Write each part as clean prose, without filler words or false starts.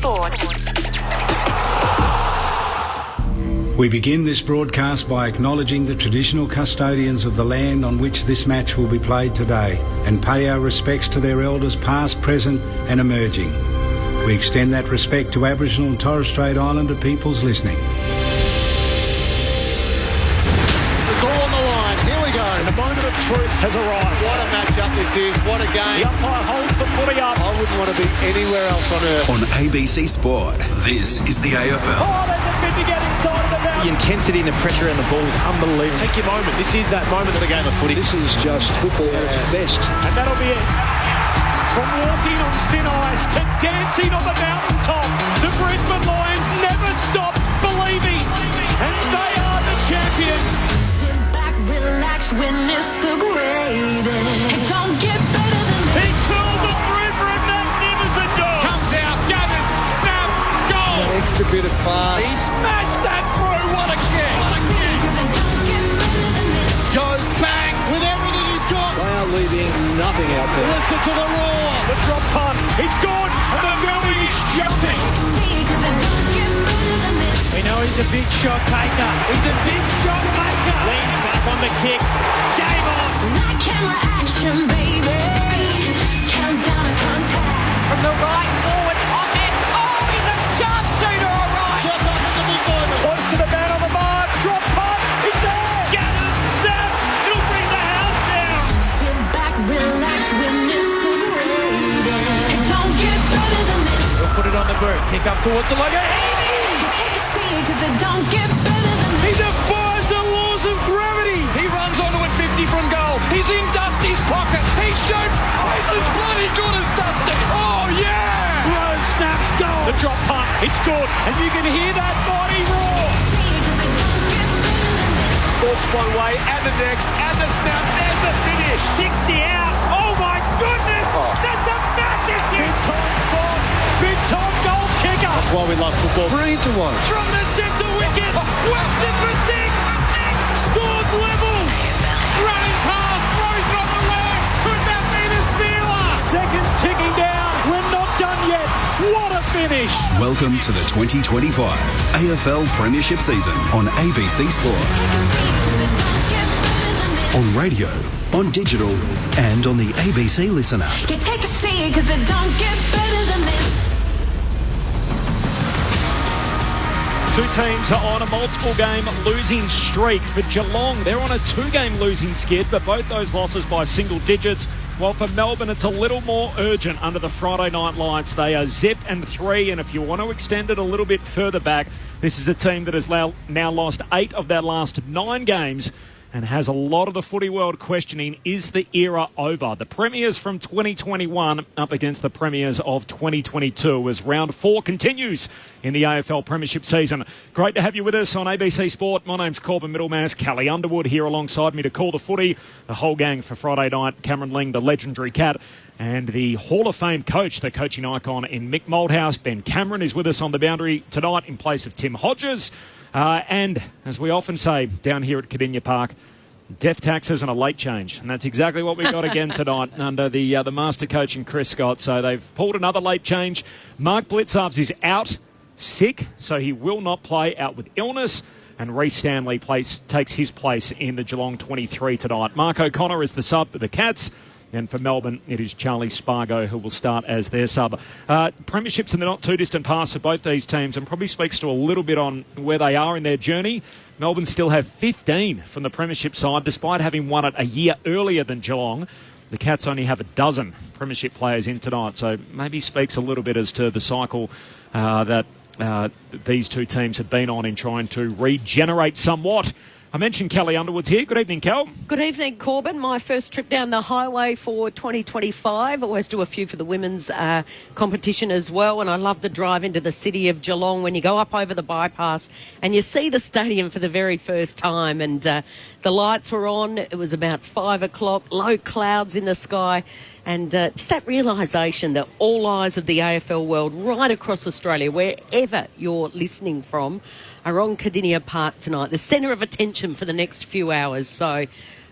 Sport. We begin this broadcast by acknowledging the traditional custodians of the land on which this match will be played today and pay our respects to their elders past, present and emerging. We extend that respect to Aboriginal and Torres Strait Islander peoples listening. It's all on the line. Here we go. The moment of truth has arrived. What a matchup this is. What a game. The umpire holds the footy up. I wouldn't want to be anywhere else on earth. On ABC Sport, this is the AFL. Oh, there's a bit to get inside of the boundary. The intensity and the pressure in the ball is unbelievable. Take your moment. This is that moment of the game of footy. This is just football at its best. And that'll be it. From walking on thin ice to dancing on the mountaintop, the Brisbane Lions never stopped believing. And they are the champions. Sit back, relax, witness the greatest. It don't get better than He this. curled the river and magnificent dog. Comes out, gathers, snaps, goal. An extra bit of class. He smashed that through. What a kick. See, 'cause it don't get better than this. Goes bang with everything he's got. They are leaving nothing out there. Listen to the roar. The drop punt. He's gone. And the building is jumping. See, 'cause it don't get better than this. We know he's a big shot taker. He's a big shot maker. Leans back on the kick. Game on. Like camera action, baby. Countdown to contact. From the right forward, off it. Oh, he's a sharpshooter, all right. Step up in the big moment. Close to the man on the mark. Drop punt. He's there. Gathers. Snaps. He'll bring the house down. Sit back, relax, witness the greatest. It don't get better than this. He'll put it on the boot. Kick up towards the leg. You take a seat, 'cause it don't get better than He this. defies the laws of gravity. He runs onto it 50 from goal. He's in Dusty's pocket. He shoots. Oh, he's as bloody good as Dusty. Oh, yeah. Rose snaps goal. The drop punt. It's good. And you can hear that body roar. See, 'cause it don't get better than this. Walks one way and the next and the snap. There's the finish. 60 out. Oh my goodness. That's a massive kick. Big time spot. Big time goal kicker. That's Why we love football. Brilliant to watch. From the centre wicket. Whacks it for six. Scores level. Running pass. Throws it on the left. Could that be the sealer? Seconds ticking down. We're not done yet. What a finish. Welcome to the 2025 AFL Premiership season on ABC Sport. Take a seat, 'cause it don't get better than this. On radio, on digital and on the ABC Listener. You take a seat, 'cause it don't get better than this. Two teams are on a multiple-game losing streak. For Geelong, they're on a two-game losing skid, but both those losses by single digits. While for Melbourne, it's a little more urgent under the Friday night lights. They are zip and 3, and if you want to extend it a little bit further back, this is a team that has now lost 8 of their last 9 games and has a lot of the footy world questioning, is the era over? The Premiers from 2021 up against the Premiers of 2022 as round 4 continues in the AFL Premiership season. Great to have you with us on ABC Sport. My name's Corbin Middlemass. Callie Underwood here alongside me to call the footy. The whole gang for Friday night. Cameron Ling, the legendary Cat, and the Hall of Fame coach, the coaching icon in Mick Moldhouse. Ben Cameron is with us on the boundary tonight in place of Tim Hodges. And as we often say down here at Cardinia Park, death taxes and a late change. And that's exactly what we got again tonight under the master coach and Chris Scott. So they've pulled another late change. Mark Blitzarves is out sick, so he will not play, out with illness. And Reece Stanley takes his place in the Geelong 23 tonight. Mark O'Connor is the sub for the Cats. And for Melbourne, it is Charlie Spargo who will start as their sub. Premierships in the not too distant past for both these teams, and probably speaks to a little bit on where they are in their journey. Melbourne still have 15 from the Premiership side, despite having won it a year earlier than Geelong. The Cats only have a dozen Premiership players in tonight, so maybe speaks a little bit as to the cycle that these two teams have been on in trying to regenerate somewhat. I mentioned Callie Underwood's here. Good evening, Cal. Good evening, Corbin. My first trip down the highway for 2025. Always do a few for the women's competition as well. And I love the drive into the city of Geelong when you go up over the bypass and you see the stadium for the very first time. And the lights were on. It was about 5 o'clock, low clouds in the sky. And just that realisation that all eyes of the AFL world right across Australia, wherever you're listening from, are on Cardinia Park tonight, the centre of attention for the next few hours. So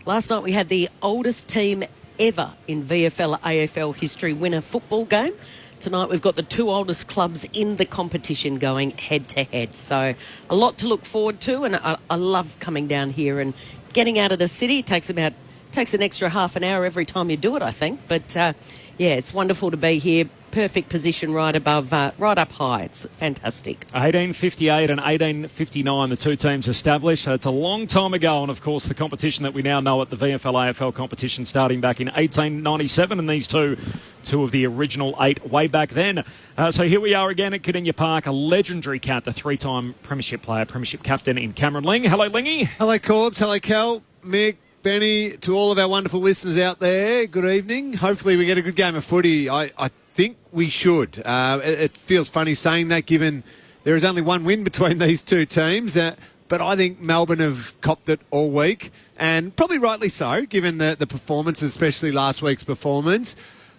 last night we had the oldest team ever in VFL AFL history win a football game. Tonight we've got the two oldest clubs in the competition going head-to-head. So a lot to look forward to, and I love coming down here and getting out of the city. It takes an extra half an hour every time you do it, I think. But, it's wonderful to be here. Perfect position right above, right up high. It's fantastic. 1858 and 1859, the two teams established. It's a long time ago, and of course the competition that we now know at the VFL-AFL competition starting back in 1897, and these two of the original 8 way back then. So here we are again at Cardinia Park, a legendary cat, the 3-time premiership player, premiership captain in Cameron Ling. Hello, Lingy. Hello, Corbs. Hello, Cal, Mick, Benny, to all of our wonderful listeners out there, good evening. Hopefully we get a good game of footy. I think we should. It feels funny saying that, given there is only one win between these two teams. But I think Melbourne have copped it all week, and probably rightly so, given the performance, especially last week's performance.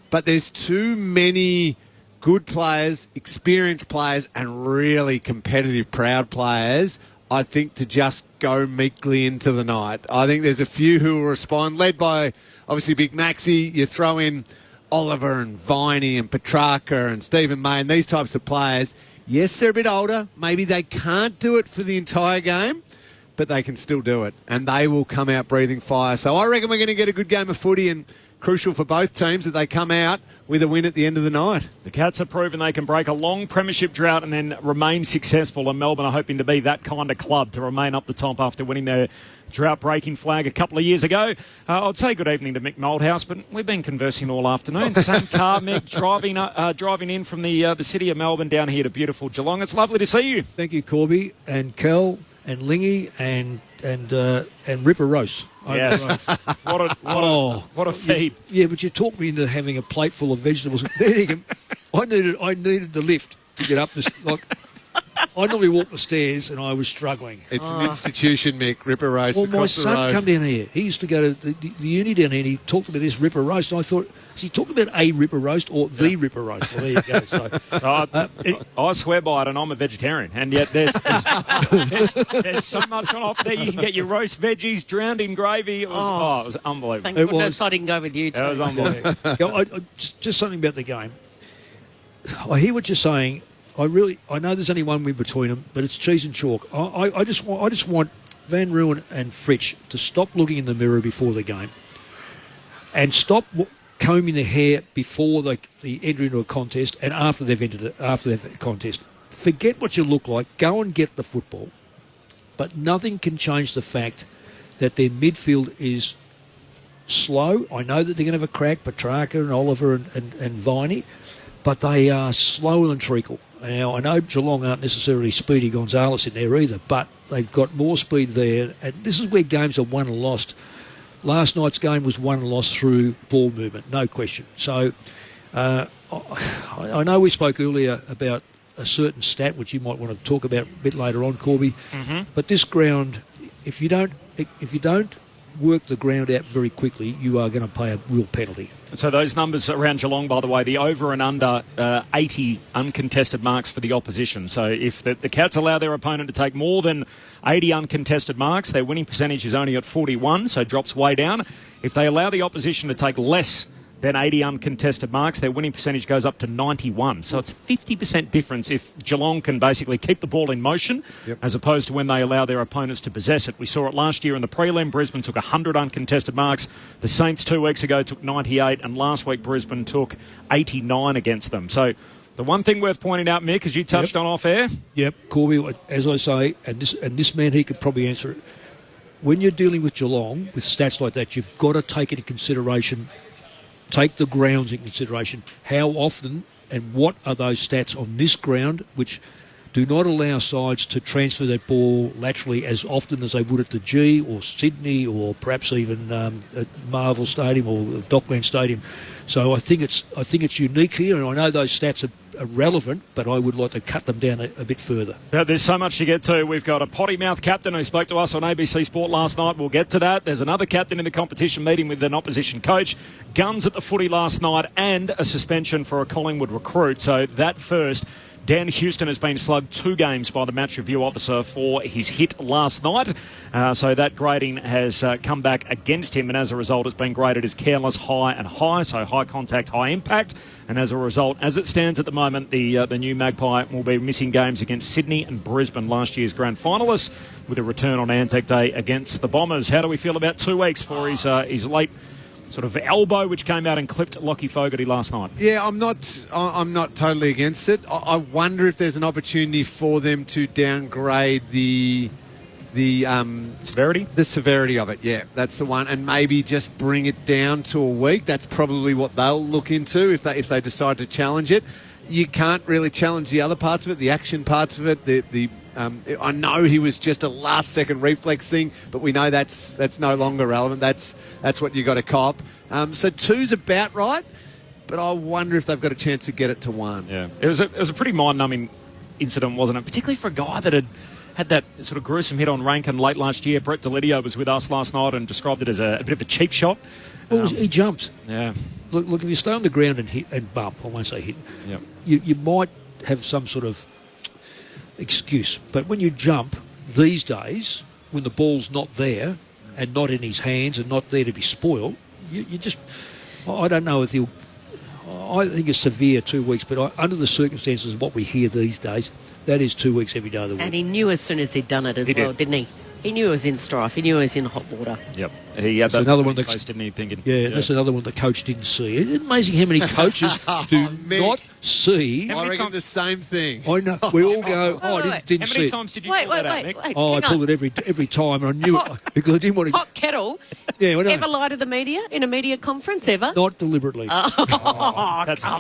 But there's too many good players, experienced players, and really competitive, proud players, I think, to just go meekly into the night. I think there's a few who will respond, led by, obviously, Big Maxi. You throw in Oliver and Viney and Petrarca and Stephen May and these types of players. Yes, they're a bit older. Maybe they can't do it for the entire game, but they can still do it, and they will come out breathing fire. So I reckon we're going to get a good game of footy, and crucial for both teams that they come out with a win at the end of the night. The Cats have proven they can break a long premiership drought and then remain successful, and Melbourne are hoping to be that kind of club to remain up the top after winning their drought-breaking flag a couple of years ago. I'd say good evening to Mick Moldhouse, but we've been conversing all afternoon. Same car, Mick, driving in from the city of Melbourne down here to beautiful Geelong. It's lovely to see you. Thank you, Corby and Kel and Lingy and Ripper Roast. Yes. What a feed. Yeah, but you talked me into having a plate full of vegetables. I needed the lift to get up this. I normally walk the stairs, and I was struggling. It's an institution, Mick. Ripper Roast across the road. Well, my son come down here. He used to go to the uni down here, and he talked about this Ripper Roast, and I thought, is he talking about a Ripper Roast or the Ripper Roast? Well, there you go. So, I swear by it, and I'm a vegetarian, and yet there's so much on offer there. You can get your roast veggies drowned in gravy. It was unbelievable. Thank goodness I didn't go with you too. It was unbelievable. Just something about the game. I hear what you're saying. I know there's only one win between them, but it's cheese and chalk. I just want Van Ruin and Fritsch to stop looking in the mirror before the game, and stop combing their hair before they enter into a contest and after they've entered the contest. Forget what you look like. Go and get the football. But nothing can change the fact that their midfield is slow. I know that they're going to have a crack, Petrarca and Oliver and Viney, but they are slow and treacle. Now, I know Geelong aren't necessarily Speedy Gonzalez in there either, but they've got more speed there. And this is where games are won and lost. Last night's game was won and lost through ball movement, no question. So I know we spoke earlier about a certain stat, which you might want to talk about a bit later on, Corby. Mm-hmm. But this ground, if you don't work the ground out very quickly, you are going to pay a real penalty. So those numbers around Geelong, by the way, the over and under 80 uncontested marks for the opposition. So if the Cats allow their opponent to take more than 80 uncontested marks, their winning percentage is only at 41, so drops way down. If they allow the opposition to take less than 80 uncontested marks, their winning percentage goes up to 91. So it's a 50% difference if Geelong can basically keep the ball in motion, as opposed to when they allow their opponents to possess it. We saw it last year in the prelim. Brisbane took 100 uncontested marks. The Saints 2 weeks ago took 98, and last week Brisbane took 89 against them. So the one thing worth pointing out, Mick, as you touched on off air. Yep, Corby, as I say, and this man, he could probably answer it. When you're dealing with Geelong, with stats like that, you've got to take into consideration. Take the grounds in consideration. How often and what are those stats on this ground which do not allow sides to transfer that ball laterally as often as they would at the G or Sydney or perhaps even at Marvel Stadium or Dockland Stadium. So I think it's unique here, and I know those stats are relevant, but I would like to cut them down a bit further. There's so much to get to. We've got a potty mouth captain who spoke to us on ABC Sport last night. We'll get to that. There's another captain in the competition meeting with an opposition coach, guns at the footy last night, and a suspension for a Collingwood recruit. So that first. Dan Houston has been slugged 2 games by the match review officer for his hit last night. So that grading has come back against him, and as a result, it's been graded as careless, high and high, so high contact, high impact. And as a result, as it stands at the moment, the new Magpie will be missing games against Sydney and Brisbane, last year's grand finalists, with a return on Anzac Day against the Bombers. How do we feel about 2 weeks for his late sort of elbow, which came out and clipped Lockie Fogarty last night? Yeah, I'm not totally against it. I wonder if there's an opportunity for them to downgrade the severity? The severity of it, yeah, that's the one, and maybe just bring it down to a week. That's probably what they'll look into if they decide to challenge it. You can't really challenge the other parts of it, the action parts of it. I know he was just a last-second reflex thing, but we know that's no longer relevant. That's what you got to cop. So 2's about right, but I wonder if they've got a chance to get it to 1. Yeah, it was a pretty mind-numbing incident, wasn't it? Particularly for a guy that had that sort of gruesome hit on Rankin late last year. Brett Delidio was with us last night and described it as a bit of a cheap shot. Well, he jumped. Yeah. Look, if you stay on the ground and hit and bump, I won't say hit, yep, you might have some sort of excuse. But when you jump these days, when the ball's not there and not in his hands and not there to be spoiled, you just... I don't know if he'll... I think it's severe 2 weeks, but under the circumstances of what we hear these days, that is 2 weeks every day of the week. And he knew as soon as he'd done it as well, didn't he? He knew it was in strife. He knew it was in hot water. Yep. He had that another one face, didn't he, thinking? Yeah, that's another one the coach didn't see. It's amazing how many coaches do not see. I reckon the same thing. I know. We all go, I didn't see How many it. times did you pull that out, Nick? I pulled it every time, and I knew it because I didn't want to... Hot kettle? Yeah, I know. Ever lie to the media in a media conference, ever? Not deliberately. Come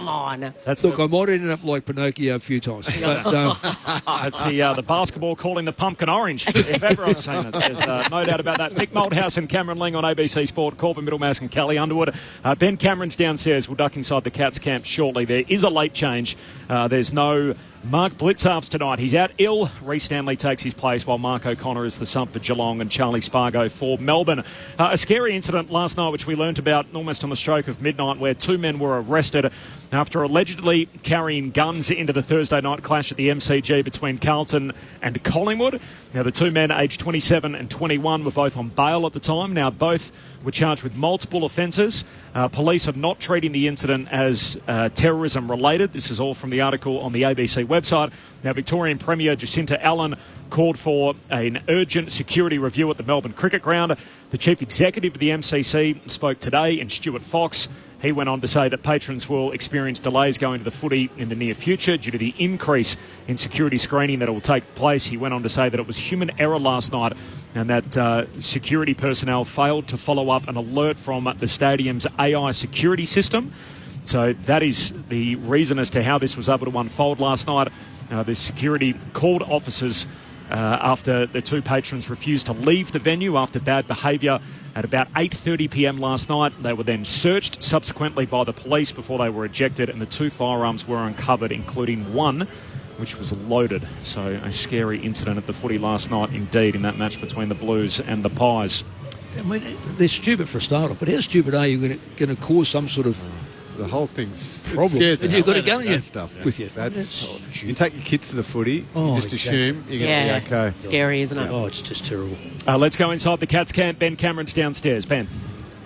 on. Look, I might have ended up like Pinocchio a few times. But, that's the basketball calling the pumpkin orange, if ever I've seen it. There's no doubt about that. Mick Malthouse and Cameron Ling on ABC Sport, Corbin Middlemass and Kelly Underwood. Ben Cameron's downstairs. We'll duck inside the Cats camp shortly. There is a late change. There's no Mark Blitzarves tonight. He's out ill. Reece Stanley takes his place while Mark O'Connor is the sump for Geelong and Charlie Spargo for Melbourne. A scary incident last night which we learnt about almost on the stroke of midnight, where 2 men were arrested after allegedly carrying guns into the Thursday night clash at the MCG between Carlton and Collingwood. Now, the 2 men, aged 27 and 21, were both on bail at the time. Now, both were charged with multiple offences. Police are not treating the incident as terrorism related. This is all from the article on the ABC website. Now, Victorian Premier Jacinta Allen called for an urgent security review at the Melbourne Cricket Ground. The Chief Executive of the MCC spoke today, and Stuart Fox, he went on to say that patrons will experience delays going to the footy in the near future due to the increase in security screening that will take place. He went on to say that it was human error last night and that security personnel failed to follow up an alert from the stadium's AI security system. So that is the reason as to how this was able to unfold last night. The security called officers after the 2 patrons refused to leave the venue after bad behaviour at about 8:30 p.m. last night. They were then searched subsequently by the police before they were ejected, and the 2 firearms were uncovered, including one which was loaded. So a scary incident at the footy last night indeed, in that match between the Blues and the Pies. I mean, they're stupid for a start-off, but how stupid are you going to cause some sort of... The whole thing's problem. And you've got a gun in stuff with you. You take your kids to the footy, you just assume you're going to be okay. Scary, isn't it? Oh, it's just terrible. Let's go inside the Cats camp. Ben Cameron's downstairs. Ben.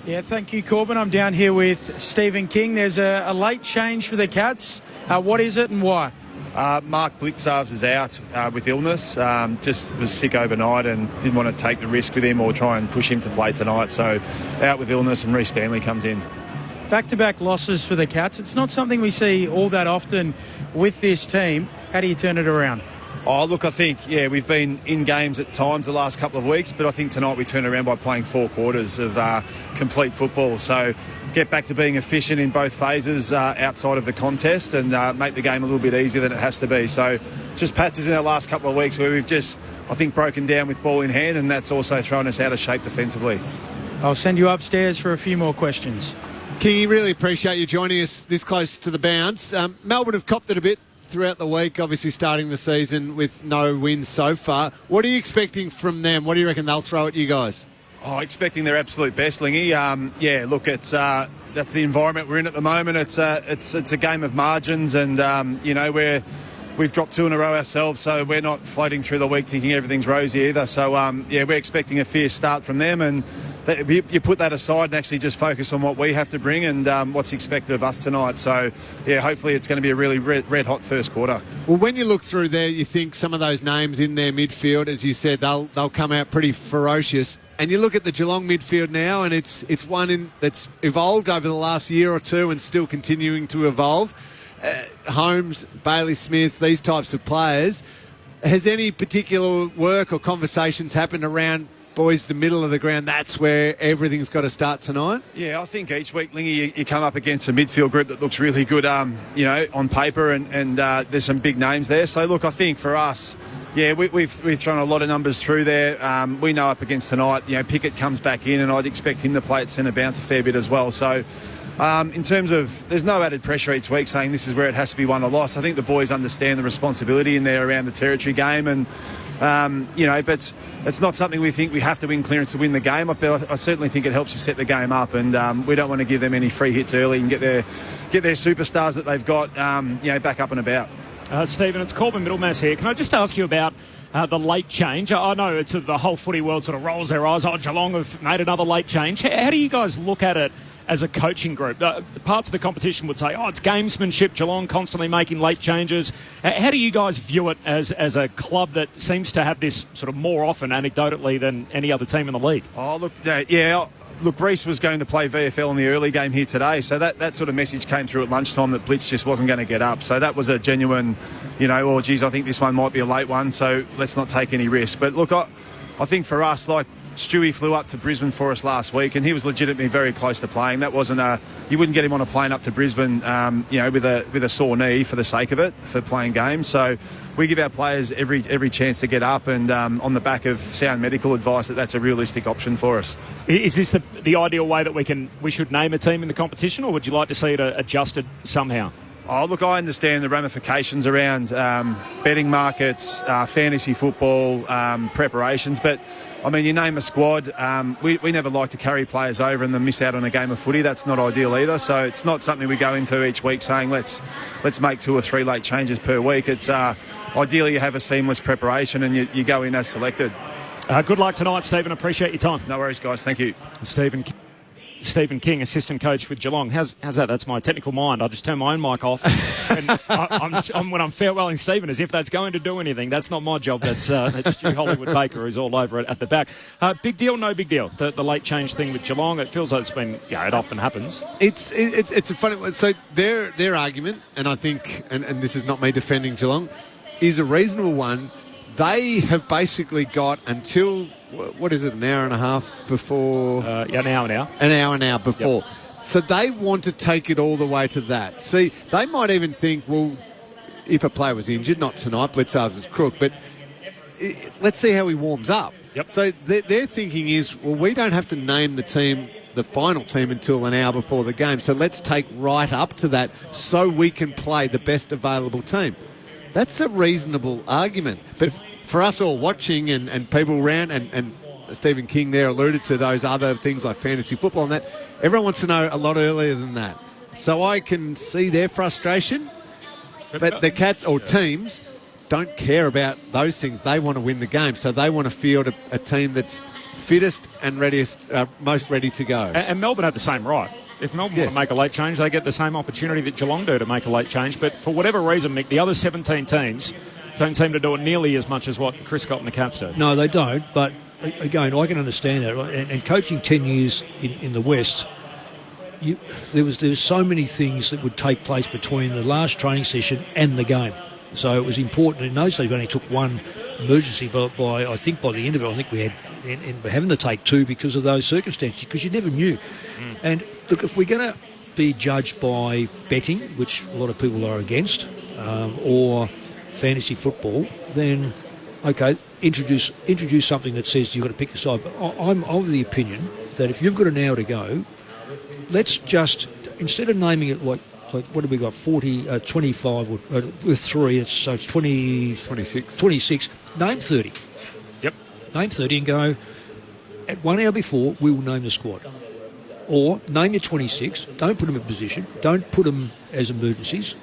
Yeah, thank you, Corbin. I'm down here with Stephen King. There's a late change for the Cats. What is it and why? Mark Blitzarves is out with illness. Just was sick overnight and didn't want to take the risk with him or try and push him to play tonight. So out with illness, and Reece Stanley comes in. Back-to-back losses for the Cats. It's not something we see all that often with this team. How do you turn it around? Oh, look, I think, we've been in games at times the last couple of weeks, but I think tonight we turned around by playing 4 quarters of complete football. So get back to being efficient in both phases outside of the contest and make the game a little bit easier than it has to be. So just patches in our last couple of weeks where we've just, I think, broken down with ball in hand, and that's also thrown us out of shape defensively. I'll send you upstairs for a few more questions. Kingy, really appreciate you joining us this close to the bounce. Melbourne have copped it a bit throughout the week, obviously starting the season with no wins so far. What are you expecting from them? What do you reckon they'll throw at you guys? Oh, expecting their absolute best, Lingy. Look, it's that's the environment we're in at the moment. It's a game of margins, and we're we've dropped 2 in a row ourselves, so we're not floating through the week thinking everything's rosy either. So, we're expecting a fierce start from them, and you put that aside and actually just focus on what we have to bring and what's expected of us tonight. So, hopefully it's going to be a really red-hot first quarter. Well, when you look through there, you think some of those names in their midfield, as you said, they'll come out pretty ferocious. And you look at the Geelong midfield now, and it's one that's evolved over the last year or two and still continuing to evolve. Holmes, Bailey Smith, these types of players. Has any particular work or conversations happened around, boys, the middle of the ground? That's where everything's got to start tonight? Yeah, I think each week, Lingy, you come up against a midfield group that looks really good, on paper, and there's some big names there. So, look, I think for us, we've thrown a lot of numbers through there. We know up against tonight, Pickett comes back in, and I'd expect him to play at centre bounce a fair bit as well. So, in terms of, there's no added pressure each week saying this is where it has to be won or lost. I think the boys understand the responsibility in there around the territory game, and but it's not something we think we have to win clearance to win the game. I certainly think it helps you set the game up, and we don't want to give them any free hits early and get their superstars that they've got back up and about. Stephen, it's Corbin Middlemass here. Can I just ask you about the late change? I know it's the whole footy world sort of rolls their eyes. Geelong have made another late change. How do you guys look at it as a coaching group? Parts of the competition would say, it's gamesmanship, Geelong constantly making late changes. How do you guys view it as a club that seems to have this sort of more often anecdotally than any other team in the league? Look, Reece was going to play VFL in the early game here today, so that sort of message came through at lunchtime that Blitz just wasn't going to get up. So that was a genuine, I think this one might be a late one, so let's not take any risk. But look, I think for us, like, Stewie flew up to Brisbane for us last week, and he was legitimately very close to playing. That wasn't you wouldn't get him on a plane up to Brisbane, with a sore knee for the sake of it, for playing games. So we give our players every chance to get up, and on the back of sound medical advice, that's a realistic option for us. Is this the ideal way that we should name a team in the competition, or would you like to see it adjusted somehow? Oh, look, I understand the ramifications around betting markets, fantasy football, preparations, but I mean, you name a squad. We never like to carry players over and then miss out on a game of footy. That's not ideal either. So it's not something we go into each week saying let's make 2 or 3 late changes per week. It's ideally you have a seamless preparation and you go in as selected. Good luck tonight, Stephen. Appreciate your time. No worries, guys. Thank you. Stephen King, assistant coach with Geelong. How's that? That's my technical mind. I just turn my own mic off. And when I'm farewelling Stephen, as if that's going to do anything. That's not my job. That's Stu Hollywood Baker, who's all over it at the back. Big deal, no big deal. The late change thing with Geelong. It feels like it's been. It often happens. It's a funny one. So their argument, and I think, and this is not me defending Geelong, is a reasonable one. They have basically got until, what is it, an hour and a half before? An hour now. An hour now before. Yep. So they want to take it all the way to that. See, they might even think, well, if a player was injured, not tonight, Blitzarves is crook, but let's see how he warms up. Yep. So their thinking is, well, we don't have to name the team, the final team, until an hour before the game. So let's take right up to that so we can play the best available team. That's a reasonable argument. But for us all watching and people around, and Stephen King there alluded to those other things like fantasy football and that, everyone wants to know a lot earlier than that. So I can see their frustration, but the Cats or teams don't care about those things. They want to win the game, so they want to field a team that's fittest and readiest, most ready to go. And Melbourne have the same right. If Melbourne want to make a late change, they get the same opportunity that Geelong do to make a late change. But for whatever reason, Mick, the other 17 teams don't seem to do it nearly as much as what Chris Scott and the Cats do. No, they don't. But again, I can understand that. And coaching 10 years in the West, there was so many things that would take place between the last training session and the game. So it was important. In those days, we only took one emergency, but by the end of it, I think we had, and we're having to take 2 because of those circumstances, because you never knew. And look, if we're going to be judged by betting, which a lot of people are against, or fantasy football, then okay, introduce something that says you've got to pick a side. But I'm of the opinion that if you've got an hour to go, let's just, instead of naming it like what have we got, 25 with 3, so it's 26. Name 30. Yep. Name 30 and go, at 1 hour before, we will name the squad. Or name your 26, don't put them in position, don't put them as emergencies.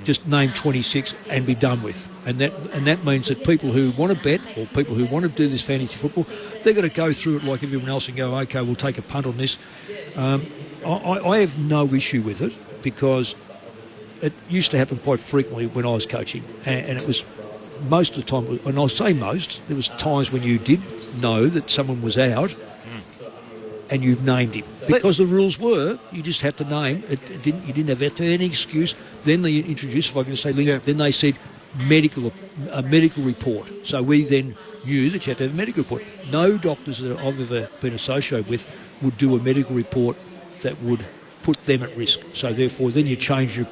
just name 26 and be done with. And that means that people who want to bet or people who want to do this fantasy football, they've got to go through it like everyone else and go, okay, we'll take a punt on this. I have no issue with it because it used to happen quite frequently when I was coaching, and it was most of the time, and I'll say most, there was times when you did know that someone was out and you've named him. Because the rules were, you just had to name. You didn't have to have any excuse. Then they introduced, if I can say, then they said a medical report. So we then knew that you had to have a medical report. No doctors that I've ever been associated with would do a medical report that would put them at risk. So therefore, then you change your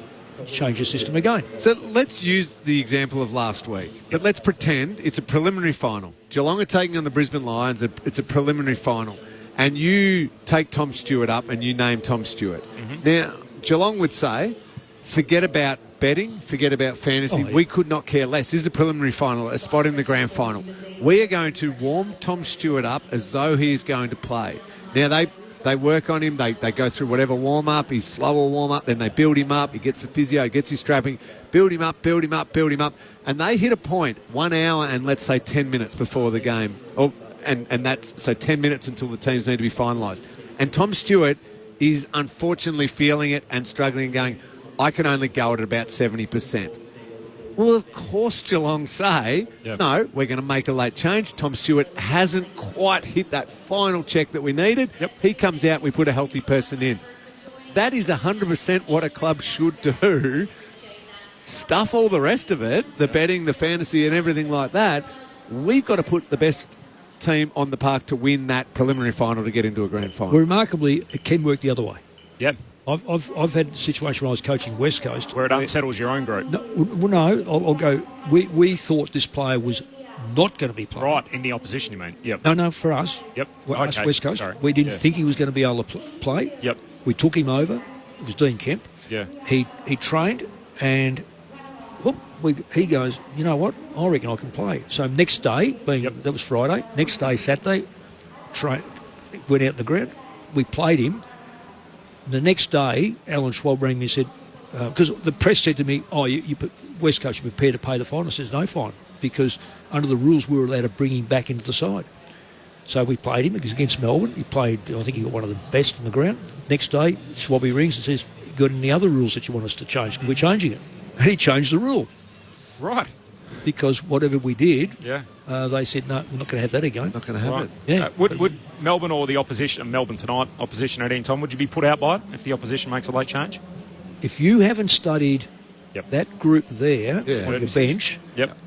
system again. So let's use the example of last week. But let's pretend it's a preliminary final. Geelong are taking on the Brisbane Lions. It's a preliminary final. And you take Tom Stewart up and you name Tom Stewart. Now, Geelong would say, forget about betting, forget about fantasy. We could not care less. This is a preliminary final, a spot in the grand final. We are going to warm Tom Stewart up as though he is going to play. Now, they work on him. They go through whatever warm-up. He's slower warm-up. Then they build him up. He gets the physio, gets his strapping. Build him up. And they hit a point 1 hour and, let's say, 10 minutes before the game. And that's so 10 minutes until the teams need to be finalised. And Tom Stewart is unfortunately feeling it and struggling and going, I can only go at about 70%. Well, of course Geelong say, no, we're going to make a late change. Tom Stewart hasn't quite hit that final check that we needed. He comes out, we put a healthy person in. That is 100% what a club should do. Stuff all the rest of it, the betting, the fantasy and everything like that. We've got to put the best team on the park to win that preliminary final to get into a grand final. Well, remarkably, it can work the other way. Yep. I've had a situation when I was coaching West Coast where it unsettles your own group. No, I'll go. We thought this player was not going to be playing. Right, in the opposition, you mean? Yep. No, for us. Yep. Us West Coast. Sorry. We didn't think he was going to be able to play. Yep. We took him over. It was Dean Kemp. Yeah. He trained and he goes, you know what? I reckon I can play. So next day, that was Friday. Next day, Saturday, went out in the ground. We played him. The next day, Alan Schwab rang me and said, because the press said to me, you West Coast, you prepared to pay the fine? I says, no fine, because under the rules we were allowed to bring him back into the side. So we played him. It was against Melbourne. He played, I think he got one of the best on the ground. Next day, Schwabby rings and says, you got any other rules that you want us to change? We're changing it. And he changed the rule. Right. Because whatever we did, they said, no, we're not going to have that again. Not going to have it. Yeah. Would Melbourne or the opposition, Melbourne tonight, opposition at any time, would you be put out by it if the opposition makes a late change? If you haven't studied that group there on your bench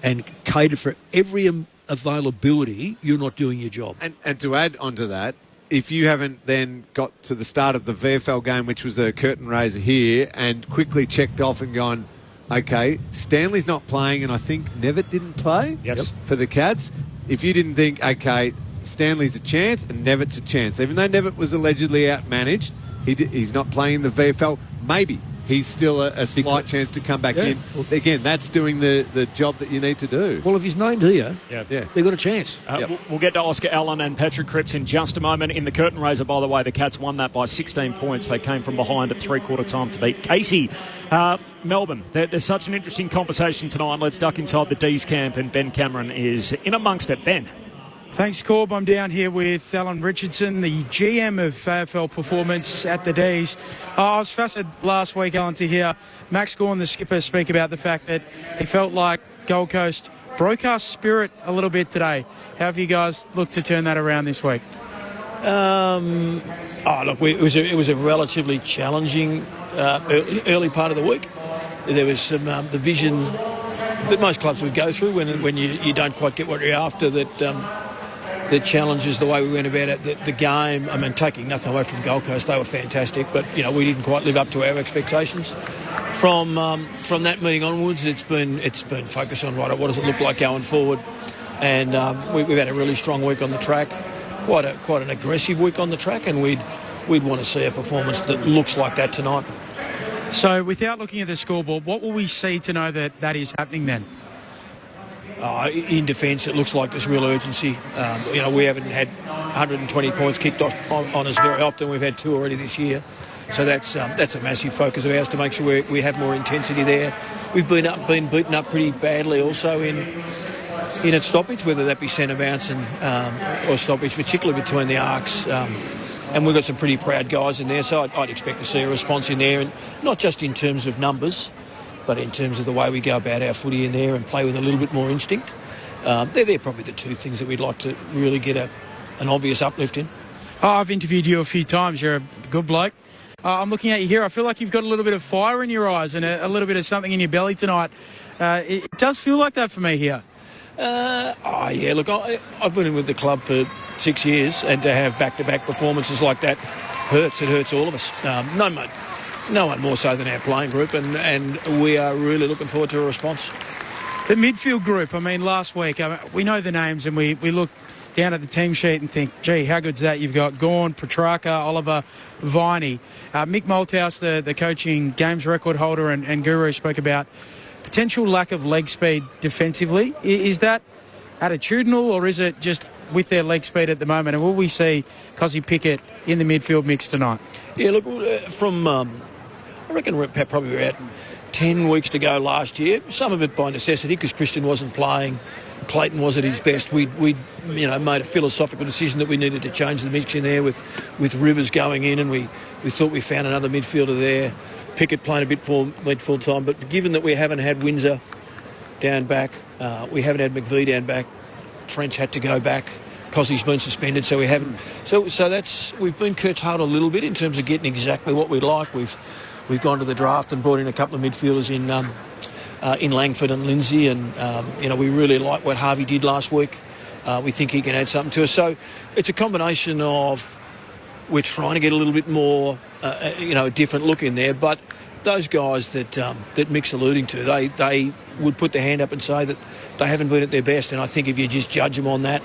and catered for every availability, you're not doing your job. And to add onto that, if you haven't then got to the start of the VFL game, which was a curtain raiser here, and quickly checked off and gone, okay, Stanley's not playing, and I think Nevitt didn't play for the Cats. If you didn't think, okay, Stanley's a chance and Nevitt's a chance, even though Nevitt was allegedly outmanaged, he's not playing the VFL, maybe he's still a slight chance to come back in. Again, that's doing the job that you need to do. Well, if he's named here, they've got a chance. We'll get to Oscar Allen and Patrick Cripps in just a moment. In the curtain raiser, by the way, the Cats won that by 16 points. They came from behind at three-quarter time to beat Casey. Melbourne, there's such an interesting conversation tonight. Let's duck inside the D's camp, and Ben Cameron is in amongst it. Ben. Thanks, Corb. I'm down here with Alan Richardson, the GM of AFL Performance at the D's. I was fascinated last week, Alan, to hear Max Gawn, the skipper, speak about the fact that he felt like Gold Coast broke our spirit a little bit today. How have you guys looked to turn that around this week? It was a relatively challenging early part of the week. There was some division that most clubs would go through when you don't quite get what you're after, the challenges, the way we went about it, the game. I mean, taking nothing away from Gold Coast, they were fantastic, but we didn't quite live up to our expectations. From that meeting onwards, it's been focused on what does it look like going forward, and we've had a really strong week on the track, quite an aggressive week on the track, and we'd want to see a performance that looks like that tonight. So, without looking at the scoreboard, what will we see to know that is happening then? In defence, it looks like there's real urgency. We haven't had 120 points kicked off on us very often. We've had 2 already this year. So that's a massive focus of ours to make sure we have more intensity there. we've been beaten up pretty badly also in its stoppage, whether that be centre bounce or stoppage, particularly between the arcs. And we've got some pretty proud guys in there, so I'd expect to see a response in there, and not just in terms of numbers, but in terms of the way we go about our footy in there and play with a little bit more instinct. They're probably the two things that we'd like to really get an obvious uplift in. Oh, I've interviewed you a few times. You're a good bloke. I'm looking at you here. I feel like you've got a little bit of fire in your eyes and a little bit of something in your belly tonight. It does feel like that for me here. Yeah, look, I've been in with the club for 6 years, and to have back-to-back performances like that hurts. It hurts all of us. No one more so than our playing group, and we are really looking forward to a response. The midfield group, last week, we know the names, and we look down at the team sheet and think, gee, how good's that? You've got Gawn, Petrarca, Oliver, Viney. Mick Malthouse, the coaching games record holder and guru, spoke about potential lack of leg speed defensively. Is that attitudinal, or is it just with their leg speed at the moment? And will we see Cozzy Pickett in the midfield mix tonight? Yeah, look, I reckon we're probably about 10 weeks to go last year. Some of it by necessity because Christian wasn't playing. Clayton was at his best. We made a philosophical decision that we needed to change the mix in there with Rivers going in, and we thought we found another midfielder there. Pickett playing a bit full time, but given that we haven't had Windsor down back, we haven't had McVie down back, Trench had to go back. Cozzy's been suspended, so we haven't. So we've been curtailed a little bit in terms of getting exactly what we'd like. We've gone to the draft and brought in a couple of midfielders in Langford and Lindsay, and we really like what Harvey did last week. We think he can add something to us. So it's a combination of we're trying to get a little bit more, a different look in there. But those guys that Mick's alluding to, they would put their hand up and say that they haven't been at their best. And I think if you just judge them on that,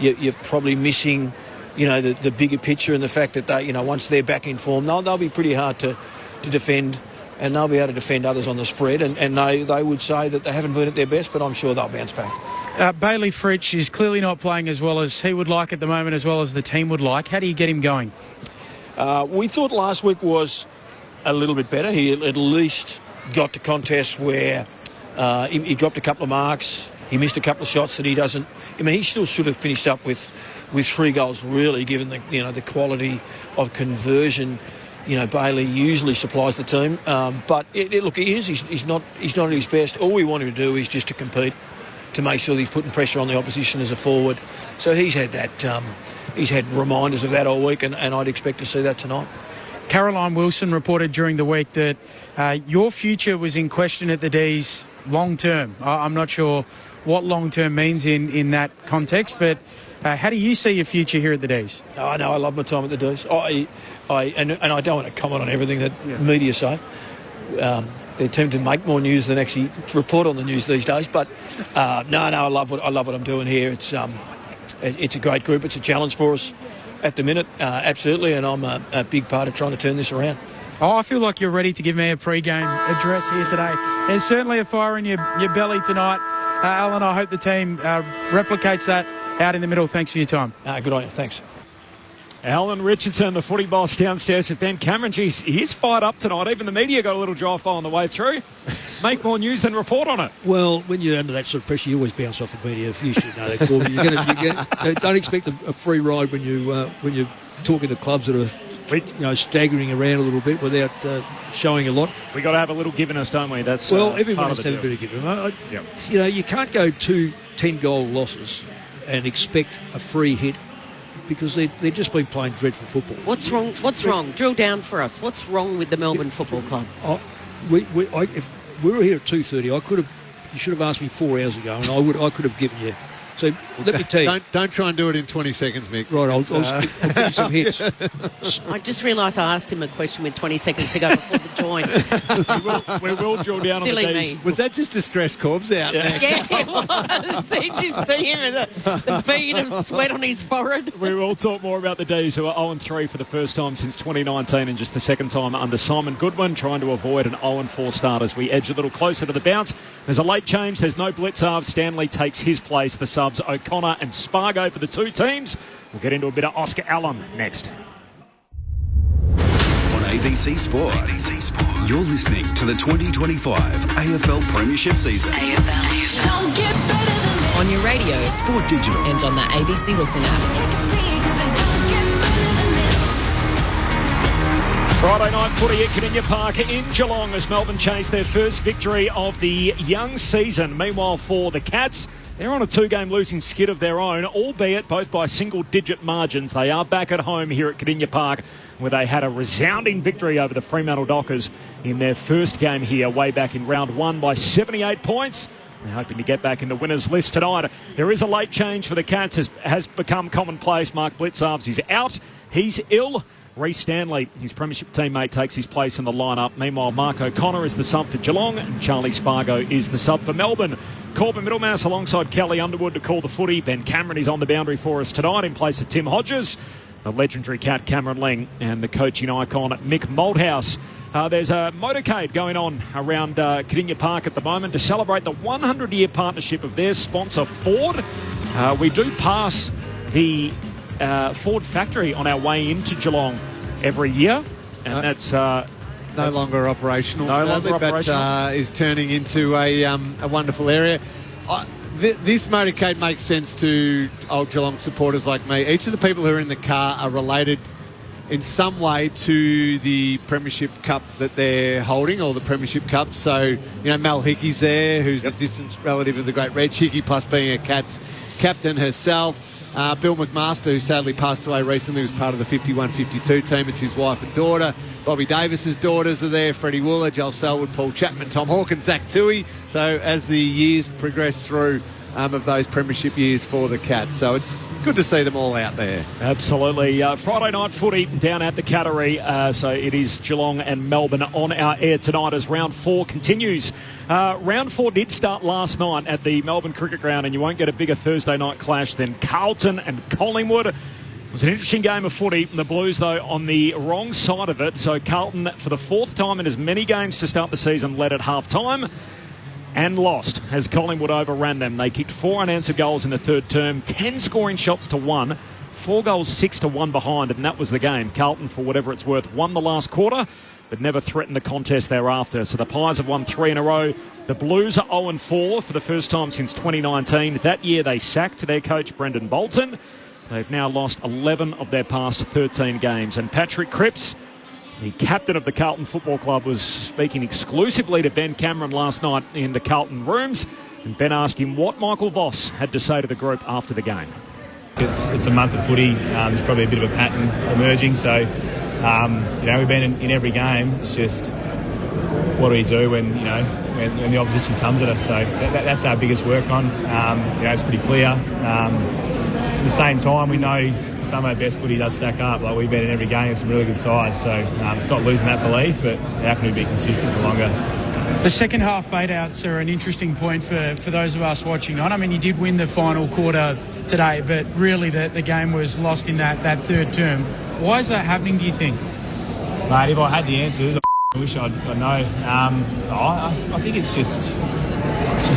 you're probably missing, the bigger picture and the fact that they, once they're back in form, they'll be pretty hard to defend. And they'll be able to defend others on the spread, and they would say that they haven't been at their best, but I'm sure they'll bounce back. Bailey Fritsch is clearly not playing as well as he would like at the moment, as well as the team would like. How do you get him going? We thought last week was a little bit better. He at least got to contests where he dropped a couple of marks. He missed a couple of shots that he doesn't. He still should have finished up with 3 goals, really, given the quality of conversion. Bailey usually supplies the team, but look, he's not at his best. All we want him to do is just to compete, to make sure that he's putting pressure on the opposition as a forward. So he's had that. He's had reminders of that all week, and I'd expect to see that tonight. Caroline Wilson reported during the week that your future was in question at the D's long term. I'm not sure what long term means in that context, but how do you see your future here at the D's? Oh, no, I love my time at the D's. And I don't want to comment on everything that media say. They tend to make more news than actually report on the news these days. But no, I love what I'm doing here. It's a great group. It's a challenge for us at the minute, absolutely. And I'm a big part of trying to turn this around. Oh, I feel like you're ready to give me a pre-game address here today. There's certainly a fire in your belly tonight, Alan. I hope the team replicates that out in the middle. Thanks for your time. Good on you. Thanks. Alan Richardson, the footy boss, downstairs with Ben Cameron. Geez, he's fired up tonight. Even the media got a little drive-by on the way through. Make more news than report on it. Well, when you're under that sort of pressure, you always bounce off the media. You should know that, Corby. Don't expect a free ride when you're talking to clubs that are staggering around a little bit without showing a lot. We got to have a little givenness, don't we? That's everyone has to have a bit of givenness. You can't go 2 10-goal losses and expect a free hit, because they've just been playing dreadful football. What's wrong? Drill down for us. What's wrong with the Melbourne Football Club? If we were here at 2:30, you should have asked me 4 hours ago, and I could have given you. So let me tell you. Don't try and do it in 20 seconds, Mick. Right, I'll give you some hits. I just realised I asked him a question with 20 seconds to go before the join. we will drill down Silly on the D's. Was that just to stress Corbs out? Yeah, it was. You just see him and the bead of sweat on his forehead. We will talk more about the D's, who are 0-3 for the first time since 2019 and just the second time under Simon Goodwin, trying to avoid an 0-4 start as we edge a little closer to the bounce. There's a late change. There's no Blitzarve. Stanley takes his place. The subs O'Connor and Spargo for the 2 teams. We'll get into a bit of Oscar Allen next. On ABC Sport. You're listening to the 2025 AFL Premiership season. AFL. Don't get better than this. On your radio, Sport Digital, and on the ABC Listen app. Friday night footy at Cadinia Park in Geelong as Melbourne chase their first victory of the young season. Meanwhile, for the Cats, they're on a 2-game losing skid of their own, albeit both by single-digit margins. They are back at home here at Cadinia Park, where they had a resounding victory over the Fremantle Dockers in their first game here way back in round 1 by 78 points. They're hoping to get back in the winners list tonight. There is a late change for the Cats, has become commonplace. Mark Blitzarves is out. He's ill. Reece Stanley, his premiership teammate, takes his place in the lineup. Meanwhile, Mark O'Connor is the sub for Geelong and Charlie Spargo is the sub for Melbourne. Corbin Middlemass alongside Kelly Underwood to call the footy. Ben Cameron is on the boundary for us tonight in place of Tim Hodges, the legendary Cat Cameron Ling and the coaching icon Mick Malthouse. There's a motorcade going on around Cadinia Park at the moment to celebrate the 100-year partnership of their sponsor Ford. We do pass the Ford factory on our way into Geelong every year, and that's no longer operational. But is turning into a wonderful area. This motorcade makes sense to old Geelong supporters like me. Each of the people who are in the car are related in some way to the Premiership Cup that they're holding, or the Premiership Cup. So, Mel Hickey's there, who's a distant relative of the great Reg Hickey, plus being a Cats captain herself. Bill McMaster, who sadly passed away recently, was part of the 51-52 team. It's his wife and daughter. Bobby Davis's daughters are there. Freddie Wooler, Joel Selwood, Paul Chapman, Tom Hawkins, Zach Toohey. So as the years progress through of those premiership years for the Cats. So it's good to see them all out there. Absolutely. Friday night footy down at the Cattery. So it is Geelong and Melbourne on our air tonight as round 4 continues. Round 4 did start last night at the Melbourne Cricket Ground, and you won't get a bigger Thursday night clash than Carlton and Collingwood. It was an interesting game of footy. The Blues, though, on the wrong side of it. So Carlton, for the 4th time in as many games to start the season, led at half-time and lost as Collingwood overran them. They kicked 4 unanswered goals in the third term, 10 scoring shots to 1, 4 goals 6 to 1 behind, and that was the game. Carlton, for whatever it's worth, won the last quarter, but never threatened the contest thereafter. So the Pies have won 3 in a row. The Blues are 0-4 for the first time since 2019. That year they sacked their coach Brendan Bolton. They've now lost 11 of their past 13 games. And Patrick Cripps, the captain of the Carlton Football Club, was speaking exclusively to Ben Cameron last night in the Carlton rooms. And Ben asked him what Michael Voss had to say to the group after the game. It's a month of footy. There's probably a bit of a pattern emerging. So, we've been in every game. It's just, what do we do when when the opposition comes at us? So that's our biggest work on. It's pretty clear. At the same time, we know some of our best footy does stack up. Like, we've been in every game against some really good sides. So it's not losing that belief, but how can we be consistent for longer? The second half fade-outs are an interesting point for those of us watching on. I mean, you did win the final quarter today, but really the game was lost in that third term. Why is that happening, do you think? Mate, if I had the answers, I wish I'd know. I think it's just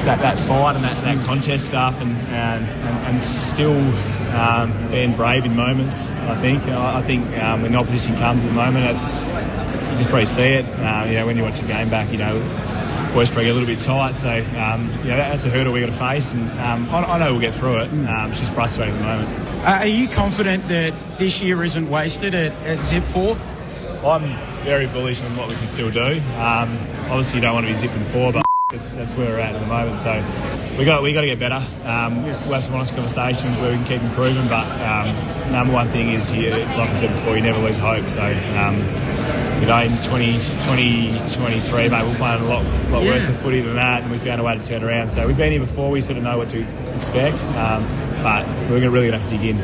that fight and that contest stuff and still being brave in moments. I think when the opposition comes at the moment, you can probably see it. When you watch the game back, voice probably a little bit tight. So that's a hurdle we've got to face, and I know we'll get through it. It's just frustrating at the moment. Are you confident that this year isn't wasted at Zip 4? I'm very bullish on what we can still do. Obviously, you don't want to be zipping 4, but that's where we're at the moment. So we got to get better. We'll have some honest conversations where we can keep improving. But number one thing is, like I said before, you never lose hope. So in 2023, mate, we're playing a lot worse than footy than that, and we found a way to turn around. So we've been here before. We sort of know what to expect, but we're really going to have to dig in.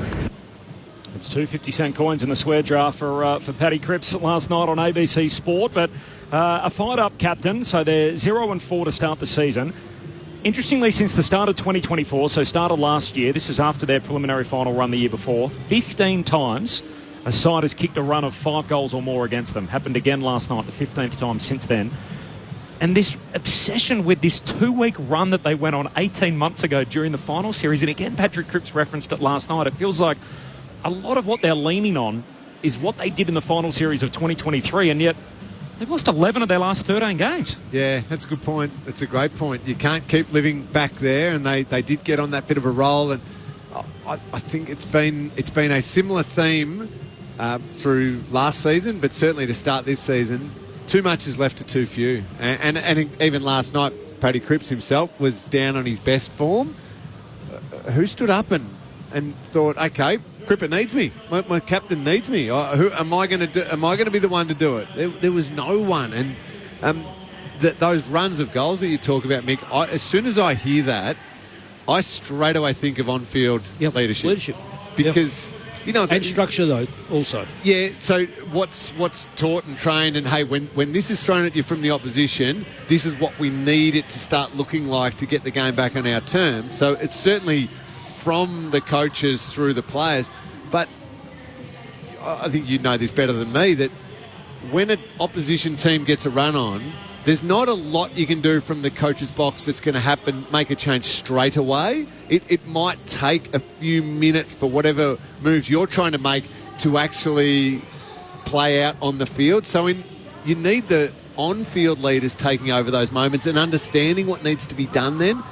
It's 2 50-cent coins in the square draft for Paddy Cripps last night on ABC Sport. But a fired-up captain, so they're 0-4 to start the season. Interestingly, since the start of 2024, so started last year, this is after their preliminary final run the year before, 15 times a side has kicked a run of 5 goals or more against them. Happened again last night, the 15th time since then. And this obsession with this 2-week run that they went on 18 months ago during the final series, and again, Patrick Cripps referenced it last night, it feels like a lot of what they're leaning on is what they did in the final series of 2023, and yet they've lost 11 of their last 13 games. Yeah, that's a good point. It's a great point. You can't keep living back there, and they did get on that bit of a roll, and I think it's been a similar theme through last season, but certainly to start this season. Too much is left to too few. And even last night, Paddy Cripps himself was down on his best form. Who stood up and thought, okay, Cripper needs me. My captain needs me. Who am I going to be the one to do it? There was no one. And those runs of goals that you talk about, Mick, as soon as I hear that, I straight away think of on-field leadership. Because... You know, and structure, though, also. Yeah, so what's taught and trained, and, hey, when this is thrown at you from the opposition, this is what we need it to start looking like to get the game back on our terms. So it's certainly from the coaches through the players. But I think you know this better than me, that when an opposition team gets a run on, there's not a lot you can do from the coach's box that's going to make a change straight away. It might take a few minutes for whatever moves you're trying to make to actually play out on the field. So you need the on-field leaders taking over those moments and understanding what needs to be done then.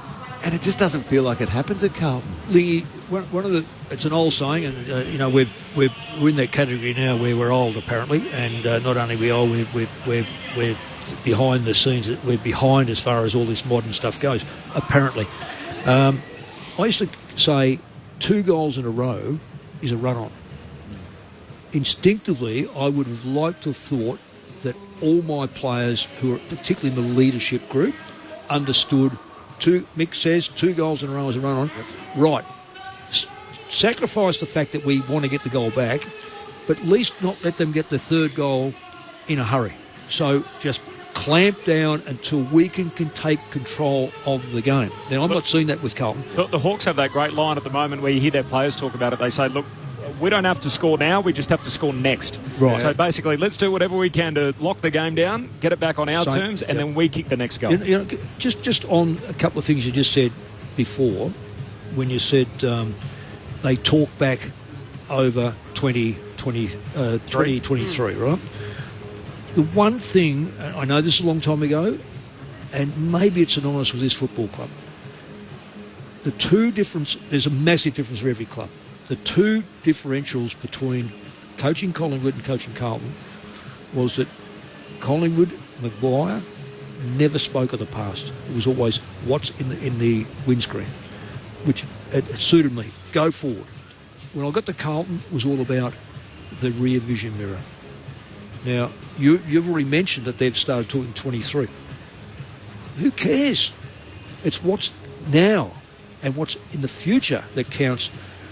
And it just doesn't feel like it happens at Carlton. Lee, it's an old saying, and we're in that category now where we're old apparently, and not only we're old, we're behind the scenes. We're behind as far as all this modern stuff goes. Apparently, I used to say 2 goals in a row is a run-on. Instinctively, I would have liked to have thought that all my players who are particularly in the leadership group understood. Mick says 2 goals in a row is a run-on. Right. Sacrifice the fact that we want to get the goal back, but at least not let them get the 3rd goal in a hurry. So just clamp down until we can take control of the game. Now, I'm not seeing that with Carlton. The Hawks have that great line at the moment where you hear their players talk about it. They say, look, we don't have to score now, we just have to score next. Right. So basically, let's do whatever we can to lock the game down, get it back on our terms, and then we kick the next goal. Just on a couple of things you just said before, when you said they talk back over 2023, right? The one thing, I know this is a long time ago, and maybe it's synonymous with this football club, there's a massive difference for every club. The 2 differentials between coaching Collingwood and coaching Carlton was that Collingwood, Maguire, never spoke of the past. It was always what's in the windscreen, which it suited me. Go forward. When I got to Carlton, it was all about the rear vision mirror. Now, you've already mentioned that they've started talking 23. Who cares? It's what's now and what's in the future that counts.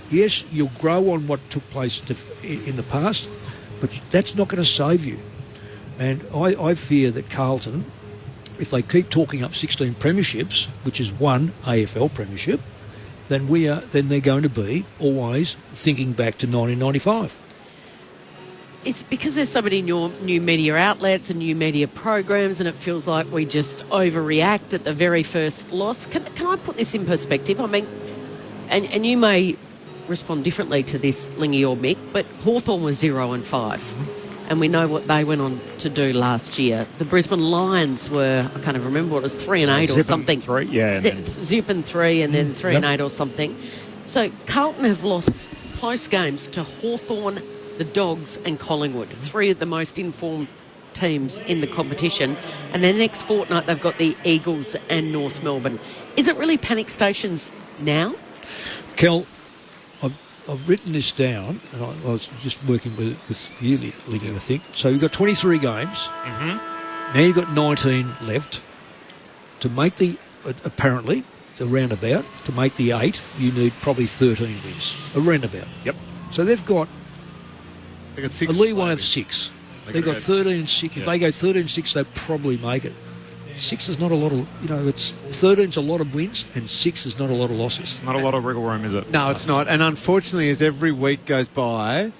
Yes, you'll grow on what took place in the past, but that's not going to save you. And I fear that Carlton, if they keep talking up 16 premierships, which is 1 AFL premiership, then they're going to be always thinking back to 1995. It's because there's so many new media outlets and new media programs, and it feels like we just overreact at the very first loss. Can I put this in perspective? I mean, and you may respond differently to this, Lingy or Mick, but Hawthorn was 0-5, and we know what they went on to do last year. The Brisbane Lions were, I can't even remember what it was, 3-8 or something. 3, yeah. Zip and 3, and then 3-8 or something. So Carlton have lost close games to Hawthorn, the Dogs and Collingwood, 3 of the most informed teams in the competition. And then next fortnight they've got the Eagles and North Melbourne. Is it really panic stations now? Kel, I've written this down, and I was just working with you, Lingy, I think. So you've got 23 games. Mm-hmm. Now you've got 19 left. To make apparently, the roundabout, to make the 8, you need probably 13 wins. A roundabout. Yep. So they've got a leeway of 6. They've got 13-6. If they go 13-6, they probably make it. 6 is not a lot of, 13's a lot of wins, and 6 is not a lot of losses. It's not a lot of wriggle room, is it? No, it's not. And unfortunately, as every week goes by,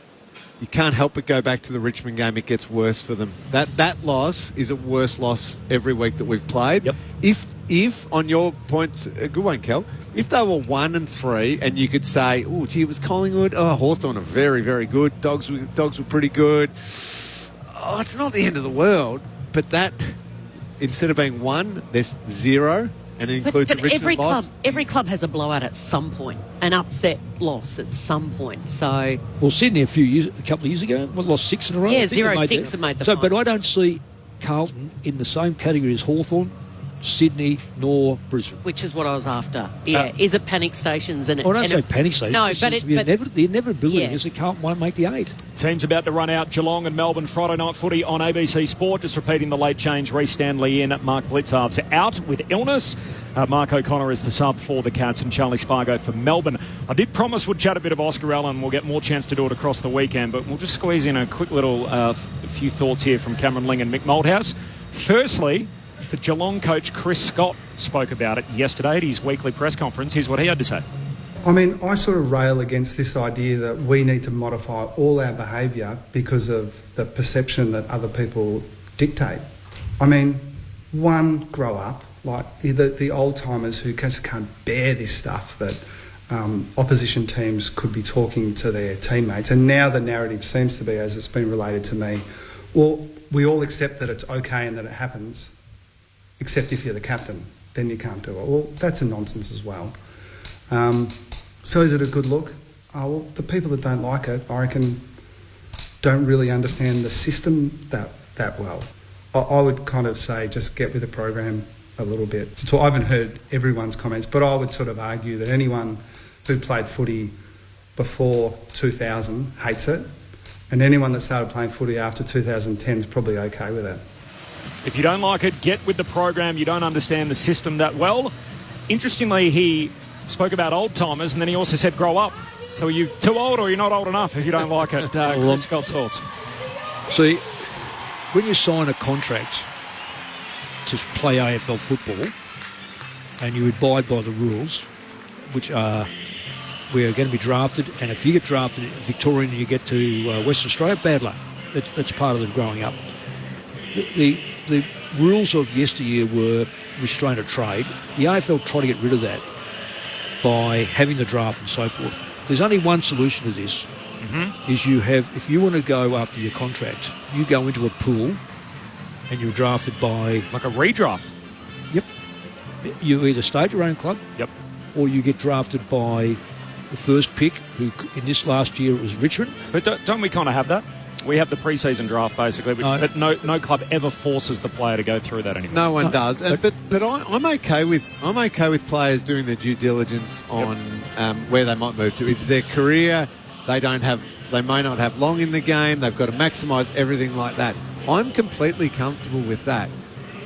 you can't help but go back to the Richmond game. It gets worse for them. That loss is a worse loss every week that we've played. Yep. If on your points, a good one, Kel, if they were 1-3 and you could say, oh, gee, it was Collingwood. Oh, Hawthorn are very, very good. Dogs were pretty good. Oh, it's not the end of the world. But that, instead of being 1, there's 0. And it includes but a Richmond loss. every club has a blowout at some point, an upset loss at some point. So, well, Sydney a couple of years ago, lost 6 in a row. Yeah, 0-6 and made the finals. But I don't see Carlton in the same category as Hawthorn, Sydney, nor Brisbane. Which is what I was after. Yeah, is it panic stations? And I don't say panic stations. No, the inevitability is that Carlton won't make the 8. Teams about to run out. Geelong and Melbourne Friday night footy on ABC Sport. Just repeating the late change. Reece Stanley in. Mark Blitzarves out with illness. Mark O'Connor is the sub for the Cats and Charlie Spargo for Melbourne. I did promise we'd chat a bit of Oscar Allen. We'll get more chance to do it across the weekend, but we'll just squeeze in a quick little few thoughts here from Cameron Ling and Mick Malthouse. Firstly, the Geelong coach Chris Scott spoke about it yesterday at his weekly press conference. Here's what he had to say. I mean, I sort of rail against this idea that we need to modify all our behaviour because of the perception that other people dictate. I mean, grow up. Like the old-timers who just can't bear this stuff that opposition teams could be talking to their teammates. And now the narrative seems to be, as it's been related to me, well, we all accept that it's okay and that it happens, except if you're the captain, then you can't do it. Well, that's a nonsense as well. So is it a good look? Oh, well, the people that don't like it, I reckon, don't really understand the system that well. I would kind of say just get with the program a little bit. So I haven't heard everyone's comments, but I would sort of argue that anyone who played footy before 2000 hates it, and anyone that started playing footy after 2010 is probably okay with it. If you don't like it, get with the program. You don't understand the system that well. Interestingly, he spoke about old-timers, and then he also said grow up. So are you too old or you're not old enough if you don't like it? Chris Scott's thoughts. See, when you sign a contract to play AFL football and you abide by the rules, which are we are going to be drafted, and if you get drafted in Victorian and you get to Western Australia, bad luck. That's part of the growing up. The rules of yesteryear were restraint of trade. The AFL tried to get rid of that by having the draft and so forth. There's only one solution to this, is if you want to go after your contract, you go into a pool and you're drafted by... Like a redraft? Yep. You either stay at your own club, yep, or you get drafted by the first pick, who in this last year it was Richmond. But don't we kind of have that? We have the pre-season draft, basically, but no club ever forces the player to go through that anymore. No one does. But I'm okay with players doing their due diligence on where they might move to. It's their career. They may not have long in the game. They've got to maximise everything like that. I'm completely comfortable with that.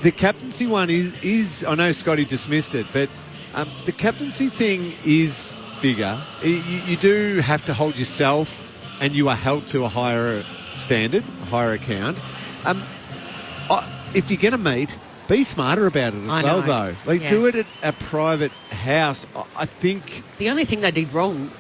The captaincy one is I know Scotty dismissed it, but the captaincy thing is bigger. You do have to hold yourself, and you are held to a higher standard, a higher account. If you're going to meet, be smarter about it as well, though. Do it at a private house. I think the only thing they did wrong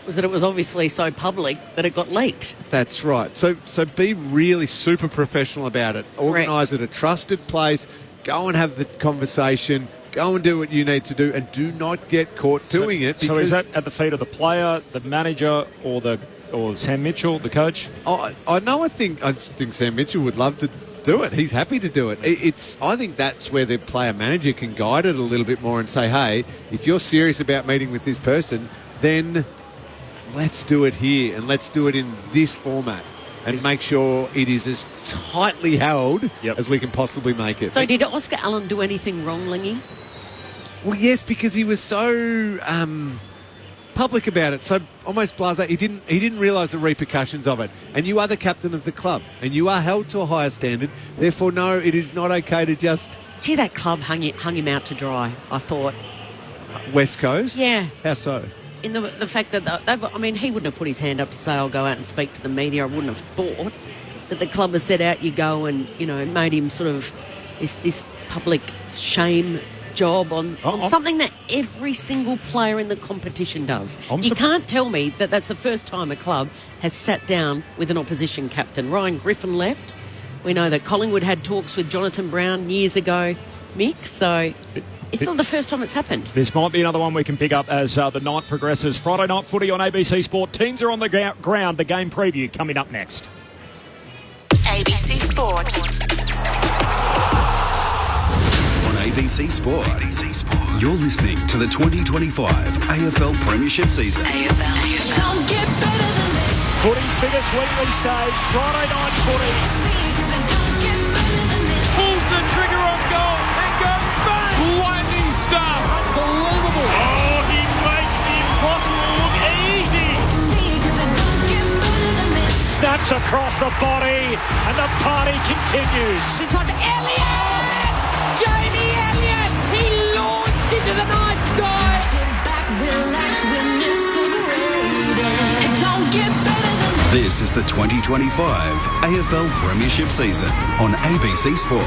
was that it was obviously so public that it got leaked. That's right. So be really super professional about it. Organise at a trusted place. Go and have the conversation. Go and do what you need to do, and do not get caught doing it. So is that at the feet of the player, the manager, or Sam Mitchell, the coach? I think Sam Mitchell would love to do it. He's happy to do it. I think that's where the player manager can guide it a little bit more and say, hey, if you're serious about meeting with this person, then let's do it here and let's do it in this format and make sure it is as tightly held as we can possibly make it. So did Oscar Allen do anything wrong, Lingy? Well, yes, because he was so public about it, so almost blasé. He didn't realise the repercussions of it. And you are the captain of the club, and you are held to a higher standard. Therefore, no, it is not okay to just... Gee, that club hung him out to dry, I thought. West Coast? Yeah. How so? In the fact that, he wouldn't have put his hand up to say, I'll go out and speak to the media. I wouldn't have thought that the club has said, out you go, and, made him sort of this public shame job on something that every single player in the competition does. You can't tell me that that's the first time a club has sat down with an opposition captain. Ryan Griffin left. We know that Collingwood had talks with Jonathan Brown years ago, Mick, so it's not the first time it's happened. This might be another one we can pick up as the night progresses. Friday night footy on ABC Sport. Teams are on the ground. The game preview coming up next. ABC Sport. ABC Sport. You're listening to the 2025 AFL Premiership season. Don't get better than this. Footy's biggest weekly stage, Friday night footy. Pulls the trigger on goal and goes bang! Lightning stuff! Unbelievable! Oh, he makes the impossible look easy! Snaps across the body and the party continues. It's on Elliott! Jamie Elliott! He launched into the night sky! Sit back, relax, witness the greatest. It don't get better than this. This is the 2025 AFL Premiership season on ABC Sport,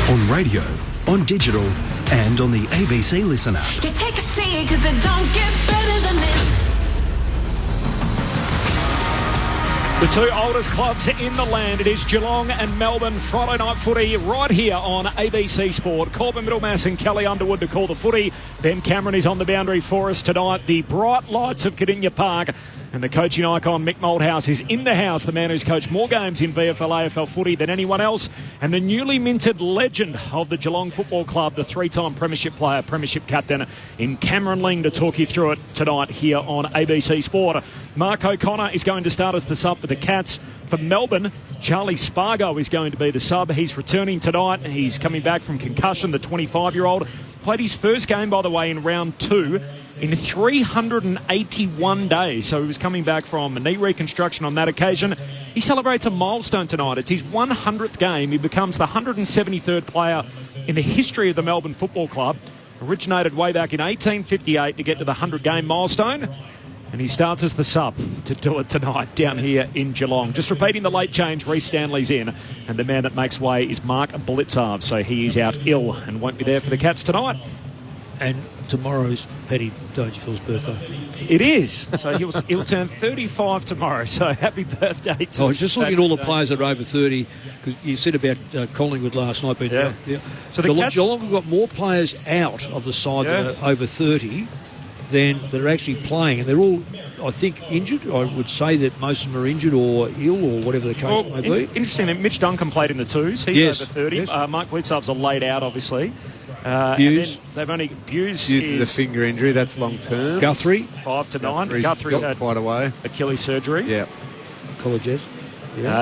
on radio, on digital, and on the ABC Listen app. You take a seat, cause it don't get better than this. The two oldest clubs in the land, it is Geelong and Melbourne. Friday night footy right here on ABC Sport. Corbin Middlemass and Kelly Underwood to call the footy. Ben Cameron is on the boundary for us tonight. The bright lights of Cardinia Park. And the coaching icon, Mick Malthouse, is in the house. The man who's coached more games in VFL AFL footy than anyone else. And the newly minted legend of the Geelong Football Club, the three-time premiership player, premiership captain, in Cameron Ling to talk you through it tonight here on ABC Sport. Mark O'Connor is going to start as the sub for the Cats. For Melbourne, Charlie Spargo is going to be the sub. He's returning tonight. He's coming back from concussion, the 25-year-old. Played his first game, by the way, in round 2 in 381 days. So he was coming back from a knee reconstruction on that occasion. He celebrates a milestone tonight. It's his 100th game. He becomes the 173rd player in the history of the Melbourne Football Club. Originated way back in 1858 to get to the 100-game milestone. And he starts as the sub to do it tonight down here in Geelong. Just repeating the late change, Reece Stanley's in. And the man that makes way is Mark Blitzarve. So he is out ill and won't be there for the Cats tonight. And tomorrow's Paddy Dangerfield's birthday. It is. So he'll turn 35 tomorrow. So happy birthday to I was just looking at all the players that are over 30, because you said about Collingwood last night. But yeah. So Geelong have got more players out of the side that are over 30 than that are actually playing, and they're all, I think, injured. I would say that most of them are injured or ill or whatever the case may be. Interesting that Mitch Duncan played in the twos. He's over 30. Yes. Mark Blitzarve's laid out, obviously. Hughes. They've only Hughes is a finger injury. That's long term. Guthrie 5 to 9. Guthrie's had quite a way. Achilles surgery. Yeah. Colleges.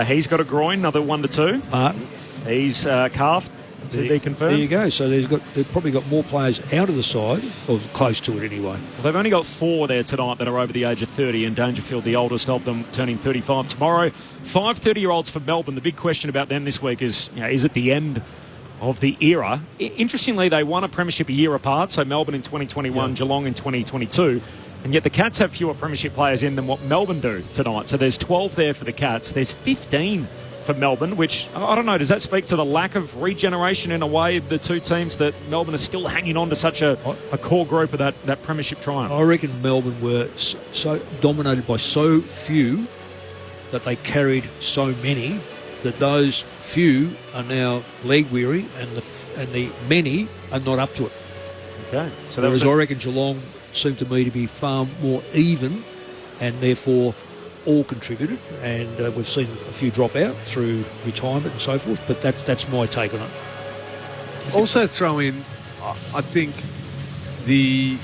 He's got a groin. Another 1 to 2. Martin. He's calf. To be confirmed. There you go. So they've probably got more players out of the side, or close to it anyway. Well, they've only got 4 there tonight that are over the age of 30, and Dangerfield, the oldest of them, turning 35 tomorrow. 5 30-year-olds for Melbourne. The big question about them this week is it the end of the era? Interestingly, they won a premiership a year apart, so Melbourne in 2021, Geelong in 2022. And yet the Cats have fewer premiership players in than what Melbourne do tonight. So there's 12 there for the Cats. There's 15 for Melbourne, which, I don't know, does that speak to the lack of regeneration in a way of the two teams, that Melbourne are still hanging on to such a core group of that premiership triumph? I reckon Melbourne were so dominated by so few that they carried so many that those few are now leg weary and the many are not up to it. Okay. So whereas I reckon Geelong seemed to me to be far more even and therefore all contributed, and we've seen a few drop out through retirement and so forth, but that's my take on it. Also throw in, I think, the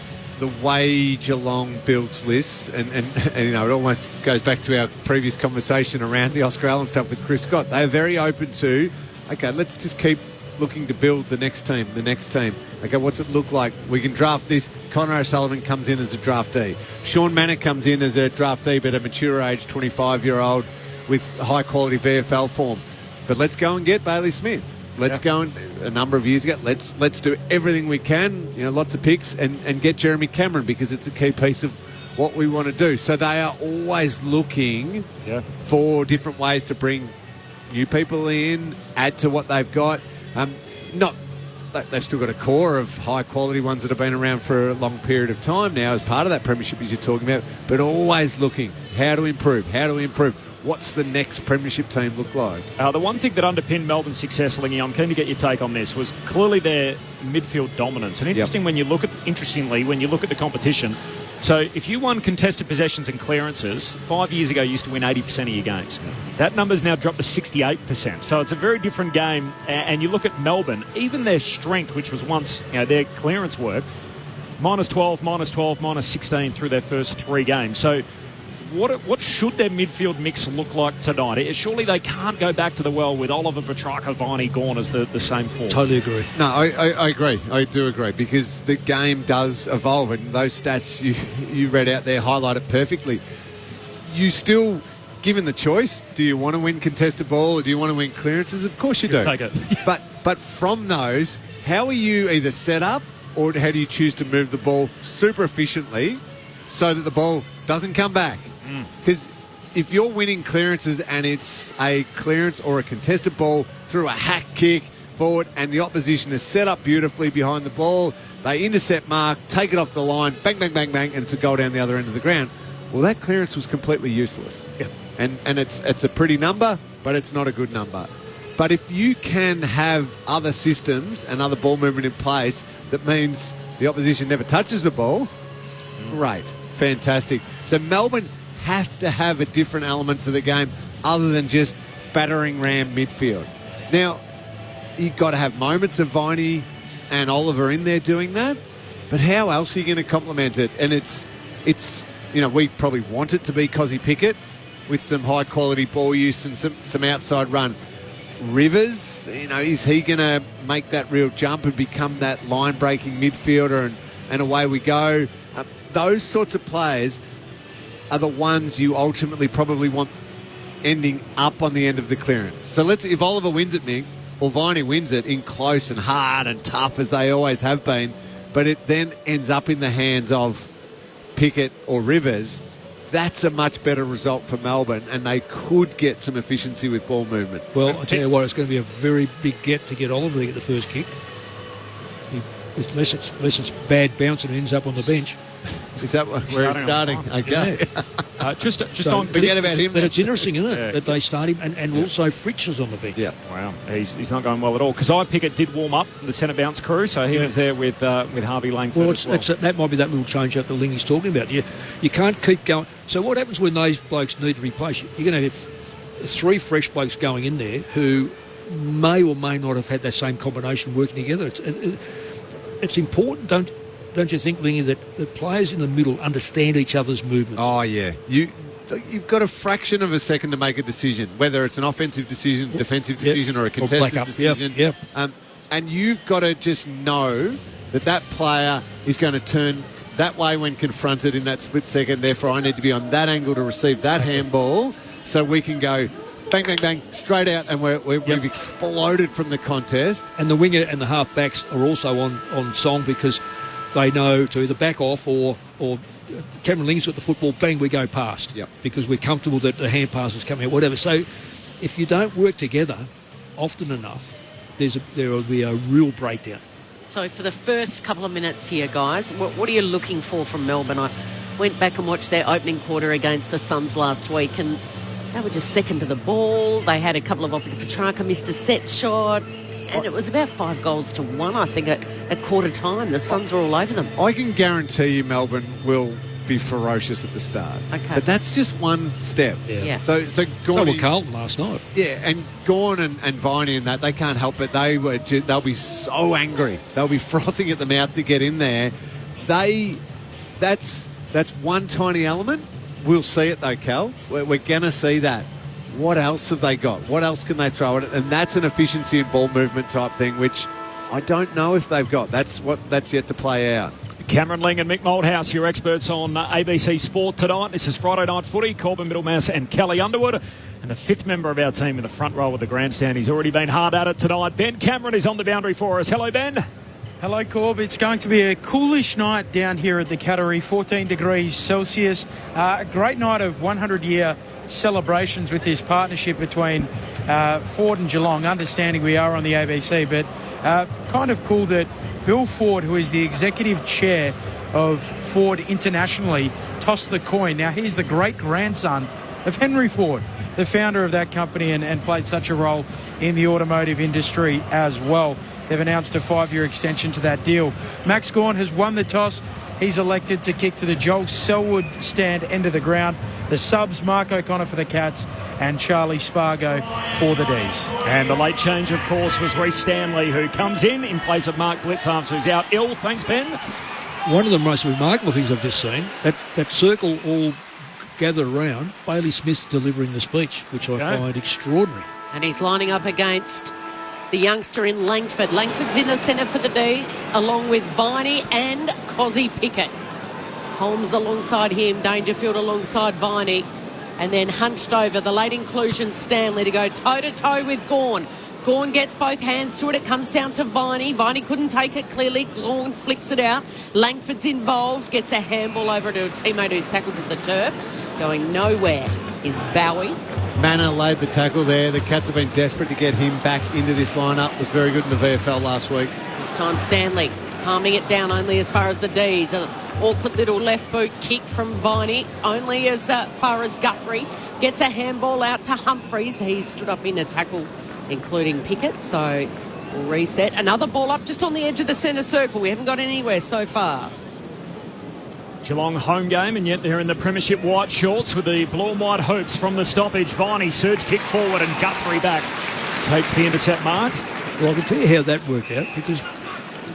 way Geelong builds lists, and it almost goes back to our previous conversation around the Oscar Allen stuff with Chris Scott. They're very open to, okay, let's just keep looking to build the next team. Okay, what's it look like? We can draft this. Connor O'Sullivan comes in as a draftee. Sean Manor comes in as a draftee, but a mature age 25-year-old with high-quality VFL form. But let's go and get Bailey Smith. Let's go, and a number of years ago, let's do everything we can, lots of picks, and get Jeremy Cameron, because it's a key piece of what we want to do. So they are always looking for different ways to bring new people in, add to what they've got. Not they've still got a core of high-quality ones that have been around for a long period of time now as part of that premiership, as you're talking about, but always looking, how to improve. What's the next premiership team look like? The one thing that underpinned Melbourne's success, Lingy, I'm keen to get your take on this, was clearly their midfield dominance. And interestingly, when you look at the competition, so if you won contested possessions and clearances, 5 years ago you used to win 80% of your games. That number's now dropped to 68%. So it's a very different game. And you look at Melbourne, even their strength, which was once their clearance work, -12, -12, -16 through their first 3 games. So what should their midfield mix look like tonight? Surely they can't go back to the well with Oliver, Petrarca, Viney, Gawn as the same four. Totally agree. No, I agree. I do agree, because the game does evolve, and those stats you read out there highlight it perfectly. You still, given the choice, do you want to win contested ball or do you want to win clearances? Of course you do. Take it. But from those, how are you either set up, or how do you choose to move the ball super efficiently so that the ball doesn't come back? Because if you're winning clearances and it's a clearance or a contested ball through a hack kick forward and the opposition is set up beautifully behind the ball, they intercept mark, take it off the line, bang, bang, bang, bang, and it's a goal down the other end of the ground. Well, that clearance was completely useless. Yeah. And it's a pretty number, but it's not a good number. But if you can have other systems and other ball movement in place, that means the opposition never touches the ball. Great. Fantastic. So Melbourne have to have a different element to the game other than just battering ram midfield. Now, you've got to have moments of Viney and Oliver in there doing that, but how else are you going to complement it? And it's we probably want it to be Cozzy Pickett with some high-quality ball use and some outside run. Rivers, is he going to make that real jump and become that line-breaking midfielder and away we go? Those sorts of players are the ones you ultimately probably want ending up on the end of the clearance. So if Oliver wins it, Mick, or Viney wins it in close and hard and tough as they always have been, but it then ends up in the hands of Pickett or Rivers, that's a much better result for Melbourne, and they could get some efficiency with ball movement. Well, I tell you what, it's going to be a very big get to get Oliver to get the first kick. Unless it's bad bounce and ends up on the bench. Is that where he's starting? Okay. Yeah. Just so on. Forget about him. But it's interesting, isn't it, that they start him, and also Fritsch is on the bench. Yeah. Wow, he's not going well at all. Because Pickett did warm up the centre bounce crew, so he was there with Harvey Langford. Well, that might be that little change up the Lingy's talking about. You can't keep going. So what happens when those blokes need to replace you? You're going to have 3 fresh blokes going in there who may or may not have had that same combination working together. It's important, don't you think, Lingy, that the players in the middle understand each other's movements? Oh, yeah. You've got a fraction of a second to make a decision, whether it's an offensive decision, defensive decision, or a contested decision. Yep. And you've got to just know that player is going to turn that way when confronted in that split second. Therefore, I need to be on that angle to receive that handball so we can go bang, bang, bang, straight out, and we've exploded from the contest. And the winger and the half-backs are also on song because they know to either back off or Cameron Ling's got the football, bang, we go past. Yep. Because we're comfortable that the hand pass is coming out, whatever. So if you don't work together often enough, there will be a real breakdown. So for the first couple of minutes here, guys, what are you looking for from Melbourne? I went back and watched their opening quarter against the Suns last week, and they were just second to the ball. They had a couple of opportunities. Petrarca missed a set shot, and it was about 5-1, I think, at quarter time. The Suns were all over them. I can guarantee you Melbourne will be ferocious at the start. Okay. But that's just one step. Yeah. So Gawn, were Carlton last night. Yeah, and Gawn and Viney and that, they can't help it. They'll be so angry. They'll be frothing at the mouth to get in there. That's one tiny element. We'll see it though, Cal. We're going to see that. What else have they got? What else can they throw at it? And that's an efficiency and ball movement type thing, which I don't know if they've got. That's yet to play out. Cameron Ling and Mick Moldhouse, your experts on ABC Sport tonight. This is Friday Night Footy. Corbin Middlemass and Kelly Underwood. And the 5th member of our team in the front row of the grandstand. He's already been hard at it tonight. Ben Cameron is on the boundary for us. Hello, Ben. Hello, Corb. It's going to be a coolish night down here at the Cattery, 14 degrees Celsius. A great night of 100-year celebrations with this partnership between Ford and Geelong. Understanding we are on the ABC, but Kind of cool that Bill Ford, who is the executive chair of Ford internationally, tossed the coin. Now, he's the great-grandson of Henry Ford, the founder of that company, and played such a role in the automotive industry as well. They've announced a 5-year extension to that deal. Max Gawn has won the toss. He's elected to kick to the Joel Selwood stand end of the ground. The subs, Mark O'Connor for the Cats and Charlie Spargo for the D's. And the late change, of course, was Reece Stanley, who comes in place of Mark Blitzarms, who's out ill. Thanks, Ben. One of the most remarkable things I've just seen, that circle all gathered around, Bailey Smith delivering the speech, which I find extraordinary. And he's lining up against the youngster in Langford. Langford's in the centre for the D's, along with Viney and Cozzy Pickett. Holmes alongside him, Dangerfield alongside Viney, and then hunched over the late inclusion Stanley to go toe-to-toe with Gawn. Gawn gets both hands to it. It comes down to Viney. Viney couldn't take it clearly. Gawn flicks it out. Langford's involved, gets a handball over to a teammate who's tackled to the turf. Going nowhere is Bowie. Manor laid the tackle there. The Cats have been desperate to get him back into this lineup. Was very good in the VFL last week. This time Stanley palming it down only as far as the D's. An awkward little left boot kick from Viney, only as far as Guthrie. Gets a handball out to Humphreys. He stood up in a tackle, including Pickett, so we'll reset. Another ball up just on the edge of the centre circle. We haven't got anywhere so far. Geelong home game, and yet they're in the premiership white shorts with the blue and white hoops from the stoppage. Viney, surge kick forward, and Guthrie back takes the intercept mark. Well, I can tell you how that worked out, because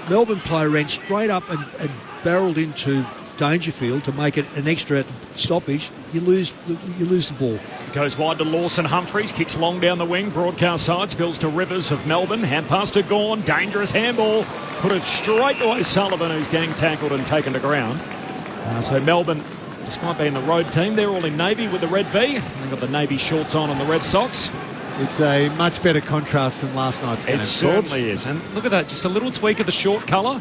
Melbourne player ran straight up and barreled into Dangerfield to make it an extra at the stoppage. You lose the ball. Goes wide to Lawson. Humphreys kicks long down the wing. Broadcast side spills to Rivers of Melbourne. Hand pass to Gawn. Dangerous handball. Put it straight away Sullivan, who's gang tackled and taken to ground. So Melbourne, despite being the road team, they're all in navy with the red V. They've got the navy shorts on and the red socks. It's a much better contrast than last night's game. It certainly is. And look at that, just a little tweak of the short colour,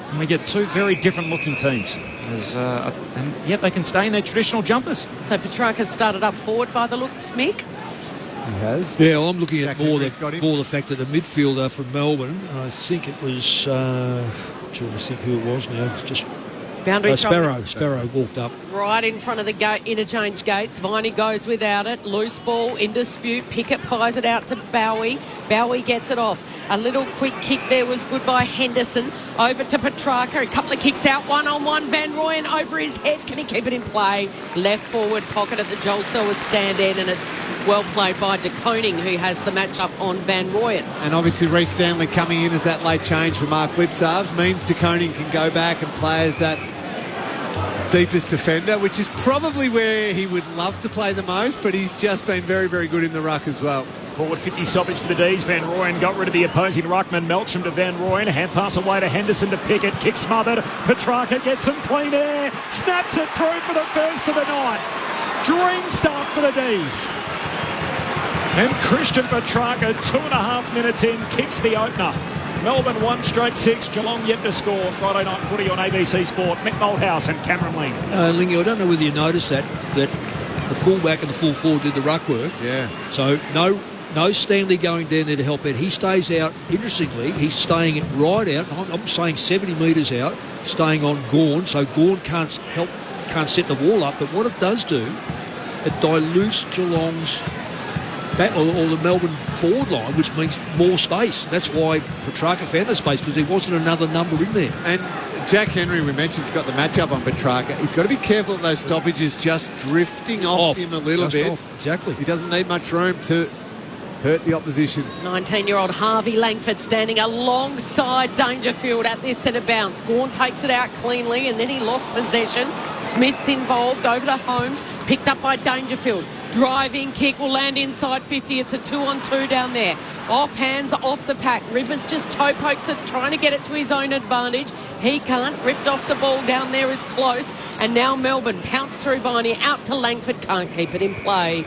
and we get two very different looking teams. And yet they can stay in their traditional jumpers. So Petrarca's started up forward by the looks, Mick. He has. Yeah, well, I'm looking at more the fact that the midfielder from Melbourne, I think it was, I'm trying to think who it was now, just... Boundary Sparrow walked up. Right in front of the interchange gates. Viney goes without it. Loose ball in dispute. Pickett fires it out to Bowie. Bowie gets it off. A little quick kick there was good by Henderson. Over to Petrarca. A couple of kicks out. One-on-one. Van Rooyen over his head. Can he keep it in play? Left forward pocket at the Joel Selwood stand end, and it's well played by De Koning, who has the match-up on Van Rooyen. And obviously Reece Stanley coming in as that late change for Mark Blitzarves means De Koning can go back and play as that deepest defender, which is probably where he would love to play the most, but he's just been very, very good in the ruck as well. Forward 50 stoppage for the D's. Van Rooyen got rid of the opposing ruckman. Melcham to Van Rooyen. Hand pass away to Henderson to Pickett. Kick smothered. Petrarca gets some clean air. Snaps it through for the first of the night. Dream start for the D's. And Christian Petrarca, 2.5 minutes in, kicks the opener. Melbourne 1 straight 6. Geelong yet to score. Friday night footy on ABC Sport. Mick Malthouse and Cameron Ling. Lingy, I don't know whether you noticed that the fullback and the full forward did the ruck work. Yeah. So no Stanley going down there to help out. He stays out. Interestingly, he's staying right out. I'm saying 70 metres out, staying on Gawn. So Gawn can't set the wall up. But what it does do, it dilutes Geelong's or the Melbourne forward line, which means more space. That's why Petrarca found the space, because there wasn't another number in there. And Jack Henry, we mentioned, has got the matchup on Petrarca. He's got to be careful of those stoppages just drifting off him a little bit. Exactly. He doesn't need much room to hurt the opposition. 19-year-old Harvey Langford standing alongside Dangerfield at this centre bounce. Gawn takes it out cleanly, and then he lost possession. Smith's involved, over to Holmes, picked up by Dangerfield. Driving kick will land inside 50. It's a 2-on-2 down there. Off hands, off the pack. Rivers just toe pokes it, trying to get it to his own advantage. He can't. Ripped off the ball down there is close. And now Melbourne pounce through Viney out to Langford. Can't keep it in play.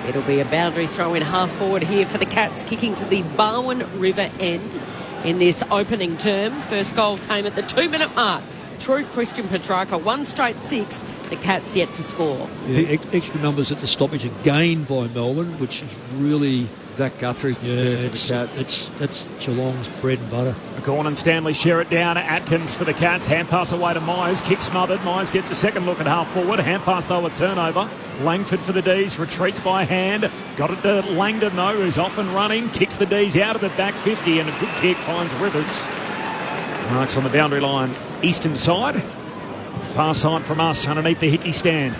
It'll be a boundary throw in half forward here for the Cats, kicking to the Barwon River end in this opening term. First goal came at the 2-minute mark through Christian Petrarca. 1 straight 6. the Cats yet to score. Yeah, extra numbers at the stoppage again by Melbourne, which is really... Zach Guthrie's the spirit for the Cats. That's Geelong's bread and butter. Gorn and Stanley share it down. Atkins for the Cats. Hand pass away to Myers. Kick smothered. Myers gets a second look at half forward. Hand pass, though, a turnover. Langford for the D's. Retreats by hand. Got it to Langdon, though, who's off and running. Kicks the D's out of the back 50, and a good kick finds Rivers. Marks on the boundary line. Eastern side. Far side from us, underneath the Hickey stand.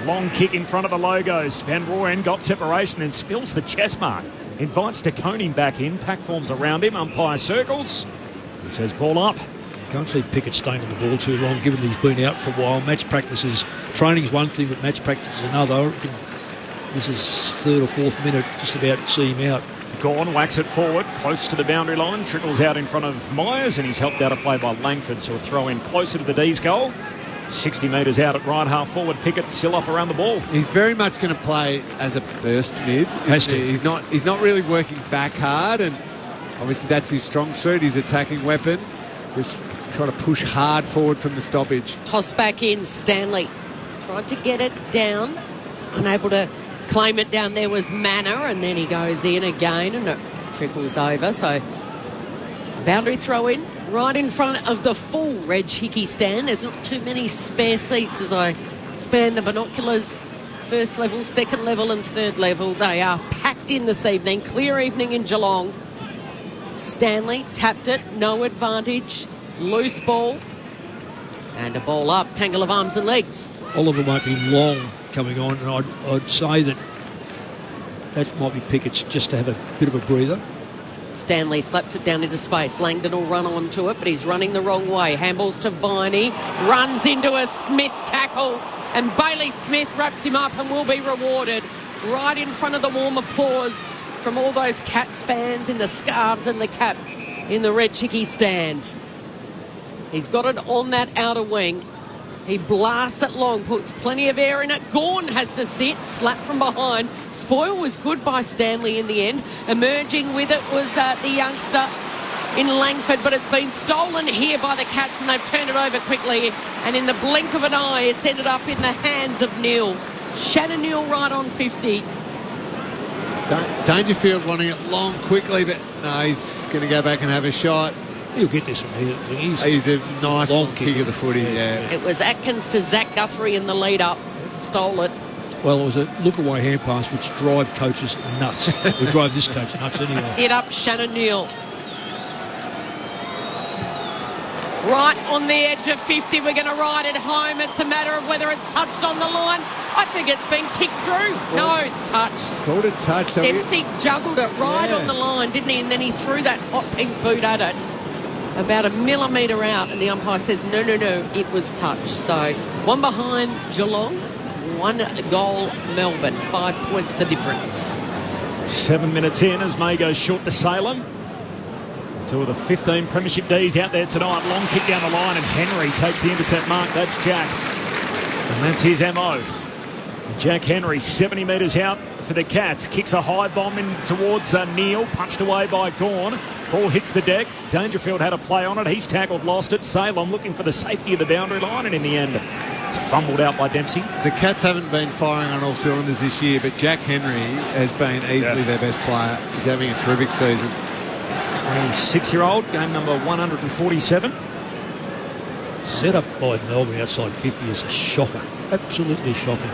Long kick in front of the Logos. Van Rooyen got separation and spills the chest mark. Invites De Koning back in. Pack forms around him. Umpire circles. He says ball up. Can't see Pickett staying on the ball too long, given he's been out for a while. Match practice is... Training's one thing, but match practice is another. I reckon this is third or fourth minute, just about to see him out. Gorn whacks it forward, close to the boundary line. Trickles out in front of Myers, and he's helped out a play by Langford, so a throw in closer to the D's goal. 60 metres out at right half forward. Pickett still up around the ball. He's very much going to play as a burst mid. He's not really working back hard, and obviously that's his strong suit, his attacking weapon. Just try to push hard forward from the stoppage. Toss back in, Stanley. Tried to get it down. Unable to claim it down there was Manor, and then he goes in again and it trickles over. So boundary throw in. Right in front of the full Reg Hickey stand. There's not too many spare seats as I span the binoculars. First level, second level and third level. They are packed in this evening. Clear evening in Geelong. Stanley tapped it. No advantage. Loose ball. And a ball up. Tangle of arms and legs. Oliver won't be long coming on, and I'd say that might be Pickett's just to have a bit of a breather. Stanley slaps it down into space. Langdon will run onto it, but he's running the wrong way. Handballs to Viney. Runs into a Smith tackle. And Bailey Smith wraps him up and will be rewarded. Right in front of the warm applause from all those Cats fans in the scarves and the cap in the Red Hickey stand. He's got it on that outer wing. He blasts it long, puts plenty of air in it. Gorn has the sit, slap from behind. Spoil was good by Stanley in the end. Emerging with it was the youngster in Langford, but it's been stolen here by the Cats and they've turned it over quickly. And in the blink of an eye, it's ended up in the hands of Neil. Shannon Neil right on 50. Dangerfield wanting it long quickly, but no, he's going to go back and have a shot. He'll get this one. He's a nice long kick of the footy, yeah. It was Atkins to Zach Guthrie in the lead-up. Stole it. Well, it was a look-away hand pass which drive coaches nuts. We drove this coach nuts anyway. Hit up Shannon Neal. Right on the edge of 50. We're going to ride it home. It's a matter of whether it's touched on the line. I think it's been kicked through. No, it's touched. Called it touched. Dempsey juggled it right on the line, didn't he? And then he threw that hot pink boot at it. About a millimetre out, and the umpire says, no, it was touched. So, one behind Geelong, 1 goal Melbourne. 5 points the difference. 7 minutes in as May goes short to Salem. 2 of the 15 premiership Ds out there tonight. Long kick down the line, and Henry takes the intercept mark. That's Jack. And that's his MO. Jack Henry, 70 metres out for the Cats. Kicks a high bomb in towards Neil. Punched away by Gorn. Ball hits the deck. Dangerfield had a play on it. He's tackled, lost it. Salem looking for the safety of the boundary line, and in the end, it's fumbled out by Dempsey. The Cats haven't been firing on all cylinders this year, but Jack Henry has been easily their best player. He's having a terrific season. 26-year-old, game number 147. Set up by Melbourne outside 50 is a shocker. Absolutely shocking.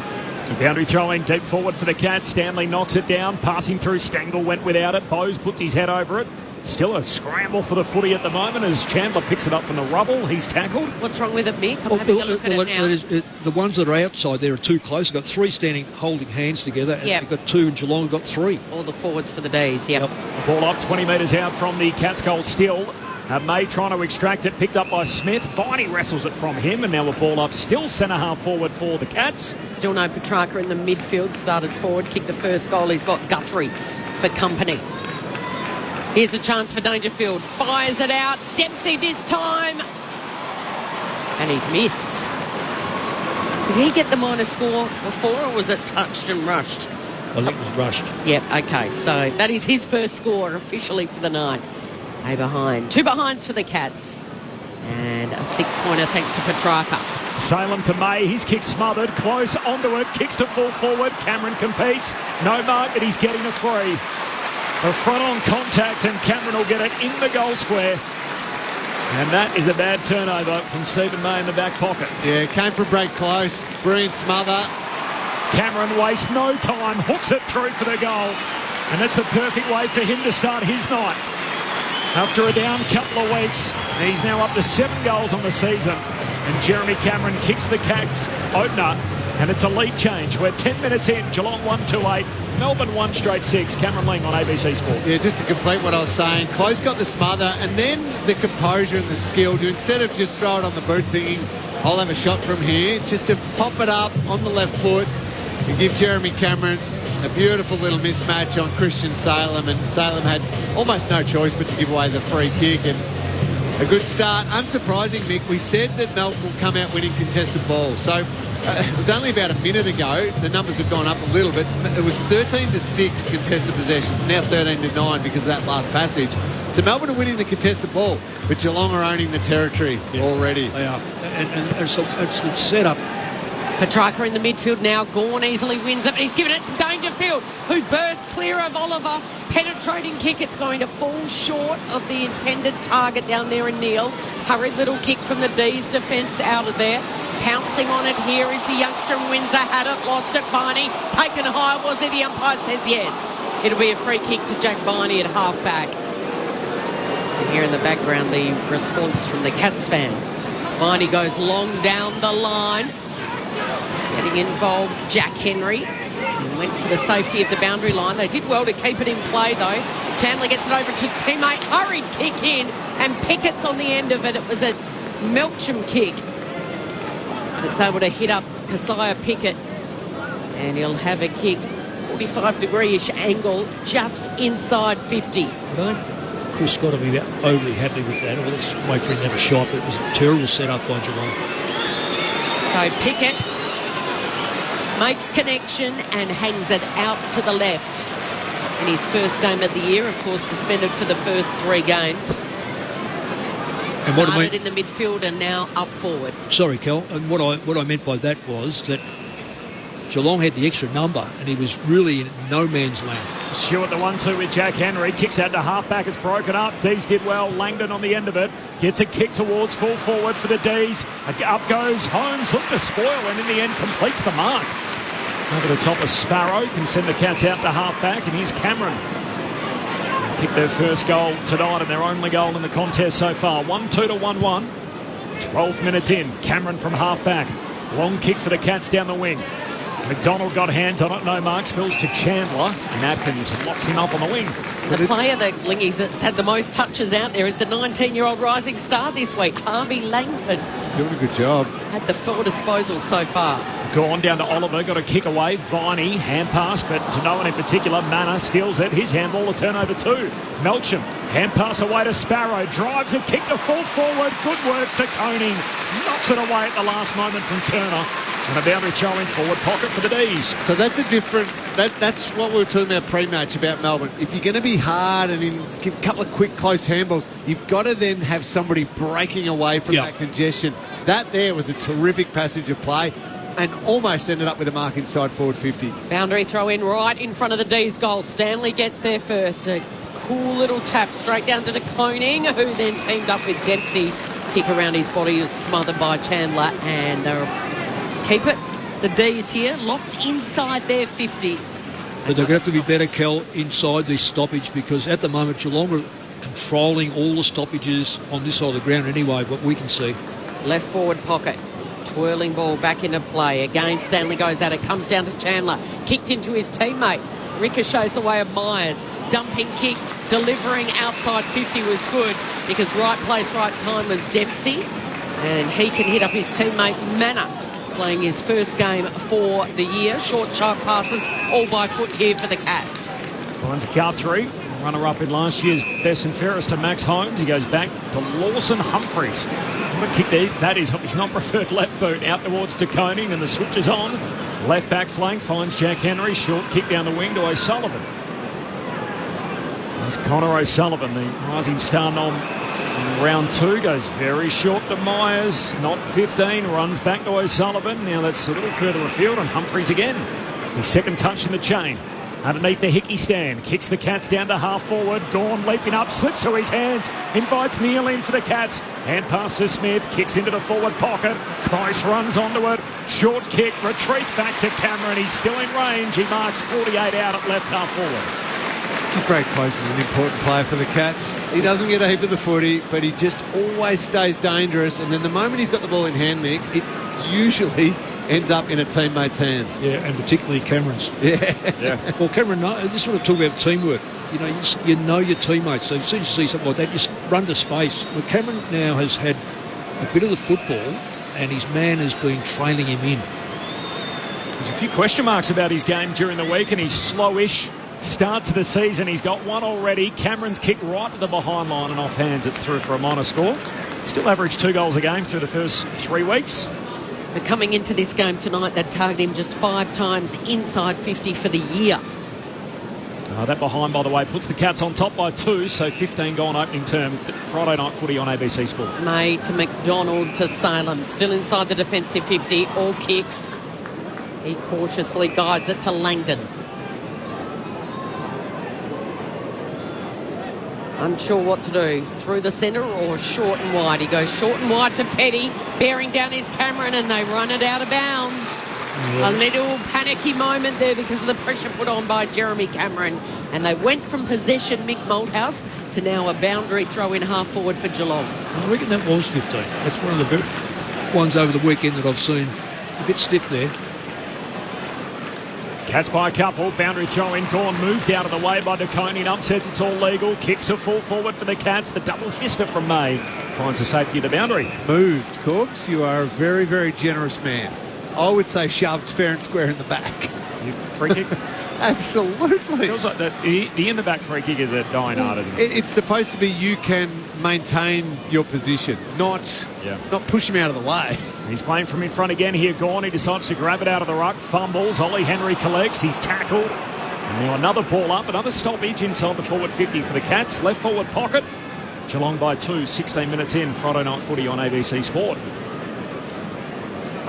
The boundary throw in deep forward for the Cats. Stanley knocks it down. Passing through, Stengel went without it. Bowes puts his head over it. Still a scramble for the footy at the moment as Chandler picks it up from the rubble. He's tackled. What's wrong with it, Mick? I'm having a look at it now. The ones that are outside there are too close. You've got 3 standing holding hands together, and you've got 2 in Geelong, you've got 3. All the forwards for the D's, yep. Ball up 20 metres out from the Cats goal still. May trying to extract it, picked up by Smith. Viney wrestles it from him, and now a ball up still centre half forward for the Cats. Still no Petrarca in the midfield. Started forward, kicked the first goal. He's got Guthrie for company. Here's a chance for Dangerfield. Fires it out. Dempsey this time. And he's missed. Did he get the minus score before, or was it touched and rushed? I think it was rushed. Yep, okay. So that is his first score officially for the night. A behind. 2 behinds for the Cats. And a 6-pointer thanks to Petrarca. Salem to May, his kick smothered, close onto it, kicks to full forward, Cameron competes, no mark, but he's getting a free. A front on contact and Cameron will get it in the goal square. And that is a bad turnover from Stephen May in the back pocket. Yeah, came from break close, brilliant smother. Cameron wastes no time, hooks it through for the goal. And that's the perfect way for him to start his night. After a down couple of weeks, he's now up to 7 goals on the season. And Jeremy Cameron kicks the Cats opener, and it's a lead change. We're 10 minutes in, Geelong 1-2-8, Melbourne 1 straight 6. Cameron Ling on ABC Sport. Yeah, just to complete what I was saying, Close got the smother and then the composure and the skill to, instead of just throw it on the boot thinking, I'll have a shot from here, just to pop it up on the left foot and give Jeremy Cameron a beautiful little mismatch on Christian Salem, and Salem had almost no choice but to give away the free kick. And a good start. Unsurprising, Mick, we said that Melbourne will come out winning contested balls. So it was only about a minute ago. The numbers have gone up a little bit. It was 13-6 contested possessions, now 13-9 because of that last passage. So Melbourne are winning the contested ball, but Geelong are owning the territory already. They are. And it's set up. Petrarca in the midfield now. Gawn easily wins it, but he's given it to Dangerfield, who bursts clear of Oliver. Penetrating kick. It's going to fall short of the intended target down there in Neil. Hurried little kick from the D's defence out of there. Pouncing on it here is the youngster from Windsor. Had it, lost it. Viney taken high. Was it? The umpire says yes. It'll be a free kick to Jack Viney at half-back. And here in the background, the response from the Cats fans. Viney goes long down the line. Getting involved, Jack Henry. Went for the safety of the boundary line. They did well to keep it in play, though. Chandler gets it over to teammate. Hurried kick in, and Pickett's on the end of it. It was a Melcham kick that's able to hit up Keziah Pickett. And he'll have a kick, 45-degree-ish angle, just inside 50. I don't think Chris got to be overly happy with that. Well, let's wait for him to have a shot, but it was a terrible setup by Geelong. So Pickett makes connection and hangs it out to the left. In his first game of the year, of course, suspended for the first 3 games. And what Started in the midfield and now up forward. Sorry, Kel. And what I meant by that was that Geelong had the extra number and he was really in no man's land. Stewart the 1-2 with Jack Henry. Kicks out to half-back. It's broken up. D's did well. Langdon on the end of it. Gets a kick towards full forward for the D's. Up goes Holmes. Look to spoil and in the end completes the mark. Over the top of Sparrow. Can send the Cats out to half-back. And here's Cameron. Kicked their first goal tonight and their only goal in the contest so far. 1-2 to 1-1. 12 minutes in. Cameron from half-back. Long kick for the Cats down the wing. McDonald got hands on it, no mark, spills to Chandler, and Atkins locks him up on the wing. The player that Lingies that's had the most touches out there is the 19-year-old rising star this week, Harvey Langford. Doing a good job. Had the 4 disposals so far. Gone down to Oliver, got a kick away. Viney, hand pass, but to no one in particular. Manor skills it. His handball, a turnover 2. Melcham, hand pass away to Sparrow. Drives a kick to full forward. Good work to Koning. Knocks it away at the last moment from Turner. And a boundary throw in forward pocket for the D's. So that's a different... That's what we were talking about pre-match about Melbourne. If you're going to be hard and give a couple of quick, close handballs, you've got to then have somebody breaking away from that congestion. That there was a terrific passage of play and almost ended up with a mark inside forward 50. Boundary throw in right in front of the D's goal. Stanley gets there first. A cool little tap straight down to Koning, who then teamed up with Dempsey. Kick around his body was smothered by Chandler, and they'll keep it. The D's here locked inside their 50. But they're going to have to be better, Kel, inside this stoppage, because at the moment Geelong are controlling all the stoppages on this side of the ground anyway, what we can see. Left forward pocket. Twirling ball back into play. Again, Stanley goes at it. Comes down to Chandler. Kicked into his teammate. Ricochets the way of Myers. Dumping kick. Delivering outside 50 was good because right place, right time was Dempsey. And he can hit up his teammate Manor, playing his first game for the year. Short, sharp passes, all by foot here for the Cats. Finds Guthrie, runner-up in last year's best and fairest to Max Holmes. He goes back to Lawson Humphries. What a kick there. That is his not preferred left boot. Out towards De Koning, and the switch is on. Left back flank finds Jack Henry. Short kick down the wing to O'Sullivan. There's Connor O'Sullivan, the rising star nom Round 2 goes very short to Myers, not 15, runs back to O'Sullivan. Now that's a little further afield, and Humphries again. His second touch in the chain. Underneath the Hickey stand, kicks the Cats down to half forward. Gawn leaping up, slips to his hands, invites Neil in for the Cats. Hand pass to Smith, kicks into the forward pocket. Close runs onto it. Short kick, retreats back to Cameron. He's still in range. He marks 48 out at left half forward. Brad Close is an important player for the Cats. He doesn't get a heap of the footy, but he just always stays dangerous. And then the moment he's got the ball in hand, Mick, it usually ends up in a teammate's hands. Yeah, and particularly Cameron's. Yeah. Well, Cameron, just sort of talk about teamwork. You know your teammates. So as soon as you see something like that, just run to space. Well, Cameron now has had a bit of the football, and his man has been trailing him in. There's a few question marks about his game during the week, and he's slowish. Start to the season, he's got one already. Cameron's kicked right to the behind line and off hands. It's through for a minor score. Still averaged 2 goals a game through the first 3 weeks. But coming into this game tonight, they'd target him just 5 times inside 50 for the year. That behind, by the way, puts the Cats on top by 2, so 15 gone opening term. Friday night footy on ABC Sport. May to McDonald to Salem. Still inside the defensive 50. All kicks. He cautiously guides it to Langdon. Unsure what to do. Through the centre or short and wide. He goes short and wide to Petty, bearing down his Cameron, and they run it out of bounds. Yeah. A little panicky moment there because of the pressure put on by Jeremy Cameron. And they went from possession, Mick Malthouse, to now a boundary throw in half forward for Geelong. I reckon that was 15. That's one of the ones over the weekend that I've seen. A bit stiff there. Cats by a couple, boundary throw in, Gawn moved out of the way by DeConey, upsets, it's all legal, kicks to full forward for the Cats, the double fister from May finds a safety at the boundary. Moved, Corbs, you are a very, very generous man. I would say shoved fair and square in the back. You free kick? Absolutely. Feels like the in the back free kick is a dying art, isn't it? It's supposed to be you can maintain your position, not push him out of the way. He's playing from in front again here. Gawn, he decides to grab it out of the ruck. Fumbles. Ollie Henry collects. He's tackled. And now another ball up. Another stoppage inside the forward 50 for the Cats. Left forward pocket. Geelong by 2. 16 minutes in. Friday night footy on ABC Sport.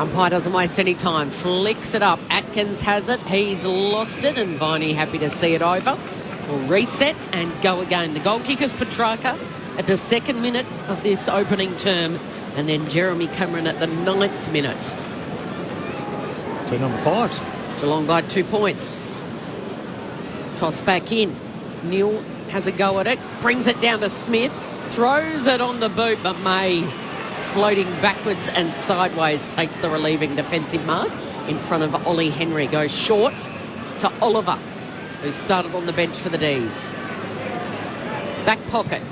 Umpire doesn't waste any time. Flicks it up. Atkins has it. He's lost it. And Viney happy to see it over. Will reset and go again. The goal kicker's Petrarca at the 2nd minute of this opening term. And then Jeremy Cameron at the 9th minute. 2 number 5s. Geelong by 2 points. Toss back in. Neil has a go at it. Brings it down to Smith. Throws it on the boot, but May, floating backwards and sideways, takes the relieving defensive mark in front of Ollie Henry. Goes short to Oliver, who started on the bench for the D's. Back pocket.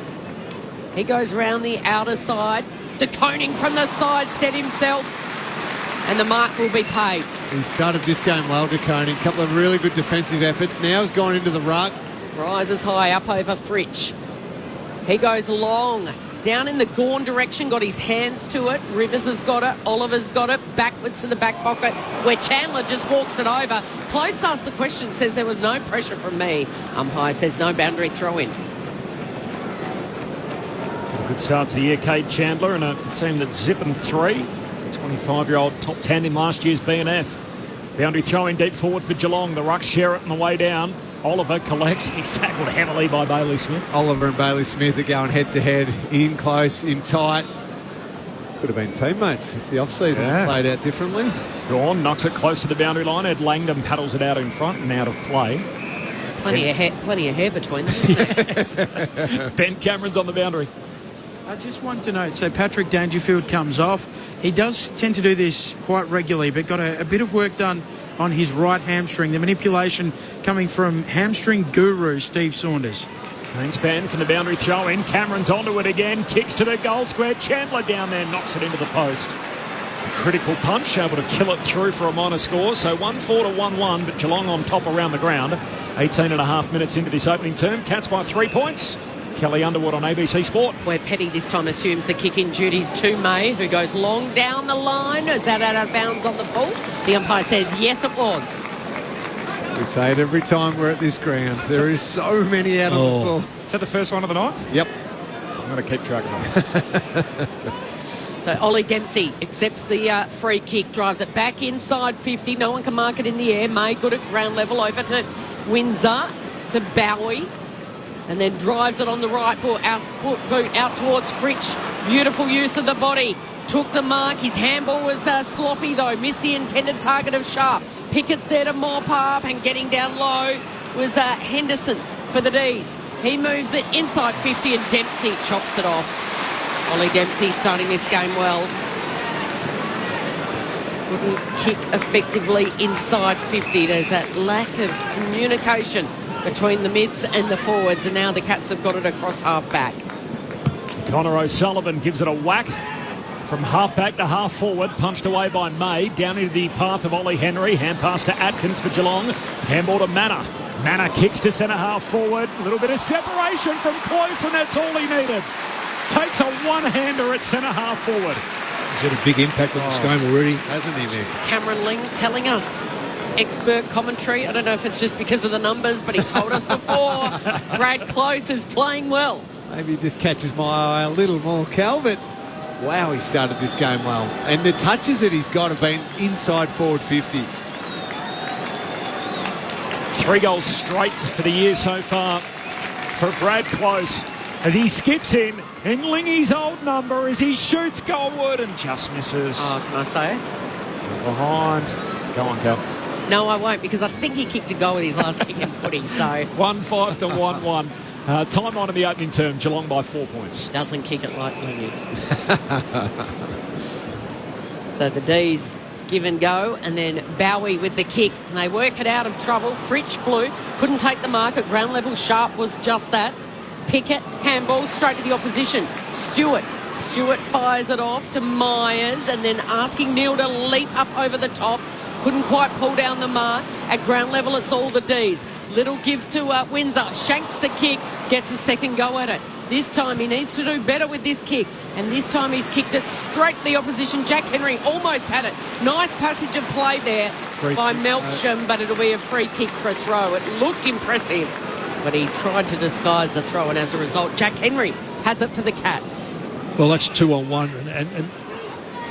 He goes round the outer side. De Koning from the side set himself, and the mark will be paid. He started this game well, De Koning. A couple of really good defensive efforts. Now he's gone into the ruck. Rises high up over Fritsch. He goes long, down in the Gawn direction, got his hands to it. Rivers has got it, Oliver's got it, backwards to the back pocket, where Chandler just walks it over. Close asked the question, says there was no pressure from me. Umpire says no boundary throw in. Good start to the year, Cade Chandler, and a team that's zipping 3. 25-year-old top 10 in last year's BNF. Boundary throw in deep forward for Geelong. The ruck share it on the way down. Oliver collects. He's tackled heavily by Bailey Smith. Oliver and Bailey Smith are going head-to-head, in close, in tight. Could have been teammates if the off-season played out differently. Gawn knocks it close to the boundary line. Ed Langdon paddles it out in front and out of play. Plenty of hair between them, isn't there? Ben Cameron's on the boundary. I just want to note, so Patrick Dangerfield comes off. He does tend to do this quite regularly, but got a bit of work done on his right hamstring. The manipulation coming from hamstring guru Steve Saunders. Thanks, Ben, from the boundary throw in. Cameron's onto it again. Kicks to the goal square. Chandler down there knocks it into the post. A critical punch, able to kill it through for a minor score. So 1-4 to 1-1, but Geelong on top around the ground. 18 and a half minutes into this opening term. Cats by 3 points. Kelly Underwood on ABC Sport. Where Petty this time assumes the kick-in duties to May, who goes long down the line. Is that out of bounds on the ball? The umpire says yes, it was. We say it every time we're at this ground. There is so many out on the ball. Is that the first one of the night? Yep. I'm going to keep track of them. So Ollie Dempsey accepts the free kick, drives it back inside 50. No one can mark it in the air. May good at ground level, over to Windsor, to Bowie, and then drives it on the right boot out towards Fritsch. Beautiful use of the body. Took the mark. His handball was sloppy though. Missed the intended target of Sharp. Pickett's there to mop up, and getting down low was Henderson for the D's. He moves it inside 50 and Dempsey chops it off. Ollie Dempsey starting this game well. Couldn't kick effectively inside 50. There's that lack of communication between the mids and the forwards, and now the Cats have got it across half-back. Connor O'Sullivan gives it a whack from half-back to half-forward, punched away by May, down into the path of Ollie Henry. Hand pass to Atkins for Geelong. Handball to Manor. Manor kicks to centre half-forward. A little bit of separation from close, and that's all he needed. Takes a one-hander at centre half-forward. He's had a big impact on this game already. Hasn't he, Nick? Cameron Ling telling us, expert commentary, I don't know if it's just because of the numbers, but he told us before, Brad Close is playing well. Maybe he just catches my eye a little more, Cal, but wow, he started this game well. And the touches that he's got have been inside forward 50. 3 goals straight for the year so far for Brad Close, as he skips in Lingy's old number as he shoots goalward and just misses. Oh, can I say it? Behind. Go on, Cal. No, I won't, because I think he kicked a goal with his last kick in footy, so... 1-5 to 1-1. Time on in the opening term, Geelong by 4 points. Doesn't kick it like Lingy. So the D's give and go, and then Bowie with the kick, and they work it out of trouble. Fritsch flew, couldn't take the mark at ground level. Sharp was just that. Pickett, handball straight to the opposition. Stewart fires it off to Myers, and then asking Neil to leap up over the top. Couldn't quite pull down the mark. At ground level, it's all the D's. Little give to Windsor. Shanks the kick, gets a second go at it. This time he needs to do better with this kick, and this time he's kicked it straight to the opposition. Jack Henry almost had it. Nice passage of play there by Melksham, but it'll be a free kick for a throw. It looked impressive, but he tried to disguise the throw, and as a result, Jack Henry has it for the Cats. Well, that's 2-on-1, and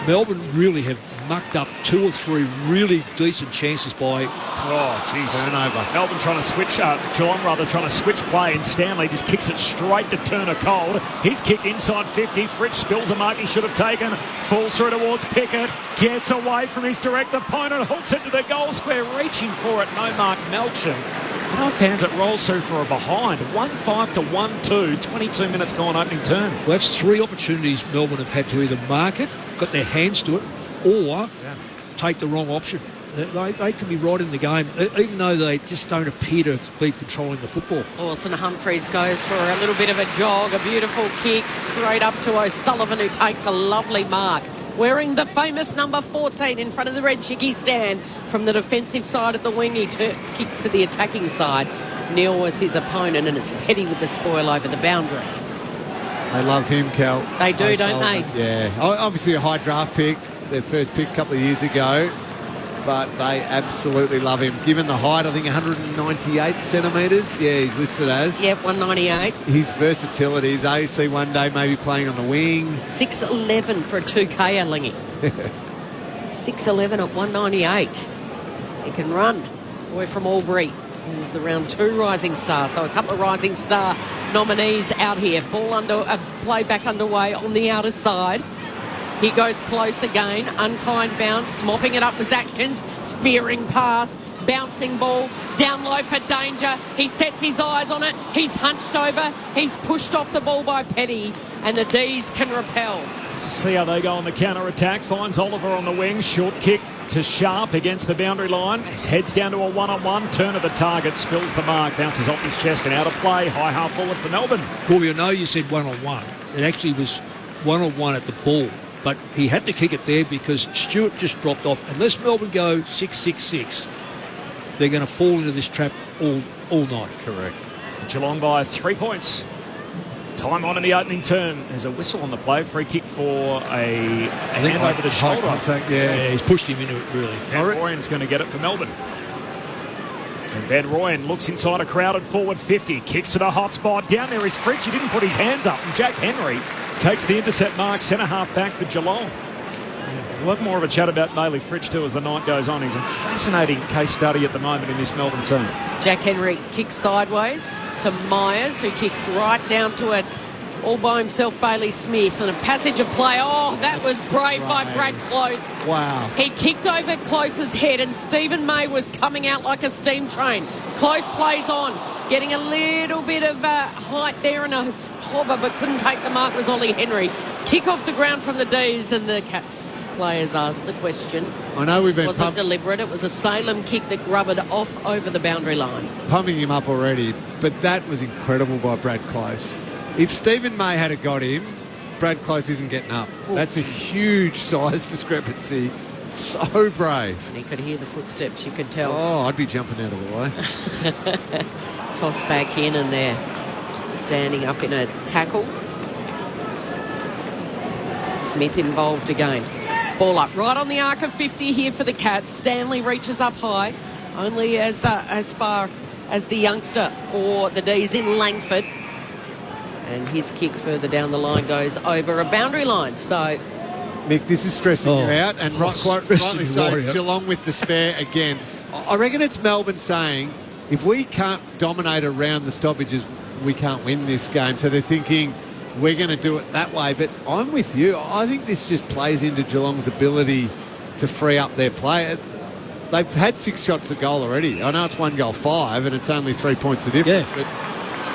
Melbourne really have mucked up 2 or 3 really decent chances by turnover. Melbourne trying to switch, Geelong rather trying to switch play, and Stanley just kicks it straight to Turner Cold. His kick inside 50. Fritsch spills a mark he should have taken. Falls through towards Pickett. Gets away from his direct opponent. Hooks it to the goal square. Reaching for it. No mark, Melksham. And off hands it rolls through for a behind. 1-5 to 1-2. 22 minutes gone opening term. Well, that's 3 opportunities Melbourne have had to either mark it, got their hands to it, or take the wrong option. They can be right in the game, even though they just don't appear to be controlling the football. Orson Humphries goes for a little bit of a jog, a beautiful kick straight up to O'Sullivan, who takes a lovely mark, wearing the famous number 14 in front of the red chickie stand. From the defensive side of the wing, he kicks to the attacking side. Neil was his opponent, and it's Petty with the spoil over the boundary. They love him, Cal. They do, don't they? Yeah. Obviously a high draft pick, their first pick a couple of years ago, but they absolutely love him. Given the height, I think 198 centimetres. Yeah, he's listed as. Yep, 198. His versatility, they see one day maybe playing on the wing. 6'11 for a 2K, Lingy. 6'11 at 198. He can run. Boy from Albury. He's the round 2 rising star. So a couple of rising star nominees out here. Ball play back underway on the outer side. He goes close again. Unkind bounce. Mopping it up was Atkins. Spearing pass. Bouncing ball. Down low for danger. He sets his eyes on it. He's hunched over. He's pushed off the ball by Petty. And the D's can repel. Let's see how they go on the counter-attack. Finds Oliver on the wing. Short kick to Sharp against the boundary line. His head's down to a 1-on-1. Turn of the target. Spills the mark. Bounces off his chest and out of play. High half forward for Melbourne. Corby, I know you said 1-on-1. It actually was 1-on-1 at the ball. But he had to kick it there because Stewart just dropped off. Unless Melbourne go 6-6-6, they're going to fall into this trap all night. Correct. Geelong by 3 points. Time on in the opening term. There's a whistle on the play. Free kick for a hand over the shoulder. Contact, yeah. He's pushed him into it, really. And Orian's going to get it for Melbourne. And Van Rooyen looks inside a crowded forward 50, kicks to the hot spot. Down there is Fritsch. He didn't put his hands up. And Jack Henry takes the intercept mark, centre half back for Geelong. We'll have more of a chat about Bailey Fritsch too as the night goes on. He's a fascinating case study at the moment in this Melbourne team. Jack Henry kicks sideways to Myers, who kicks right down to it all by himself, Bailey Smith, and a passage of play. Oh, that was brave by Brad Close. Wow. He kicked over Close's head, and Stephen May was coming out like a steam train. Close plays on, getting a little bit of height there and a hover, but couldn't take the mark was Ollie Henry. Kick off the ground from the D's, and the Cats players asked the question. I know we've been... Wasn't deliberate. It was a Salem kick that rubbered off over the boundary line. Pumping him up already, but that was incredible by Brad Close. If Stephen May had got him, Brad Close isn't getting up. Ooh. That's a huge size discrepancy. So brave. And he could hear the footsteps, you could tell. Oh, I'd be jumping out of the way. Toss back in, and they're standing up in a tackle. Smith involved again. Ball up right on the arc of 50 here for the Cats. Stanley reaches up high, only as far as the youngster for the D's in Langford. And his kick further down the line goes over a boundary line. So, Mick, this is stressing you out, and rightly so. Warrior. Geelong with the spare again. I reckon it's Melbourne saying, if we can't dominate around the stoppages, we can't win this game. So they're thinking, we're going to do it that way. But I'm with you. I think this just plays into Geelong's ability to free up their play. They've had 6 shots at goal already. I know it's 1 goal 5, and it's only 3 points of difference, but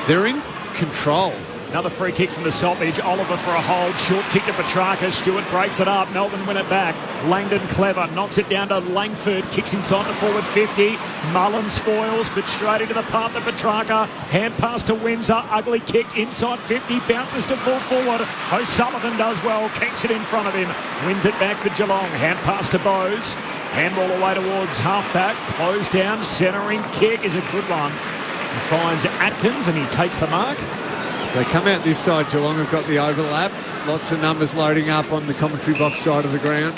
they're in control. Another free kick from the stoppage. Oliver for a hold. Short kick to Petrarca. Stewart breaks it up. Melbourne win it back. Langdon clever. Knocks it down to Langford. Kicks inside the forward 50. Mullen spoils, but straight into the path of Petrarca. Hand pass to Windsor. Ugly kick inside 50. Bounces to full forward. O'Sullivan does well. Keeps it in front of him. Wins it back for Geelong. Hand pass to Bowes. Handball away towards halfback. Close down. Centering kick is a good one. He finds Atkins and he takes the mark. They come out this side, Geelong have got the overlap. Lots of numbers loading up on the commentary box side of the ground.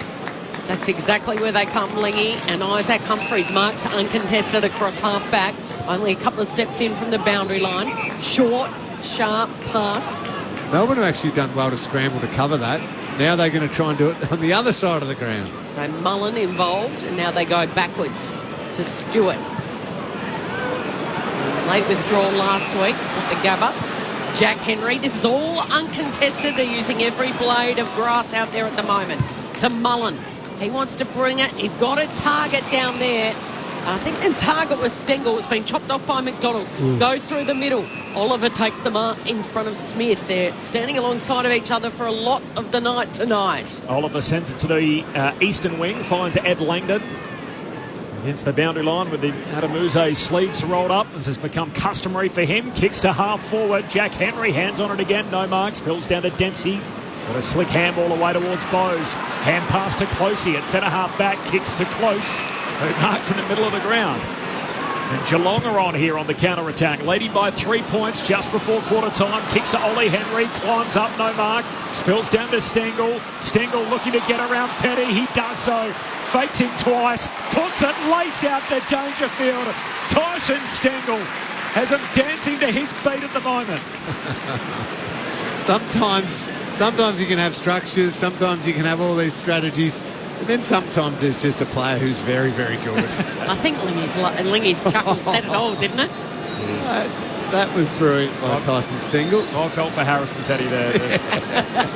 that's exactly where they come, Lingy. And Isaac Humphries marks uncontested across half-back. Only a couple of steps in from the boundary line. Short, sharp pass. Melbourne have actually done well to scramble to cover that. Now they're going to try and do it on the other side of the ground. So Mullen involved, and now they go backwards to Stewart. Late withdrawal last week at the Gabba. Jack Henry, this is all uncontested. They're using every blade of grass out there at the moment. To Mullen. He wants to bring it. He's got a target down there. I think the target was Stengel. It's been chopped off by McDonald. Goes through the middle. Oliver takes the mark in front of Smith. They're standing alongside of each other for a lot of the night tonight. Oliver sends it to the eastern wing. Finds Ed Langdon against the boundary line with the Adamuzze sleeves rolled up, as has become customary for him. Kicks to half forward. Jack Henry hands on it again. No marks. Spills down to Dempsey. Got a slick handball away towards Bowes. Hand pass to Closey at centre half back. Kicks to Close, who marks in the middle of the ground. And Geelong are on here on the counter-attack. Leading by 3 points just before quarter time. Kicks to Ollie Henry. Climbs up, no mark. Spills down to Stengel. Stengel looking to get around Petty. He does so. Fakes him twice. Puts it lace out to Dangerfield. Tyson Stengel has him dancing to his beat at the moment. Sometimes you can have structures. Sometimes you can have all these strategies. And then sometimes there's just a player who's very, very good. I think Lingy's chuckle said it all, didn't it? That was brilliant by Tyson Stengel. I felt for Harrison Petty there.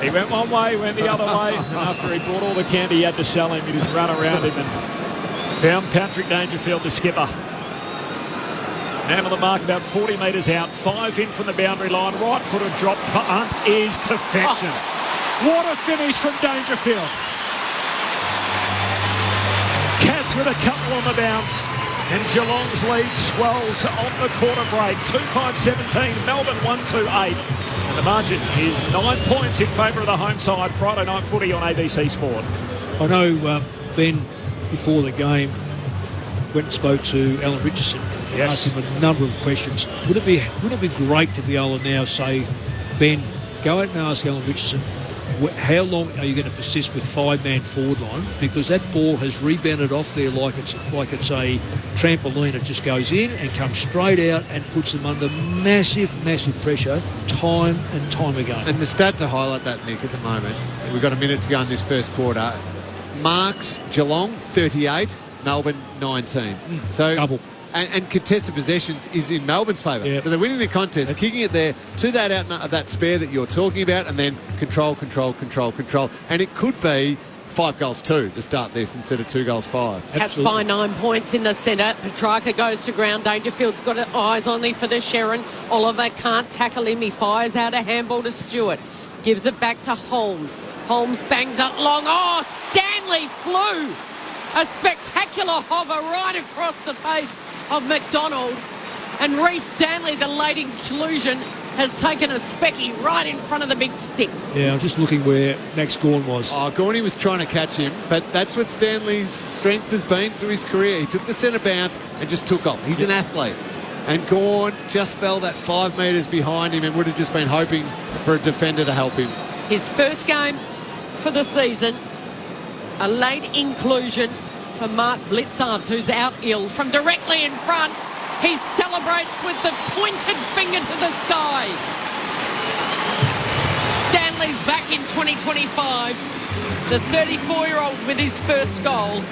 He went one way, went the other way, and after he bought all the candy he had to sell him, he just ran around him and found Patrick Dangerfield, the skipper. Man on the mark about 40 metres out, 5 in from the boundary line, right-footed drop punt is perfection. What a finish from Dangerfield. Cats with a couple on the bounce, and Geelong's lead swells on the quarter break. 2-5-17, Melbourne 1-2-8. And the margin is 9 points in favour of the home side. Friday night footy on ABC Sport. I know Ben, before the game, went and spoke to Alan Richardson. Yes. Asked him a number of questions. Wouldn't it be great to be able to now say, Ben, go out and ask Alan Richardson how long are you going to persist with 5-man forward line? Because that ball has rebounded off there like it's a trampoline. It just goes in and comes straight out and puts them under massive pressure time and time again. And the stat to highlight that, Nick, at the moment, we've got a minute to go in this first quarter. Marks Geelong 38, Melbourne 19. So double. And contested possessions is in Melbourne's favour. Yep. So they're winning the contest, kicking it there to that spare that you're talking about, and then control. And it could be 5 goals 2 to start this instead of 2 goals 5. Cats by 9 points in the centre. Petrarca goes to ground. Dangerfield's got eyes only for the Sharon. Oliver can't tackle him. He fires out a handball to Stewart. Gives it back to Holmes. Holmes bangs it long. Oh, Stanley flew. A spectacular hover right across the face of McDonald. And Reece Stanley, the late inclusion, has taken a specky right in front of the big sticks. Yeah, I'm just looking where Max Gawn was. Oh, Gawney was trying to catch him, but that's what Stanley's strength has been through his career. He took the centre bounce and just took off. He's an athlete. And Gawn just fell that 5 metres behind him and would have just been hoping for a defender to help him. His first game for the season, a late inclusion for Mark Blitzarves, who's out ill. From directly in front, he celebrates with the pointed finger to the sky. Stanley's back in 2025, the 34-year-old with his first goal.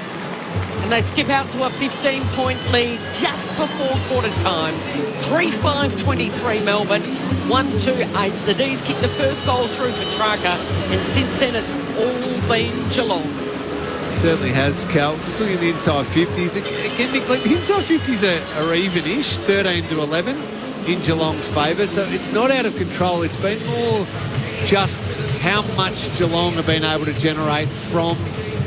And they skip out to a 15-point lead just before quarter time. 3-5-23 Melbourne, 1-2-8. The D's kicked the first goal through Petrarca, and since then it's all been Geelong. Certainly has, Cal. Just looking at the inside 50s. Again, Nick, the inside 50s are even-ish, 13 to 11 in Geelong's favour. So it's not out of control. It's been more just how much Geelong have been able to generate from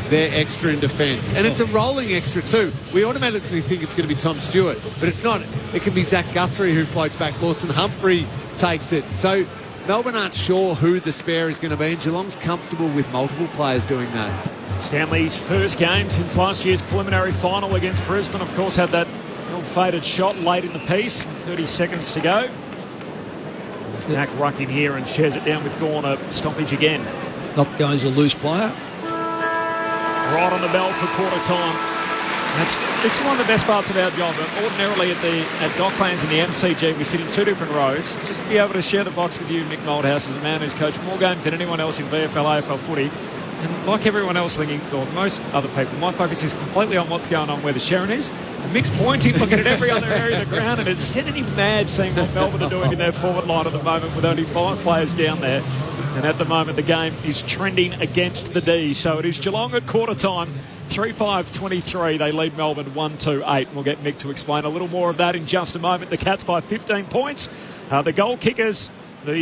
their extra in defence. And it's a rolling extra too. We automatically think it's going to be Tom Stewart, but it's not. It can be Zach Guthrie who floats back. Lawson Humphrey takes it. So Melbourne aren't sure who the spare is going to be, and Geelong's comfortable with multiple players doing that. Stanley's first game since last year's preliminary final against Brisbane, of course, had that ill-fated shot late in the piece. 30 seconds to go. There's Mac Ruck in here and shares it down with Gawn, a stoppage again. Up goes a loose player. Right on the bell for quarter time. This is one of the best parts of our job. Ordinarily at Docklands in the MCG, we sit in 2 different rows. Just to be able to share the box with you, Mick Moldhouse, as a man who's coached more games than anyone else in VFL, AFL footy. And like everyone else thinking, or most other people, my focus is completely on what's going on where the Sharon is. And Mick's pointing, looking at every other area of the ground, and it's sending him mad seeing what Melbourne are doing in their forward line at the moment with only 5 players down there. And at the moment, the game is trending against the D. So it is Geelong at quarter time, 3-5-23. They lead Melbourne 1-2-8. We'll get Mick to explain a little more of that in just a moment. The Cats by 15 points. The goal kickers, for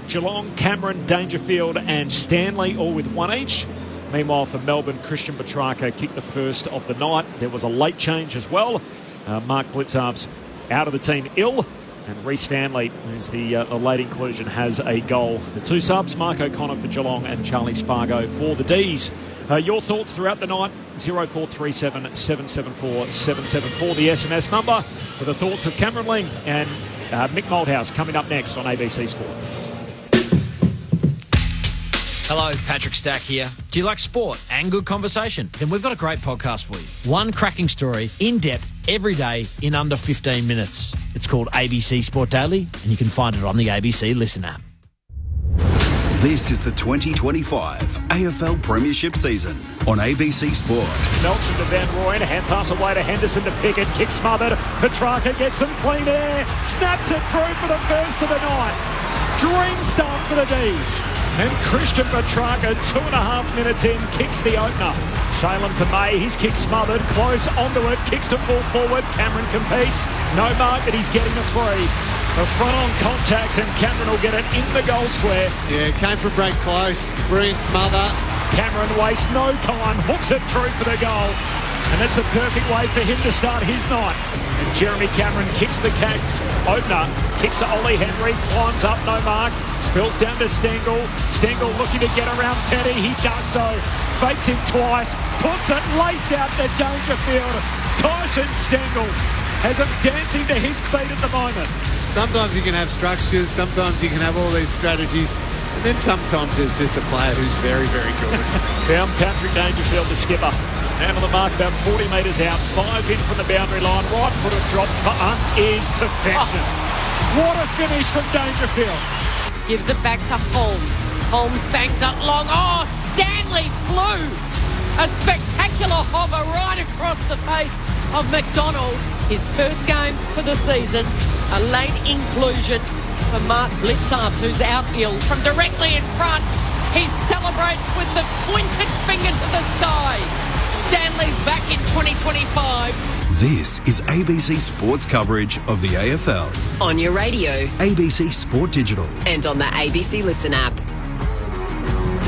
Geelong, Cameron, Dangerfield and Stanley, all with 1 each. Meanwhile, for Melbourne, Christian Petrarca kicked the first of the night. There was a late change as well. Mark Blitzarves out of the team ill. And Reece Stanley, who's the late inclusion, has a goal. The 2 subs, Mark O'Connor for Geelong and Charlie Spargo for the D's. Your thoughts throughout the night, 0437 774 774, the SMS number for the thoughts of Cameron Ling and Mick Moldhouse coming up next on ABC Sport. Hello, Patrick Stack here. Do you like sport and good conversation? Then we've got a great podcast for you. One cracking story, in depth, every day, in under 15 minutes. It's called ABC Sport Daily, and you can find it on the ABC Listen app. This is the 2025 AFL Premiership season on ABC Sport. Melton to Van Rooyen, hand pass away to Henderson to Pickett, kick smothered. Petrarca gets some clean air, snaps it through for the first of the night. Dream start for the D's. And Christian Petrarca, 2.5 minutes in, kicks the opener. Salem to May, his kick smothered, close onto it, kicks to full forward. Cameron competes, no mark, but he's getting a free. The front on contact, and Cameron will get it in the goal square. Yeah, came from break close, brilliant smother. Cameron wastes no time, hooks it through for the goal. And that's the perfect way for him to start his night. And Jeremy Cameron kicks the Cats opener, kicks to Ollie Henry, climbs up, no mark, spills down to Stengel. Stengel looking to get around Petty, he does so, fakes him twice, puts it lace out to Dangerfield. Tyson Stengel has him dancing to his beat at the moment. Sometimes you can have structures, sometimes you can have all these strategies. And then sometimes there's just a player who's very, very good. Found Patrick Dangerfield, the skipper. Man on the mark, about 40 metres out. 5 in from the boundary line. Right footed drop punt is perfection. What a finish from Dangerfield. Gives it back to Holmes. Holmes bangs up long. Oh, Stanley flew. A spectacular hover right across the face of McDonald. His first game for the season. A late inclusion for Mark Blitzarves, who's out ill. From directly in front, he celebrates with the pointed finger to the sky. Stanley's back in 2025. This is ABC Sports coverage of the AFL. On your radio. ABC Sport Digital. And on the ABC Listen app.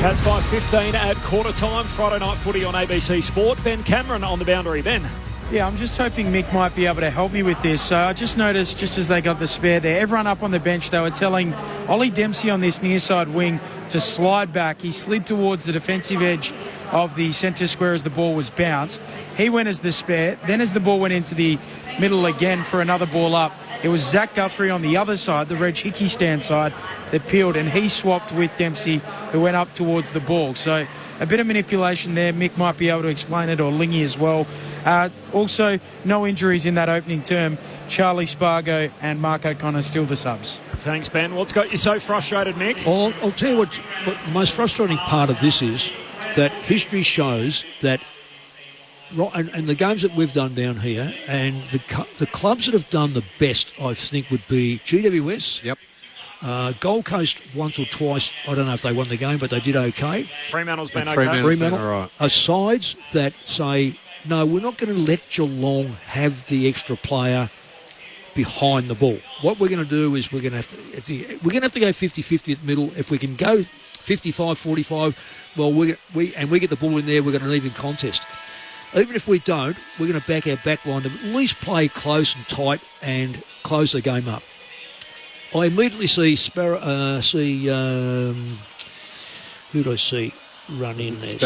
Cats by 15 at quarter time. Friday night footy on ABC Sport. Ben Cameron on the boundary. Ben. Yeah, I'm just hoping Mick might be able to help me with this. I just noticed, just as they got the spare there, everyone up on the bench, they were telling Ollie Dempsey on this near side wing to slide back. He slid towards the defensive edge of the centre square as the ball was bounced. He went as the spare. Then as the ball went into the middle again for another ball up, it was Zach Guthrie on the other side, the Reg Hickey stand side, that peeled, and he swapped with Dempsey, who went up towards the ball. So a bit of manipulation there. Mick might be able to explain it, or Lingy as well. Also, no injuries in that opening term. Charlie Spargo and Mark O'Connor still the subs. Thanks, Ben. What's got you so frustrated, Mick? Well, I'll tell you what the most frustrating part of this is, that history shows that, and the games that we've done down here, and the clubs that have done the best, I think, would be GWS. Yep. Gold Coast once or twice. I don't know if they won the game, but they did okay. Fremantle's been okay. Fremantle all right. are sides that say, no, we're not going to let Geelong have the extra player behind the ball. What we're going to do is we're going to have to go 50-50 at the middle. If we can go 55-45, well, we get the ball in there, we've got an even contest. Even if we don't, we're going to back our back line to at least play close and tight and close the game up. I immediately see who do I see run in there?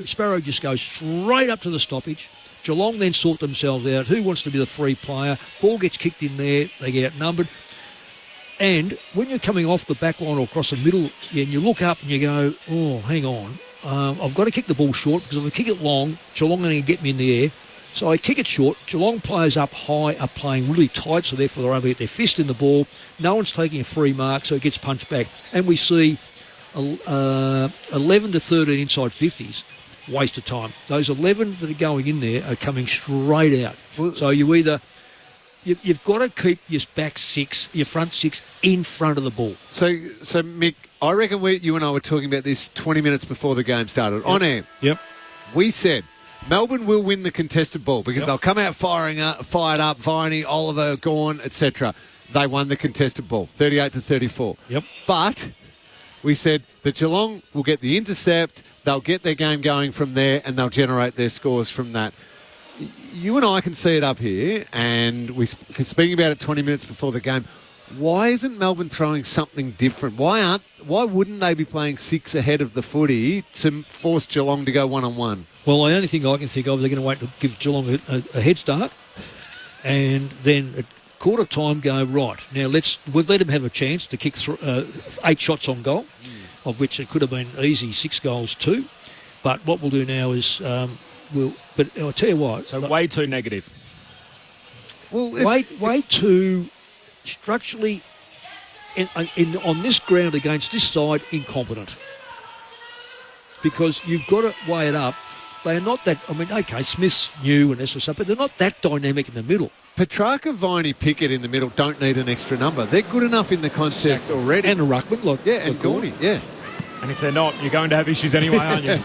Sparrow just goes straight up to the stoppage. Geelong then sort themselves out. Who wants to be the free player? Ball gets kicked in there. They get outnumbered. And when you're coming off the back line or across the middle, and you look up and you go, oh, hang on. I've got to kick the ball short, because if I kick it long, Geelong are going to get me in the air. So I kick it short. Geelong players up high are playing really tight, so therefore they're able to get their fist in the ball. No one's taking a free mark, so it gets punched back. And we see 11 to 13 inside 50s. Waste of time. Those 11 that are going in there are coming straight out. So you've got to keep your back six, your front six in front of the ball. So Mick, I reckon you and I were talking about this 20 minutes before the game started. Yep. On air. Yep. We said Melbourne will win the contested ball because they'll come out fired up, Viney, Oliver, Gawn, etc. They won the contested ball, 38 to 34. Yep. But we said that Geelong will get the intercept, they'll get their game going from there, and they'll generate their scores from that. You and I can see it up here, and we're speaking about it 20 minutes before the game. Why isn't Melbourne throwing something different? Why wouldn't they be playing 6 ahead of the footy to force Geelong to go one-on-one? Well, the only thing I can think of, they're going to wait to give Geelong a head start, and then at quarter time go, right, now we'll let them have a chance to kick 8 shots on goal, of which it could have been easy 6 goals too. But what we'll do now is but I'll tell you what. So way too negative. Well, way too structurally on this ground against this side incompetent. Because you've got to weigh it up. They are not that. I mean, okay, Smith's new and this or something, but they're not that dynamic in the middle. Petrarca, Viney, Pickett in the middle don't need an extra number. They're good enough in the contest already. And a ruckman, and Gordy, yeah. And if they're not, you're going to have issues anyway, aren't you?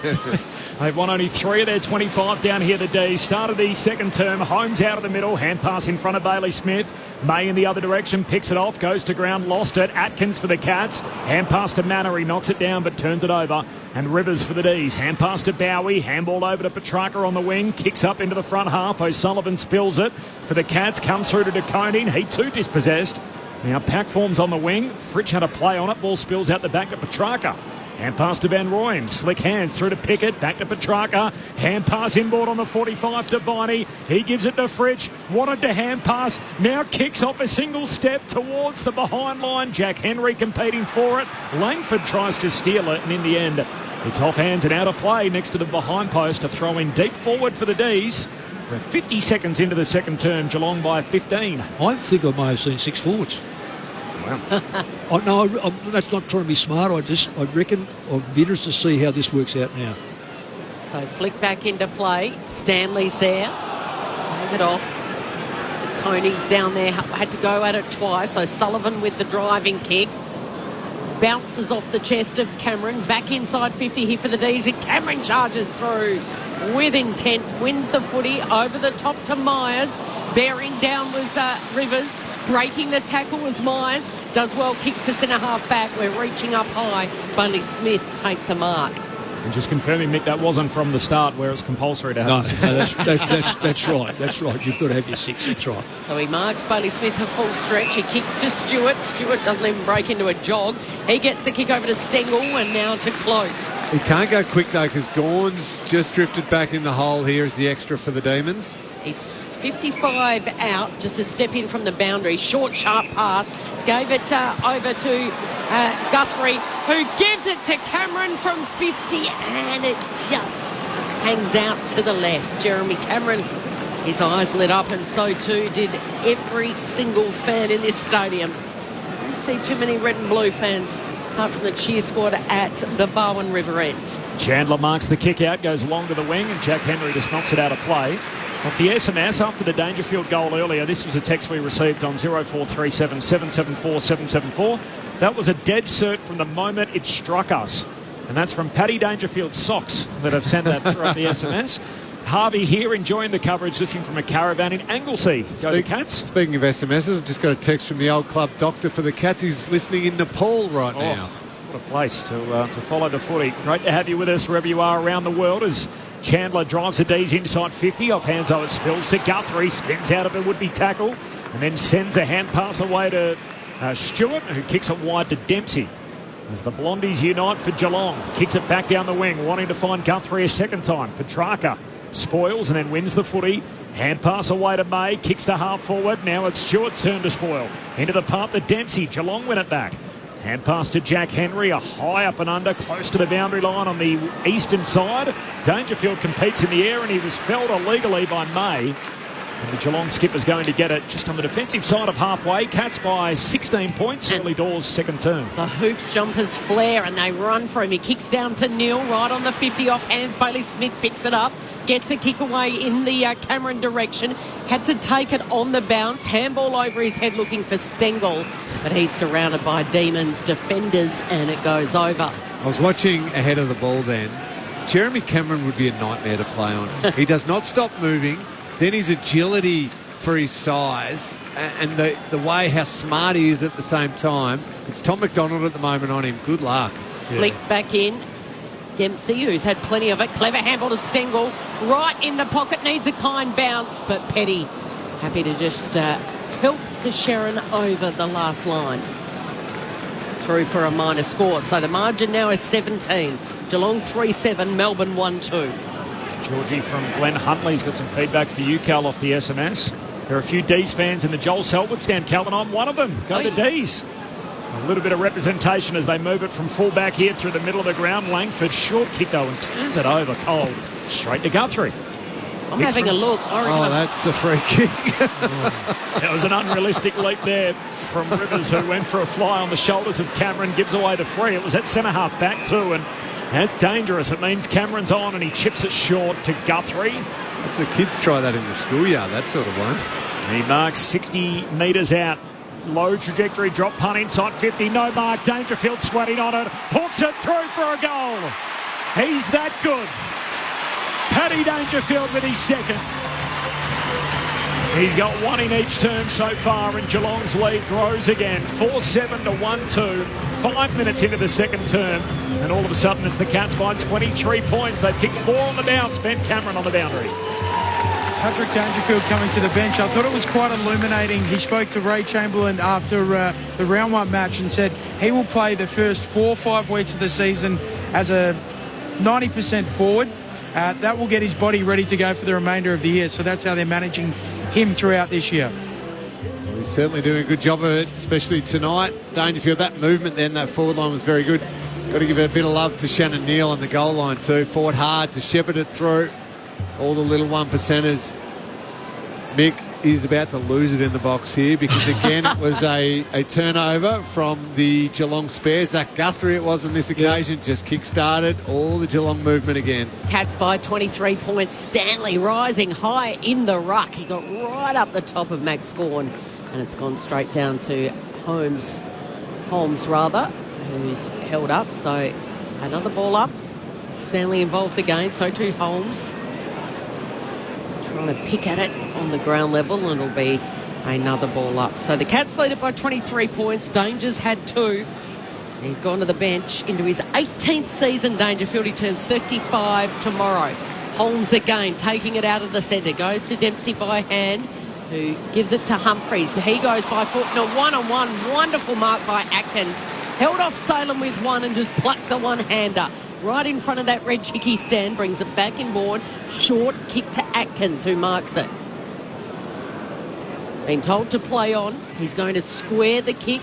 They've won only 3 of their 25 down here, the D. Started the second term. Holmes out of the middle. Hand pass in front of Bailey Smith. May in the other direction. Picks it off. Goes to ground. Lost it. Atkins for the Cats. Hand pass to Manor. He knocks it down but turns it over. And Rivers for the Ds. Hand pass to Bowie. Handball over to Petrarca on the wing. Kicks up into the front half. O'Sullivan spills it for the Cats. Comes through to De Koning. He too dispossessed. Now Pack forms on the wing. Fritsch had a play on it. Ball spills out the back to Petrarca. Hand pass to Van Rooyen. Slick hands through to Pickett. Back to Petrarca. Hand pass inboard on the 45 to Viney. He gives it to Fritsch. Wanted to hand pass. Now kicks off a single step towards the behind line. Jack Henry competing for it. Langford tries to steal it, and in the end, it's off hands and out of play next to the behind post. A throw in deep forward for the D's. We're 50 seconds into the second term. Geelong by 15. I think I may have seen 6 forwards. Wow. No, that's not trying to be smart. I reckon I'd be interested to see how this works out now. So flick back into play. Stanley's there. Hand it off. Coney's down there. Had to go at it twice. So Sullivan with the driving kick. Bounces off the chest of Cameron. Back inside 50 here for the D's. And Cameron charges through with intent. Wins the footy over the top to Myers. Bearing down was Rivers. Breaking the tackle was Myers. Does well, kicks to centre half back. We're reaching up high. Bailey Smith takes a mark. And just confirming, Mick, that wasn't from the start where it's compulsory to have that's right. That's right. You've got to have your 6. That's right. So he marks Bailey Smith a full stretch. He kicks to Stewart. Stewart doesn't even break into a jog. He gets the kick over to Stengel and now to Close. He can't go quick, though, because Gawn's just drifted back in the hole here as the extra for the Demons. He's 55 out, just a step in from the boundary. Short, sharp pass. Gave it over to Guthrie, who gives it to Cameron from 50, and it just hangs out to the left. Jeremy Cameron, his eyes lit up, and so too did every single fan in this stadium. I didn't see too many red and blue fans apart from the cheer squad at the Barwon River end. Chandler marks the kick out, goes long to the wing, and Jack Henry just knocks it out of play. Off the SMS after the Dangerfield goal earlier, this was a text we received on 0437 774 774. That was a dead cert from the moment it struck us. And that's from Paddy Dangerfield's socks that have sent that through the SMS. Harvey here enjoying the coverage, listening from a caravan in Anglesey. Go the Cats. Speaking of SMSs, I've just got a text from the old club doctor for the Cats. He's listening in Nepal right now. What a place to follow the footy. Great to have you with us wherever you are around the world as Chandler drives the D's inside 50. Off hands over spills to Guthrie. Spins out of a would-be tackle and then sends a hand pass away to Stewart, who kicks it wide to Dempsey. As the Blondies unite for Geelong. Kicks it back down the wing, wanting to find Guthrie a second time. Petrarca spoils and then wins the footy. Hand pass away to May. Kicks to half forward. Now it's Stewart's turn to spoil. Into the path to Dempsey. Geelong win it back. Hand pass to Jack Henry, a high up and under, close to the boundary line on the eastern side. Dangerfield competes in the air and he was felled illegally by May. And the Geelong skipper's going to get it just on the defensive side of halfway. Cats by 16 points, early doors, second term. The Hoops jumpers flare and they run for him. He kicks down to Neil, right on the 50 off hands. Bailey Smith picks it up, gets a kick away in the Cameron direction. Had to take it on the bounce. Handball over his head looking for Stengel. But he's surrounded by Demons defenders and it goes over. I was watching ahead of the ball then. Jeremy Cameron would be a nightmare to play on. He does not stop moving. Then his agility for his size and the way how smart he is at the same time. It's Tom McDonald at the moment on him. Good luck. Flick back in. Dempsey, who's had plenty of it. Clever handball to Stengel. Right in the pocket. Needs a kind bounce. But Petty happy to just help the Sharon over the last line. Through for a minor score. So the margin now is 17. Geelong 3-7. Melbourne 1-2. Georgie from Glenn Huntley's got some feedback for you, Cal, off the SMS. There are a few D's fans in the Joel Selwood stand, Cal, and I'm one of them. Go the D's. A little bit of representation as they move it from full-back here through the middle of the ground. Langford, short kick, though, and turns it over cold. Straight to Guthrie. I'm having a look. Oh, that's a free kick. That was an unrealistic leap there from Rivers, who went for a fly on the shoulders of Cameron, gives away the free. It was at centre-half back, too, and that's dangerous. It means Cameron's on and he chips it short to Guthrie. That's the kids try that in the schoolyard, that sort of one. He marks 60 metres out. Low trajectory drop punt inside 50. No mark. Dangerfield sweating on it. Hooks it through for a goal. He's that good. Paddy Dangerfield with his second. He's got one in each term so far, and Geelong's lead grows again. 4-7 to 1-2. 5 minutes into the second term, and all of a sudden it's the Cats by 23 points. They've kicked 4 on the bounce. Ben Cameron on the boundary. Patrick Dangerfield coming to the bench. I thought it was quite illuminating. He spoke to Ray Chamberlain after the round 1 match and said he will play the first 4 or 5 weeks of the season as a 90% forward. That will get his body ready to go for the remainder of the year. So that's how they're managing him throughout this year. Well, he's certainly doing a good job of it, especially tonight. Dangerfield, that movement then, that forward line was very good. Got to give a bit of love to Shannon Neal on the goal line too. Fought hard to shepherd it through. All the little 1%ers. Mick is about to lose it in the box here because, again, it was a turnover from the Geelong spare. Zach Guthrie it was on this occasion. Just kick-started all the Geelong movement again. Cats by 23 points. Stanley rising high in the ruck. He got right up the top of Max Gawn, and it's gone straight down to Holmes, who's held up. So another ball up. Stanley involved again, so too Holmes. Trying to pick at it on the ground level, and it'll be another ball up. So the Cats lead it by 23 points. Danger's had 2. He's gone to the bench into his 18th season, Dangerfield. He turns 35 tomorrow. Holmes again, taking it out of the centre. Goes to Dempsey by hand, who gives it to Humphries. He goes by foot in a one-on-one. Wonderful mark by Atkins. Held off Salem with one and just plucked the one-hander. Right in front of that red chicky stand, brings it back inboard. Short kick to Atkins, who marks it. Been told to play on. He's going to square the kick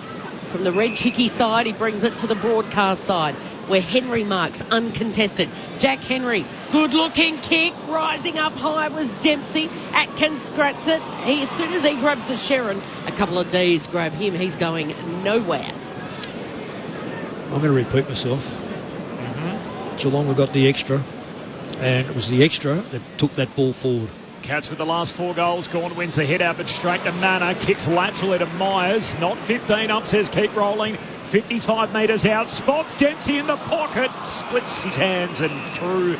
from the red chicky side. He brings it to the broadcast side, where Henry marks uncontested. Jack Henry, good-looking kick. Rising up high was Dempsey. Atkins grabs it. As soon as he grabs the Sharon, a couple of Ds grab him. He's going nowhere. I'm going to repeat myself. Geelong have got the extra, and it was the extra that took that ball forward. Cats with the last 4 goals. Gawn wins the head out, but straight to Manor. Kicks laterally to Myers. Not 15 up, says keep rolling. 55 metres out. Spots Dempsey in the pocket. Splits his hands and through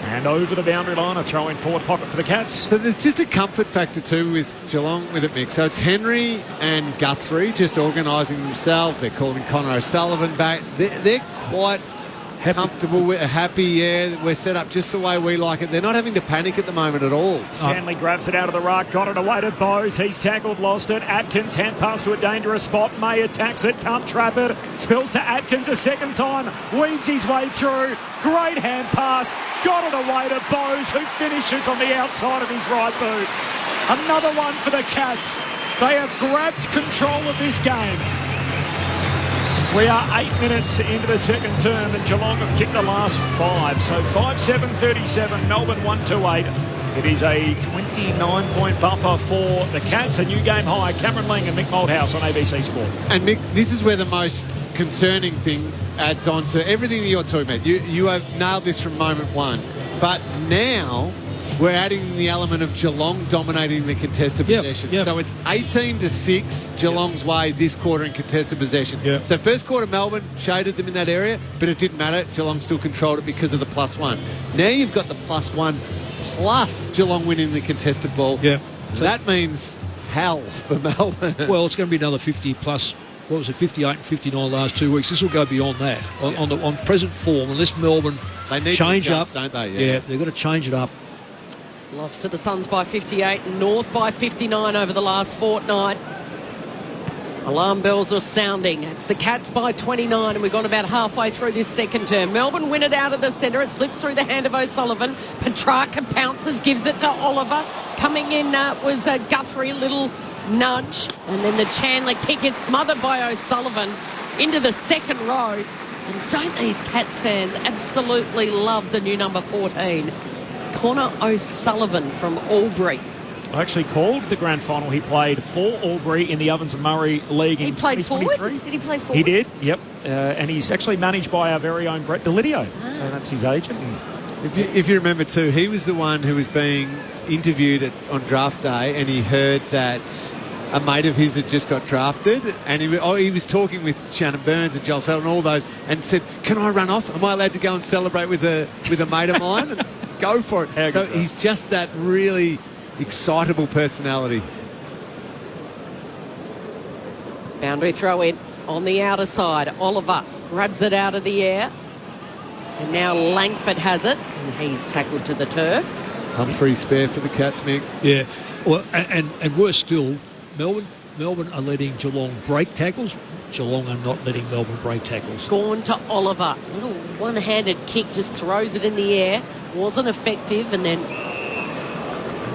and over the boundary line. A throw in forward pocket for the Cats. So there's just a comfort factor too with Geelong with it, Mick. So it's Henry and Guthrie just organising themselves. They're calling Connor O'Sullivan back. They're quite comfortable, we're happy, yeah, we're set up just the way we like it. They're not having to panic at the moment at all. Stanley grabs it out of the ruck, got it away to Bowes. He's tackled, lost it. Atkins hand pass to a dangerous spot. May attacks it, can't trap it. Spills to Atkins a second time, weaves his way through. Great hand pass, got it away to Bowes, who finishes on the outside of his right boot. Another one for the Cats. They have grabbed control of this game. We are 8 minutes into the second term, and Geelong have kicked the last 5. So 5-7-37, Melbourne 1-2-8. It is a 29-point buffer for the Cats. A new game high. Cameron Lang and Mick Malthouse on ABC Sport. And Mick, this is where the most concerning thing adds on to everything that you're talking about. You have nailed this from moment one. But now we're adding the element of Geelong dominating the contested possession. Yep. So it's 18-6 Geelong's way this quarter in contested possession. Yep. So first quarter Melbourne shaded them in that area, but it didn't matter. Geelong still controlled it because of the +1. Now you've got the +1 plus Geelong winning the contested ball. Yeah. So that means hell for Melbourne. Well, it's going to be another 50 plus. What was it, 58 and 59 last 2 weeks? This will go beyond that. On present form, unless Melbourne they need change to adjust, up, don't they? Yeah, they've got to change it up. Lost to the Suns by 58 and North by 59 over the last fortnight. Alarm bells are sounding. It's the Cats by 29, and we've gone about halfway through this second term. Melbourne win it out of the centre. It slips through the hand of O'Sullivan. Petrarca pounces, gives it to Oliver. Coming in was Guthrie, a little nudge. And then the Chandler kick is smothered by O'Sullivan into the second row. And don't these Cats fans absolutely love the new number 14? Connor O'Sullivan from Albury. I actually called the grand final. He played for Albury in the Ovens and Murray League in 2023. He played forward? Did he play forward? He did, yep. And he's actually managed by our very own Brett Delidio. So that's his agent. If you remember too, he was the one who was being interviewed on draft day, and he heard that a mate of his had just got drafted, and he was talking with Shannon Burns and Joel Selden and all those, and said, "Can I run off? Am I allowed to go and celebrate with a mate of mine?" And go for it. So he's just that really excitable personality. Boundary throw in on the outer side. Oliver grabs it out of the air. And now Langford has it. And he's tackled to the turf. Humphrey spare for the Cats, Mick. Yeah. Well, and worse still, Melbourne are letting Geelong break tackles. Geelong are not letting Melbourne break tackles. Gone to Oliver. Little one-handed kick, just throws it in the air. Wasn't effective, and then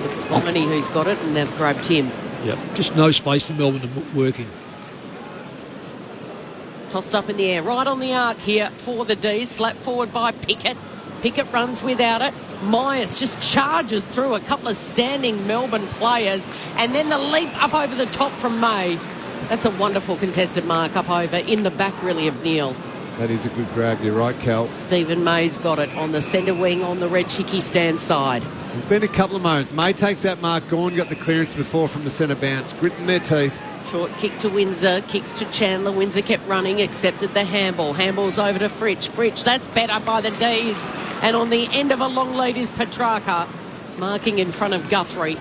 it's Viney who's got it, and they've grabbed him. Yep, just no space for Melbourne to work in. Tossed up in the air, right on the arc here for the D's. Slapped forward by Pickett. Pickett runs without it. Myers just charges through a couple of standing Melbourne players, and then the leap up over the top from May. That's a wonderful contested mark up over in the back, really, of Neil. That is a good grab. You're right, Cal. Stephen May's got it on the centre wing on the red chickie stand side. There's been a couple of moments. May takes that mark. Gawn got the clearance before from the centre bounce. Gritting their teeth. Short kick to Windsor, kicks to Chandler. Windsor kept running, accepted the handball. Handball's over to Fritsch. Fritsch, that's better by the D's. And on the end of a long lead is Petrarca, marking in front of Guthrie.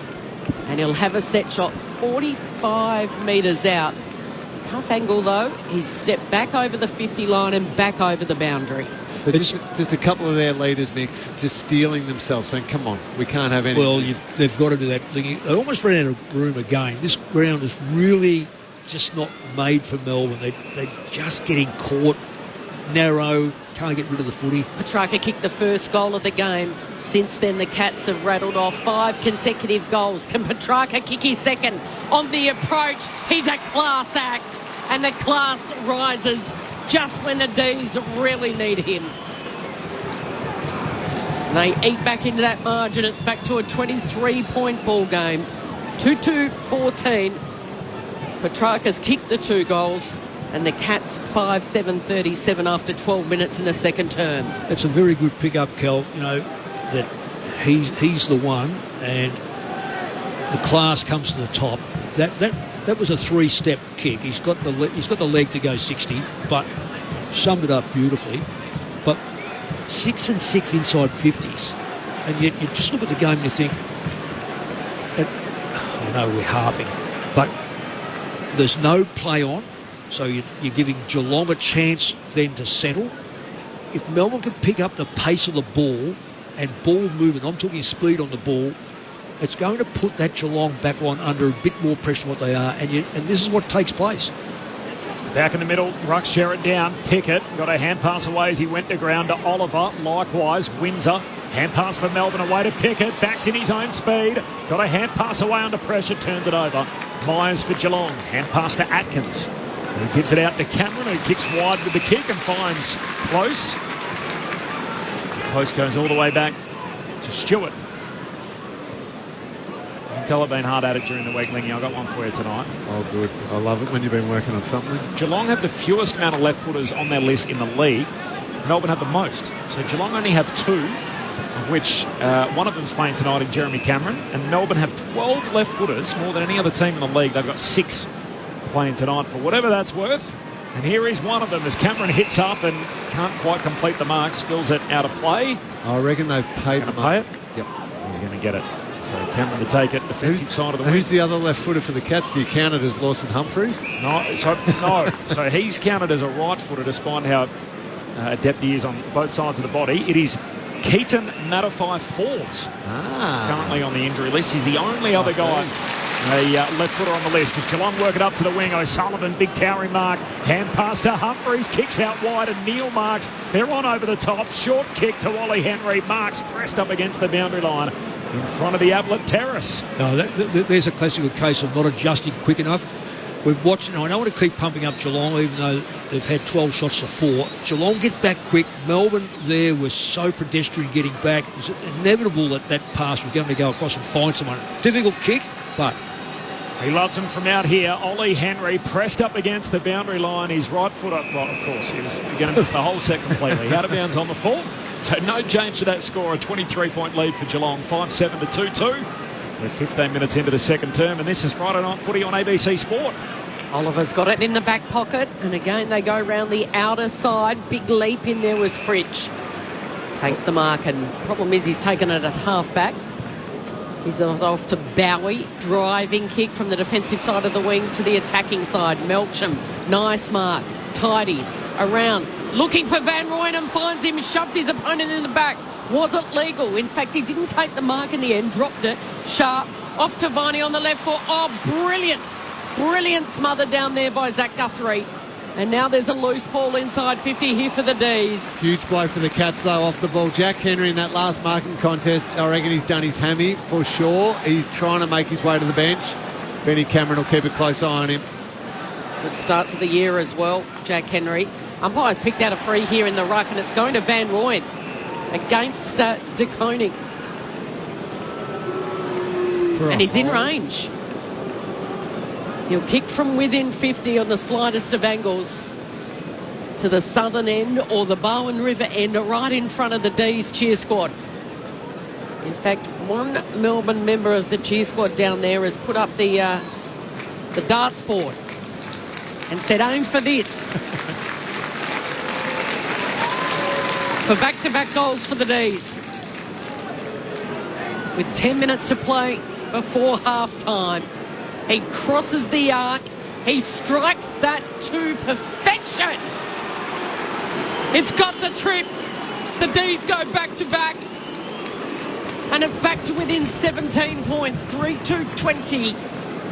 And he'll have a set shot 45 metres out. Tough angle, though. He's stepped back over the 50 line and back over the boundary. But just a couple of their leaders, Nick, just stealing themselves, saying, come on, we can't have any. Well, they've got to do that. They almost ran out of room again. This ground is really just not made for Melbourne. They're just getting caught, narrow, can't get rid of the footy. Petrarca kicked the first goal of the game. Since then, the Cats have rattled off 5 consecutive goals. Can Petrarca kick his second? On the approach, he's a class act, and the class rises just when the D's really need him. They eat back into that margin. It's back to a 23-point ball game. 2-2-14. Petrarca's kicked the 2 goals, and the Cats 5-7-37 after 12 minutes in the second term. It's a very good pick-up, Kel, you know, that he's the one, and the class comes to the top. That was a 3-step kick. He's got the leg to go 60, but summed it up beautifully. But 6 and 6 inside 50s, and yet you just look at the game and you think, I know we're harping, but there's no play on, so you're giving Geelong a chance then to settle. If Melbourne can pick up the pace of the ball and ball movement, I'm talking speed on the ball, it's going to put that Geelong back line under a bit more pressure than what they are, and this is what takes place. Back in the middle, Ruck share it down. Pickett got a hand pass away as he went to ground to Oliver. Likewise, Windsor. Hand pass for Melbourne away to Pickett. Backs in his own speed. Got a hand pass away under pressure. Turns it over. Myers for Geelong. Hand pass to Atkins. He gives it out to Cameron, who kicks wide with the kick and finds Close. Close goes all the way back to Stewart. Tell I've been hard at it during the week, Lingy. I've got one for you tonight. Oh, good. I love it when you've been working on something. Geelong have the fewest amount of left footers on their list in the league. Melbourne have the most. So Geelong only have 2, of which one of them's playing tonight in Jeremy Cameron. And Melbourne have 12 left footers, more than any other team in the league. They've got 6 playing tonight for whatever that's worth. And here is one of them as Cameron hits up and can't quite complete the mark. Spills it out of play. I reckon they've paid him. Pay it? Yep. He's going to get it. So Cameron to take it, defensive side of the wing. Who's the other left footer for the Cats? Do you count it as Lawson Humphries? No. So he's counted as a right footer, despite how adept he is on both sides of the body. It is Keaton Matafai Forbes, currently on the injury list. He's the only other guy, a left footer on the list, because Geelong work it up to the wing. O'Sullivan, big towering mark. Hand pass to Humphries, kicks out wide, and Neil marks. They're on over the top. Short kick to Wally Henry. Marks pressed up against the boundary line in front of the Ablett Terrace. No, there's a classical case of not adjusting quick enough. We've watched, and I don't want to keep pumping up Geelong, even though they've had 12 shots to 4. Geelong get back quick. Melbourne there was so pedestrian getting back. It was inevitable that pass was going to go across and find someone. Difficult kick, but he loves him from out here. Ollie Henry pressed up against the boundary line. His right foot up. Well, of course, he was going to miss the whole set completely. Out of bounds on the full. So no change to that score. A 23-point lead for Geelong. 5-7 to 2-2. We're 15 minutes into the second term, and this is Friday Night Footy on ABC Sport. Oliver's got it in the back pocket, and again they go round the outer side. Big leap in there was Fritsch. Takes the mark, and problem is he's taken it at half-back. He's off to Bowie. Driving kick from the defensive side of the wing to the attacking side. Melksham, nice mark. Tidies around. Looking for Van Rooyen, finds him, shoved his opponent in the back. Wasn't legal. In fact, he didn't take the mark in the end, dropped it. Sharp, off to Viney on the left foot. Oh, brilliant. Brilliant smother down there by Zach Guthrie. And now there's a loose ball inside 50 here for the D's. Huge blow for the Cats, though, off the ball. Jack Henry in that last marking contest, I reckon he's done his hammy for sure. He's trying to make his way to the bench. Benny Cameron will keep a close eye on him. Good start to the year as well, Jack Henry. Umpires picked out a free here in the ruck, and it's going to Van Rooyen against De Koning. And he's in range. He'll kick from within 50 on the slightest of angles to the southern end or the Bowen River end, right in front of the D's cheer squad. In fact, one Melbourne member of the cheer squad down there has put up the darts board and said, aim for this. For back-to-back goals for the D's. With 10 minutes to play before half-time. He crosses the arc. He strikes that to perfection. It's got the trip. The D's go back-to-back. And it's back to within 17 points. 3-2-20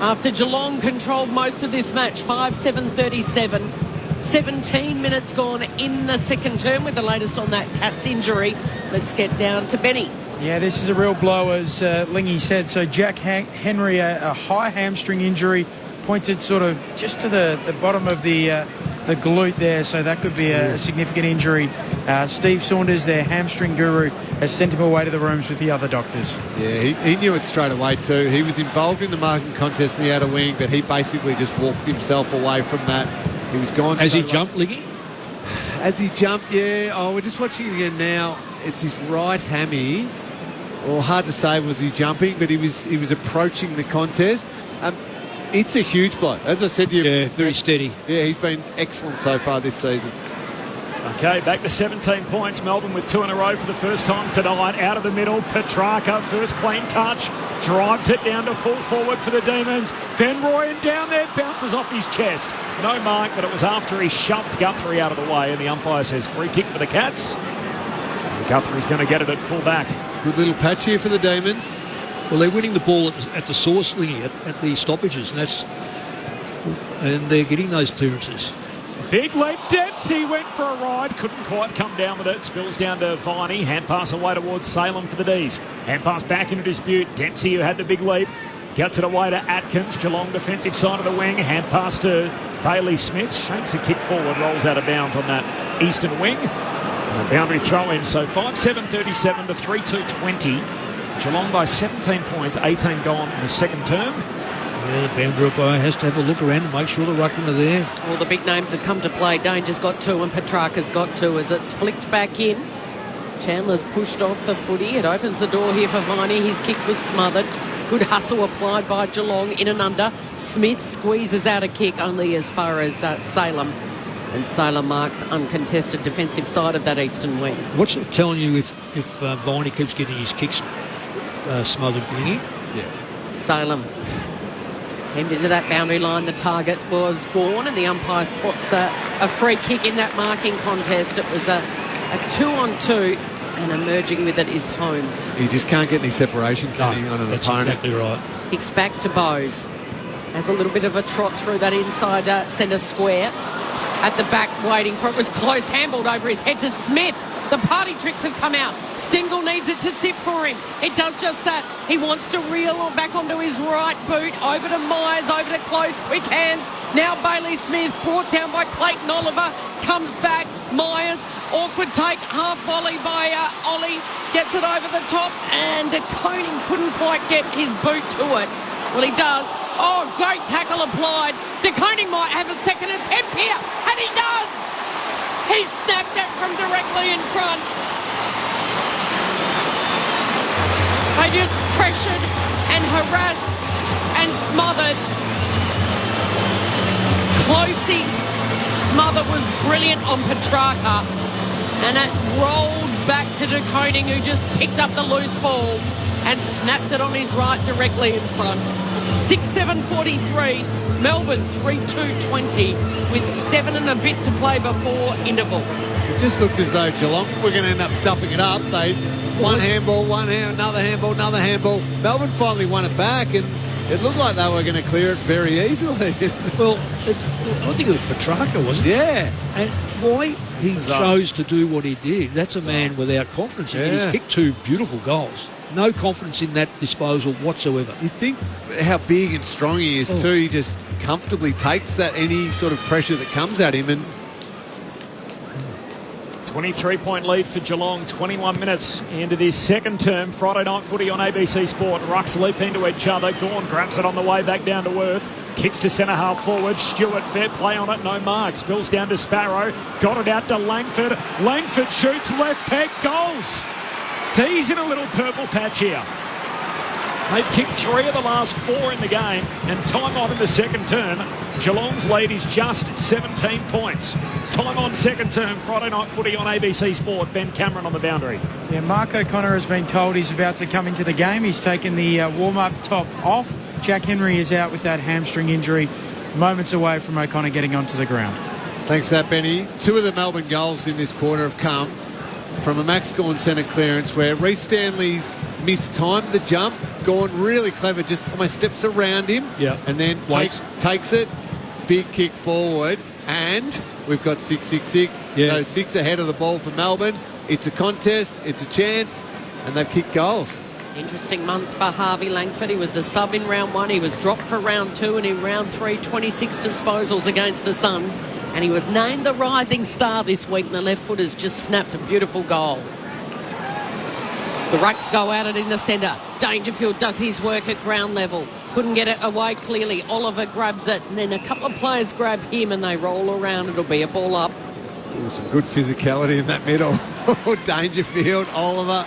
after Geelong controlled most of this match. 5-7-37. 17 minutes gone in the second term with the latest on that Cats injury. Let's get down to Benny. Yeah, this is a real blow, as Lingy said. So Jack Henry, a high hamstring injury, pointed sort of just to the bottom of the glute there, so that could be a significant injury. Steve Saunders, their hamstring guru, has sent him away to the rooms with the other doctors. Yeah, he knew it straight away too. He was involved in the marking contest in the outer wing, but he basically just walked himself away from that. He was gone. As he jumped, Liggy? As he jumped, yeah. Oh, we're just watching it again now. It's his right hammy. Well, hard to say was he jumping, but he was approaching the contest. It's a huge blow. As I said to you. Yeah, very steady. Yeah, he's been excellent so far this season. Okay, back to 17 points. Melbourne with 2 in a row for the first time tonight. Out of the middle, Petrarca, first clean touch. Drives it down to full forward for the Demons. Van Rooyen down there, bounces off his chest. No mark, but it was after he shoved Guthrie out of the way, and the umpire says free kick for the Cats. And Guthrie's going to get it at full back. Good little patch here for the Demons. Well, they're winning the ball at the source, Lingy, at the stoppages, and they're getting those clearances. Big leap. Dempsey went for a ride. Couldn't quite come down with it. Spills down to Viney. Hand pass away towards Salem for the D's. Hand pass back into dispute. Dempsey, who had the big leap, gets it away to Atkins. Geelong defensive side of the wing. Hand pass to Bailey Smith. Shakes a kick forward. Rolls out of bounds on that eastern wing. And a boundary throw in. So 5-7-37 to 3-2-20. Geelong by 17 points. 18 gone in the second term. Yeah, the boundary umpire has to have a look around and make sure the ruckmen are there. All the big names have come to play. Danger's got 2 and Petrarca's got 2 as it's flicked back in. Chandler's pushed off the footy. It opens the door here for Viney. His kick was smothered. Good hustle applied by Geelong in and under. Smith squeezes out a kick only as far as Salem. And Salem marks uncontested defensive side of that eastern wing. What's it telling you if Viney keeps getting his kicks smothered, Lingy? Yeah. Salem aimed into that boundary line. The target was gone, and the umpire spots a free kick in that marking contest. It was a 2-on-2, and emerging with it is Holmes. He just can't get any separation coming on an that's opponent. Exactly right. Kicks back to Bowes. Has a little bit of a trot through that inside centre square. At the back, waiting for it. Was close, handballed over his head to Smith. The party tricks have come out. Stengel needs it to sit for him. It does just that. He wants to reel back onto his right boot. Over to Myers, over to close, quick hands. Now Bailey Smith, brought down by Clayton Oliver. Comes back. Myers, awkward take. Half volley by Ollie. Gets it over the top. And De Koning couldn't quite get his boot to it. Well, he does. Oh, great tackle applied. De Koning might have a second attempt here. And he does. He snapped it from directly in front. They just pressured and harassed and smothered. Closey's smother was brilliant on Petrarca. And it rolled back to De Koning, who just picked up the loose ball and snapped it on his right directly in front. 6-7-43. Melbourne 3-2-20 with 7 and a bit to play before interval. It just looked as though Geelong were going to end up stuffing it up. They one handball, another handball. Melbourne finally won it back, and It looked like they were going to clear it very easily. Well, I think it was Petrarca, wasn't it? Yeah. And why he chose to do what he did, that's a man without confidence. Yeah. He's kicked 2 beautiful goals. No confidence in that disposal whatsoever. You think how big and strong he is too. He just comfortably takes that any sort of pressure that comes at him. And 23-point lead for Geelong, 21 minutes into this second term. Friday night footy on ABC Sport. Rucks leap into each other. Gawn grabs it on the way back down to earth. Kicks to centre half forward. Stewart, fair play on it, no mark. Spills down to Sparrow. Got it out to Langford. Langford shoots left peg, goals. D's in a little purple patch here. They've kicked 3 of the last 4 in the game, and time on in the second term. Geelong's lead is just 17 points. Time on second term, Friday night footy on ABC Sport. Ben Cameron on the boundary. Yeah, Mark O'Connor has been told he's about to come into the game. He's taken the warm-up top off. Jack Henry is out with that hamstring injury, moments away from O'Connor getting onto the ground. Thanks for that, Benny. 2 of the Melbourne goals in this quarter have come from a Max Gawn centre clearance where Reece Stanley's mistimed the jump. Gawn really clever, just almost steps around him and then takes it. Big kick forward, and we've got 6-6-6. Yeah. So 6 ahead of the ball for Melbourne. It's a contest, it's a chance, and they've kicked goals. Interesting month for Harvey Langford. He was the sub in round 1. He was dropped for round 2, and in round 3, 26 disposals against the Suns. And he was named the rising star this week, and the left footers just snapped a beautiful goal. The Rucks go at it in the centre. Dangerfield does his work at ground level. Couldn't get it away clearly. Oliver grabs it, and then a couple of players grab him, and they roll around. It'll be a ball up. Ooh, some good physicality in that middle. Dangerfield, Oliver.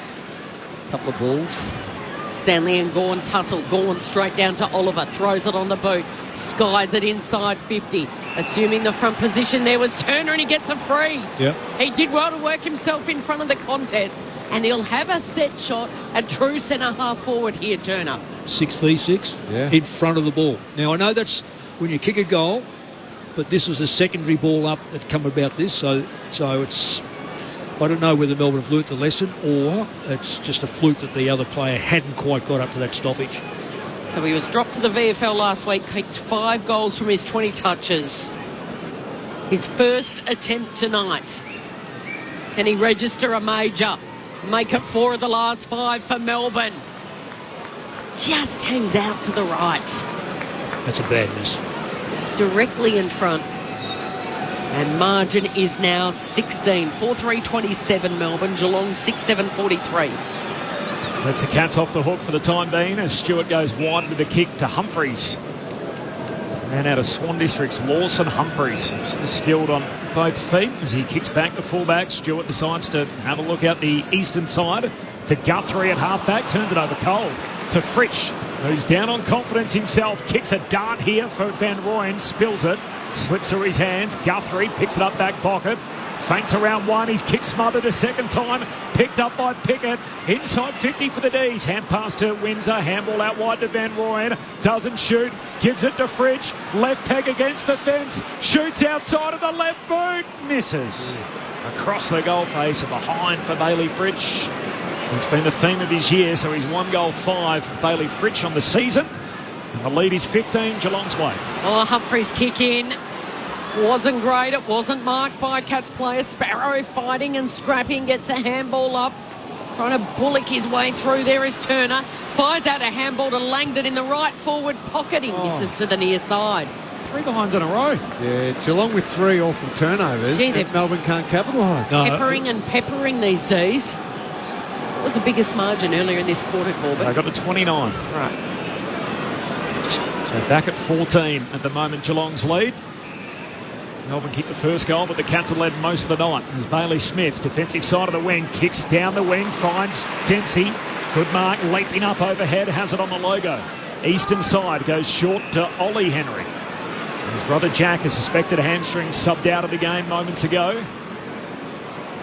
Couple of balls. Stanley and Gawn tussle. Gawn straight down to Oliver. Throws it on the boot. Skies it inside 50. Assuming the front position there was Turner, and he gets a free. Yep. He did well to work himself in front of the contest, and he'll have a set shot at true centre half forward here, Turner. 6v6 in front of the ball. Now, I know that's when you kick a goal, but this was a secondary ball up that come about this, so it's... I don't know whether Melbourne have learnt the lesson or it's just a fluke that the other player hadn't quite got up to that stoppage. So he was dropped to the VFL last week, kicked 5 goals from his 20 touches. His first attempt tonight. Can he register a major? Make it 4 of the last 5 for Melbourne. Just hangs out to the right. That's a bad miss. Directly in front. And margin is now 16. 4-3-27 Melbourne. Geelong 6-7-43. That's the Cats off the hook for the time being as Stewart goes wide with the kick to Humphreys. Man out of Swan District's Lawson Humphreys. Skilled on both feet as he kicks back to fullback. Stewart decides to have a look out the eastern side to Guthrie at halfback. Turns it over cold to Fritsch, who's down on confidence himself. Kicks a dart here for Van Rooyen. Spills it. Slips through his hands. Guthrie picks it up back pocket. Feints around 1. He's kick smothered a second time. Picked up by Pickett. Inside 50 for the D's. Hand pass to Windsor. Handball out wide to Van Rooyen. Doesn't shoot. Gives it to Fritsch. Left peg against the fence. Shoots outside of the left boot. Misses. Across the goal face and behind for Bailey Fritsch. It's been the theme of his year, so he's 1 goal 5. Bailey Fritsch on the season. And the lead is 15 Geelong's way. Oh, Humphreys kick in. Wasn't great. It wasn't marked by Cats player. Sparrow fighting and scrapping. Gets the handball up. Trying to bullock his way through. There is Turner. Fires out a handball to Langdon in the right forward pocket. He misses to the near side. 3 behinds in a row. Yeah, Geelong with 3 awful turnovers. Gee, Melbourne can't capitalise. No. Peppering and peppering these days. What was the biggest margin earlier in this quarter, Corbett? They got to 29. Right. So back at 14 at the moment, Geelong's lead. Melbourne kicked the first goal, but the Cats have led most of the night. As Bailey Smith, defensive side of the wing, kicks down the wing, finds Dempsey. Good mark, leaping up overhead, has it on the logo. Eastern side goes short to Ollie Henry. His brother Jack is suspected a hamstring, subbed out of the game moments ago.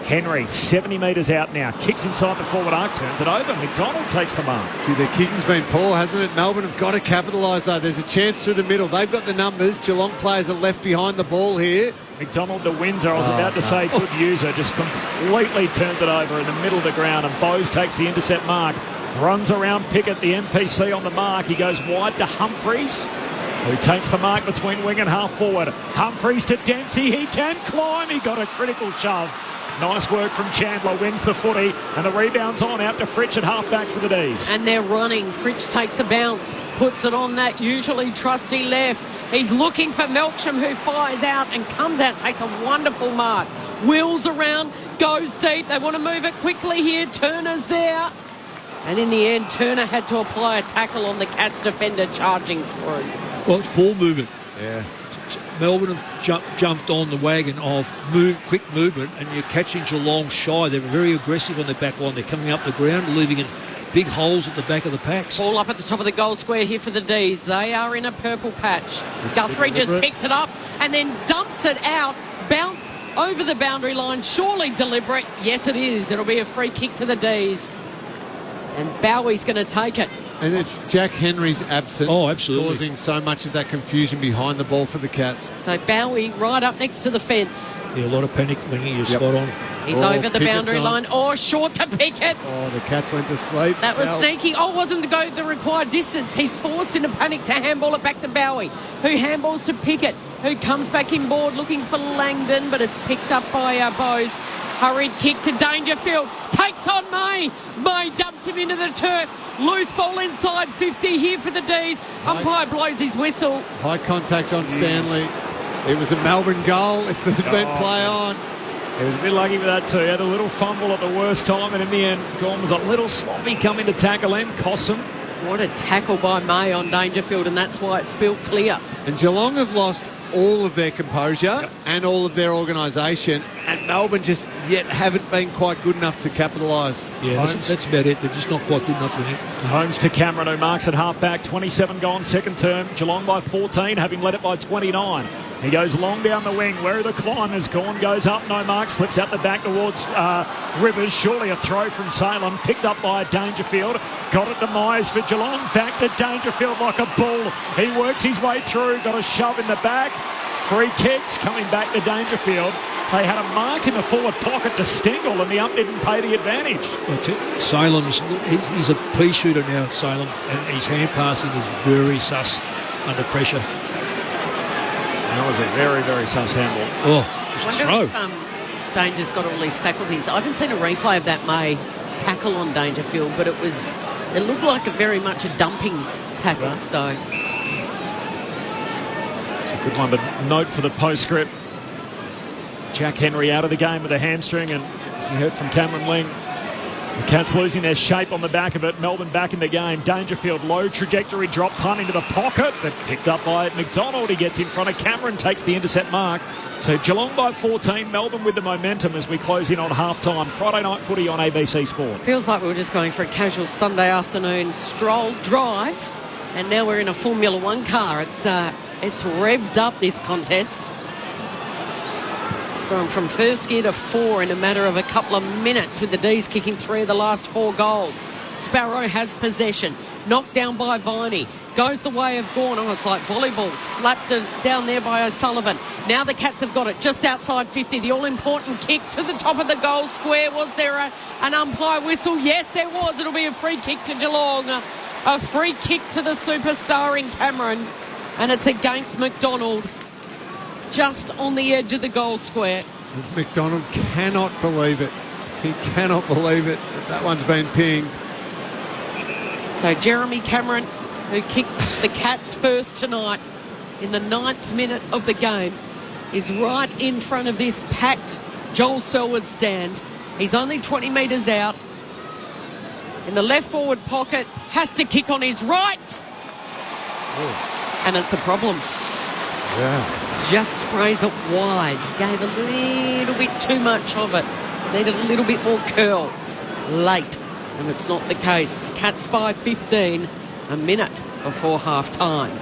Henry, 70 metres out now, kicks inside the forward arc, turns it over. McDonald takes the mark. Gee, their kicking's been poor, hasn't it? Melbourne have got to capitalise, though. There's a chance through the middle. They've got the numbers. Geelong players are left behind the ball here. McDonald to Windsor, I was about to say good user, just completely turns it over in the middle of the ground, and Bowes takes the intercept mark. Runs around Pickett, the NPC on the mark. He goes wide to Humphreys, who takes the mark between wing and half forward. Humphreys to Dempsey. He can climb. He got a critical shove. Nice work from Chandler. Wins the footy. And the rebound's on out to Fritsch at half-back for the D's. And they're running. Fritsch takes a bounce. Puts it on that usually trusty left. He's looking for Melksham, who fires out and comes out. Takes a wonderful mark. Wheels around. Goes deep. They want to move it quickly here. Turner's there. And in the end, Turner had to apply a tackle on the Cats defender charging through. Well, it's ball movement. Yeah. Melbourne have jumped on the wagon of quick movement, and you're catching Geelong shy. They're very aggressive on their back line. They're coming up the ground, leaving it big holes at the back of the packs. Ball up at the top of the goal square here for the D's. They are in a purple patch. Guthrie just picks it up and then dumps it out. Bounce over the boundary line. Surely deliberate. Yes, it is. It'll be a free kick to the D's. And Bowie's going to take it. And it's Jack Henry's absence. Oh, absolutely. Causing so much of that confusion behind the ball for the Cats. So Bowie right up next to the fence. Yeah, a lot of panic. You're spot on. He's over the boundary line. Or short to Pickett. Oh, the Cats went to sleep. That was sneaky. Oh, wasn't to go the required distance. He's forced into panic to handball it back to Bowie, who handballs to Pickett, who comes back inboard looking for Langdon, but it's picked up by Bowes. Hurried kick to Dangerfield. Takes on May. May dumps him into the turf. Loose ball inside 50 here for the D's. Umpire blows his whistle. High contact on Stanley. It was a Melbourne goal if it went play on. He was a bit lucky with that too. He had a little fumble at the worst time, and in the end, Gorm was a little sloppy coming to tackle him. Cossum. What a tackle by May on Dangerfield, and that's why it's spilled clear. And Geelong have lost all of their composure and all of their organisation, and Melbourne just yet haven't been quite good enough to capitalise. Yeah, that's about it. They're just not quite good enough for him. Holmes to Cameron, who marks at half-back. 27 gone, second term. Geelong by 14, having led it by 29. He goes long down the wing. Where are the climbers? Gorn goes up, no mark. Slips out the back towards Rivers. Surely a throw from Salem. Picked up by Dangerfield. Got it to Myers for Geelong. Back to Dangerfield like a bull. He works his way through. Got a shove in the back. Free kicks coming back to Dangerfield. They had a mark in the forward pocket to Stengel, and the ump didn't pay the advantage. Salem's, he's a pea shooter now, Salem, and his hand passing is very sus under pressure. That was a very, very sus handball. Oh, it's a throw. If, Danger's got all these faculties. I haven't seen a replay of that May tackle on Dangerfield, but it looked like very much a dumping tackle. Right. So it's a good one to note for the postscript. Jack Henry out of the game with a hamstring, and as you heard from Cameron Ling, the Cats losing their shape on the back of it. Melbourne back in the game. Dangerfield, low trajectory drop punt into the pocket, but picked up by McDonald. He gets in front of Cameron, takes the intercept mark. So Geelong by 14, Melbourne with the momentum as we close in on half-time. Friday night footy on ABC Sport. Feels like we were just going for a casual Sunday afternoon stroll drive, and now we're in a Formula One car. It's revved up, this contest. Gone from first gear to four in a matter of a couple of minutes, with the D's kicking 3 of the last 4 goals. Sparrow has possession. Knocked down by Viney. Goes the way of Gorn. Oh, it's like volleyball. Slapped it down there by O'Sullivan. Now the Cats have got it just outside 50. The all-important kick to the top of the goal square. Was there an umpire whistle? Yes, there was. It'll be a free kick to Geelong. A free kick to the superstar in Cameron. And it's against McDonald. Just on the edge of the goal square. McDonald cannot believe it. He cannot believe it. That one's been pinged. So Jeremy Cameron, who kicked the Cats first tonight in the 9th minute of the game, is right in front of this packed Joel Selwood stand. He's only 20 metres out. In the left forward pocket, has to kick on his right. Oh. And it's a problem. Yeah. Just sprays it wide. Gave a little bit too much of it. Needed a little bit more curl late, and it's not the case. Cats by 15, a minute before half-time.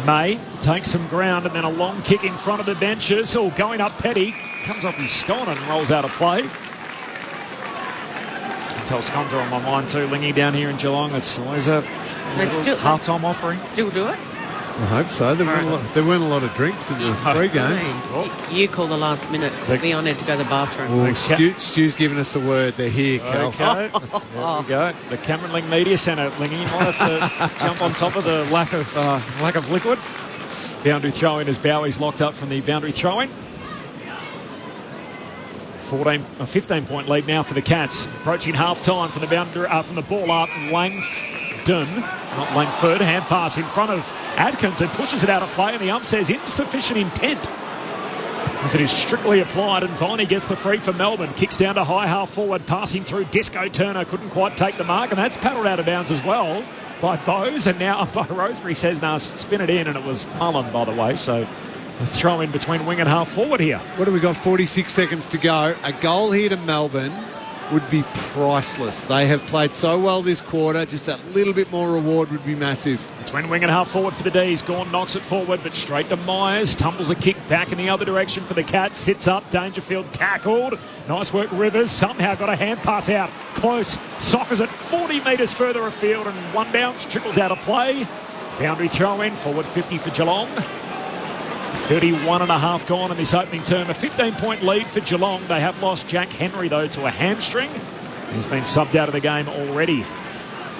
May takes some ground, and then a long kick in front of the benches. Oh, going up Petty. Comes off his scone and rolls out of play. Tell scones are on my mind too. Lingy down here in Geelong. It's always a half-time offering. Still do it? I hope so. There weren't a lot of drinks in the pre-game. You call the last minute. Call me on it to go to the bathroom. Well, Stu's giving us the word. They're here, Cal. Okay, there we go. The Cameron Ling Media Centre, Lingy. You might have to jump on top of the lack of liquid. Boundary throw-in as Bowie's locked up from the boundary throw-in. 15-point lead now for the Cats. Approaching half-time from the boundary, from the ball up. Not Langford. Hand pass in front of Adkins, who pushes it out of play, and the ump says insufficient intent, as it is strictly applied, and Viney gets the free for Melbourne. Kicks down to high half forward, passing through Disco Turner, couldn't quite take the mark, and that's paddled out of bounds as well by Bowes, and now umpire Rosemary says, no, spin it in, and it was Mullen, by the way, so a throw in between wing and half forward here. What have we got? 46 seconds to go. A goal here to Melbourne would be priceless. They have played so well this quarter. Just that little bit more reward would be massive. Between wing and half forward for the D's. Gawn knocks it forward, but straight to Myers. Tumbles a kick back in the other direction for the Cats. Sits up. Dangerfield tackled. Nice work, Rivers. Somehow got a hand pass out. Close. Sockers it 40 metres further afield, and one bounce trickles out of play. Boundary throw in. Forward 50 for Geelong. 31 and a half gone in this opening term. A 15-point lead for Geelong. They have lost Jack Henry, though, to a hamstring. He's been subbed out of the game already.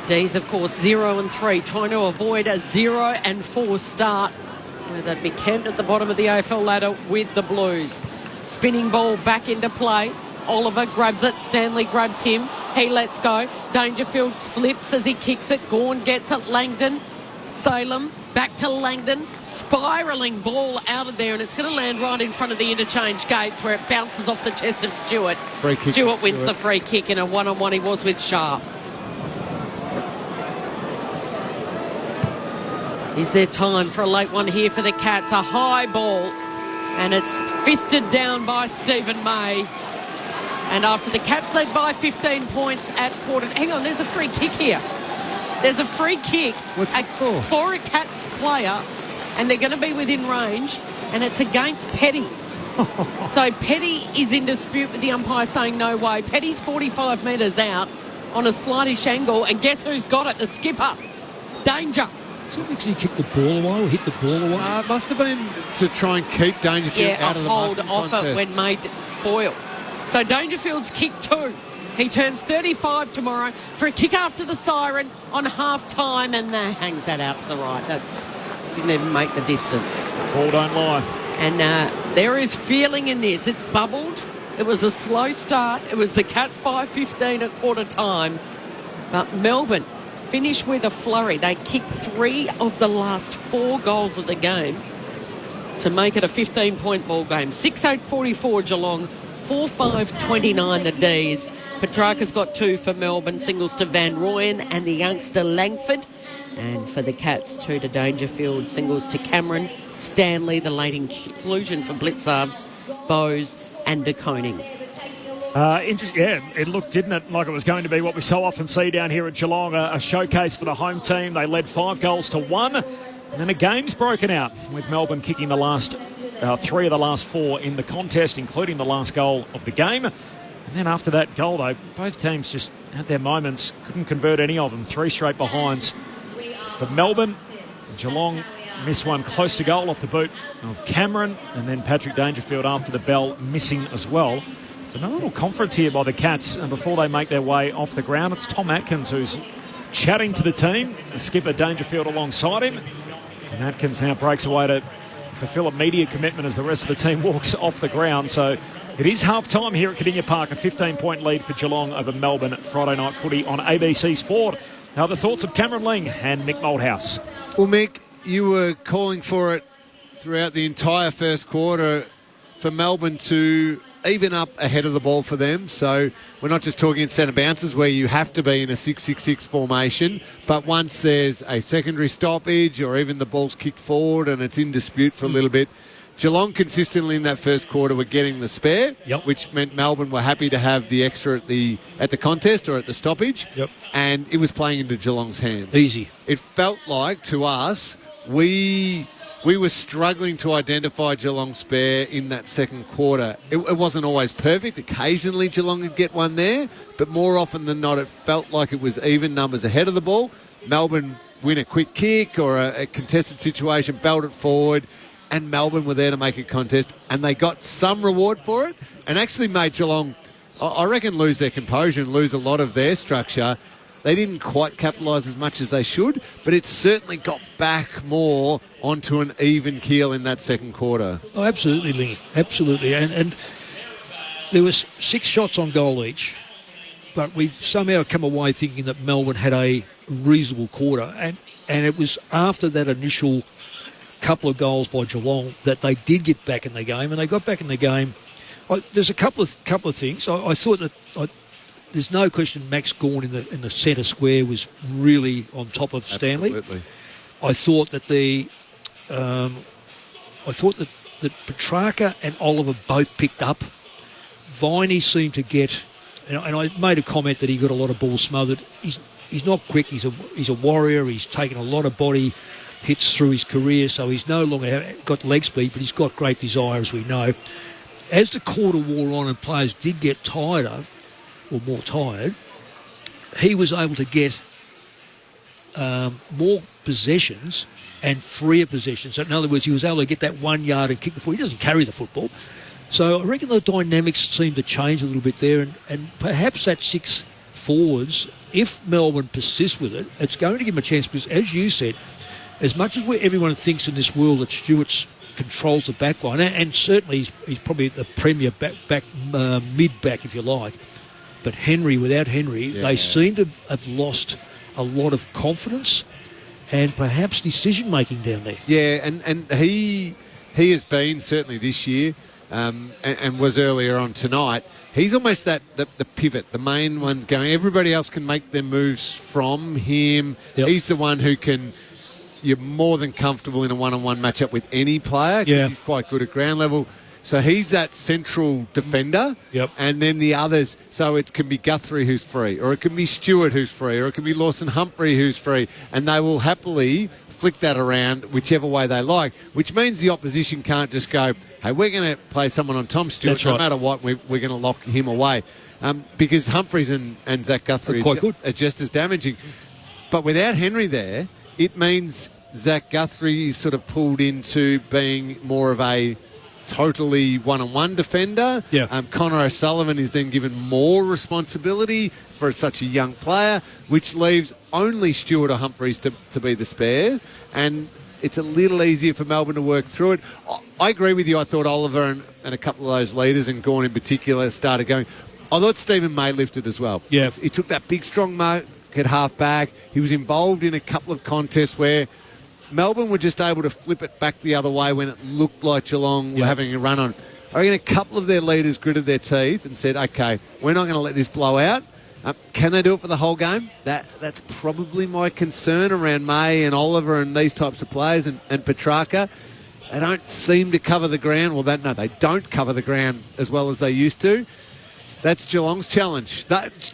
D's, of course, 0-3, trying to avoid a 0-4 start, where they'd be camped at the bottom of the AFL ladder with the Blues. Spinning ball back into play. Oliver grabs it. Stanley grabs him. He lets go. Dangerfield slips as he kicks it. Gawn gets it. Langdon. Salem. Back to Langdon, spiralling ball out of there, and it's going to land right in front of the interchange gates, where it bounces off the chest of Stewart. Stewart wins the free kick in a one-on-one he was with Sharp. Is there time for a late one here for the Cats? A high ball, and it's fisted down by Stephen May. And after the Cats led by 15 points at quarter... Hang on, there's a free kick here. There's a free kick for a Cats player, and they're going to be within range, and it's against Petty. So Petty is in dispute with the umpire, saying no way. Petty's 45 metres out on a slightish angle, and guess who's got it? The skipper. Danger. Did he actually kick the ball away or hit the ball away? It must have been to try and keep Dangerfield out of the hold off it when made spoil. So Dangerfield's kick 2. He turns 35 tomorrow for a kick after the siren on half-time, and hangs that out to the right. Didn't even make the distance. Ball don't lie. And there is feeling in this. It's bubbled. It was a slow start. It was the Cats by 15 at quarter time. But Melbourne finished with a flurry. They kicked 3 of the last 4 goals of the game to make it a 15-point ball game. 6-8-44 Geelong. 4-5-29 the D's. Petrarca's got 2 for Melbourne, singles to Van Rooyen and the youngster Langford. And for the Cats, 2 to Dangerfield, singles to Cameron, Stanley, the late inclusion for Blitzarves, Bowes and De Koning. It looked, didn't it, like it was going to be what we so often see down here at Geelong, a showcase for the home team. They led 5 goals to 1, and then a game's broken out with Melbourne kicking the last 3 of the last 4 in the contest, including the last goal of the game. And then after that goal, though, both teams just had their moments, couldn't convert any of them. 3 straight behinds for Melbourne. Geelong missed one close to goal off the boot of Cameron, and then Patrick Dangerfield after the bell missing as well. It's another little conference here by the Cats, and before they make their way off the ground, it's Tom Atkins who's chatting to the team, the skipper Dangerfield alongside him. And Atkins now breaks away to fulfill a media commitment as the rest of the team walks off the ground. So it is half-time here at Cardinia Park, a 15-point lead for Geelong over Melbourne Friday night footy on ABC Sport. Now the thoughts of Cameron Ling and Mick Moldhouse. Well, Mick, you were calling for it throughout the entire first quarter for Melbourne to even up ahead of the ball for them. So we're not just talking in centre bounces where you have to be in a 6-6-6 formation, but once there's a secondary stoppage or even the ball's kicked forward and it's in dispute for a little bit, Geelong consistently in that first quarter were getting the spare, which meant Melbourne were happy to have the extra at the contest or at the stoppage, and it was playing into Geelong's hands. Easy. It felt like to us we were struggling to identify Geelong's spare in that second quarter. It wasn't always perfect. Occasionally Geelong would get one there, but more often than not it felt like it was even numbers ahead of the ball. Melbourne win a quick kick or a contested situation, belt it forward, and Melbourne were there to make a contest, and they got some reward for it, and actually made Geelong, I reckon, lose their composure and lose a lot of their structure. They didn't quite capitalise as much as they should, but it certainly got back more onto an even keel in that second quarter. Oh, absolutely, Lee. Absolutely. And there was 6 shots on goal each, but we've somehow come away thinking that Melbourne had a reasonable quarter. And it was after that initial couple of goals by Geelong that they did get back in the game, and they got back in the game. There's a couple of things. I thought that there's no question Max Gawn in the centre square was really on top of Stanley. Absolutely. I thought that that Petrarca and Oliver both picked up. Viney seemed to get, and I made a comment that he got a lot of balls smothered. He's not quick. He's a warrior. He's taken a lot of body hits through his career, so he's no longer got leg speed, but he's got great desire, as we know. As the quarter wore on and players did get tireder, or more tired, he was able to get more possessions and freer possessions. So in other words, he was able to get that 1 yard and kick the football. He doesn't carry the football. So I reckon the dynamics seem to change a little bit there, and perhaps that 6 forwards, if Melbourne persists with it, it's going to give them a chance, because, as you said, as much as everyone thinks in this world that Stewart's controls the back line, and certainly he's probably the premier mid-back, if you like, but without Henry, they seem to have lost a lot of confidence and perhaps decision-making down there. Yeah, and he has been, certainly this year, and was earlier on tonight, he's almost the pivot, the main one going. Everybody else can make their moves from him. Yep. He's the one who can... You're more than comfortable in a one-on-one matchup with any player, because he's quite good at ground level. So he's that central defender. Yep. And then the others, so it can be Guthrie who's free, or it can be Stewart who's free, or it can be Lawson Humphrey who's free, and they will happily flick that around whichever way they like, which means the opposition can't just go, hey, we're going to play someone on Tom Stewart, no matter what, we're going to lock him away. Because Humphreys and Zach Guthrie are just as damaging. But without Henry there, it means Zach Guthrie is sort of pulled into being more of a totally one-on-one defender. Yeah. Connor O'Sullivan is then given more responsibility for such a young player, which leaves only Stewart or Humphreys to be the spare. And it's a little easier for Melbourne to work through it. I agree with you. I thought Oliver and a couple of those leaders, and Gawn in particular, started going. I thought Stephen May lifted as well. Yeah. He took that big, strong mark at half-back. He was involved in a couple of contests where Melbourne were just able to flip it back the other way when it looked like Geelong were having a run on. I reckon a couple of their leaders gritted their teeth and said, okay, we're not going to let this blow out. Can they do it for the whole game? That's probably my concern around May and Oliver and these types of players, and Petrarca. They don't seem to cover the ground. Well, they don't cover the ground as well as they used to. That's Geelong's challenge.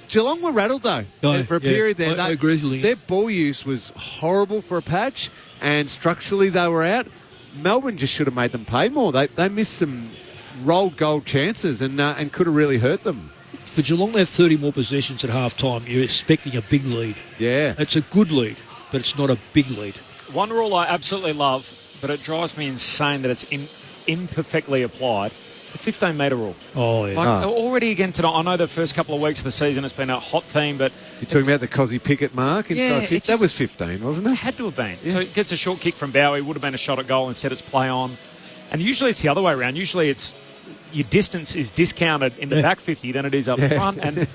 Geelong were rattled, though, for a period there. I agree with you. Their ball use was horrible for a patch, and structurally they were out. Melbourne just should have made them pay more. They missed some rolled goal chances and could have really hurt them. For Geelong to have 30 more possessions at half-time, you're expecting a big lead. Yeah. It's a good lead, but it's not a big lead. One rule I absolutely love, but it drives me insane that it's imperfectly applied. The 15-metre rule. Oh, yeah. Already again tonight, I know the first couple of weeks of the season it's been a hot theme, but... You're talking about the Cozzy Pickett mark? That was 15, wasn't it? It had to have been. Yeah. So it gets a short kick from Bowie, would have been a shot at goal, instead it's play on. And usually it's the other way around. Usually it's your distance is discounted in the back 50 than it is up front. And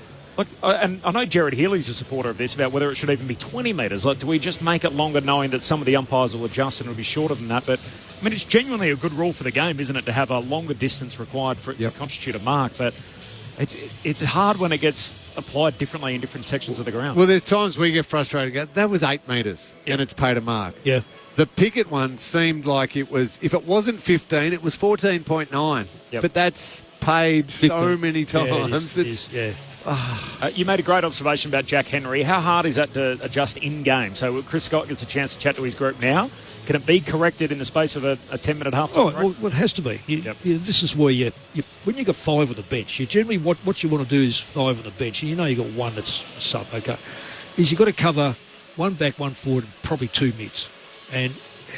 and I know Jared Healy's a supporter of this, about whether it should even be 20 metres. Like, do we just make it longer knowing that some of the umpires will adjust and it'll be shorter than that? But, I mean, it's genuinely a good rule for the game, isn't it, to have a longer distance required for it to constitute a mark. But it's hard when it gets applied differently in different sections of the ground. Well, there's times we get frustrated. Go, that was 8 metres and it's paid a mark. Yeah. The Pickett one seemed like it was, if it wasn't 15, it was 14.9. Yep. But that's paid 15. So many times. You made a great observation about Jack Henry. How hard is that to adjust in-game? So Chris Scott gets a chance to chat to his group now. Can it be corrected in the space of a 10-minute half-time break? Well, it has to be. This is where when you got 5 on the bench, you generally what you want to do is 5 on the bench, and you know you got one that's sub. Okay, is you got to cover one back, one forward, and probably two mids. And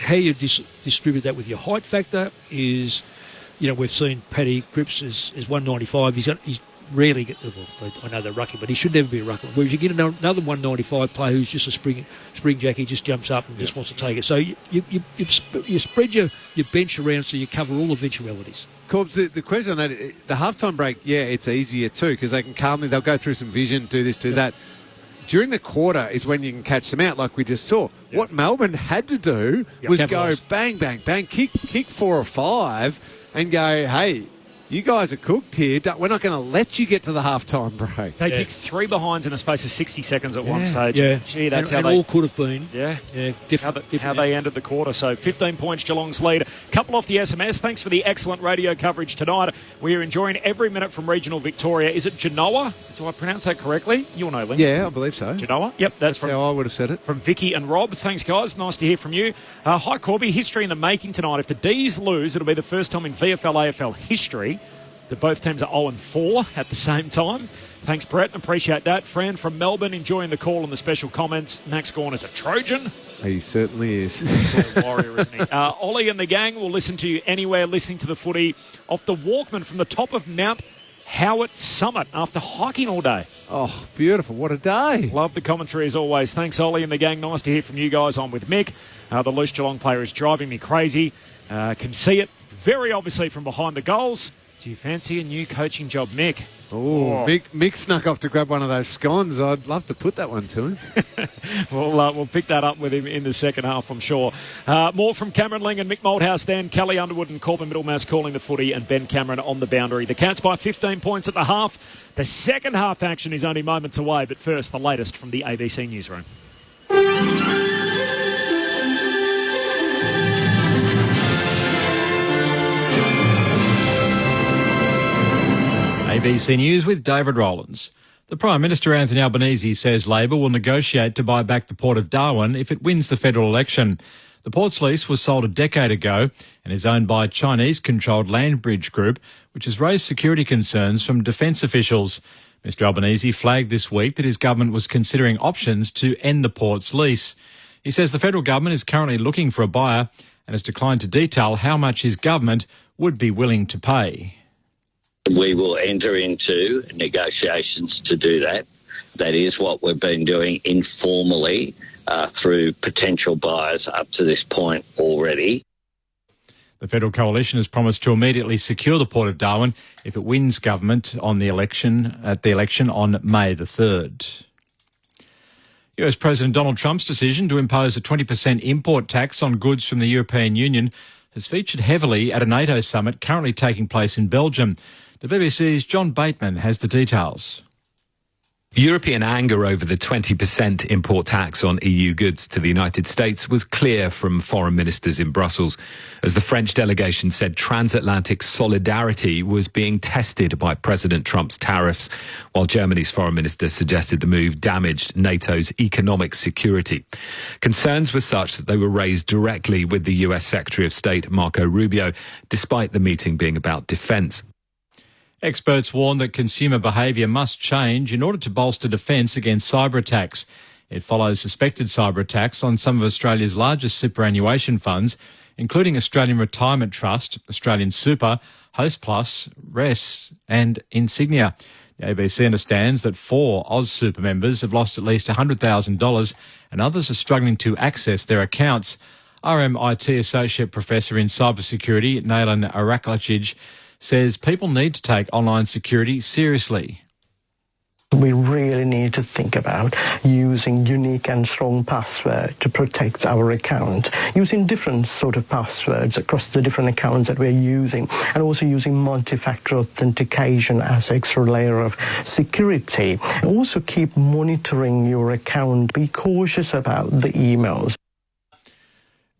how you distribute that with your height factor is, we've seen Paddy Cripps is 195. He's rarely get. Well, I know they're rucking, but he should never be a rucker. Whereas you get another 195 player who's just a spring jack, he just jumps up and just wants to take it. So you spread your bench around so you cover all eventualities. Corbs, the question on that, the halftime break, it's easier too because they can calmly, they'll go through some vision, do this, do that. During the quarter is when you can catch them out, like we just saw. Yep. What Melbourne had to do was go bang, bang, bang, kick 4 or 5 and go, hey, you guys are cooked here. We're not going to let you get to the halftime break. They kicked 3 behinds in the space of 60 seconds at one stage. Yeah, gee, that's and how they all could have been. How they ended the quarter. So 15 points, Geelong's lead. Couple off the SMS. Thanks for the excellent radio coverage tonight. We are enjoying every minute from regional Victoria. Is it Genoa? Do I pronounce that correctly? You'll know, Lynn. Yeah, I believe so. Genoa? Yep, that's how I would have said it. From Vicky and Rob. Thanks, guys. Nice to hear from you. Hi, Corby. History in the making tonight. If the D's lose, it'll be the first time in VFL-AFL history that both teams are 0-4 at the same time. Thanks, Brett. Appreciate that. Fran from Melbourne enjoying the call and the special comments. Max Gawn is a Trojan. He certainly is. Absolute warrior, isn't he? Ollie and the gang will listen to you anywhere, listening to the footy off the Walkman from the top of Mount Howard Summit after hiking all day. Oh, beautiful. What a day. Love the commentary as always. Thanks, Ollie and the gang. Nice to hear from you guys. I'm with Mick. The loose Geelong player is driving me crazy. Can see it very obviously from behind the goals. Do you fancy a new coaching job, Mick? Oh, Mick snuck off to grab one of those scones. I'd love to put that one to him. We'll pick that up with him in the second half, I'm sure. More from Cameron Ling and Mick Malthouse then. Kelly Underwood and Corbin Middlemass calling the footy and Ben Cameron on the boundary. The Cats by 15 points at the half. The second half action is only moments away, but first, the latest from the ABC Newsroom. ABC News with David Rowlands. The Prime Minister Anthony Albanese says Labor will negotiate to buy back the Port of Darwin if it wins the federal election. The port's lease was sold a decade ago and is owned by a Chinese-controlled Landbridge Group, which has raised security concerns from defence officials. Mr Albanese flagged this week that his government was considering options to end the port's lease. He says the federal government is currently looking for a buyer and has declined to detail how much his government would be willing to pay. We will enter into negotiations to do that. That is what we've been doing informally through potential buyers up to this point already. The federal coalition has promised to immediately secure the Port of Darwin if it wins government on the election on May the 3rd. US President Donald Trump's decision to impose a 20% import tax on goods from the European Union has featured heavily at a NATO summit currently taking place in Belgium. The BBC's John Bateman has the details. European anger over the 20% import tax on EU goods to the United States was clear from foreign ministers in Brussels, as the French delegation said transatlantic solidarity was being tested by President Trump's tariffs, while Germany's foreign minister suggested the move damaged NATO's economic security. Concerns were such that they were raised directly with the US Secretary of State Marco Rubio, despite the meeting being about defence. Experts warn that consumer behaviour must change in order to bolster defence against cyber attacks. It follows suspected cyber attacks on some of Australia's largest superannuation funds, including Australian Retirement Trust, Australian Super, Hostplus, RES and Insignia. The ABC understands that 4 AusSuper members have lost at least $100,000 and others are struggling to access their accounts. RMIT Associate Professor in Cybersecurity, Nailan Araklacic, says people need to take online security seriously. We really need to think about using unique and strong password to protect our account, using different sort of passwords across the different accounts that we're using, and also using multi-factor authentication as extra layer of security. Also keep monitoring your account. Be cautious about the emails.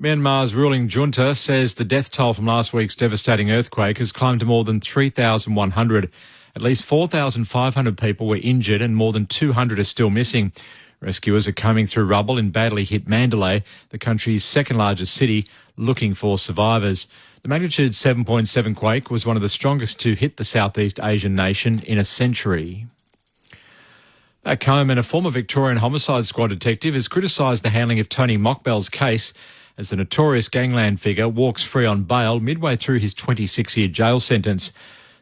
Myanmar's ruling junta says the death toll from last week's devastating earthquake has climbed to more than 3,100. At least 4,500 people were injured and more than 200 are still missing. Rescuers are combing through rubble in badly hit Mandalay, the country's second largest city, looking for survivors. The magnitude 7.7 quake was one of the strongest to hit the Southeast Asian nation in a century. Back home, and a former Victorian homicide squad detective has criticised the handling of Tony Mockbell's case as the notorious gangland figure walks free on bail midway through his 26-year jail sentence.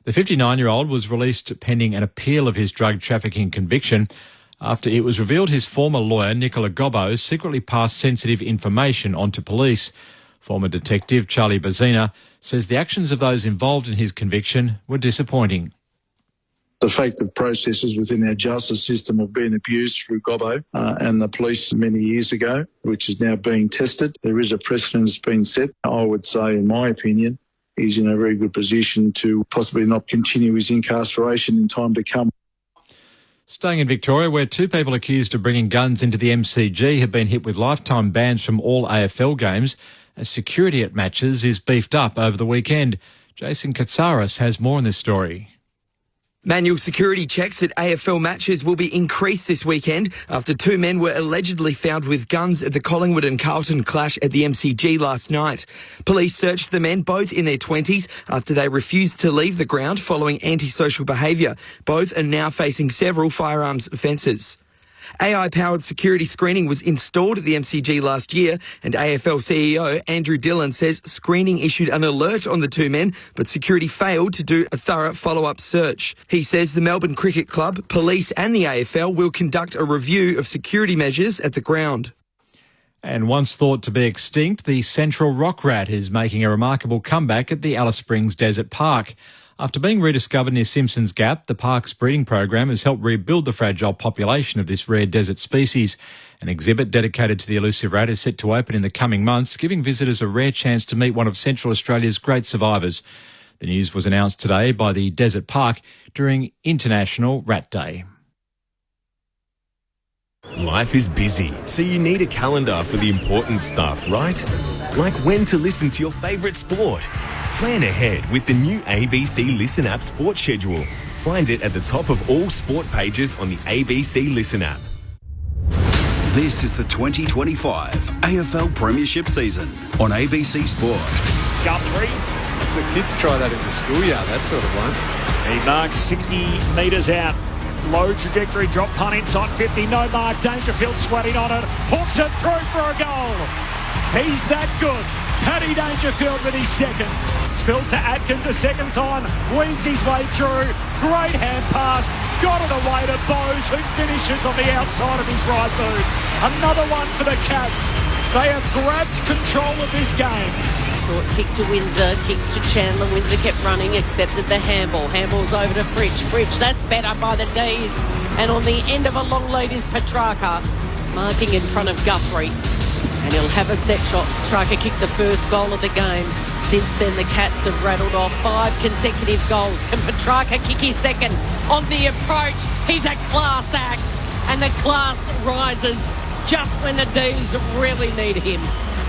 The 59-year-old was released pending an appeal of his drug trafficking conviction after it was revealed his former lawyer, Nicola Gobbo, secretly passed sensitive information on to police. Former detective Charlie Bazina says the actions of those involved in his conviction were disappointing. The effective processes within our justice system have been abused through Gobbo and the police many years ago, which is now being tested. There is a precedent that's been set. I would say, in my opinion, he's in a very good position to possibly not continue his incarceration in time to come. Staying in Victoria, where 2 people accused of bringing guns into the MCG have been hit with lifetime bans from all AFL games, as security at matches is beefed up over the weekend. Jason Katsaris has more on this story. Manual security checks at AFL matches will be increased this weekend after 2 men were allegedly found with guns at the Collingwood and Carlton clash at the MCG last night. Police searched the men, both in their 20s, after they refused to leave the ground following antisocial behaviour. Both are now facing several firearms offences. AI-powered security screening was installed at the MCG last year, and AFL CEO Andrew Dillon says screening issued an alert on the 2 men, but security failed to do a thorough follow-up search. He says the Melbourne Cricket Club, police and the AFL will conduct a review of security measures at the ground. And once thought to be extinct, the central rock rat is making a remarkable comeback at the Alice Springs Desert Park. After being rediscovered near Simpsons Gap, the park's breeding program has helped rebuild the fragile population of this rare desert species. An exhibit dedicated to the elusive rat is set to open in the coming months, giving visitors a rare chance to meet one of Central Australia's great survivors. The news was announced today by the Desert Park during International Rat Day. Life is busy, so you need a calendar for the important stuff, right? Like when to listen to your favourite sport. Plan ahead with the new ABC Listen app sports schedule. Find it at the top of all sport pages on the ABC Listen app. This is the 2025 AFL Premiership season on ABC Sport. Guthrie. The kids try that in the schoolyard, that sort of one. He marks 60 metres out. Low trajectory drop punt inside 50. No mark. Dangerfield sweating on it. Hooks it through for a goal. He's that good. Paddy Dangerfield with his second. Spills to Atkins a second time. Weaves his way through. Great hand pass. Got it away to Bowes, who finishes on the outside of his right boot. Another one for the Cats. They have grabbed control of this game. Short kick to Windsor, kicks to Chandler. Windsor kept running, accepted the handball. Handball's over to Fritsch. Fritsch, that's better by the D's. And on the end of a long lead is Petrarca, marking in front of Guthrie. And he'll have a set shot. Petrarca kicked the first goal of the game. Since then, the Cats have rattled off 5 consecutive goals. Can Petrarca kick his second? On the approach, he's a class act. And the class rises just when the D's really need him.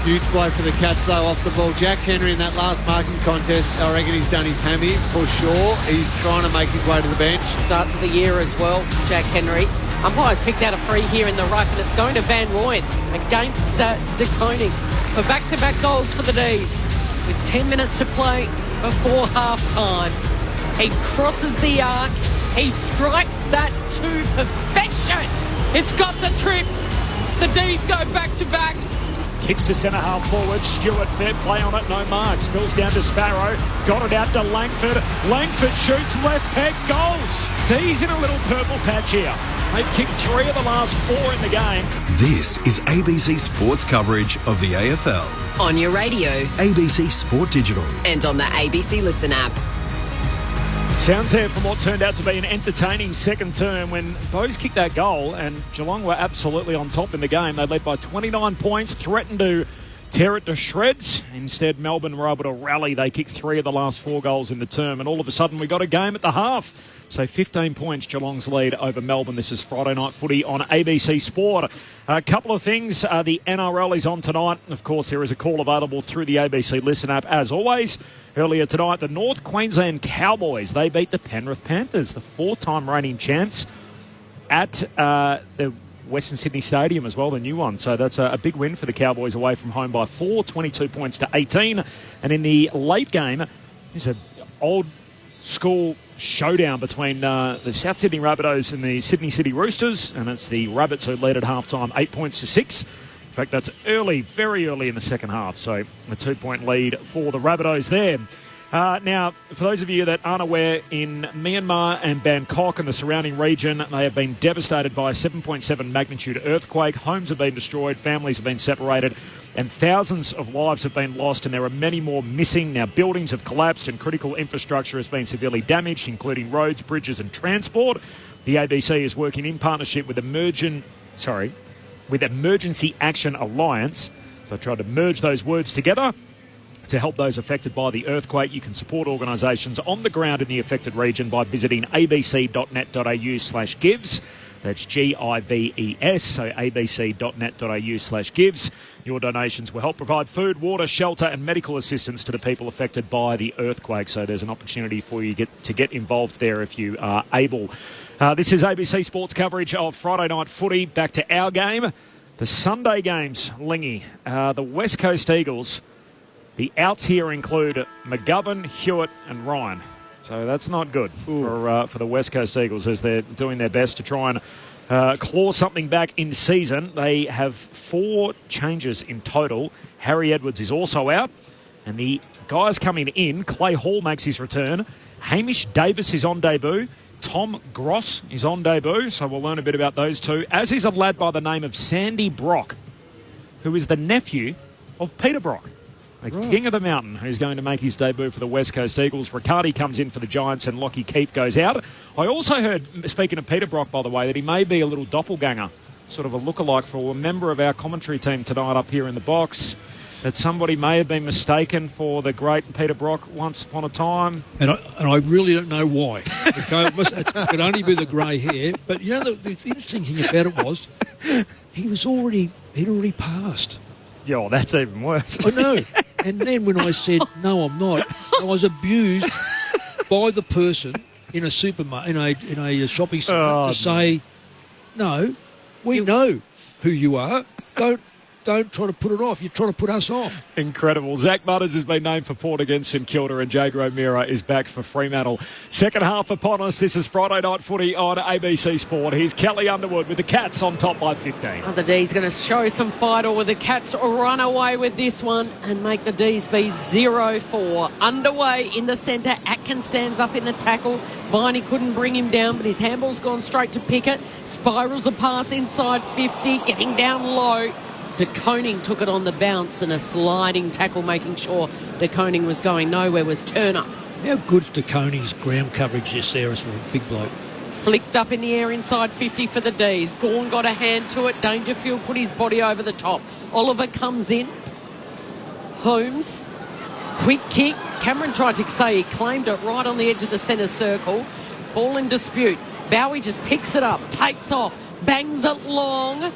Huge blow for the Cats, though, off the ball. Jack Henry in that last marking contest, I reckon he's done his hammy for sure. He's trying to make his way to the bench. Start to the year as well, Jack Henry. Umpires picked out a free here in the ruck, and it's going to Van Rooyen against De Koning for back-to-back goals for the D's. With 10 minutes to play before half-time. He crosses the arc. He strikes that to perfection. It's got the trip. The D's go back-to-back. Kicks to centre half forward. Stewart, fair play on it, no mark. Spills down to Sparrow. Got it out to Langford. Langford shoots left peg, goals. D's in a little purple patch here. They've kicked 3 of the last 4 in the game. This is ABC Sports coverage of the AFL. On your radio. ABC Sport Digital. And on the ABC Listen app. Sounds there from what turned out to be an entertaining second term when Bowes kicked that goal and Geelong were absolutely on top in the game. They led by 29 points, threatened to tear it to shreds. Instead, Melbourne were able to rally. They kicked 3 of the last 4 goals in the term, and all of a sudden we got a game at the half. So 15 points, Geelong's lead over Melbourne. This is Friday Night Footy on ABC Sport. A couple of things. The NRL is on tonight. Of course, there is a call available through the ABC Listen app, as always. Earlier tonight, the North Queensland Cowboys, they beat the Penrith Panthers, the 4-time reigning champs, at the Western Sydney Stadium as well, the new one. So that's a big win for the Cowboys away from home by 4, 22 points to 18. And in the late game, there's an old school showdown between the South Sydney Rabbitohs and the Sydney City Roosters, and it's the Rabbits who lead at halftime 8 points to 6. In fact, that's early, very early in the second half, so a 2-point lead for the Rabbitohs there. Now, for those of you that aren't aware, in Myanmar and Bangkok and the surrounding region, they have been devastated by a 7.7 magnitude earthquake. Homes have been destroyed, families have been separated, and thousands of lives have been lost, and there are many more missing. Now, buildings have collapsed and critical infrastructure has been severely damaged, including roads, bridges and transport. The ABC is working in partnership with Emergency Action Alliance. So I tried to merge those words together to help those affected by the earthquake. You can support organisations on the ground in the affected region by visiting abc.net.au/gives. That's GIVES, so abc.net.au/gives. Your donations will help provide food, water, shelter and medical assistance to the people affected by the earthquake. So there's an opportunity for you to get involved there if you are able. This is ABC Sports coverage of Friday night footy. Back to our game. The Sunday games, Lingy. The West Coast Eagles. The outs here include McGovern, Hewitt and Ryan. So that's not good for the West Coast Eagles as they're doing their best to try and claw something back in season. They have 4 changes in total. Harry Edwards is also out. And the guys coming in, Clay Hall makes his return. Hamish Davis is on debut. Tom Gross is on debut. So we'll learn a bit about those two. As is a lad by the name of Sandy Brock, who is the nephew of Peter Brock, the king of the mountain, who's going to make his debut for the West Coast Eagles. Riccardi comes in for the Giants and Lockie Keefe goes out. I also heard, speaking of Peter Brock, by the way, that he may be a little doppelganger, sort of a lookalike for a member of our commentary team tonight up here in the box, that somebody may have been mistaken for the great Peter Brock once upon a time. And I really don't know why. Okay, it could only be the grey hair. But, you know, the interesting thing about it was he'd already passed. Yeah, well, that's even worse. I know. And then when I said, no, I'm not, I was abused by the person in a supermarket, in a shopping centre to say, no, we know who you are. Don't try to put it off. You're trying to put us off. Incredible. Zach Butters has been named for Port against St Kilda and Jake O'Meara is back for Fremantle. Second half upon us. This is Friday Night Footy on ABC Sport. Here's Kelly Underwood with the Cats on top by 15. The D's going to show some fight, or will the Cats run away with this one and make the D's be 0-4. Underway in the centre. Atkins stands up in the tackle. Viney couldn't bring him down, but his handball's gone straight to Pickett. Spirals a pass inside 50, getting down low. De Koning took it on the bounce and a sliding tackle, making sure De Koning was going nowhere, was Turner. How good's De Koning's ground coverage this there is for a big bloke? Flicked up in the air inside 50 for the D's. Gawn got a hand to it. Dangerfield put his body over the top. Oliver comes in. Holmes, quick kick. Cameron tried to say he claimed it right on the edge of the centre circle. Ball in dispute. Bowie just picks it up, takes off, bangs it long.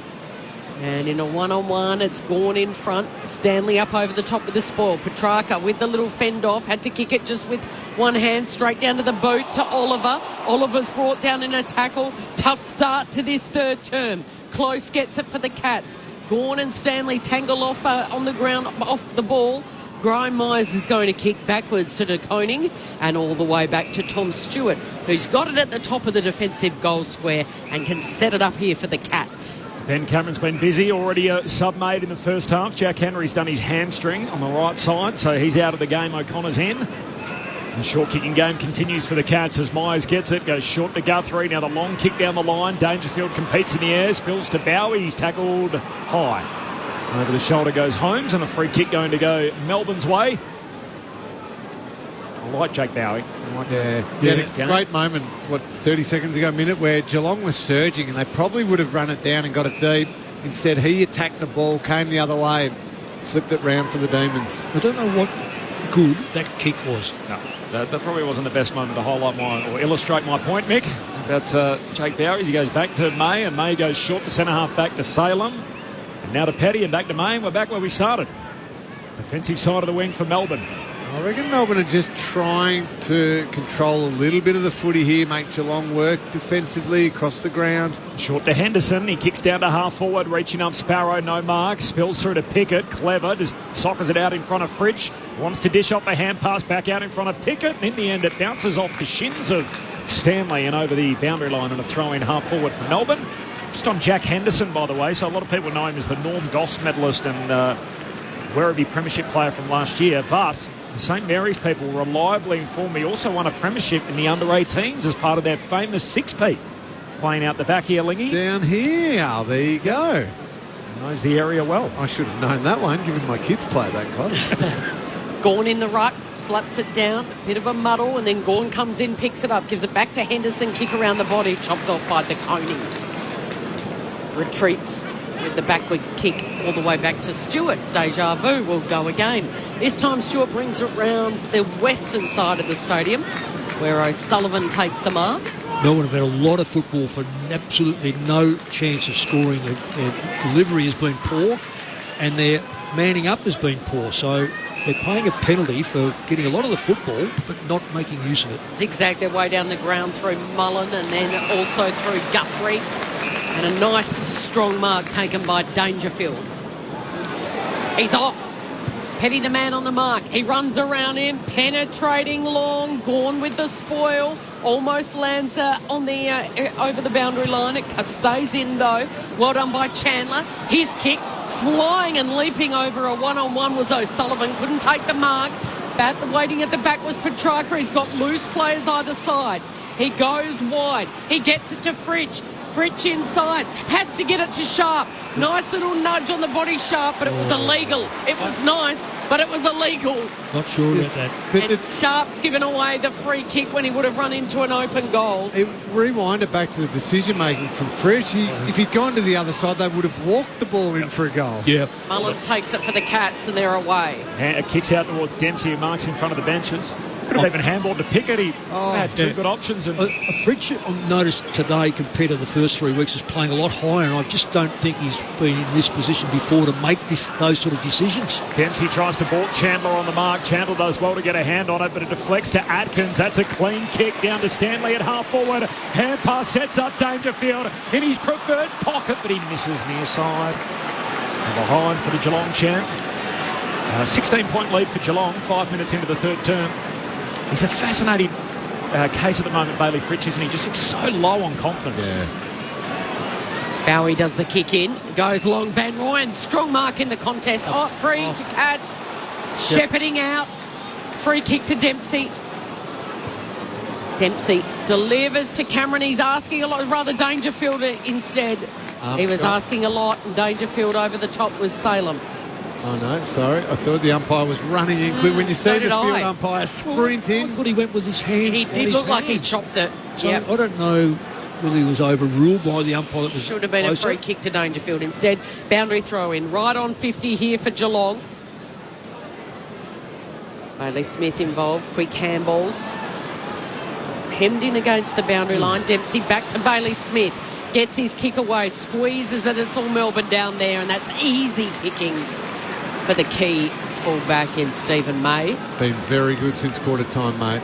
And in a one-on-one, it's Gawn in front. Stanley up over the top with the spoil. Petrarca with the little fend off. Had to kick it just with one hand straight down to the boot to Oliver. Oliver's brought down in a tackle. Tough start to this third term. Close gets it for the Cats. Gawn and Stanley tangle off on the ground, off the ball. Grime Myers is going to kick backwards to De Koning and all the way back to Tom Stewart, who's got it at the top of the defensive goal square and can set it up here for the Cats. Ben Cameron's been busy, already a sub made in the first half. Jack Henry's done his hamstring on the right side, so he's out of the game. O'Connor's in. The short kicking game continues for the Cats as Myers gets it, goes short to Guthrie. Now the long kick down the line. Dangerfield competes in the air, spills to Bowie. He's tackled high. Over the shoulder goes Holmes, and a free kick going to go Melbourne's way. I like Jake Bowie. It's a great moment, 30 seconds ago, minute, where Geelong was surging and they probably would have run it down and got it deep. Instead, he attacked the ball, came the other way, flipped it round for the Demons. I don't know what good that kick was. No, that probably wasn't the best moment to highlight or illustrate my point, Mick, about Jake Bowie. He goes back to May, and May goes short to centre half back to Salem. And now to Petty and back to May, and we're back where we started. Defensive side of the wing for Melbourne. I reckon Melbourne are just trying to control a little bit of the footy here, make Geelong work defensively across the ground. Short to Henderson. He kicks down to half forward, reaching up Sparrow, no mark. Spills through to Pickett. Clever. Just soccers it out in front of Fridge. Wants to dish off a hand pass back out in front of Pickett. And in the end, it bounces off the shins of Stanley and over the boundary line and a throw-in half-forward for Melbourne. Just on Jack Henderson, by the way. So a lot of people know him as the Norm Goss medalist and Werribee Premiership player from last year. But the St Mary's people reliably informed me also won a premiership in the under-18s as part of their famous six-peat. Playing out the back here, Lingy. Down here. There you go. Knows the area well. I should have known that one, given my kids play that club. Gawn in the ruck, slaps it down, bit of a muddle, and then Gawn comes in, picks it up, gives it back to Henderson, kick around the body, chopped off by De Koning. Retreats with the backward kick all the way back to Stewart. Deja vu will go again. This time Stewart brings it round the western side of the stadium, where O'Sullivan takes the mark. Melbourne have had a lot of football for absolutely no chance of scoring. Their delivery has been poor and their manning up has been poor. So they're paying a penalty for getting a lot of the football but not making use of it. Zigzag their way down the ground through Mullen and then also through Guthrie. And a nice strong mark taken by Dangerfield. He's off. Petty the man on the mark. He runs around him, penetrating long, Gawn with the spoil. Almost lands on the over the boundary line. It stays in though. Well done by Chandler. His kick flying and leaping over a one-on-one was O'Sullivan. Couldn't take the mark. Waiting at the back was Petrarca. He's got loose players either side. He goes wide. He gets it to Fridge. Fritch inside, has to get it to Sharp. Nice little nudge on the body, Sharp, but it was illegal. It was nice, but it was illegal. Not sure about that. And Sharp's given away the free kick when he would have run into an open goal. Rewind it back to the decision-making from Fritch. If he'd gone to the other side, they would have walked the ball in for a goal. Yeah. Mullen takes it for the Cats and they're away. And it kicks out towards Dempsey, who marks in front of the benches. Could have even handballed to Pickett. He had two good options. And Fritch, I've noticed today, compared to the first 3 weeks, is playing a lot higher, and I just don't think he's been in this position before to make those sort of decisions. Dempsey tries to balk Chandler on the mark. Chandler does well to get a hand on it, but it deflects to Atkins. That's a clean kick down to Stanley at half forward. Hand pass sets up Dangerfield in his preferred pocket, but he misses near side. And behind for the Geelong champ. 16-point lead for Geelong, 5 minutes into the third term. He's a fascinating case at the moment, Bailey Fritch, isn't he? Just looks so low on confidence. Yeah. Bowie does the kick in, goes long, Van Rooyen, strong mark in the contest. Free to Cats, shepherding out, free kick to Dempsey. Dempsey delivers to Cameron. He's asking a lot, rather Dangerfield instead. He was asking a lot, and Dangerfield over the top was Salem. Oh, no, sorry. I thought the umpire was running in quick. When you see the field umpire sprint in. I thought he went with his hands. He did look like he chopped it. So I don't know whether he was overruled by the umpire that was should have been closer. A free kick to Dangerfield. Instead, boundary throw in. Right on 50 here for Geelong. Bailey Smith involved. Quick handballs. Hemmed in against the boundary line. Dempsey back to Bailey Smith. Gets his kick away. Squeezes it. It's all Melbourne down there. And that's easy pickings for the key fullback in Stephen May. Been very good since quarter time, mate.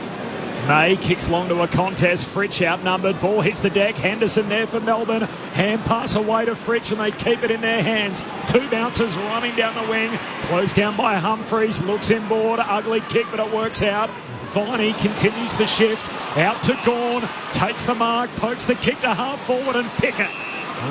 May kicks long to a contest. Fritch outnumbered. Ball hits the deck. Henderson there for Melbourne. Hand pass away to Fritch and they keep it in their hands. Two bouncers running down the wing. Closed down by Humphreys. Looks inboard. Ugly kick, but it works out. Viney continues the shift. Out to Gawn. Takes the mark. Pokes the kick to half forward and Pickett.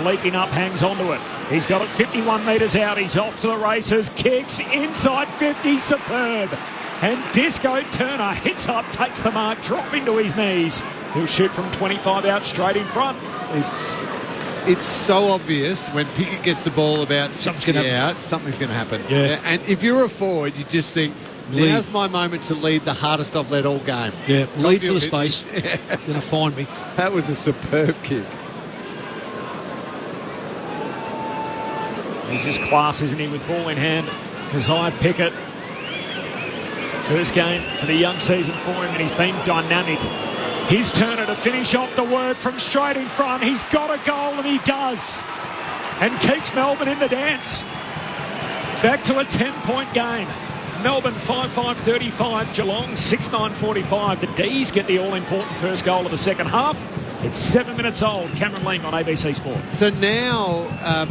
Leaping up, hangs onto it. He's got it 51 metres out. He's off to the races. Kicks inside 50. Superb. And Disco Turner hits up, takes the mark, dropping to his knees. He'll shoot from 25 out straight in front. It's so obvious when Pickett gets the ball about 60 out, something's going to happen. Yeah. And if you're a forward, you just think, now's my moment to lead the hardest I've led all game. Yeah, lead for the space. You're going to find me. That was a superb kick. He's just class, isn't he, with ball in hand. Keziah Pickett. First game for the young season for him, and he's been dynamic. His turner to finish off the work from straight in front. He's got a goal, and he does. And keeps Melbourne in the dance. Back to a 10-point game. Melbourne 5-5-35, Geelong 6-9-45. The D's get the all-important first goal of the second half. It's 7 minutes old. Cameron Ling on ABC Sport. So now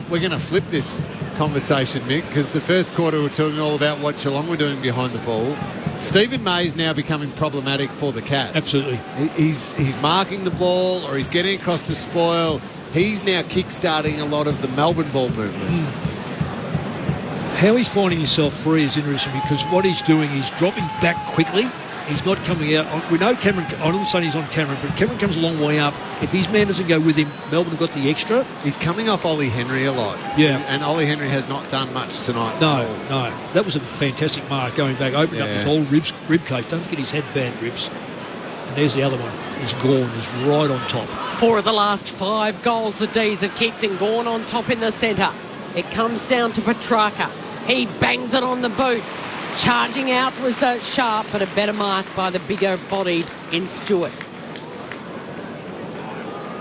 we're going to flip this conversation, Mick, because the first quarter we were talking all about what Geelong were doing behind the ball. Stephen May's now becoming problematic for the Cats. Absolutely. He's marking the ball or he's getting across to spoil. He's now kick-starting a lot of the Melbourne ball movement. How he's finding himself free is interesting because what he's doing, he's dropping back quickly. He's not coming out. We know Cameron, I'm not saying he's on Cameron, but Cameron comes a long way up. If his man doesn't go with him, Melbourne have got the extra. He's coming off Ollie Henry a lot. Yeah. And Ollie Henry has not done much tonight. No. That was a fantastic mark going back, opening up his whole rib cage. Don't forget he's had bad ribs. And there's the other one. He's gone. He's right on top. 4 of the last 5 goals the D's have kicked and gone on top in the centre. It comes down to Petrarca. He bangs it on the boot. Charging out was sharp, but a better mark by the bigger-bodied in Stewart.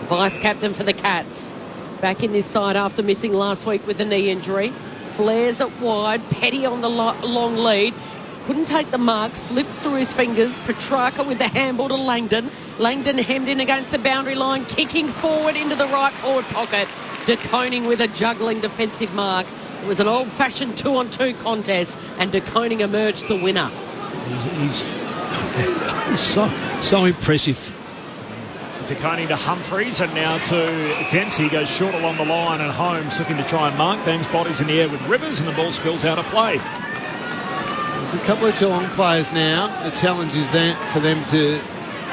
Vice-captain for the Cats. Back in this side after missing last week with a knee injury. Flares it wide. Petty on the long lead. Couldn't take the mark. Slips through his fingers. Petrarca with the handball to Langdon. Langdon hemmed in against the boundary line. Kicking forward into the right forward pocket. De Koning with a juggling defensive mark. It was an old-fashioned 2-on-2 contest, and De Koning emerged the winner. He's so impressive. De Koning to Humphreys, and now to Dempsey. Goes short along the line, and Holmes looking to try and mark. Bangs bodies in the air with Rivers, and the ball spills out of play. There's a couple of Geelong players now. The challenge is for them to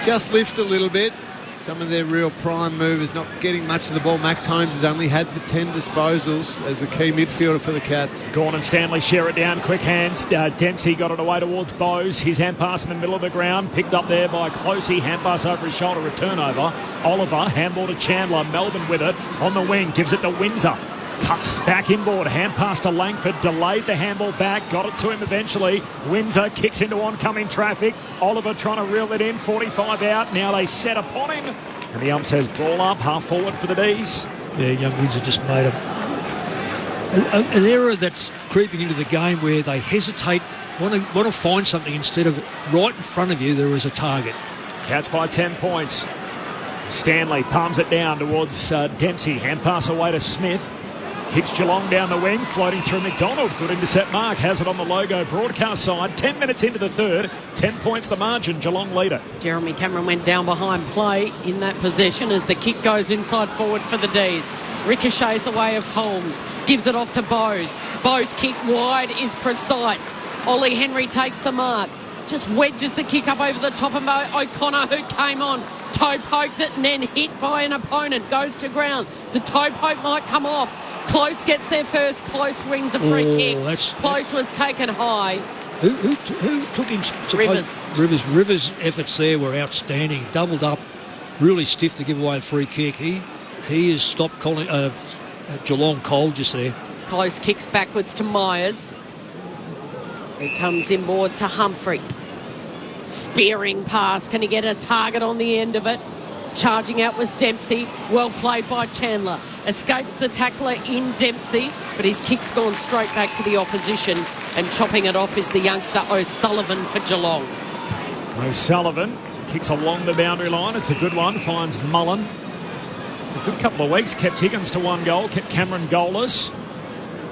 just lift a little bit. Some of their real prime movers not getting much of the ball. Max Holmes has only had the 10 disposals as a key midfielder for the Cats. Gorn and Stanley share it down. Quick hands. Dempsey got it away towards Bowes. His hand pass in the middle of the ground. Picked up there by Closey. Hand pass over his shoulder. Return over. Oliver. Handball to Chandler. Melbourne with it. On the wing. Gives it to Windsor. Cuts back inboard. Hand pass to Langford. Delayed the handball back. Got it to him eventually. Windsor kicks into oncoming traffic. Oliver trying to reel it in. 45 out. Now they set upon him. And the ump says ball up. Half forward for the D's. Yeah, young Windsor just made an error that's creeping into the game where they hesitate, want to find something instead of right in front of you there is a target. Cats by 10 points. Stanley palms it down towards Dempsey. Hand pass away to Smith. Kicks Geelong down the wing, floating through McDonald. Good intercept mark, has it on the logo broadcast side. 10 minutes into the third, 10 points the margin, Geelong leader. Jeremy Cameron went down behind play in that possession as the kick goes inside forward for the D's. Ricochets the way of Holmes, gives it off to Bowes. Bowes' kick wide is precise. Ollie Henry takes the mark, just wedges the kick up over the top of O'Connor, who came on. Toe poked it and then hit by an opponent, goes to ground. The toe poke might come off. Close gets there first. Close wins a free kick. Close was taken high. Who took him? Rivers' efforts there were outstanding. Doubled up, really stiff to give away a free kick. He has stopped Geelong cold just there. Close kicks backwards to Myers. He comes inboard to Humphrey. Spearing pass. Can he get a target on the end of it? Charging out was Dempsey. Well played by Chandler. Escapes the tackler in Dempsey, but his kick's gone straight back to the opposition, and chopping it off is the youngster O'Sullivan for Geelong. O'Sullivan kicks along the boundary line. It's a good one. Finds Mullen. A good couple of weeks. Kept Higgins to 1 goal. Kept Cameron goalless.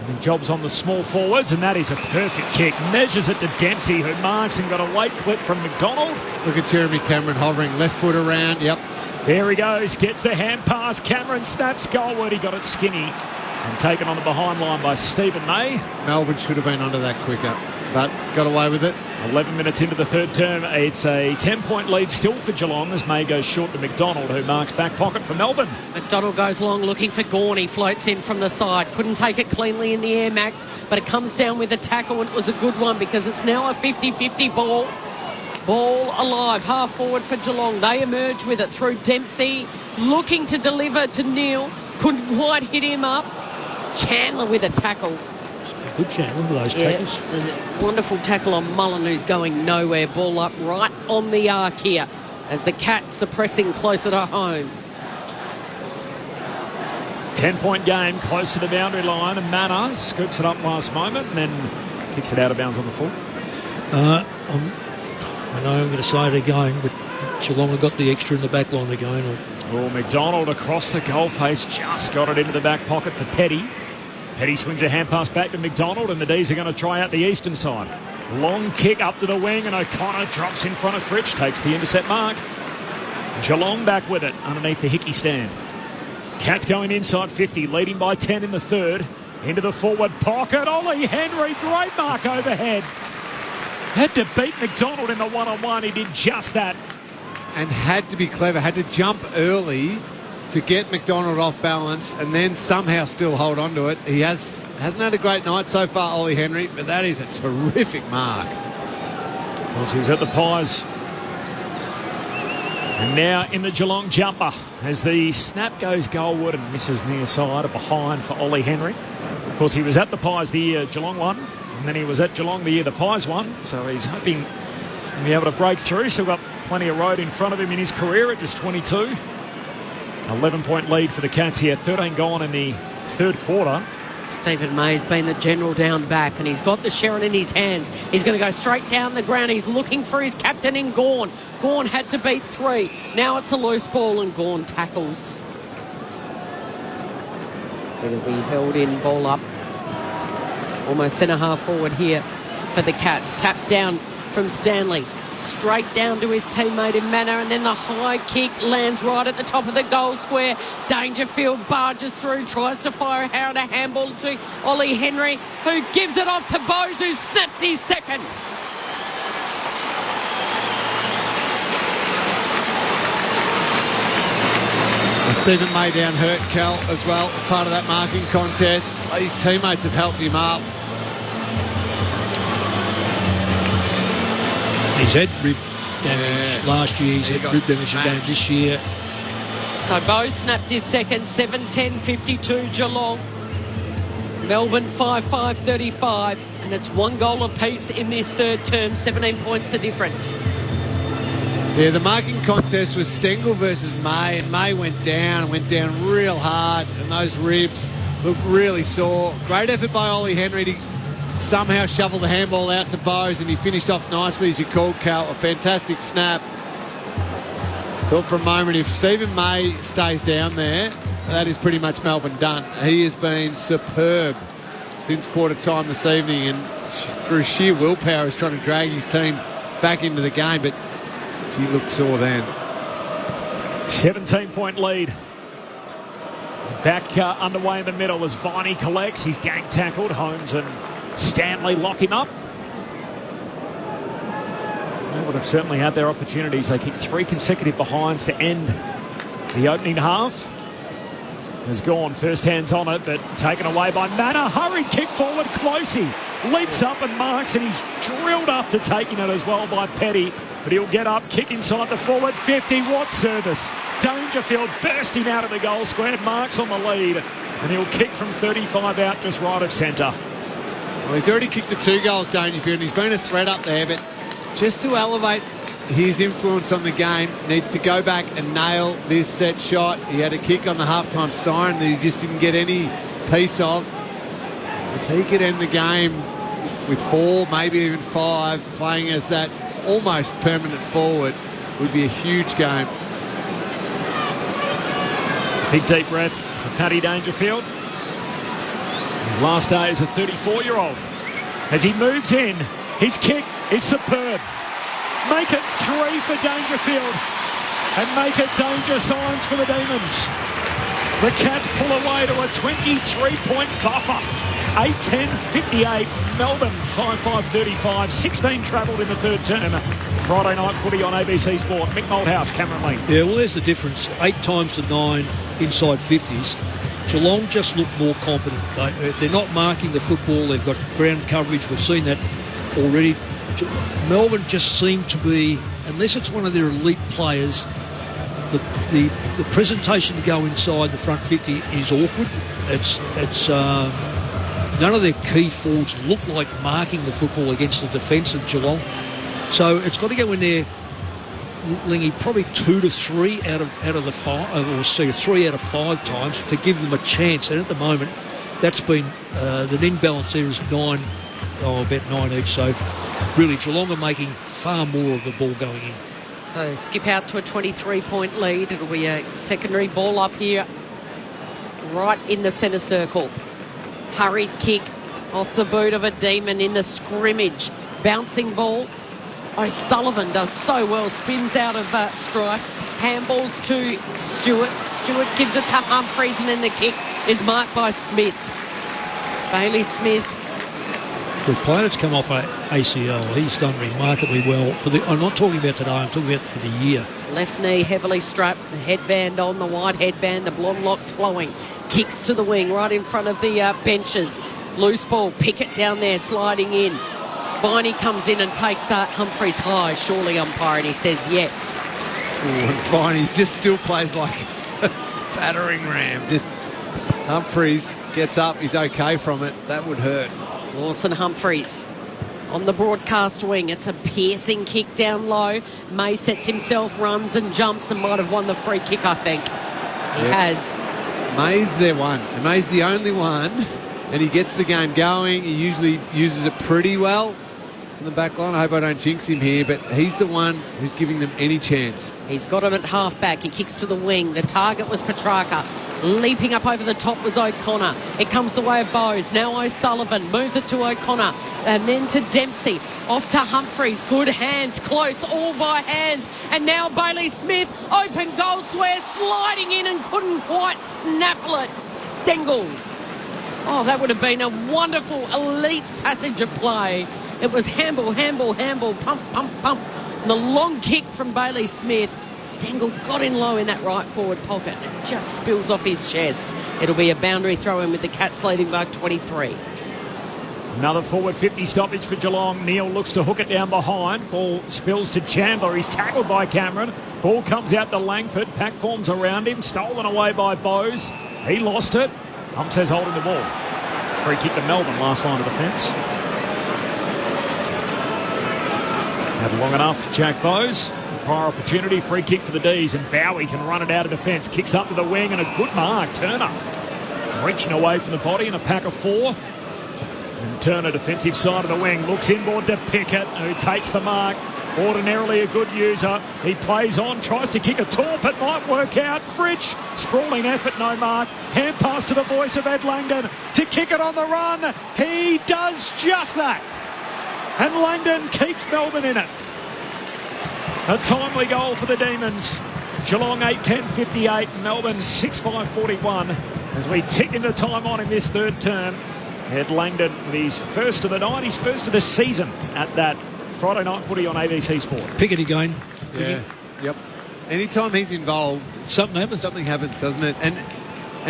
And jobs on the small forwards, and that is a perfect kick. Measures it to Dempsey, who marks and got a late clip from McDonald. Look at Jeremy Cameron hovering left foot around. Yep. There he goes, gets the hand pass. Cameron snaps goalward. He got it skinny and taken on the behind line by Stephen May. Melbourne should have been onto that quicker, but got away with it. 11 minutes into the third term, it's a 10-point lead still for Geelong as May goes short to McDonald, who marks back pocket for Melbourne. McDonald goes long looking for Gorn. He floats in from the side. Couldn't take it cleanly in the air, Max, but it comes down with a tackle, and it was a good one because it's now a 50-50 ball. Ball alive, half forward for Geelong. They emerge with it through Dempsey, looking to deliver to Neil. Couldn't quite hit him up. Chandler with a tackle. Good Chandler with those tackles. It's a wonderful tackle on Mullen, who's going nowhere. Ball up right on the arc here as the Cats are pressing closer to home. 10-point game, close to the boundary line, and Manor scoops it up last moment and then kicks it out of bounds on the full. I know I'm going to say it again, but Geelong have got the extra in the back line again. Well, McDonald across the goal face just got it into the back pocket for Petty. Petty swings a hand pass back to McDonald, and the D's are going to try out the eastern side. Long kick up to the wing, and O'Connor drops in front of Fritsch, takes the intercept mark. Geelong back with it underneath the Hickey stand. Cats going inside 50, leading by 10 in the third. Into the forward pocket. Ollie Henry, great mark overhead. Had to beat McDonald in the one-on-one. He did just that. And had to be clever, had to jump early to get McDonald off balance and then somehow still hold on to it. He hasn't had a great night so far, Ollie Henry, but that is a terrific mark. Of course, he was at the Pies. And now in the Geelong jumper as the snap goes goalward and misses near side or behind for Ollie Henry. Of course, he was at the Pies the year Geelong won, and then he was at Geelong the year the Pies won, so he's hoping to be able to break through. Still got plenty of road in front of him in his career at just 22. 11-point lead for the Cats here, 13 gone in the third quarter. Stephen May's been the general down back, and he's got the Sherrin in his hands. He's going to go straight down the ground. He's looking for his captain in Gawn. Gawn had to beat 3. Now it's a loose ball, and Gawn tackles. It'll be held in, ball up. Almost centre-half forward here for the Cats. Tap down from Stanley. Straight down to his teammate in Manor, and then the high kick lands right at the top of the goal square. Dangerfield barges through, tries to fire a handball to Ollie Henry, who gives it off to Bowes, who snaps his second. Stephen May down hurt, Cal, as well, as part of that marking contest. His teammates have helped him up. He's had rib damage last year. He's had rib damage again this year. So Bowes snapped his second, 7-10-52 Geelong. Melbourne 5-5-35, and it's 1 goal apiece in this third term, 17 points the difference. Yeah, the marking contest was Stengel versus May, and May went down real hard, and those ribs looked really sore. Great effort by Ollie Henry to somehow shovel the handball out to Bowes, and he finished off nicely, as you called, Cal. A fantastic snap. Thought for a moment, if Stephen May stays down there, that is pretty much Melbourne done. He has been superb since quarter time this evening, and through sheer willpower is trying to drag his team back into the game, but he looked sore then. 17-point lead. Back underway in the middle as Viney collects. He's gang tackled. Holmes and Stanley lock him up. They would have certainly had their opportunities. They kicked 3 consecutive behinds to end the opening half. Has gone first hands on it, but taken away by Manor. Hurried kick forward, Closey leaps up and marks, and he's drilled after taking it as well by Petty. But he'll get up, kick inside the forward 50. What service? Dangerfield bursting out of the goal square, marks on the lead, and he'll kick from 35 out just right of centre. Well, he's already kicked the 2 goals, Dangerfield, and he's been a threat up there, but just to elevate his influence on the game, needs to go back and nail this set shot. He had a kick on the halftime siren that he just didn't get any piece of. If he could end the game with 4, maybe even 5, playing as that almost permanent forward, would be a huge game. Big deep breath for Paddy Dangerfield. His last day as a 34-year-old. As he moves in, his kick is superb. Make it 3 for Dangerfield and make it danger signs for the Demons. The Cats pull away to a 23-point buffer. 8-10-58, Melbourne 5-5-35, 16 travelled in the third term. Friday night footy on ABC Sport. Mick Malthouse, Cameron Lee. Yeah, well, there's the difference. 8 times to 9 inside 50s. Geelong just look more competent. If they're not marking the football, they've got ground coverage. We've seen that already. Melbourne just seem to be, unless it's one of their elite players, the presentation to go inside the front 50 is awkward. It's none of their key forwards look like marking the football against the defence of Geelong. So it's got to go in there, Lingy, probably 2 to 3 out of the 5, or see 3 out of 5 times to give them a chance. And at the moment, that's been the net balance there is 9. About 9 each. So really, Geelong are making far more of the ball going in. So skip out to a 23-point lead. It'll be a secondary ball up here, right in the centre circle. Hurried kick off the boot of a Demon in the scrimmage. Bouncing ball. O'Sullivan does so well, spins out of strike. Handballs to Stewart. Stewart gives it to Humphreys, and then the kick is marked by Smith. Bailey Smith. For a player that's come off ACL, he's done remarkably well. I'm not talking about today, I'm talking about for the year. Left knee heavily strapped, the headband on, the white headband, the blonde locks flowing. Kicks to the wing right in front of the benches. Loose ball, Pickett down there sliding in. Viney comes in and takes Humphreys high. Surely umpire, and he says yes. Ooh, and Viney just still plays like a battering ram. Just Humphreys gets up, he's okay from it. That would hurt. Lawson Humphreys on the broadcast wing. It's a piercing kick down low. May sets himself, runs and jumps, and might have won the free kick, I think. He has. May's their one. And May's the only one, and he gets the game going. He usually uses it pretty well in the back line. I hope I don't jinx him here, but he's the one who's giving them any chance. He's got him at half-back. He kicks to the wing. The target was Petrarca. Leaping up over the top was O'Connor. It comes the way of Bowes. Now O'Sullivan moves it to O'Connor and then to Dempsey. Off to Humphreys. Good hands. Close. All by hands. And now Bailey Smith. Open goal square. Sliding in and couldn't quite snaffle it. Stengel. Oh, that would have been a wonderful elite passage of play. It was handball, pump, pump, pump. And the long kick from Bailey Smith. Stengel got in low in that right forward pocket. It just spills off his chest. It'll be a boundary throw in with the Cats leading by 23. Another forward 50 stoppage for Geelong. Neale looks to hook it down behind. Ball spills to Chandler. He's tackled by Cameron. Ball comes out to Langford. Pack forms around him. Stolen away by Bowes. He lost it. Says holding the ball. Free kick to Melbourne, last line of defence. Had long enough, Jack Bowes. Prior opportunity, free kick for the D's, and Bowie can run it out of defence. Kicks up to the wing, and a good mark. Turner reaching away from the body in a pack of four. And Turner, defensive side of the wing, looks inboard to Pickett, who takes the mark. Ordinarily a good user. He plays on, tries to kick a torp. It might work out. Fritsch, sprawling effort, no mark. Hand pass to the voice of Ed Langdon to kick it on the run. He does just that. And Langdon keeps Melbourne in it. A timely goal for the Demons. Geelong 8-10-58, Melbourne 6-5-41. As we tick into time on in this third term. Ed Langdon with his first of the night, his first of the season at that Friday night footy on ABC Sport. Pickett again. Yeah. Yep. Anytime he's involved, something happens. Something happens, doesn't it? And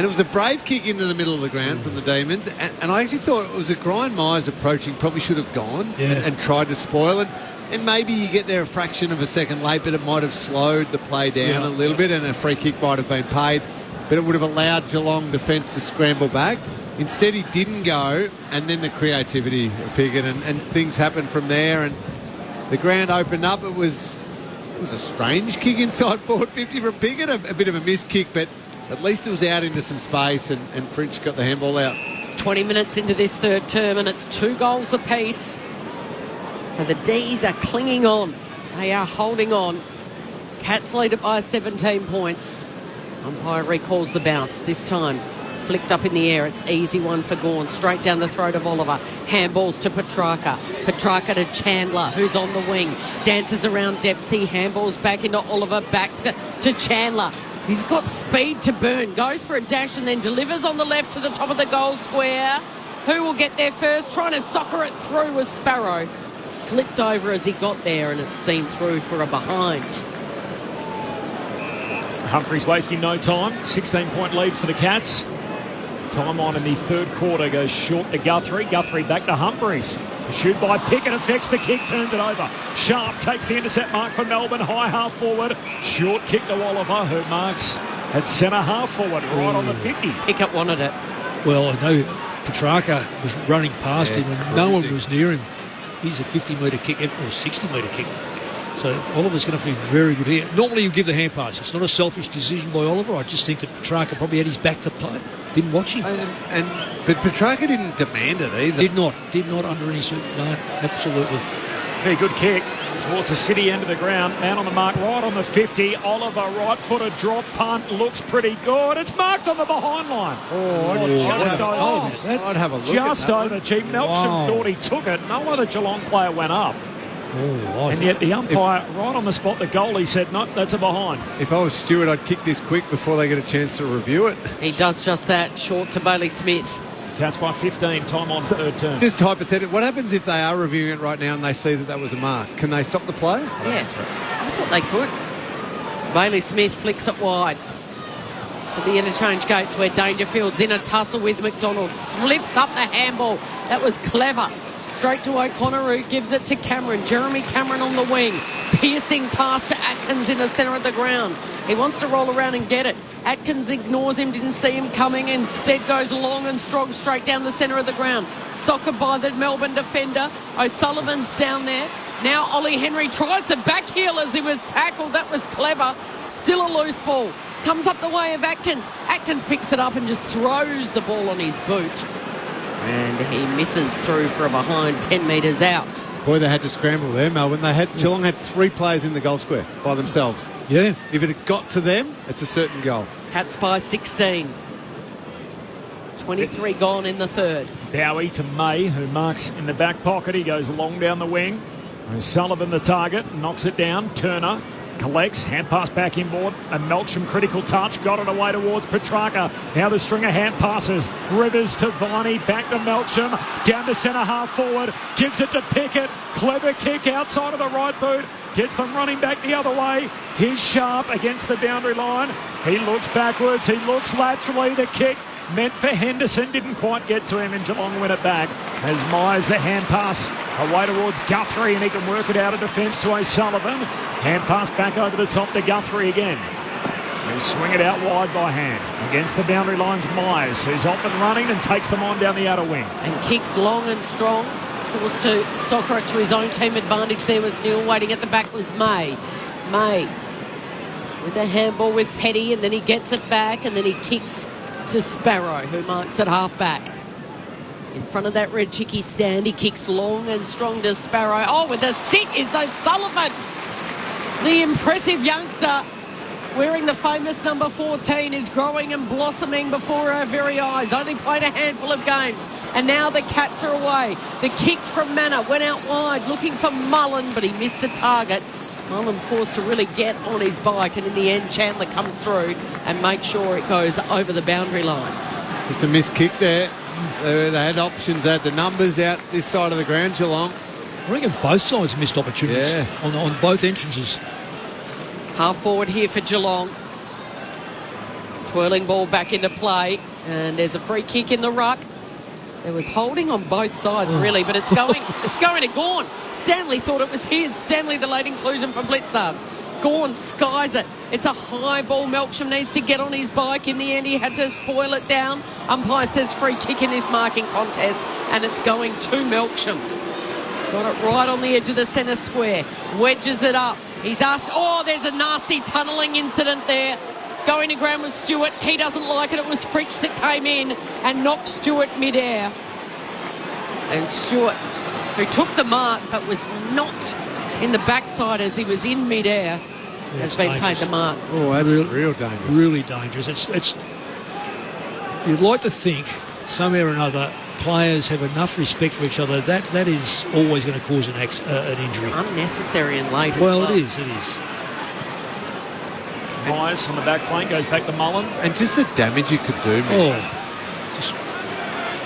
it was a brave kick into the middle of the ground from the Demons. And I actually thought it was a Brian Myers approaching, probably should have gone and tried to spoil it. And maybe you get there a fraction of a second late, but it might have slowed the play down a little bit, and a free kick might have been paid. But it would have allowed Geelong defence to scramble back. Instead, he didn't go, and then the creativity of Pickett, and things happened from there. And the ground opened up. It was a strange kick inside forward 50 from Pickett, a bit of a missed kick, but at least it was out into some space, and Fritsch got the handball out. 20 minutes into this third term, and it's 2 goals apiece. So the D's are clinging on. They are holding on. Cats lead it by 17 points. Umpire recalls the bounce. This time flicked up in the air. It's easy one for Gawn. Straight down the throat of Oliver. Handballs to Petrarca. Petrarca to Chandler, who's on the wing. Dances around Dempsey. Handballs back into Oliver. Back to Chandler. He's got speed to burn. Goes for a dash and then delivers on the left to the top of the goal square. Who will get there first? Trying to soccer it through was Sparrow. Slipped over as he got there, and it's seen through for a behind. Humphreys wasting no time. 16-point lead for the Cats. Time on in the third quarter goes short to Guthrie. Guthrie back to Humphreys. The shoot by Pickett affects the kick, turns it over. Sharp takes the intercept mark for Melbourne. High half forward. Short kick to Oliver, who marks at centre half forward, right on the 50. Pickett wanted it. Well, I know Petrarca was running past him and no one was near him. He's a 50-metre kick or 60-metre kick. So Oliver's going to have to be very good here. Normally you give the hand pass. It's not a selfish decision by Oliver. I just think that Petrarca probably had his back to play. Didn't watch him. But Petrarca didn't demand it either. Did not under any suit. No, absolutely. Very good kick. towards the city end of the ground. Man on the mark, right on the 50. Oliver, right-footed drop punt, looks pretty good. It's marked on the behind line. I'd have a look Just at that over. one. Gee, Melksham thought he took it. No other Geelong player went up. And yet the umpire, right on the spot, the goalie said, no, that's a behind. If I was Stewart, I'd kick this quick before they get a chance to review it. He does just that, short to Bailey Smith. Counts by 15, time on third turn. Just hypothetical, what happens if they are reviewing it right now and they see that was a mark? Can they stop the play? Yeah, I thought they could. Bailey Smith flicks it wide to the interchange gates where Dangerfield's in a tussle with McDonald. Flips up the handball. That was clever. Straight to O'Connor, who gives it to Cameron. Jeremy Cameron on the wing. Piercing pass to Atkins in the centre of the ground. He wants to roll around and get it. Atkins ignores him, didn't see him coming, instead goes long and strong straight down the centre of the ground. Soccer by the Melbourne defender. O'Sullivan's down there. Now Ollie Henry tries to backheel as he was tackled. That was clever. Still a loose ball. Comes up the way of Atkins. Atkins picks it up and just throws the ball on his boot. And he misses through for a behind 10 metres out. Boy, they had to scramble there, Melbourne. Geelong had 3 players in the goal square by themselves. Yeah. If it had got to them, it's a certain goal. Cats by 16. 23 gone in the third. Bowie to May, who marks in the back pocket. He goes long down the wing. Sullivan the target, knocks it down. Turner collects, hand pass back inboard. A Melksham critical touch, got it away towards Petrarca. Now the string of hand passes. Rivers to Viney, back to Melksham, down to centre half forward, gives it to Pickett. Clever kick outside of the right boot, gets them running back the other way. He's sharp against the boundary line. He looks backwards, he looks laterally. The kick meant for Henderson, didn't quite get to him, and Geelong win it back. As Myers the hand pass away towards Guthrie, and he can work it out of defence to O'Sullivan. Hand pass back over the top to Guthrie again. He'll swing it out wide by hand. Against the boundary lines, Myers, who's off and running and takes them on down the outer wing. And kicks long and strong. Forced to soccer it to his own team advantage. There was Neil. Waiting at the back was May. May with a handball with Petty, and then he gets it back, and then he kicks to Sparrow, who marks at half-back. In front of that red chickie stand, he kicks long and strong to Sparrow. Oh, with a sit is O'Sullivan. The impressive youngster wearing the famous number 14 is growing and blossoming before our very eyes. Only played a handful of games, and now the Cats are away. The kick from Manor went out wide, looking for Mullen, but he missed the target. Mullen forced to really get on his bike, and in the end Chandler comes through and makes sure it goes over the boundary line. Just a missed kick there. They had options. They had the numbers out this side of the ground, Geelong. I reckon both sides missed opportunities on both entrances. Half forward here for Geelong. Twirling ball back into play, and there's a free kick in the ruck. There was holding on both sides, really, but it's going to Gawn. Stanley thought it was his. Stanley, the late inclusion for Blitzards. Gawn skies it. It's a high ball. Melksham needs to get on his bike. In the end, he had to spoil it down. Umpire says free kick in this marking contest, and it's going to Melksham. Got it right on the edge of the centre square. Wedges it up. He's asked, there's a nasty tunnelling incident there. Going to ground was Stewart. He doesn't like it. It was Fritsch that came in and knocked Stewart mid-air. And Stewart, who took the mark but was not in the backside as he was in mid-air, has been paid the mark. Oh, that's real dangerous. Really dangerous. It's. You'd like to think somewhere or another players have enough respect for each other. That is always going to cause an injury. Unnecessary and late well, as well. It is. Myers on the back flank goes back to Mullen. And just the damage it could do, man.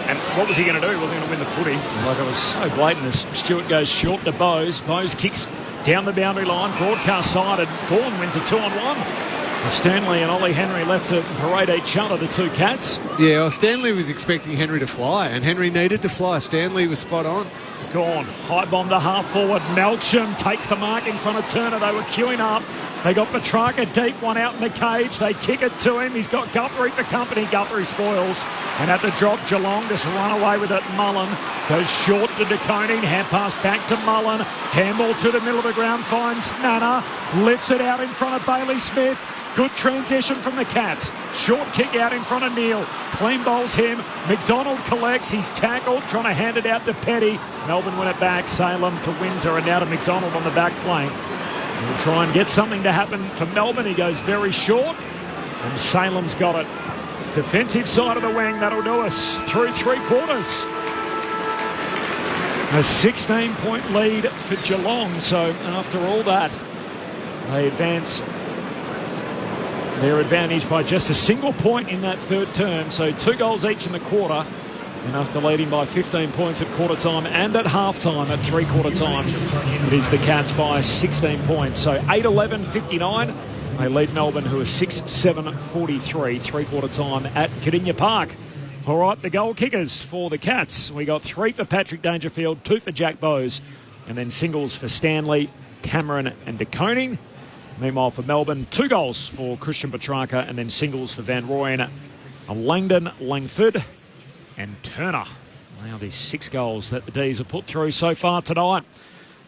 And what was he going to do? He wasn't going to win the footy. Like, it was so blatant as Stewart goes short to Bowes. Bowes kicks down the boundary line, broadcast side, and Gawn wins a 2-on-1. And Stanley and Ollie Henry left to parade each other, the two Cats. Yeah, well, Stanley was expecting Henry to fly, and Henry needed to fly. Stanley was spot on. Gawn, high bomb to half forward. Melksham takes the mark in front of Turner. They were queuing up. They got Petrarca deep, one out in the cage. They kick it to him. He's got Guthrie for company. Guthrie spoils. And at the drop, Geelong just run away with it. Mullen goes short to De Koning. Hand pass back to Mullen. Handball through the middle of the ground. Finds Nana. Lifts it out in front of Bailey Smith. Good transition from the Cats. Short kick out in front of Neil. Clean bowls him. McDonald collects. He's tackled, trying to hand it out to Petty. Melbourne win it back. Salem to Windsor, and now to McDonald on the back flank. He'll try and get something to happen for Melbourne. He goes very short, and Salem's got it. Defensive side of the wing, that'll do us through 3 quarters. A 16-point lead for Geelong, so after all that, they advance their advantage by just a single point in that third term, so 2 goals each in the quarter, enough to lead him by 15 points at quarter time and at half time at 3/4 time. It is the Cats by 16 points, so 8-11-59. They lead Melbourne, who are 6-7-43, 3/4 time at Cardinia Park. All right, the goal kickers for the Cats. We got 3 for Patrick Dangerfield, 2 for Jack Bowes, and then singles for Stanley, Cameron and De Koning. Meanwhile, for Melbourne, 2 goals for Christian Petrarca, and then singles for Van Rooyen, Langdon, Langford and Turner. Now there's 6 goals that the D's have put through so far tonight.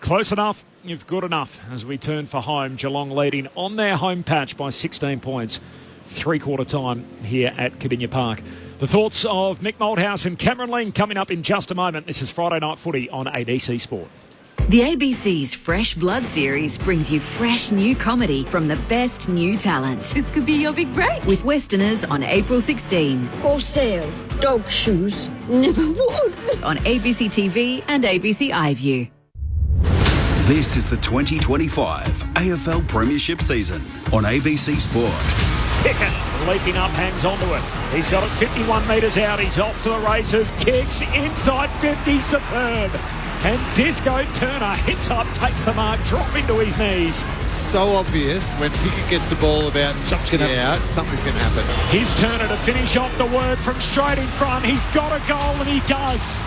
Close enough, you've good enough as we turn for home. Geelong leading on their home patch by 16 points. 3/4 time here at Cardinia Park. The thoughts of Mick Malthouse and Cameron Ling coming up in just a moment. This is Friday Night Footy on ABC Sport. The ABC's Fresh Blood series brings you fresh new comedy from the best new talent. This could be your big break. With Westerners on April 16. For sale, dog shoes, never would. On ABC TV and ABC iView. This is the 2025 AFL Premiership season on ABC Sport. Pickett leaping up, hangs onto it. He's got it 51 metres out. He's off to the races. Kicks inside 50. Superb. And Disco Turner hits up, takes the mark, dropping to his knees. So obvious when Pickett gets the ball about something's going to happen. Here's Turner to finish off the work from straight in front. He's got a goal, and he does.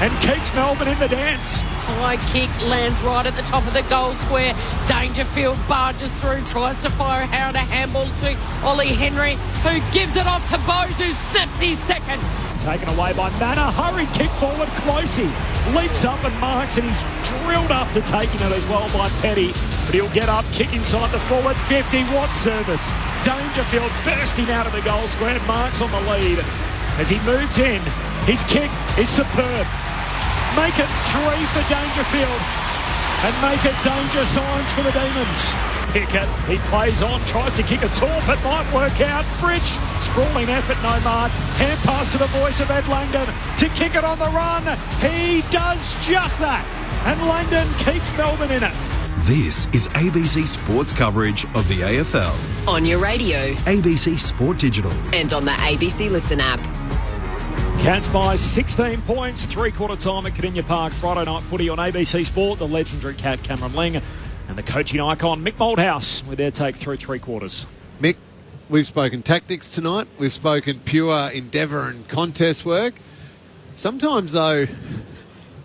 And keeps Melbourne in the dance. High kick lands right at the top of the goal square. Dangerfield barges through, tries to fire out a handball to Ollie Henry, who gives it off to Bowes, who snaps his second. Taken away by Manor. Hurried kick forward, Closey leaps up and marks, and he's drilled up to taking it as well by Petty. But he'll get up, kick inside the forward 50. What service. Dangerfield bursting out of the goal square, marks on the lead. As he moves in, his kick is superb. Make it 3 for Dangerfield and make it danger signs for the Demons. Pickett, he plays on, tries to kick a torp, it might work out. Fritsch, sprawling effort, no mark. Hand pass to the voice of Ed Langdon to kick it on the run. He does just that, and Langdon keeps Melbourne in it. This is ABC Sports coverage of the AFL. On your radio. ABC Sport Digital. And on the ABC Listen app. Cats by 16 points, 3/4 time at Cardinia Park. Friday Night Footy on ABC Sport. The legendary Cat Cameron Ling and the coaching icon Mick Malthouse with their take through 3/4. Mick, we've spoken tactics tonight. We've spoken pure endeavour and contest work. Sometimes, though,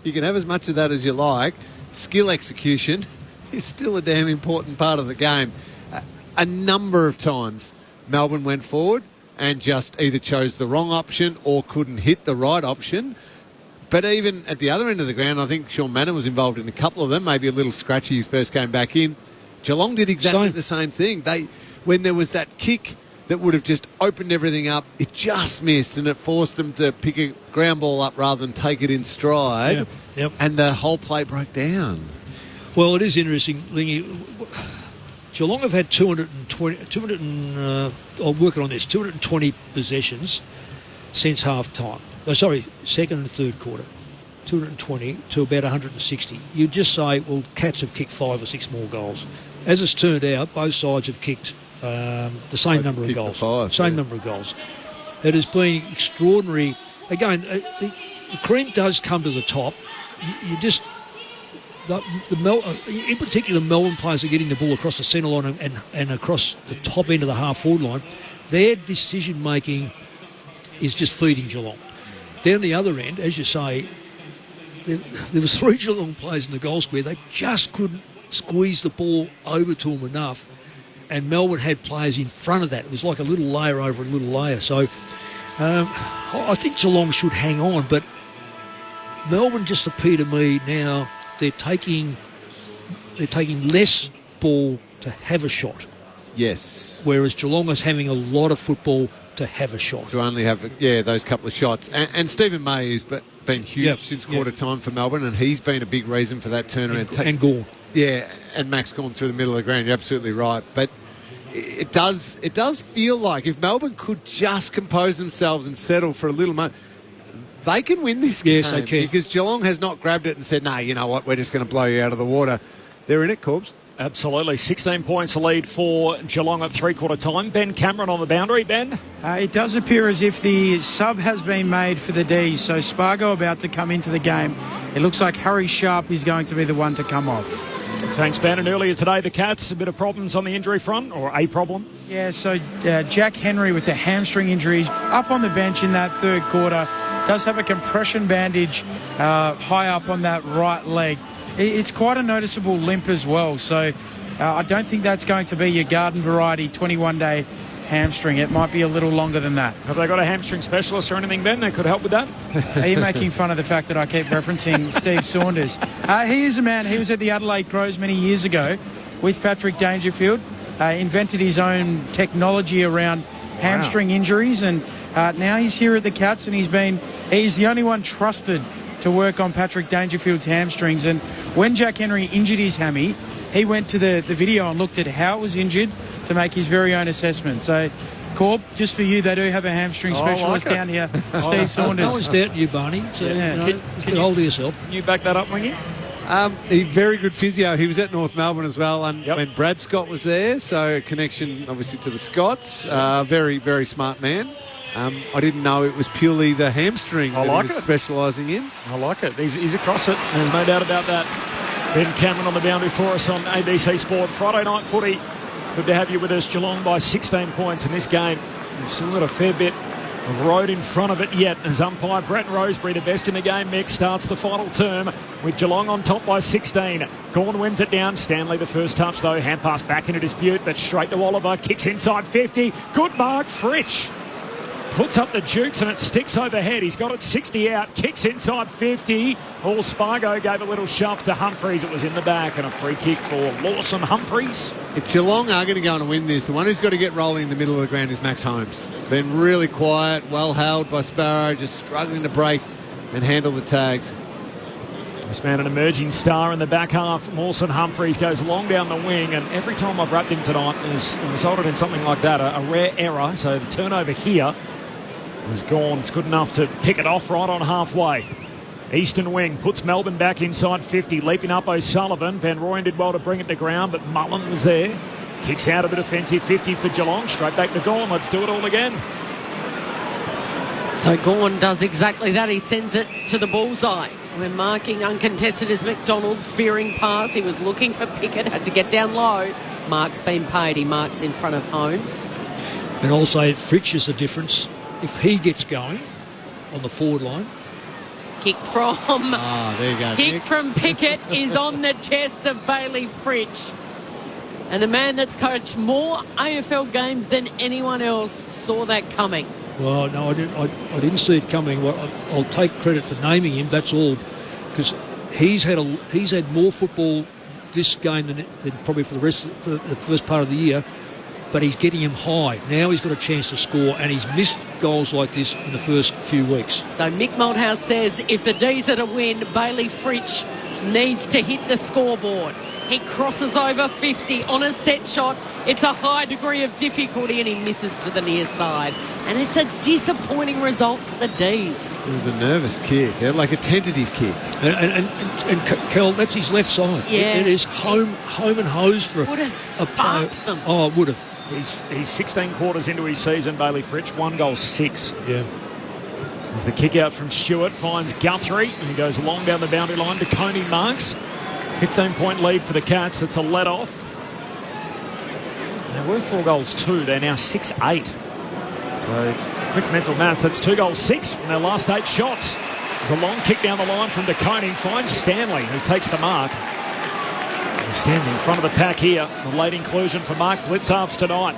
you can have as much of that as you like. Skill execution is still a damn important part of the game. A number of times Melbourne went forward and just either chose the wrong option or couldn't hit the right option. But even at the other end of the ground, I think Sean Manor was involved in a couple of them, maybe a little scratchy his first came back in. Geelong did exactly the same thing. When there was that kick that would have just opened everything up, it just missed, and it forced them to pick a ground ball up rather than take it in stride. Yep. And the whole play broke down. Well, it is interesting, Lingy. Geelong have had 220 possessions since half-time. Second and third quarter. 220 to about 160. You'd just say, well, Cats have kicked 5 or 6 more goals. As it's turned out, both sides have kicked the same number of goals. Number of goals. It has been extraordinary. Again, the cream does come to the top. You just... in particular, Melbourne players are getting the ball across the centre line and across the top end of the half-forward line. Their decision-making is just feeding Geelong. Down the other end, as you say, there was 3 Geelong players in the goal square. They just couldn't squeeze the ball over to them enough, and Melbourne had players in front of that. It was like a little layer over a little layer. So I think Geelong should hang on, but Melbourne just appear to me now... They're taking less ball to have a shot. Yes. Whereas Geelong is having a lot of football to have a shot. To only have, those couple of shots. And Stephen May has been huge since quarter time for Melbourne, and he's been a big reason for that turnaround. And Gawn. Yeah, and Max Gawn through the middle of the ground. You're absolutely right. But it does feel like if Melbourne could just compose themselves and settle for a little moment, they can win this game. Yes, they can. Because Geelong has not grabbed it and said, no, you know what, we're just going to blow you out of the water. They're in it, Corbs. Absolutely. 16 points lead for Geelong at three-quarter time. Ben Cameron on the boundary. Ben? It does appear as if the sub has been made for the D's, so Spargo about to come into the game. It looks like Harry Sharp is going to be the one to come off. Thanks, Ben. And earlier today, the Cats, a bit of problems on the injury front, or a problem? Yeah, so Jack Henry with the hamstring injuries up on the bench in that third quarter. Does have a compression bandage high up on that right leg. It's quite a noticeable limp as well, so I don't think that's going to be your garden variety 21-day hamstring. It might be a little longer than that. Have they got a hamstring specialist or anything, Ben, that could help with that? Are you making fun of the fact that I keep referencing Steve Saunders? He is a man. He was at the Adelaide Crows many years ago with Patrick Dangerfield, invented his own technology around hamstring injuries, and now he's here at the Cats, and he's the only one trusted to work on Patrick Dangerfield's hamstrings. And when Jack Henry injured his hammy, he went to the video and looked at how it was injured to make his very own assessment. So, Corb, just for you, they do have a hamstring specialist down here, Steve Saunders. I was doubting you, Barney. So, can you hold of yourself? Can you back that up, Wingy? Very good physio. He was at North Melbourne as well, and when Brad Scott was there, so a connection obviously to the Scots. Very, very smart man. I didn't know it was purely the hamstring that he was specialising in. I like it. He's across it. There's no doubt about that. Ben Cameron on the boundary for us on ABC Sport. Friday night footy. Good to have you with us. Geelong by 16 points in this game. We've still got a fair bit of road in front of it yet. As umpire Brett Roseberry, the best in the game mix, starts the final term with Geelong on top by 16. Gawn wins it down. Stanley the first touch though. Hand pass back into dispute, but straight to Oliver. Kicks inside 50. Good mark. Fritsch puts up the jukes and it sticks overhead. He's got it 60 out. Kicks inside 50. All Spargo gave a little shove to Humphreys. It was in the back, and a free kick for Lawson Humphreys. If Geelong are going to go on and win this, the one who's got to get rolling in the middle of the ground is Max Holmes. Been really quiet, well held by Sparrow, just struggling to break and handle the tags. This man, an emerging star in the back half. Lawson Humphreys goes long down the wing, and every time I've wrapped him tonight has resulted in something like that, a rare error. So the turnover here was gone. It's good enough to pick it off right on halfway. Eastern wing puts Melbourne back inside 50. Leaping up O'Sullivan. Van Rooyen did well to bring it to ground, but Mullen was there. Kicks out of the defensive 50 for Geelong. Straight back to Gawn. Let's do it all again. So Gawn does exactly that. He sends it to the bullseye. We're marking uncontested as McDonald spearing pass. He was looking for Pickett. Had to get down low. Mark's been paid. He marks in front of Holmes. And also Fritsch is the difference. If he gets going on the forward line. Kick from there you go, Kick Nick. from Pickett is on the chest of Bailey Fritsch. And the man that's coached more AFL games than anyone else saw that coming. Well, no, I didn't see it coming. Well, I'll take credit for naming him, that's all. Because he's had more football this game than probably for the first part of the year. But he's getting him high. Now he's got a chance to score, and he's missed goals like this in the first few weeks. So Mick Malthouse says if the D's are to win, Bailey Fritsch needs to hit the scoreboard. He crosses over 50 on a set shot. It's a high degree of difficulty, and he misses to the near side. And it's a disappointing result for the D's. It was a nervous kick, like a tentative kick. And Kel, that's his left side. Yeah. It is home and hose for would have sparked them. Oh, it would have. He's 16 quarters into his season, Bailey Fritsch. 1 goal, 6. Yeah. As the kick out from Stewart finds Guthrie, and he goes long down the boundary line to Coney marks. 15-point lead for the Cats. That's a let-off. They were 4 goals, 2. They're now 6-8. So, quick mental maths. That's 2 goals, 6 in their last 8 shots. There's a long kick down the line from DeConey. Finds Stanley, who takes the mark. He stands in front of the pack here. The late inclusion for Mark Blitzarves tonight.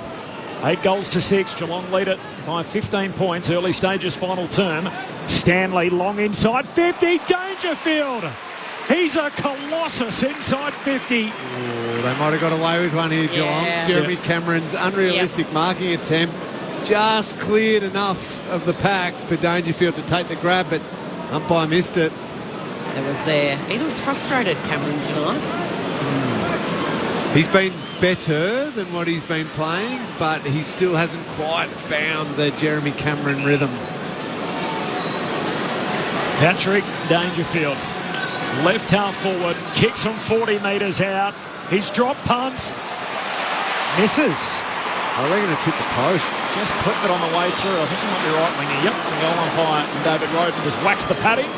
8 goals to 6. Geelong lead it by 15 points. Early stages, final term. Stanley long inside 50. Dangerfield. He's a colossus inside 50. they might have got away with one here, Geelong. Yeah. Jeremy Cameron's unrealistic marking attempt just cleared enough of the pack for Dangerfield to take the grab, but umpire missed it. It was there. He looks frustrated, Cameron, tonight. He's been better than what he's been playing, but he still hasn't quite found the Jeremy Cameron rhythm. Patrick Dangerfield, left half forward, kicks from 40 metres out. He's dropped punt, misses. I reckon it's hit the post. Just clipped it on the way through. I think he might be right winger. Yep, the goal umpire and David Roden just whacks the padding.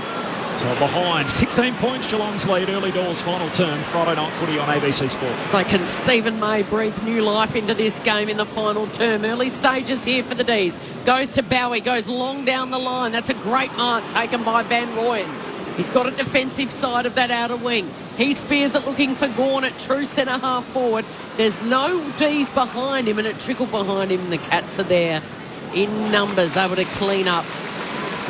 So behind, 16 points, Geelong's lead, early doors, final turn, Friday night footy on ABC Sports. So can Stephen May breathe new life into this game in the final term? Early stages here for the D's. Goes to Bowie, goes long down the line. That's a great mark taken by Van Rooyen. He's got a defensive side of that outer wing. He spears it looking for Gawn at true centre half forward. There's no D's behind him and it trickled behind him. The Cats are there in numbers, able to clean up.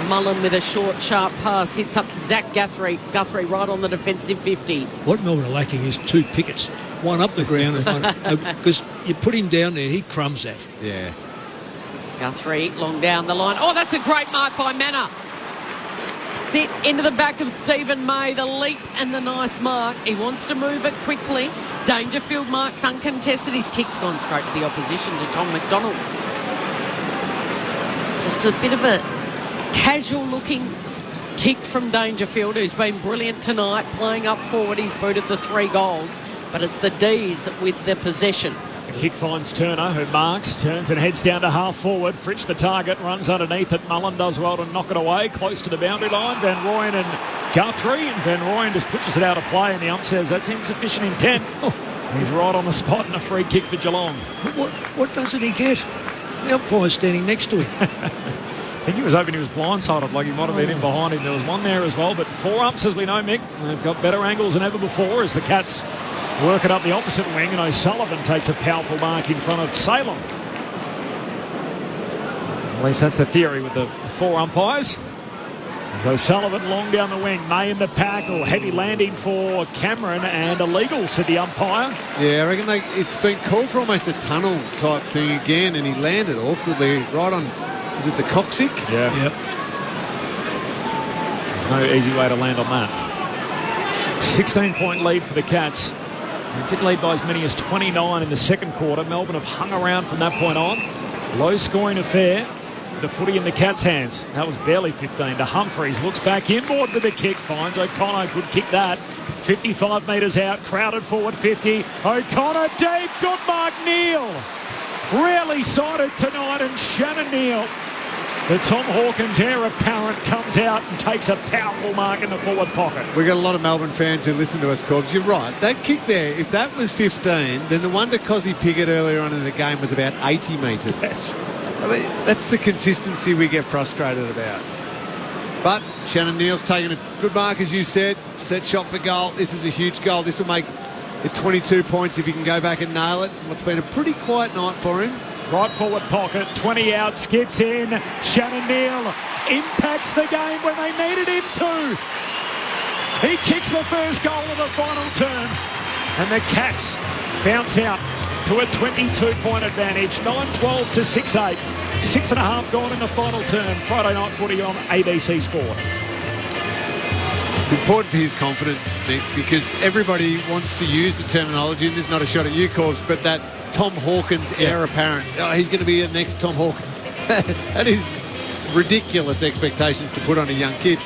Mullen with a short, sharp pass hits up Zach Guthrie. Guthrie right on the defensive 50. What Melbourne are lacking is two pickets. One up the ground and one... Because you put him down there, he crumbs that. Yeah. Guthrie long down the line. Oh, that's a great mark by Manor. Sit into the back of Stephen May, the leap and the nice mark. He wants to move it quickly. Dangerfield marks uncontested. His kick's gone straight to the opposition to Tom McDonald. Just a bit of a casual-looking kick from Dangerfield, who's been brilliant tonight, playing up forward. He's booted the 3 goals, but it's the D's with the possession. The kick finds Turner, who marks, turns and heads down to half forward. Fritsch the target, runs underneath it. Mullen does well to knock it away, close to the boundary line. Van Rooyen and Guthrie, and Van Rooyen just pushes it out of play, and the ump says that's insufficient intent. Oh, he's right on the spot, and a free kick for Geelong. What doesn't he get? The umpire's standing next to him. I think he was hoping he was blindsided, like he might have been in behind him. There was one there as well, but 4 umps, as we know, Mick. They've got better angles than ever before as the Cats work it up the opposite wing, and O'Sullivan takes a powerful mark in front of Salem. At least that's the theory with the 4 umpires. As O'Sullivan long down the wing, May in the pack, or heavy landing for Cameron, and illegal, said the umpire. Yeah, I reckon it's been called for almost a tunnel type thing again, and he landed awkwardly right on, is it the coccyx? Yeah. Yep. There's no easy way to land on that. 16-point lead for the Cats. They did lead by as many as 29 in the second quarter. Melbourne have hung around from that point on. Low-scoring affair. The footy in the Cats' hands. That was barely 15 to Humphreys. Looks back inboard with the kick. Finds O'Connor. Good kick that. 55 metres out. Crowded forward 50. O'Connor deep. Good mark. Neal. Rarely sighted tonight. And Shannon Neal, the Tom Hawkins heir apparent, comes out and takes a powerful mark in the forward pocket. We've got a lot of Melbourne fans who listen to us, Corbs. You're right. That kick there, if that was 15, then the one to Cozzy Piggott earlier on in the game was about 80 metres. Yes. I mean, that's the consistency we get frustrated about. But Shannon Neal's taken a good mark, as you said. Set shot for goal. This is a huge goal. This will make it 22 points if he can go back and nail it. What's been a pretty quiet night for him. Right forward pocket, 20 out, skips in. Shannon Neal impacts the game when they needed him to. He kicks the first goal of the final term. And the Cats bounce out to a 22-point advantage. 9-12 to 6-8. 6.5 gone in the final term. Friday night footy on ABC Sport. It's important for his confidence, Nick, because everybody wants to use the terminology, and this is not a shot at you, Corbs, but that Tom Hawkins heir apparent. Oh, he's going to be the next Tom Hawkins. That is ridiculous expectations to put on a young kid.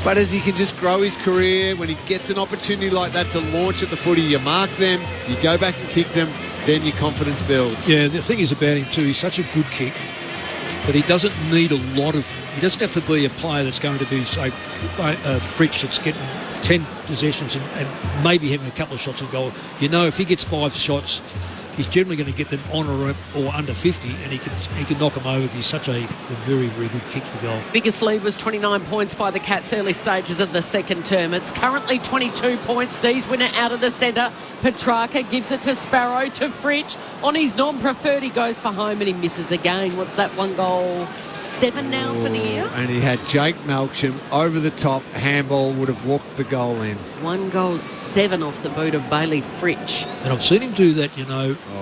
But as he can just grow his career, when he gets an opportunity like that to launch at the footy, you mark them, you go back and kick them, then your confidence builds. Yeah, the thing is about him too, he's such a good kick, but he doesn't need a lot of... He doesn't have to be a player that's going to be, say, Fritsch that's getting 10 possessions and maybe having a couple of shots on goal. You know, if he gets 5 shots, he's generally going to get them on or under 50, and he can knock them over. He's such a very, very good kick for goal. Biggest lead was 29 points by the Cats early stages of the second term. It's currently 22 points. Dee's winner out of the centre. Petrarca gives it to Sparrow, to Fritsch. On his non-preferred, he goes for home and he misses again. What's that, 1 goal? 7 now for the year? And he had Jake Melksham over the top. Handball would have walked the goal in. 1 goal, 7 off the boot of Bailey Fritsch. And I've seen him do that,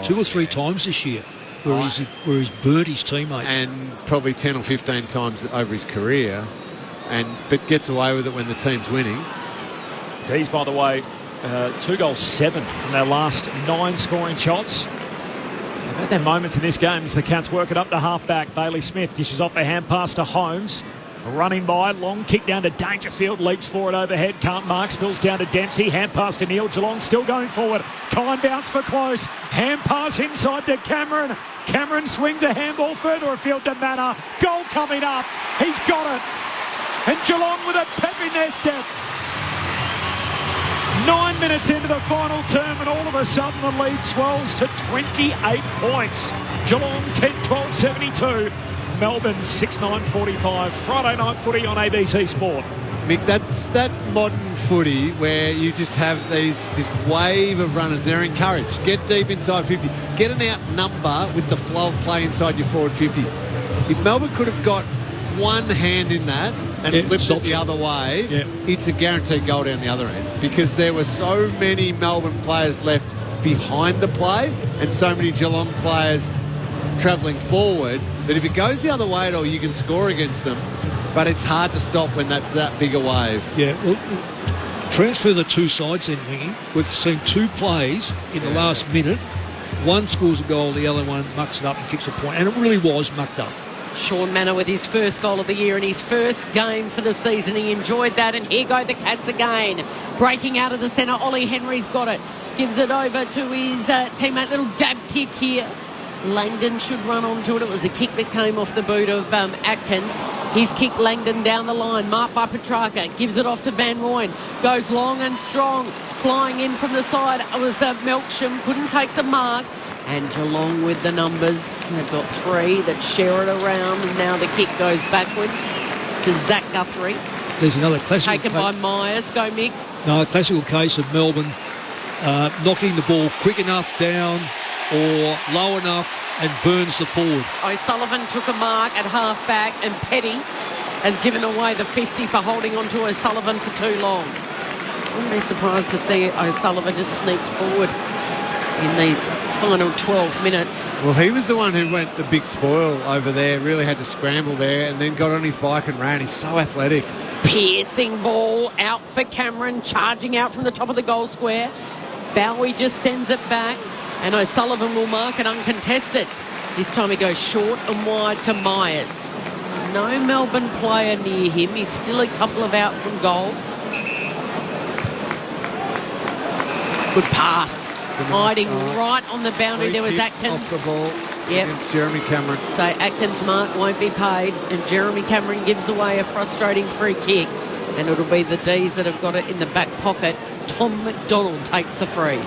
2 or 3 times this year, where he's burnt his teammates. And probably 10 or 15 times over his career, but gets away with it when the team's winning. D's, by the way, 2 goals, 7 from their last 9 scoring shots. They've had their moments in this game as the Cats work it up to half-back. Bailey Smith dishes off a hand pass to Holmes. Running by, long kick down to Dangerfield, leaps forward overhead, can't mark, spills down to Dempsey, hand pass to Neil, Geelong still going forward, Kine bounce for close, hand pass inside to Cameron, Cameron swings a handball further afield to Manor, goal coming up, he's got it, and Geelong with a pep in their step. 9 minutes into the final term and all of a sudden the lead swells to 28 points. Geelong 10-12-72. Melbourne 6-9-45. Friday night footy on ABC Sport. Mick, that's that modern footy where you just have this wave of runners. They're encouraged. Get deep inside 50. Get an out number with the flow of play inside your forward 50. If Melbourne could have got one hand in that and flipped it the other way, it's a guaranteed goal down the other end, because there were so many Melbourne players left behind the play and so many Geelong players travelling forward that if it goes the other way at all, you can score against them. But it's hard to stop when that's that big a wave. Yeah, well, transfer the 2 sides then, Wingy. We've seen 2 plays in the last minute. One scores a goal, the other one mucks it up and kicks a point. And it really was mucked up. Sean Manor with his first goal of the year in his first game for the season. He enjoyed that, and here go the Cats again. Breaking out of the centre, Ollie Henry's got it. Gives it over to his teammate, little dab kick here. Langdon should run onto it. It was a kick that came off the boot of Atkins. He's kicked Langdon down the line, marked by Petrarca. Gives it off to Van Rooyen. Goes long and strong. Flying in from the side. It was Melksham. Couldn't take the mark. And Geelong with the numbers. They've got 3 that share it around. And now the kick goes backwards to Zach Guthrie. There's another classical taken by Myers. Go, Mick. No, a classical case of Melbourne knocking the ball quick enough down or low enough and burns the forward. O'Sullivan took a mark at half-back, and Petty has given away the 50 for holding on to O'Sullivan for too long. I wouldn't be surprised to see O'Sullivan just sneak forward in these final 12 minutes. Well, he was the one who went the big spoil over there, really had to scramble there, and then got on his bike and ran. He's so athletic. Piercing ball out for Cameron, charging out from the top of the goal square. Bowie just sends it back, and O'Sullivan will mark it uncontested. This time he goes short and wide to Myers. No Melbourne player near him. He's still a couple of out from goal. Good pass. Hiding right on the boundary. There was Atkins. Off the ball against Jeremy Cameron. So Atkins' mark won't be paid, and Jeremy Cameron gives away a frustrating free kick. And it'll be the D's that have got it in the back pocket. Tom McDonald takes the free.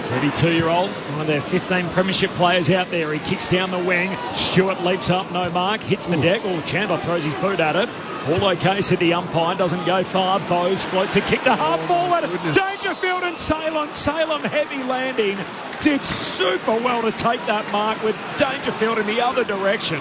32-year-old, one of their 15 premiership players out there. He kicks down the wing. Stewart leaps up, no mark, hits the deck. Oh, Chandler throws his boot at it. All okay, said the umpire, doesn't go far. Bowes floats a kick to half forward. Dangerfield and Salem. Salem heavy landing. Did super well to take that mark with Dangerfield in the other direction.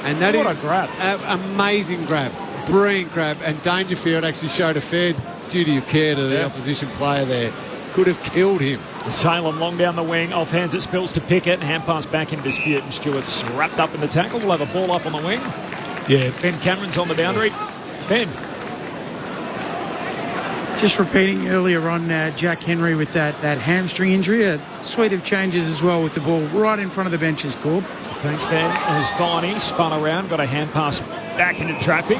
And that what is a grab. Amazing grab. Brilliant grab. And Dangerfield actually showed a fair duty of care to the opposition player there. Could have killed him. Salem long down the wing, off hands it spills to Pickett, hand pass back in dispute, and Stewart's wrapped up in the tackle. We'll have a ball up on the wing. Yeah. Ben Cameron's on the boundary. Ben. Just repeating earlier on Jack Henry with that hamstring injury, a suite of changes as well with the ball right in front of the benches, Corb. Thanks, Ben. As Viney spun around, got a hand pass back into traffic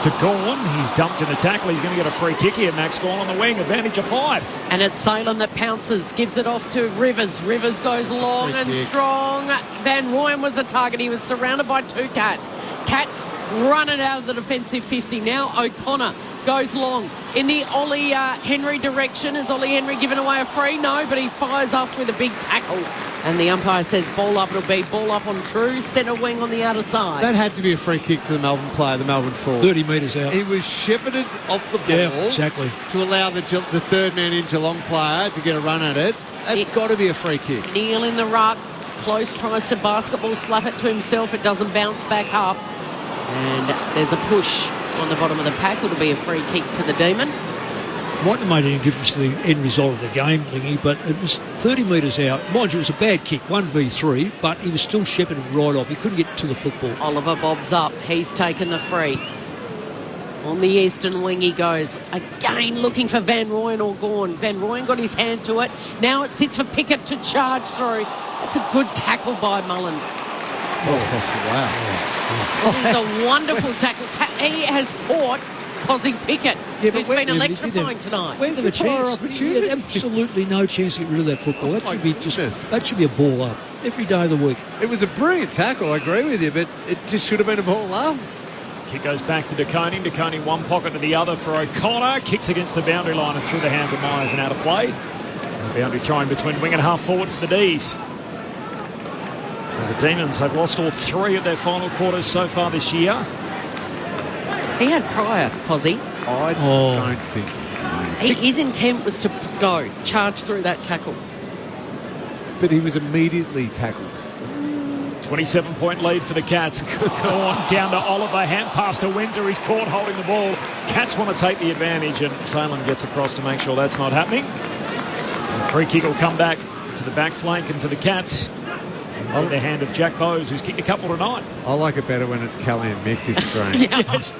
to Gorn. He's dumped in the tackle. He's going to get a free kick here. Max Gorn on the wing. Advantage applied. And it's Salem that pounces. Gives it off to Rivers. Rivers goes long and strong. Van Rooyen was the target. He was surrounded by 2 Cats. Cats run it out of the defensive 50. Now O'Connor goes long in the Ollie Henry direction. Is Ollie Henry giving away a free? No, but he fires off with a big tackle. And the umpire says ball up. It'll be ball up on True, centre wing on the outer side. That had to be a free kick to the Melbourne player, the Melbourne forward. 30 metres out. He was shepherded off the ball. Yeah, exactly. To allow the third man in Geelong player to get a run at it. That's got to be a free kick. Neil in the ruck. Close tries to basketball slap it to himself. It doesn't bounce back up. And there's a push on the bottom of the pack. It'll be a free kick to the Demon. Mightn't have made any difference to the end result of the game, Lingy, but it was 30 metres out. Mind you, it was a bad kick, 1v3, but he was still shepherded right off. He couldn't get to the football. Oliver bobs up. He's taken the free. On the eastern wing he goes. Again looking for Van Rooyen or Gawn. Van Rooyen got his hand to it. Now it sits for Pickett to charge through. It's a good tackle by Mullen. Wow. This is a wonderful tackle. He has caught Cosy Pickett, who's been electrifying tonight. Where's the chance? He had absolutely no chance to get rid of that football. That should be that should be a ball up every day of the week. It was a brilliant tackle, I agree with you, but it just should have been a ball up. Kick goes back to DeConing. DeConing one pocket to the other for O'Connor. Kicks against the boundary line and through the hands of Myers and out of play. The boundary throwing between wing and half forward for the D's. So the Demons have lost all three of their final quarters so far this year. He had prior, Cozzy. I don't think he did. His intent was to go, charge through that tackle. But he was immediately tackled. 27-point lead for the Cats. Go on down to Oliver. Hand pass to Windsor. He's caught holding the ball. Cats want to take the advantage, and Salem gets across to make sure that's not happening. And free kick will come back to the back flank and to the Cats. In the hand of Jack Bowes, who's kicked a couple tonight. I like it better when it's Kelly and Mick disagreeing. Yes.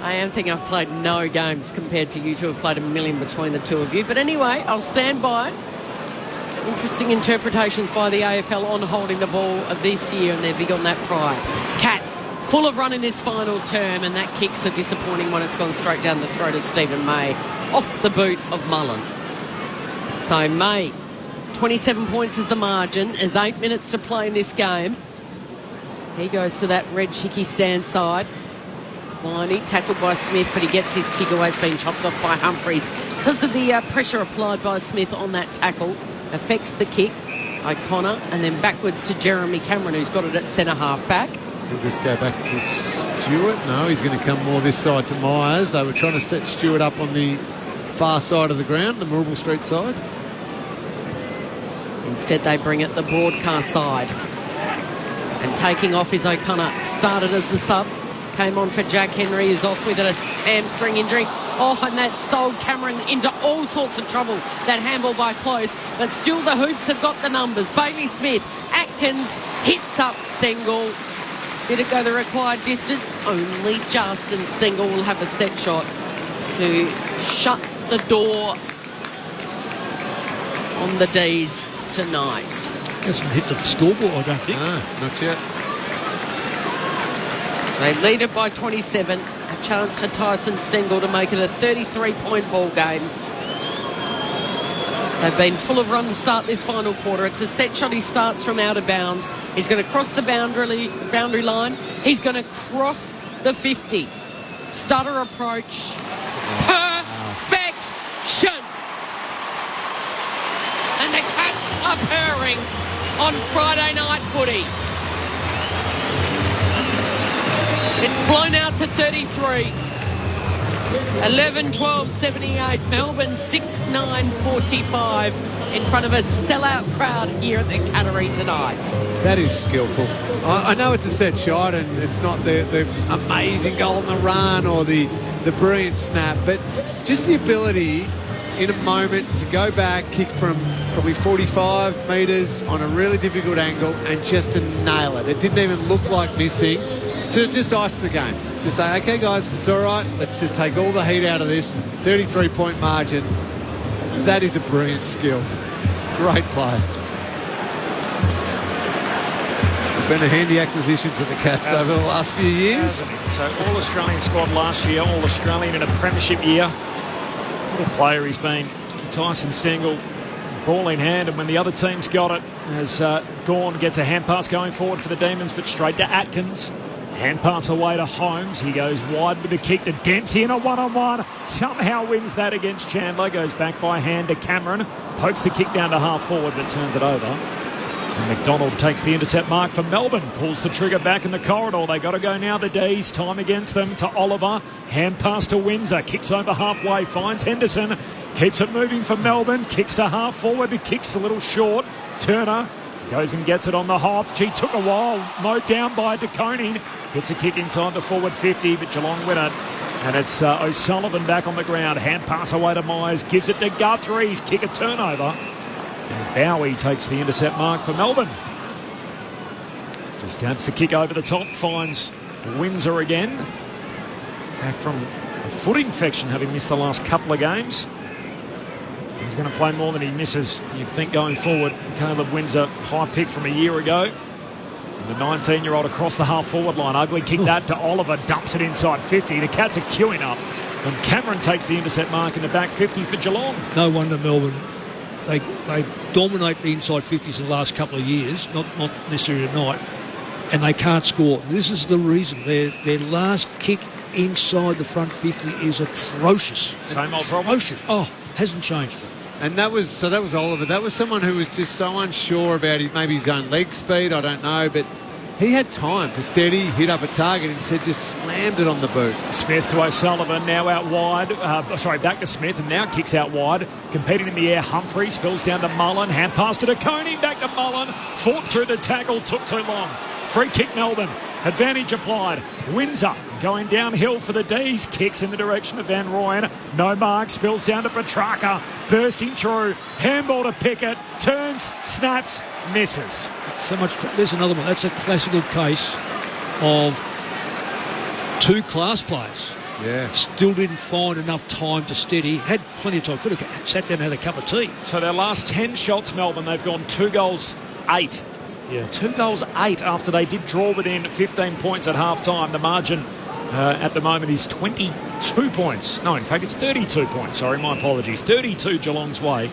I am thinking I've played no games compared to you two. Have played a million between the two of you. But anyway, I'll stand by it. Interesting interpretations by the AFL on holding the ball this year, and they're big on that prior. Cats full of run in this final term, and that kick's a disappointing one. It's gone straight down the throat of Stephen May off the boot of Mullen. So May, 27 points is the margin. There's 8 minutes to play in this game. He goes to that red chicky stand side. Viney tackled by Smith, but he gets his kick away. It's been chopped off by Humphreys because of the pressure applied by Smith on that tackle. Affects the kick. O'Connor, and then backwards to Jeremy Cameron, who's got it at centre half back. He'll just go back to Stewart. No, he's going to come more this side to Myers. They were trying to set Stewart up on the far side of the ground, the Marlborough Street side. Instead, they bring it the broadcast side. And taking off is O'Connor. Started as the sub. Came on for Jack Henry, who's off with a hamstring injury. Oh, and that sold Cameron into all sorts of trouble, that handball by Close. But still the Hoops have got the numbers. Bailey Smith, Atkins hits up Stengel. Did it go the required distance? Only just, and Stengel will have a set shot to shut the door on the D's tonight. Hasn't hit the scoreboard, I don't think. No, not yet. They lead it by 27. A chance for Tyson Stengel to make it a 33-point ball game. They've been full of run to start this final quarter. It's a set shot. He starts from out of bounds. He's going to cross the boundary line. He's going to cross the 50. Stutter approach. Perfection! And the Cats are purring on Friday night footy. It's blown out to 33. 11-12-78. Melbourne 6-9-45 in front of a sellout crowd here at the Cattery tonight. That is skillful. I know it's a set shot and it's not the amazing goal on the run or the brilliant snap, but just the ability in a moment to go back, kick from probably 45 metres on a really difficult angle and just to nail it. It didn't even look like missing. To just ice the game. To say, okay, guys, it's all right. Let's just take all the heat out of this. 33-point margin. That is a brilliant skill. Great play. It's been a handy acquisition for the Cats over the last few years. So All-Australian squad last year, All-Australian in a premiership year. What a player he's been. Tyson Stengel, ball in hand, and when the other team's got it, as Gawn gets a hand pass going forward for the Demons, but straight to Atkins. Hand pass away to Holmes. He goes wide with the kick to Dempsey in a one-on-one. Somehow wins that against Chandler. Goes back by hand to Cameron. Pokes the kick down to half forward but turns it over. And McDonald takes the intercept mark for Melbourne. Pulls the trigger back in the corridor. They got to go now, the D's. Time against them to Oliver. Hand pass to Windsor. Kicks over halfway. Finds Henderson. Keeps it moving for Melbourne. Kicks to half forward. The kick's a little short. Turner goes and gets it on the hop. Gee, took a while. Mowed down by De Koning. Gets a kick inside the forward 50, but Geelong win it. And it's O'Sullivan back on the ground. Hand pass away to Myers. Gives it to Guthrie's. Kick a turnover. And Bowie takes the intercept mark for Melbourne. Just taps the kick over the top. Finds Windsor again. Back from a foot infection, having missed the last couple of games. He's going to play more than he misses, you'd think, going forward. Caleb Windsor, high pick from a year ago. The 19-year-old across the half-forward line. Ugly kick that to Oliver. Dumps it inside 50. The Cats are queuing up. And Cameron takes the intercept mark in the back 50 for Geelong. No wonder Melbourne, they dominate the inside 50s in the last couple of years, not necessarily tonight, and they can't score. This is the reason. Their last kick inside the front 50 is atrocious. Same old problem. Oh, hasn't changed. And that was Oliver. That was someone who was just so unsure about maybe his own leg speed. I don't know, but he had time to steady, hit up a target. Instead, just slammed it on the boot. Smith to O'Sullivan, now out wide. Back to Smith, and now kicks out wide. Competing in the air, Humphrey spills down to Mullen. Hand pass to De Koning, back to Mullen. Fought through the tackle, took too long. Free kick, Melbourne. Advantage applied. Windsor going downhill for the D's. Kicks in the direction of Van Rooyen. No mark. Spills down to Petrarca. Bursting through. Handball to Pickett. Turns. Snaps. Misses. So much. There's another one. That's a classical case of two class players. Yeah. Still didn't find enough time to steady. Had plenty of time. Could have sat down and had a cup of tea. So their last 10 shots, Melbourne, they've gone 2 goals, 8. Yeah. 2 goals, 8 after they did draw within 15 points at half-time. The margin at the moment is 22 points. No, in fact, it's 32 points. Sorry, my apologies. 32 Geelong's way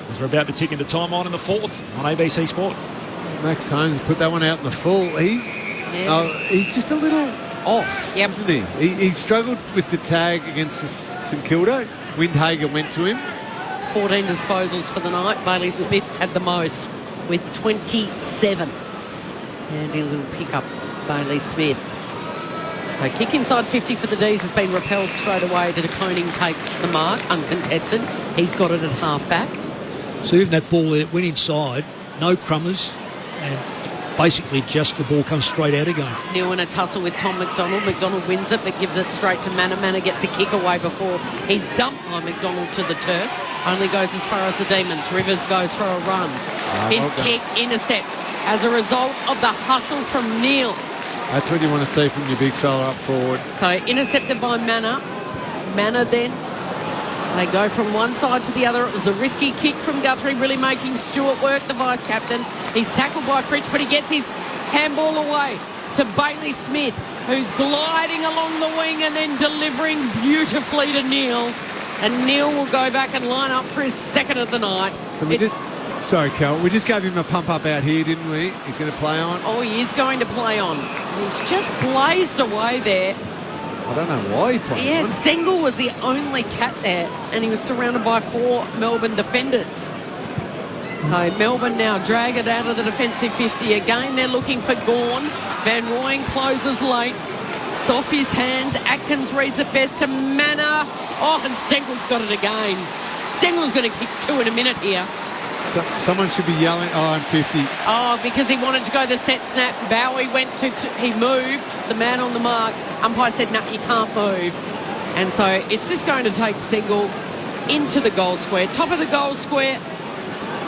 as we're about to tick into time on in the fourth on ABC Sport. Max Holmes put that one out in the full. He's just a little off, isn't he? He struggled with the tag against St Kilda. Windhager went to him. 14 disposals for the night. Bailey Smith's had the most with 27. Handy little pick-up, Bailey Smith. So kick inside 50 for the D's has been repelled straight away. De Koning takes the mark, uncontested. He's got it at half-back. So even that ball there went inside, no crummers, and basically just the ball comes straight out again. Neil in a tussle with Tom McDonald. McDonald wins it but gives it straight to Manor. Manor gets a kick away before he's dumped by McDonald to the turf. Only goes as far as the Demons. Rivers goes for a run. His kick intercept as a result of the hustle from Neil. That's what you want to see from your big fella up forward. So intercepted by Manor. Manor then, they go from one side to the other. It was a risky kick from Guthrie, really making Stewart work, the vice-captain. He's tackled by Fritsch, but he gets his handball away to Bailey Smith, who's gliding along the wing and then delivering beautifully to Neil. And Neil will go back and line up for his second of the night. So sorry, Cal, we just gave him a pump-up out here, didn't we? He's going to play on. Oh, he is going to play on. He's just blazed away there. I don't know why he played on. Yeah, Stengel was the only Cat there, and he was surrounded by 4 Melbourne defenders. So Melbourne now drag it out of the defensive 50. Again, they're looking for Gawn. Van Rooyen closes late. It's off his hands. Atkins reads it best to Manor. Oh, and Stengel's got it again. Stengel's going to kick 2 in a minute here. So, someone should be yelling, I'm 50. Oh, because he wanted to go the set snap. Bowie went he moved, the man on the mark. Umpire said, no, you can't move. And so it's just going to take Stengel into the goal square. Top of the goal square.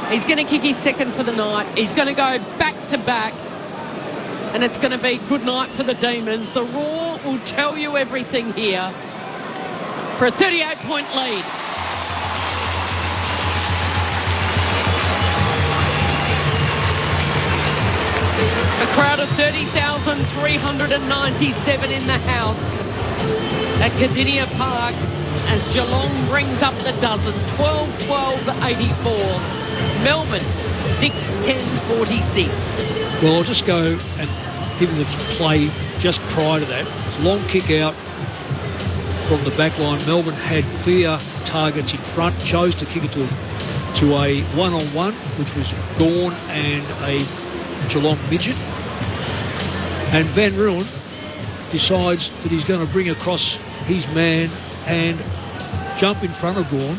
He's going to kick his second for the night. He's going to go back-to-back. And it's going to be good night for the Demons. The Roar will tell you everything here for a 38-point lead. A crowd of 30,397 in the house at Cardinia Park as Geelong brings up the dozen. 12-12-84. Melbourne 6-10-46. Well, I'll just go and give the play just prior to that. Long kick out from the back line. Melbourne had clear targets in front, chose to kick it to a one-on-one, which was Gawn and a Geelong midget. And Van Ruin decides that he's going to bring across his man and jump in front of Gawn.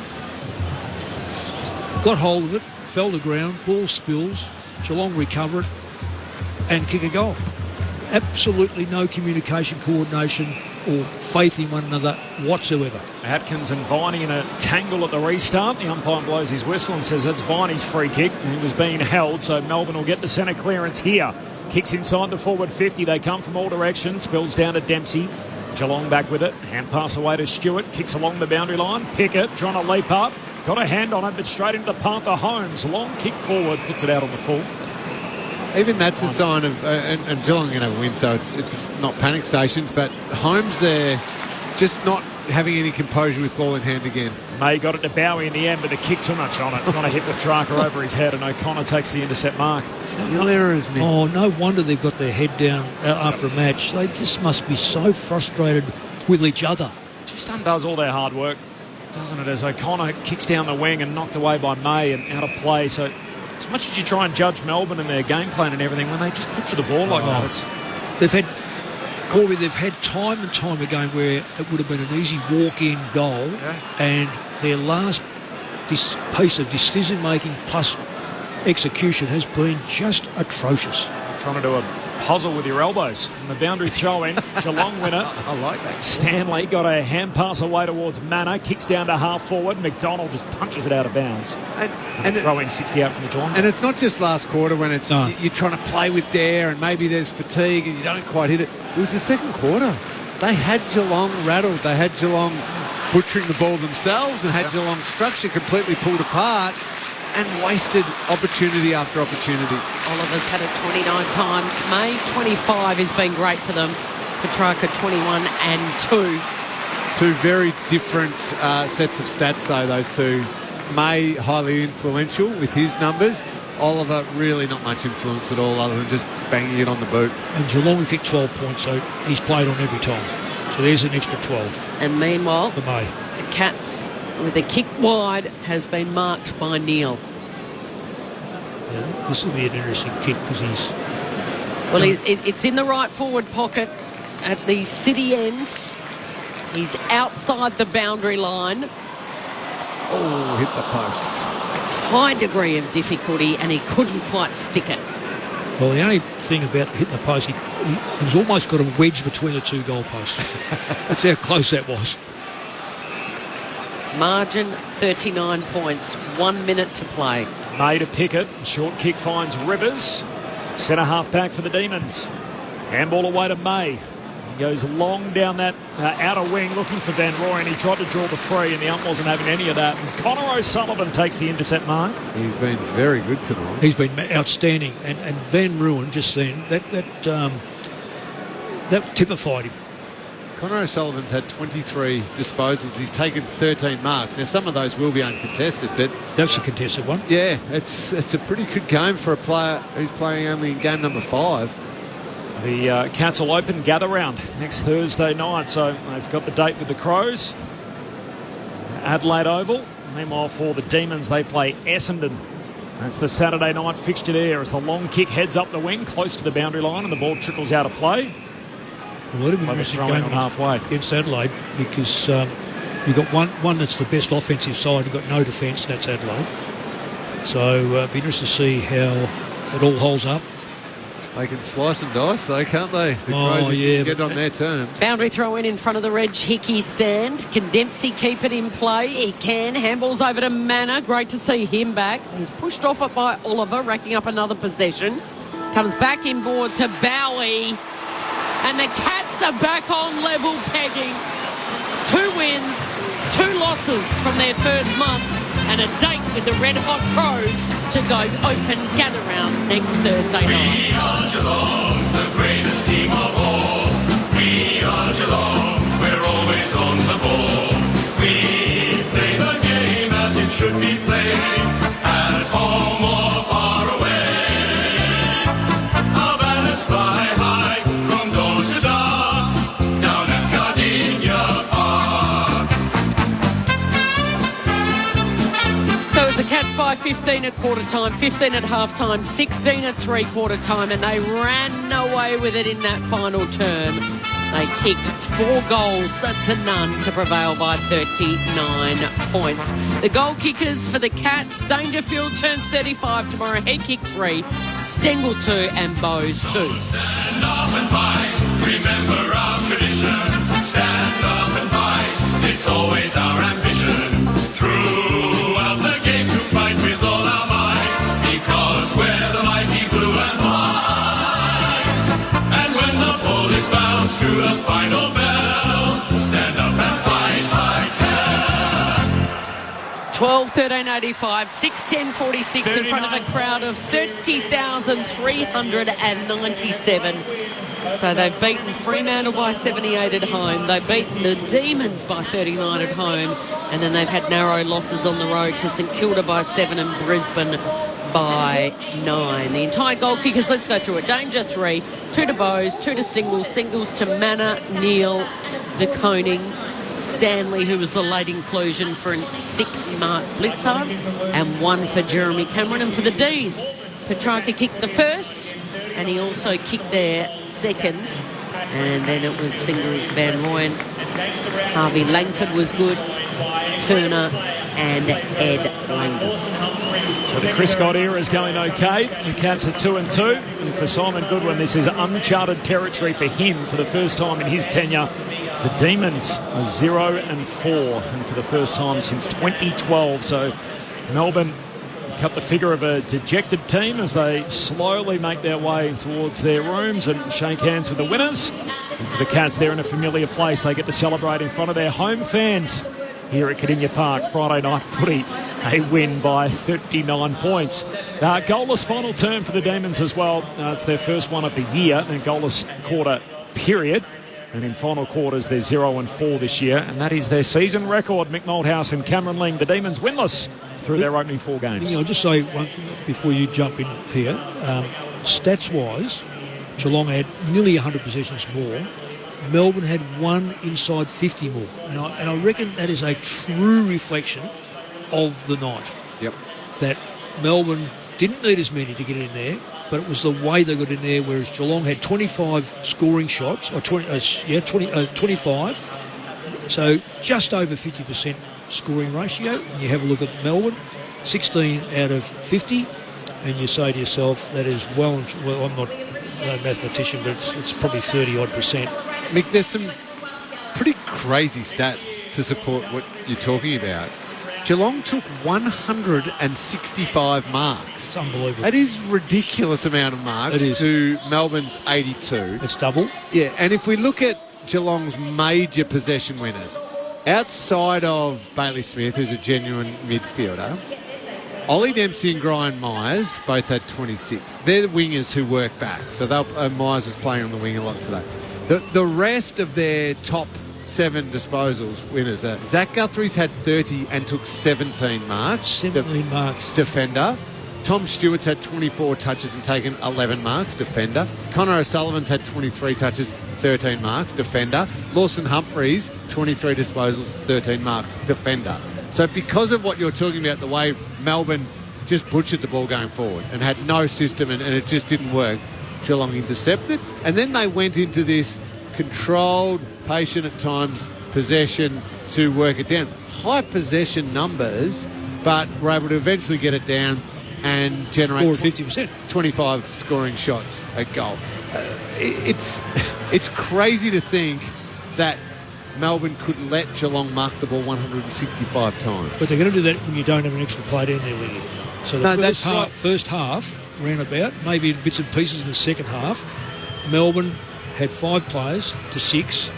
Got hold of it, fell to ground, ball spills, Geelong recover it and kick a goal. Absolutely no communication, coordination or faith in one another whatsoever. Atkins and Viney in a tangle at the restart. The umpire blows his whistle and says that's Viney's free kick. He was being held, so Melbourne will get the centre clearance here. Kicks inside the forward 50. They come from all directions. Spills down to Dempsey. Geelong back with it. Hand pass away to Stewart. Kicks along the boundary line. Pickett trying to leap up. Got a hand on it, but straight into the path of Holmes. Long kick forward. Puts it out on the full. Even that's a sign of, and Geelong are going to have a win, so it's not panic stations, but Holmes there just not having any composure with ball in hand again. May got it to Bowie in the end, but the kick too much on it. Trying to hit the tracker over his head, and O'Connor takes the intercept mark. Skill errors, man. Oh, no wonder they've got their head down after a match. They just must be so frustrated with each other. Just undoes all their hard work, doesn't it, as O'Connor kicks down the wing and knocked away by May and out of play. So as much as you try and judge Melbourne and their game plan and everything, when they just put you the ball like that, they've had time and time again where it would have been an easy walk-in goal, and their last piece of decision-making plus execution has been just atrocious. Trying to do a puzzle with your elbows. And the boundary throw-in, Geelong winner. I like that. Stanley got a hand pass away towards Manor, kicks down to half forward. McDonald just punches it out of bounds. And throw-in 60 out from the Geelong. And it's not just last quarter when it's you're trying to play with dare and maybe there's fatigue and you don't quite hit it. It was the second quarter. They had Geelong rattled. They had Geelong butchering the ball themselves and had Geelong's structure completely pulled apart and wasted opportunity after opportunity. Oliver's had it 29 times. May 25 has been great for them. Petrarca 21 and 2. Two very different sets of stats though, those two. May highly influential with his numbers. Oliver really not much influence at all other than just banging it on the boot. And Geelong kicked 12 points, so he's played on every time. So there's an extra 12. And meanwhile, the May. The Cats with a kick wide has been marked by Neil. Yeah, this will be an interesting kick because he's... Well, it's in the right forward pocket at the city end. He's outside the boundary line. Oh, hit the post. High degree of difficulty, and he couldn't quite stick it. Well, the only thing about hitting the post, he's almost got a wedge between the two goalposts. That's how close that was. Margin 39 points, 1 minute to play. May to Pickett, short kick finds Rivers. Centre half back for the Demons. Handball away to May. Goes long down that outer wing looking for Van Rooyen. He tried to draw the free and the ump wasn't having any of that. And Connor O'Sullivan takes the intercept mark. He's been very good tonight. He's been outstanding. And Van Rooyen just then, that typified him. Connor O'Sullivan's had 23 disposals. He's taken 13 marks. Now, some of those will be uncontested, but... That's a contested one. Yeah, it's a pretty good game for a player who's playing only in game number 5. The Cats will open gather round next Thursday night, so they've got the date with the Crows. Adelaide Oval. Meanwhile, for the Demons, they play Essendon. That's the Saturday night fixture there as the long kick heads up the wing, close to the boundary line, and the ball trickles out of play. Well, it'll be an interesting game halfway against Adelaide because you've got one that's the best offensive side, you've got no defence, that's Adelaide. So it'll be interesting to see how it all holds up. They can slice and dice though, can't they? Get on their terms. Boundary throw in front of the Reg Hickey stand. Can Dempsey keep it in play? He can. Handballs over to Manor. Great to see him back. He's pushed off it by Oliver, racking up another possession. Comes back inboard to Bowie. And the Cats are back on level pegging. 2 wins, 2 losses from their first month, and a date with the Red Hot Crows to go open gather round next Thursday night. We are Geelong, the greatest team of all. We are Geelong, we're always on the ball. We play the game as it should be played, at home or far away. Our banners fly high from dawn to dawn. 15 at quarter time, 15 at half time, 16 at three-quarter time, and they ran away with it in that final term. They kicked 4 goals to none to prevail by 39 points. The goal kickers for the Cats, Dangerfield turns 35 tomorrow. He kicked 3, Stengel 2 and Bowes 2. Stand up and fight, remember our tradition. Stand up and fight, it's always our ambition. Throughout the game to fight with all our might, because we're the mighty blue and white. And when the ball is bounced to the final bell, stand up and fight, fight, hell. 12-13-85, 6-10-46 in front of a crowd of 30,397. So they've beaten Fremantle by 78 at home. They've beaten the Demons by 39 at home. And then they've had narrow losses on the road to St Kilda by 7 and Brisbane by 9. The entire goal kickers, let's go through it. Danger 3, 2 to Bowes, 2 to Singles to Manor, Neal, De Koning, Stanley, who was the late inclusion for a sick Mark Blitzards, and 1 for Jeremy Cameron. And for the D's, Petrarca kicked the first, and he also kicked their second. And then it was Singles, Van Rooyen, Harvey Langford was good, Turner and Ed Langdon. So the Chris Scott era is going okay. The Cats are 2-2. And for Simon Goodwin, this is uncharted territory for him for the first time in his tenure. The Demons are 0-4, and for the first time since 2012. So Melbourne cut the figure of a dejected team as they slowly make their way towards their rooms and shake hands with the winners. And for the Cats, they're in a familiar place. They get to celebrate in front of their home fans here at Cardinia Park. Friday night footy, a win by 39 points. Goalless final term for the Demons as well. It's their first one of the year, and goalless quarter period. And in final quarters, they're 0-4 this year, and that is their season record. Mick Malthouse and Cameron Ling, the Demons winless through their opening 4 games. I'll just say one thing before you jump in here. Stats-wise, Geelong had nearly 100 possessions more. Melbourne had 1 inside 50 more. And I reckon that is a true reflection of the night. Yep. That Melbourne didn't need as many to get in there, but it was the way they got in there, whereas Geelong had 25 scoring shots, or 25. So just over 50% scoring ratio. And you have a look at Melbourne, 16 out of 50, and you say to yourself, that is well, I'm not no mathematician, but it's probably 30-odd%. Mick, there's some pretty crazy stats to support what you're talking about. Geelong took 165 marks. It's unbelievable. That is a ridiculous amount of marks to Melbourne's 82. It's double. Yeah, and if we look at Geelong's major possession winners, outside of Bailey Smith, who's a genuine midfielder, Ollie Dempsey and Brian Myers both had 26. They're the wingers who work back. So Myers was playing on the wing a lot today. The rest of their top 7 disposals winners are Zach Guthrie's had 30 and took 17 marks. 17 marks. Defender. Tom Stewart's had 24 touches and taken 11 marks. Defender. Connor O'Sullivan's had 23 touches, 13 marks. Defender. Lawson Humphreys, 23 disposals, 13 marks. Defender. So because of what you're talking about, the way Melbourne just butchered the ball going forward and had no system and it just didn't work, Geelong intercepted. And then they went into this controlled, patient at times, possession to work it down. High possession numbers, but were able to eventually get it down and generate 50%. 25 scoring shots a goal. It's crazy to think that Melbourne could let Geelong mark the ball 165 times. But they're going to do that when you don't have an extra play down there, Lee. So the first half, roundabout, maybe bits and pieces in the second half, Melbourne had 5 players to 6,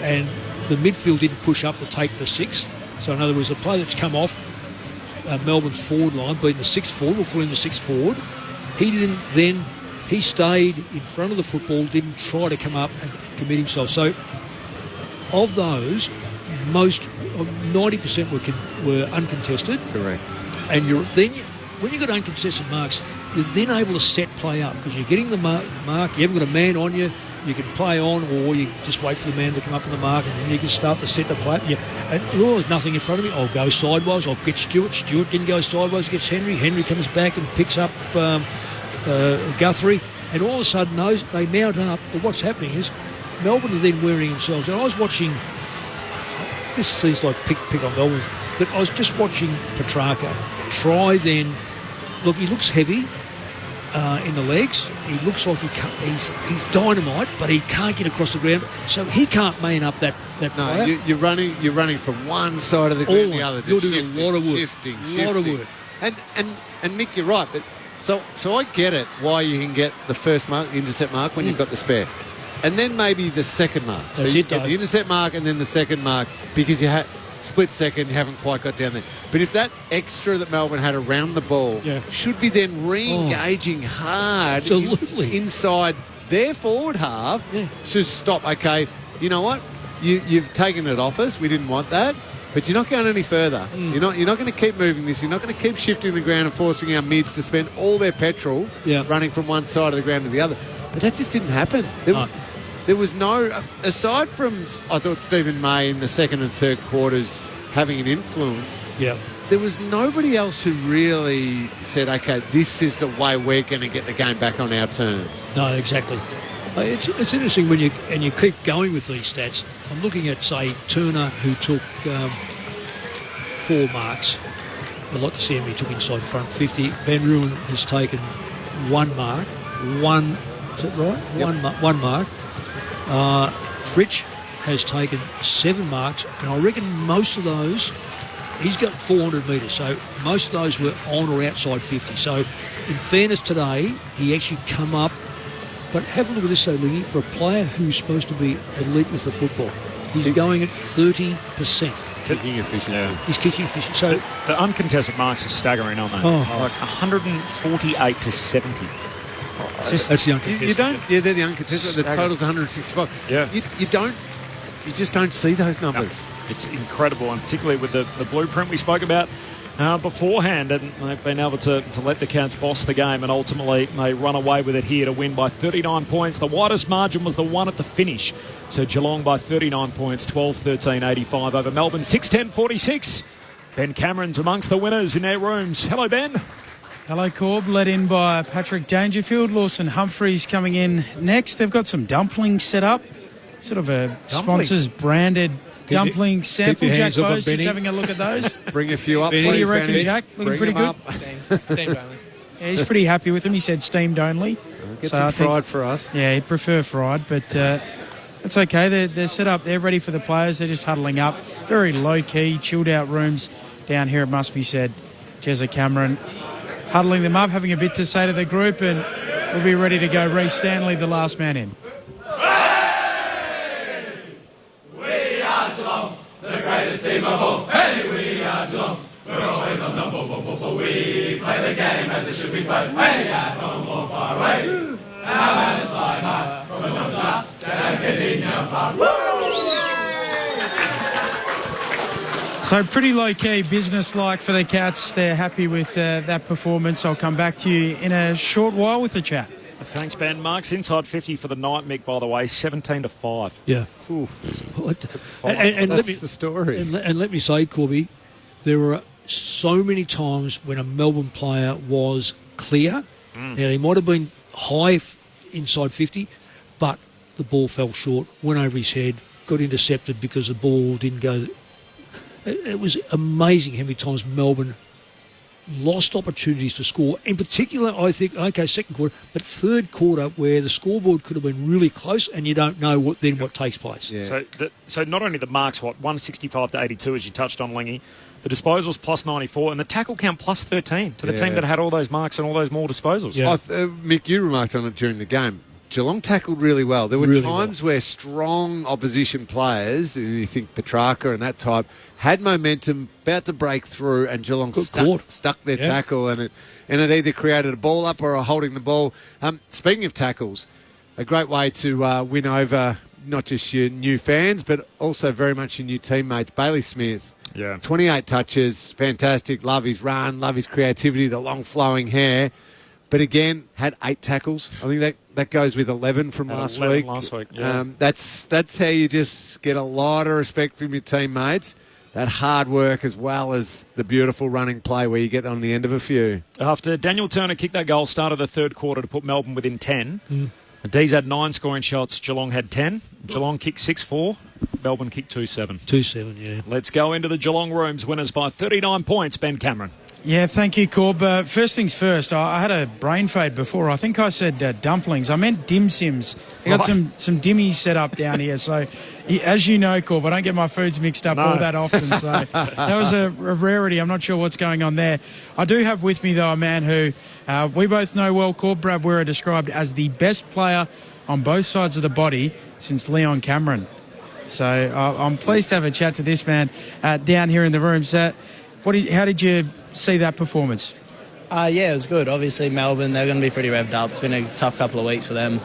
and the midfield didn't push up to take the 6th. So in other words, the player that's come off Melbourne's forward line, being the 6th forward, we'll call him the 6th forward, he stayed in front of the football, didn't try to come up and commit himself. So of those, most 90% were uncontested. Correct. And when you've got uncontested marks, you're then able to set play up because you're getting the mark, you haven't got a man on you, You can play on, or you can just wait for the man to come up in the mark, and then you can start to set the play. Yeah. And there's nothing in front of me. I'll go sideways. I'll get Stewart. Stewart didn't go sideways. Gets Henry. Henry comes back and picks up Guthrie. And all of a sudden, they mount up. But what's happening is Melbourne are then wearing themselves. And I was watching. This seems like pick on Melbourne, but I was just watching Petrarca try then. Look, he looks heavy in the legs. He looks like he's dynamite, but he can't get across the ground, so he can't man up that player. You're running from one side of the ground to the other. You're doing a lot of work. Shifting. A lot of work. And Mick, you're right, but so I get it why you can get the first mark, the intercept mark, when you've got the spare. And then maybe the second mark. That's so you it, get the intercept mark and then the second mark, because you split second, you haven't quite got down there. But if that extra that Melbourne had around the ball should be then re-engaging hard inside their forward half to stop, okay, you know what? You've taken it off us. We didn't want that. But you're not going any further. You're not going to keep moving this. You're not going to keep shifting the ground and forcing our mids to spend all their petrol running from one side of the ground to the other. But that just didn't happen. There was no, aside from, I thought, Stephen May in the second and third quarters having an influence. Yeah. There was nobody else who really said, okay, this is the way we're going to get the game back on our terms. No, exactly. It's interesting when you keep going with these stats. I'm looking at, say, Turner, who took 4 marks. I'd like to see him. He took inside front 50. Van Ruin has taken 1 mark. Is that right? Yep. One mark. Fritsch has taken 7 marks, and I reckon most of those, he's got 400 metres, so most of those were on or outside 50. So, in fairness today, he actually come up. But have a look at this, though, Lingy, for a player who's supposed to be elite with the football. He's going at 30%. Kicking efficiency. Yeah. He's kicking efficiency. So the uncontested marks are staggering, aren't they? Like 148 to 70. That's the uncontested. You don't. Yeah, they're the uncontested. The total's 165. Yeah. You just don't see those numbers. No, it's incredible, and particularly with the blueprint we spoke about beforehand, and they've been able to let the Cats boss the game, and ultimately they run away with it here to win by 39 points. The widest margin was the one at the finish. So Geelong by 39 points, 12-13-85 over Melbourne, 6-10-46. Ben Cameron's amongst the winners in their rooms. Hello, Ben. Hello, Corb, led in by Patrick Dangerfield. Lawson Humphreys coming in next. They've got some dumplings set up, sort of a sponsors branded dumpling sample. Jack Bowes just having a look at those. Bring a few up. What do you reckon, Benny? Jack? Looking pretty good. Steamed only. Yeah, he's pretty happy with them. He said steamed only. Get some fried for us. Yeah, he'd prefer fried, but that's okay. They're set up. They're ready for the players. They're just huddling up. Very low-key, chilled-out rooms down here, it must be said. Jezza Cameron huddling them up, having a bit to say to the group, and we'll be ready to go. Reece Stanley, the last man in. We are Geelong, the greatest team of all. Hey, we are Geelong. We're always on the ball. We play the game as it should be played. Hey, at home or far away. Our man is flying high from the north to us. Down getting our part. So pretty low-key, business-like for the Cats. They're happy with that performance. I'll come back to you in a short while with the chat. Thanks, Ben. Marks inside 50 for the night, Mick, by the way, 17-5. Yeah. And that's the story. And let me say, Corby, there were so many times when a Melbourne player was clear. Now, he might have been high inside 50, but the ball fell short, went over his head, got intercepted because the ball didn't go. It was amazing how many times Melbourne lost opportunities to score. In particular, I think, okay, second quarter, but third quarter where the scoreboard could have been really close and you don't know what takes place. Yeah. So not only the marks, 165 to 82, as you touched on, Lingy, the disposals plus 94 and the tackle count plus 13 to the team that had all those marks and all those more disposals. Yeah. Mick, you remarked on it during the game. Geelong tackled really well. There were times where strong opposition players, you think Petrarca and that type, had momentum, about to break through, and Geelong stuck their tackle, and it either created a ball up or a holding the ball. Speaking of tackles, a great way to win over not just your new fans, but also very much your new teammates. Bailey Smith, 28 touches, fantastic. Love his run, love his creativity, the long flowing hair. but again, had 8 tackles. I think that goes with 11 from last week. Yeah. That's how you just get a lot of respect from your teammates. That hard work as well as the beautiful running play where you get on the end of a few. After Daniel Turner kicked that goal, started the third quarter to put Melbourne within 10. The D's had 9 scoring shots. Geelong had 10. Geelong kicked 6-4. Melbourne kicked 2-7. 2-7, yeah. Let's go into the Geelong rooms. Winners by 39 points. Ben Cameron. Yeah, thank you, Corb. First things first, I had a brain fade before. I think I said dumplings. I meant dim sims. I got some dimmies set up down here. So, as you know, Corb, I don't get my foods mixed up all that often. So that was a rarity. I'm not sure what's going on there. I do have with me, though, a man who we both know well, Corb. Brad Wera described as the best player on both sides of the body since Leon Cameron. So I'm pleased to have a chat to this man down here in the room. So, how did you see that performance? Yeah, it was good. Obviously, Melbourne, they're going to be pretty revved up. It's been a tough couple of weeks for them.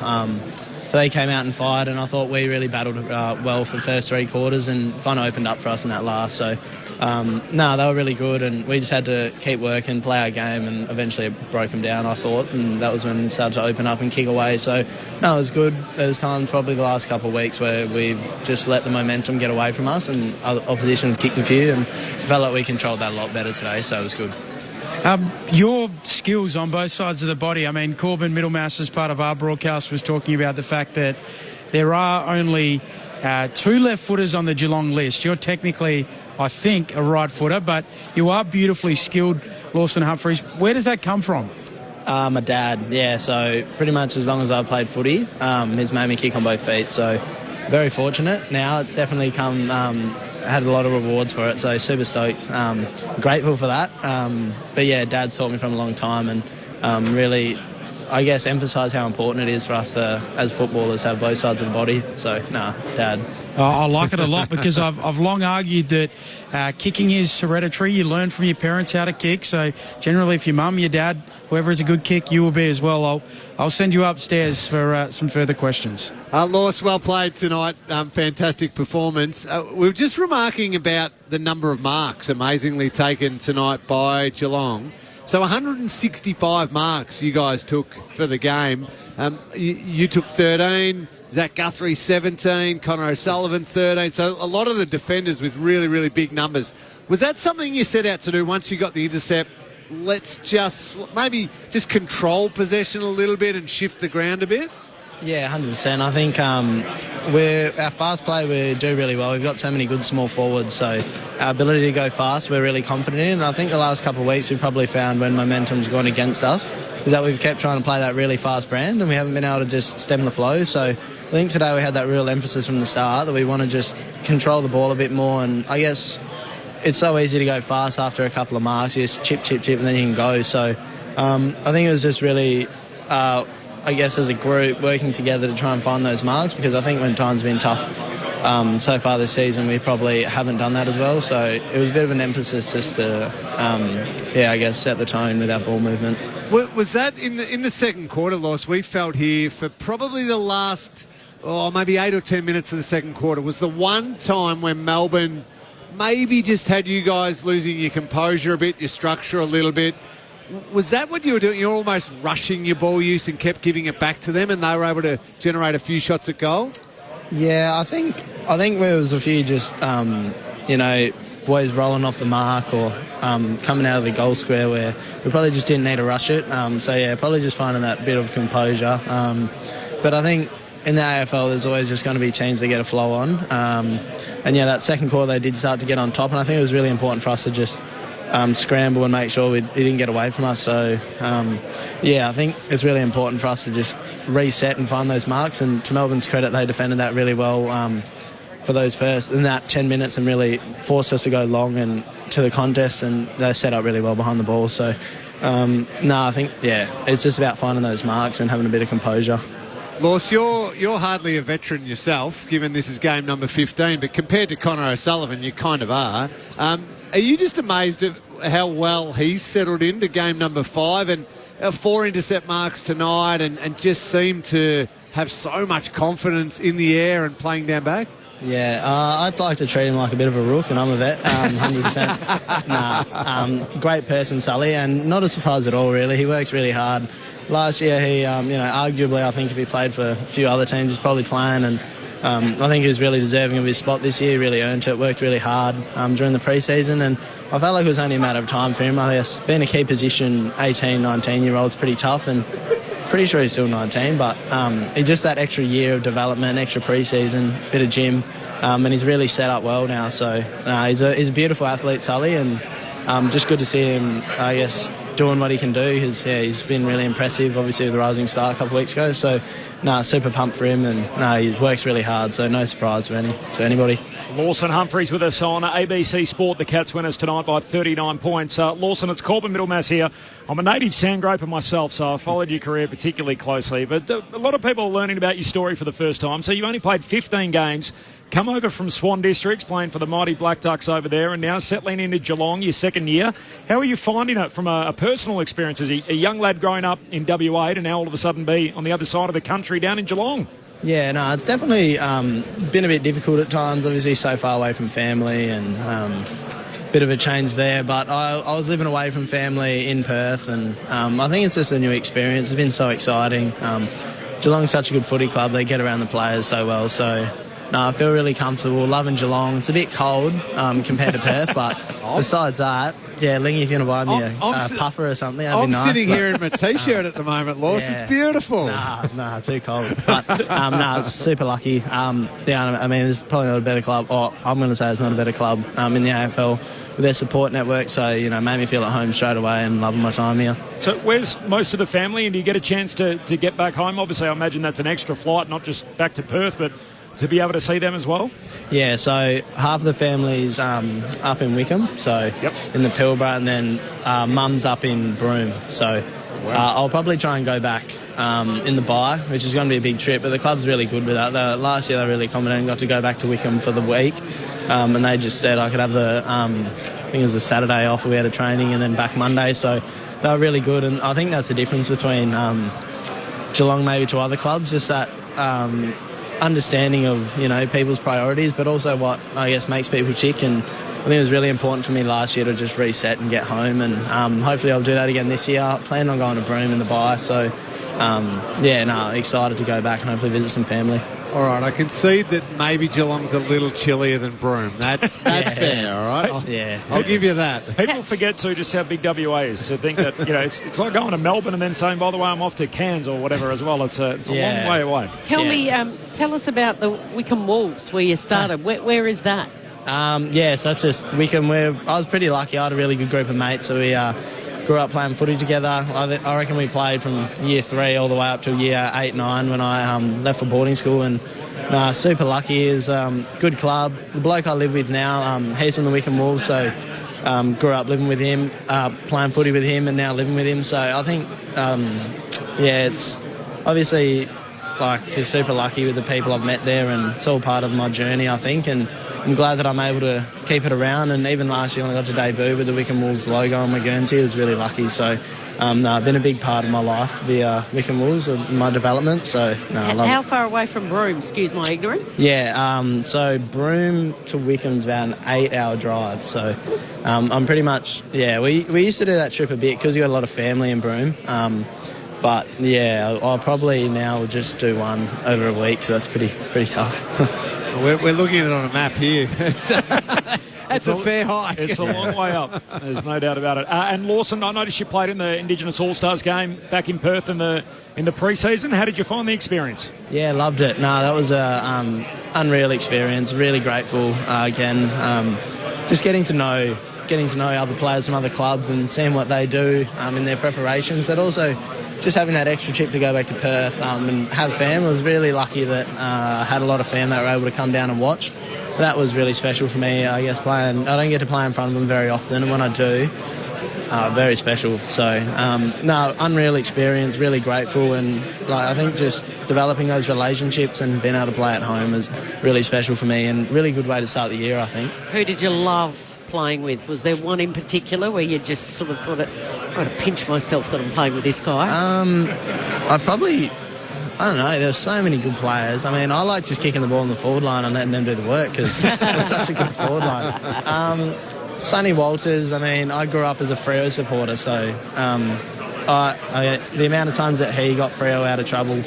So they came out and fired, and I thought we really battled well for the first 3 quarters and kind of opened up for us in that last. So, they were really good, and we just had to keep working, play our game, and eventually it broke them down, I thought, and that was when it started to open up and kick away. So, it was good. There was times probably the last couple of weeks where we've just let the momentum get away from us, and opposition have kicked a few, and felt like we controlled that a lot better today, so it was good. Your skills on both sides of the body. I mean, Corbin Middlemass, as part of our broadcast, was talking about the fact that there are only 2 left footers on the Geelong list. You're technically, I think, a right footer, but you are beautifully skilled, Lawson Humphries. Where does that come from? My dad, yeah. So pretty much as long as I've played footy, he's made me kick on both feet. So very fortunate. Now it's definitely had a lot of rewards for it, so super stoked. Grateful for that. But yeah, Dad's taught me from a long time, and really, I guess, emphasise how important it is for us to, as footballers, have both sides of the body. So, Dad. I like it a lot because I've long argued that kicking is hereditary. You learn from your parents how to kick. So generally, if your mum, your dad, whoever is a good kick, you will be as well. I'll send you upstairs for some further questions. Lewis, well played tonight. Fantastic performance. We were just remarking about the number of marks amazingly taken tonight by Geelong. So 165 marks you guys took for the game. You took 13. Zach Guthrie 17, Connor O'Sullivan 13. So a lot of the defenders with really, really big numbers. Was that something you set out to do once you got the intercept? Let's just maybe just control possession a little bit and shift the ground a bit? Yeah, 100%. I think our fast play, we do really well. We've got so many good small forwards, so our ability to go fast, we're really confident in. And I think the last couple of weeks we've probably found when momentum's gone against us is that we've kept trying to play that really fast brand and we haven't been able to just stem the flow. So I think today we had that real emphasis from the start that we want to just control the ball a bit more, and I guess it's so easy to go fast after a couple of marks. You just chip, and then you can go. So I think it was just really... I guess as a group working together to try and find those marks, because I think when times have been tough so far this season we probably haven't done that as well, so it was a bit of an emphasis just to I guess set the tone with our ball movement. Was that in the second quarter, Loss? We felt here for probably the last maybe 8 or 10 minutes of the second quarter was the one time when Melbourne maybe just had you guys losing your composure a bit, your structure a little bit. Was that what you were doing? You're almost rushing your ball use and kept giving it back to them, and they were able to generate a few shots at goal? Yeah, I think there was a few just, boys rolling off the mark or coming out of the goal square where we probably just didn't need to rush it. Probably just finding that bit of composure. But I think in the AFL there's always just going to be teams that get a flow on. That second quarter they did start to get on top, and I think it was really important for us to just scramble and make sure it didn't get away from us. So, I think it's really important for us to just reset and find those marks. And to Melbourne's credit, they defended that really well for those first in that 10 minutes and really forced us to go long and to the contest. And they set up really well behind the ball. So, I think it's just about finding those marks and having a bit of composure. Lawson, you're hardly a veteran yourself, given this is game number 15. But compared to Connor O'Sullivan, you kind of are. Are you just amazed at how well he's settled into game number 5 and 4 intercept marks tonight and just seemed to have so much confidence in the air and playing down back? Yeah, I'd like to treat him like a bit of a rook, and I'm a vet, 100%. Great person, Sully, and not a surprise at all, really. He works really hard. last year he, arguably I think if he played for a few other teams, he's probably playing, and I think he was really deserving of his spot this year. He really earned it, worked really hard during the pre-season, and I felt like it was only a matter of time for him. I guess being a key position 18, 19-year-old is pretty tough, and pretty sure he's still 19, but he just that extra year of development, extra pre-season, bit of gym, and he's really set up well now. So he's a beautiful athlete, Sully, and just good to see him, I guess, doing what he can do. He's been really impressive, obviously, with the Rising Star a couple of weeks ago. So, super pumped for him, and he works really hard, so no surprise for anybody. Lawson Humphreys with us on ABC Sport. The Cats winners tonight by 39 points. Lawson, it's Corbin Middlemass here. I'm a native Sandgroper myself, so I followed your career particularly closely. But a lot of people are learning about your story for the first time. So you only played 15 games, come over from Swan Districts, playing for the mighty Black Ducks over there, and now settling into Geelong, your second year. How are you finding it from a personal experience as a young lad growing up in WA to now all of a sudden be on the other side of the country down in Geelong? Yeah, no, it's definitely been a bit difficult at times, obviously so far away from family, and bit of a change there, but I was living away from family in Perth, and I think it's just a new experience. It's been so exciting. Geelong's such a good footy club, they get around the players so well, so no, I feel really comfortable, loving Geelong. It's a bit cold compared to Perth, but besides that, yeah, Lingy, if you want to buy me a puffer or something, that'd be nice. I'm sitting here in my T-shirt at the moment, Lawson. Yeah. It's beautiful. Nah, too cold. But, it's super lucky. I mean, there's probably not a better club, or I'm going to say there's not a better club in the AFL with their support network, so, made me feel at home straight away and loving my time here. So where's most of the family, and do you get a chance to get back home? Obviously, I imagine that's an extra flight, not just back to Perth, but to be able to see them as well? Yeah, so half the family's up in Wickham, so in the Pilbara, and then mum's up in Broome. So I'll probably try and go back in the bye, which is going to be a big trip, but the club's really good with that. Last year they were really accommodating, and got to go back to Wickham for the week, and they just said I could have I think it was the Saturday off, we had a training, and then back Monday, so they were really good, and I think that's the difference between Geelong maybe to other clubs, just that understanding of people's priorities, but also what I guess makes people tick. And I think it was really important for me last year to just reset and get home, and hopefully I'll do that again this year. I plan on going to Broome in the bye, so excited to go back and hopefully visit some family. All right, I concede that maybe Geelong's a little chillier than Broome. That's fair, all right? I'll give you that. People forget, too, just how big WA is, to think that, it's like going to Melbourne and then saying, by the way, I'm off to Cairns or whatever as well. It's a long way away. Tell us about the Wickham Wolves, where you started. Where is that? So that's just Wickham. I was pretty lucky. I had a really good group of mates, so we grew up playing footy together. I reckon we played from year 3 all the way up to year 8, 9 when I left for boarding school, and super lucky. It was good club. The bloke I live with now, he's from the Wickham Wolves, so grew up living with him, playing footy with him, and now living with him. So I think, it's obviously just super lucky with the people I've met there, and it's all part of my journey, I think, and I'm glad that I'm able to keep it around. And even last year when I got to debut with the Wickham Wolves logo on my Guernsey, I was really lucky. So been a big part of my life, the Wickham Wolves, and my development. So I love How it. far away from Broome? Excuse my ignorance. Yeah, so Broome to Wickham's about an 8-hour drive. So I'm pretty much, we used to do that trip a bit because we got a lot of family in Broome. But I'll probably now just do one over a week, so that's pretty tough. We're looking at it on a map here. That's a fair hike. It's a long way up. There's no doubt about it. And Lawson, I noticed you played in the Indigenous All-Stars game back in Perth in the pre-season. How did you find the experience? Yeah, loved it. No, that was a unreal experience. Really grateful again. Just getting to know other players from other clubs and seeing what they do in their preparations, but also just having that extra trip to go back to Perth and have family. I was really lucky that I had a lot of family that were able to come down and watch. That was really special for me, I guess, I don't get to play in front of them very often, and when I do, very special. So, unreal experience, really grateful, and I think just developing those relationships and being able to play at home is really special for me, and really good way to start the year, I think. Who did you love playing with? Was there one in particular where you just sort of thought I've got to pinch myself that I'm playing with this guy? I don't know, there's so many good players. I mean, I like just kicking the ball on the forward line and letting them do the work because it's such a good forward line. Sonny Walters, I mean, I grew up as a Freo supporter, so the amount of times that he got Freo out of trouble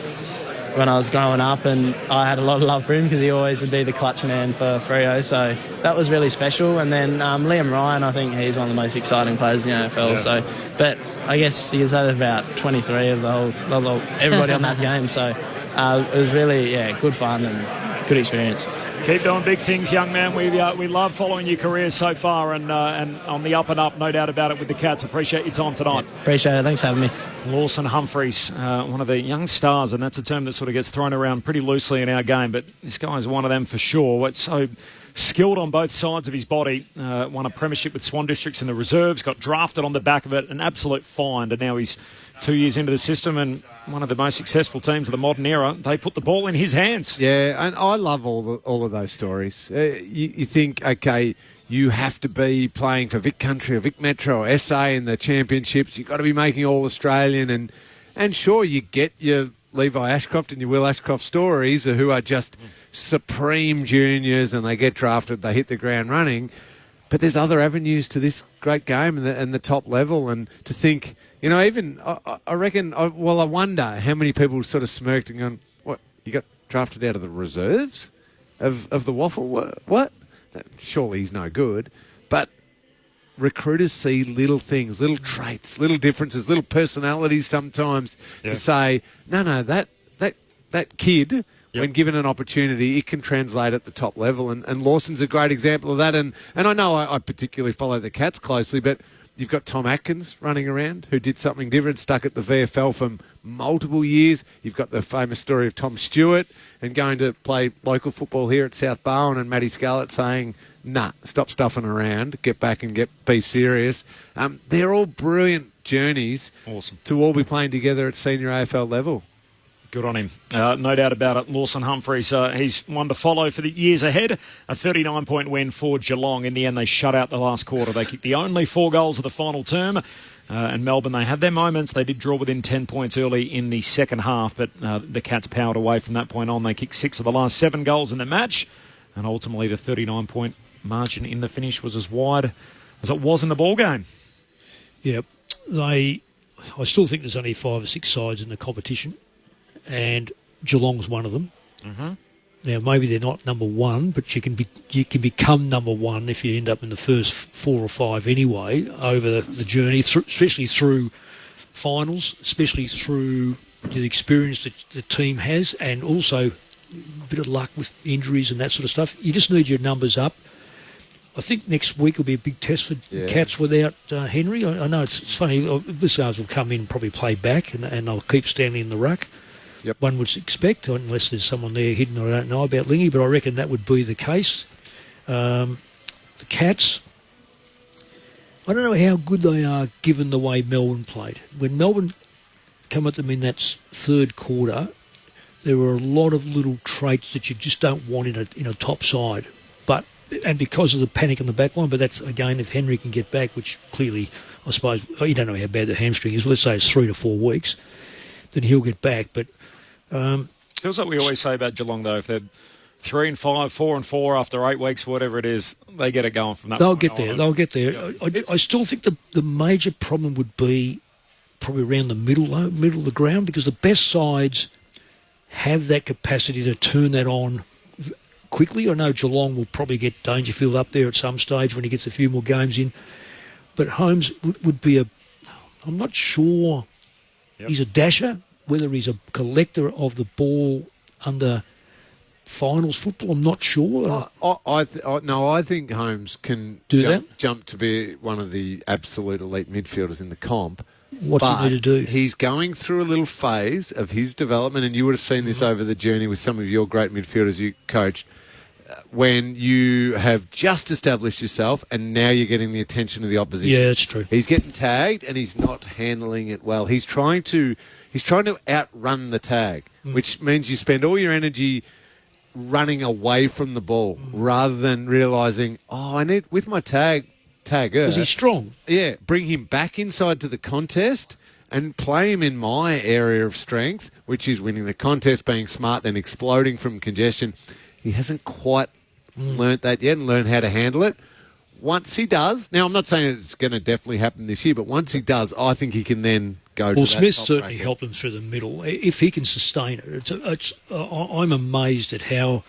when I was growing up, and I had a lot of love for him because he always would be the clutch man for Freo, so that was really special. And then Liam Ryan, I think he's one of the most exciting players in the AFL. Yeah. So, but I guess you can say there's about 23 of the whole everybody on that game. So it was really good fun and good experience. Keep doing big things, young man. We love following your career so far, and on the up and up, no doubt about it, with the Cats. Appreciate your time tonight. Appreciate it. Thanks for having me. Lawson Humphreys, one of the young stars, and that's a term that sort of gets thrown around pretty loosely in our game, but this guy's one of them for sure. What's so skilled on both sides of his body, won a premiership with Swan Districts in the reserves, got drafted on the back of it, an absolute find, and now he's 2 years into the system and one of the most successful teams of the modern era. They put the ball in his hands. Yeah, and I love all of those stories. You think, okay, you have to be playing for Vic Country or Vic Metro or SA in the championships. You've got to be making All-Australian. And sure, you get your Levi Ashcroft and your Will Ashcroft stories who are just supreme juniors and they get drafted, they hit the ground running. But there's other avenues to this great game and the top level. And to think, even I reckon, I wonder how many people sort of smirked and gone, what, you got drafted out of the reserves of the Waffle? What? Surely he's no good. But recruiters see little things, little traits, little differences, little personalities sometimes to say, no, that kid, when given an opportunity, it can translate at the top level. And Lawson's a great example of that. And I know I particularly follow the Cats closely, but you've got Tom Atkins running around who did something different, stuck at the VFL for multiple years. You've got the famous story of Tom Stewart and going to play local football here at South Barwon, and Matty Scarlett saying, nah, stop stuffing around, get back and be serious. They're all brilliant journeys to all be playing together at senior AFL level. Good on him. No doubt about it. Lawson Humphreys, he's one to follow for the years ahead. A 39-point win for Geelong. In the end, they shut out the last quarter. They kicked the only 4 goals of the final term. And Melbourne, they had their moments. They did draw within 10 points early in the second half, but the Cats powered away from that point on. They kicked 6 of the last 7 goals in the match. And ultimately, the 39-point margin in the finish was as wide as it was in the ball game. Yeah, I still think there's only 5 or 6 sides in the competition, and Geelong's one of them. Mm-hmm. Now, maybe they're not number one, but you can become number one if you end up in the first 4 or 5 anyway over the journey, especially through finals, especially through the experience that the team has, and also a bit of luck with injuries and that sort of stuff. You just need your numbers up. I think next week will be a big test for the Cats without Henry. I know it's funny. This guys will come in and probably play back, and they'll keep standing in the ruck. Yep. One would expect, unless there's someone there hidden I don't know about Lingy, but I reckon that would be the case. The Cats, I don't know how good they are given the way Melbourne played. When Melbourne come at them in that third quarter, there were a lot of little traits that you just don't want in a top side. And because of the panic in the back line, but that's, again, if Henry can get back, which clearly, I suppose, you don't know how bad the hamstring is, let's say it's 3 to 4 weeks, then he'll get back. But feels like we always say about Geelong, though, if they're 3 and 5, 4 and 4 after 8 weeks, whatever it is, they get it going from that They'll point get on. there. They'll get there. Yeah. I still think the major problem would be probably around the middle of the ground, because the best sides have that capacity to turn that on quickly. I know Geelong will probably get Dangerfield up there at some stage when he gets a few more games in. But Holmes would be I'm not sure he's a dasher, whether he's a collector of the ball under finals football, I'm not sure. I think Holmes can jump to be one of the absolute elite midfielders in the comp. What's he need to do? He's going through a little phase of his development, and you would have seen this over the journey with some of your great midfielders you coached, when you have just established yourself and now you're getting the attention of the opposition. Yeah, that's true. He's getting tagged and he's not handling it well. He's trying to outrun the tag, which means you spend all your energy running away from the ball rather than realising, I need, with my tagger. Because he's strong. Yeah, bring him back inside to the contest and play him in my area of strength, which is winning the contest, being smart, then exploding from congestion. He hasn't quite learnt that yet and learned how to handle it. Once he does, now I'm not saying it's going to definitely happen this year, but once he does, I think he can then go to Well, that Smith top certainly bracket. helped them through the middle. If he can sustain it, I'm amazed at how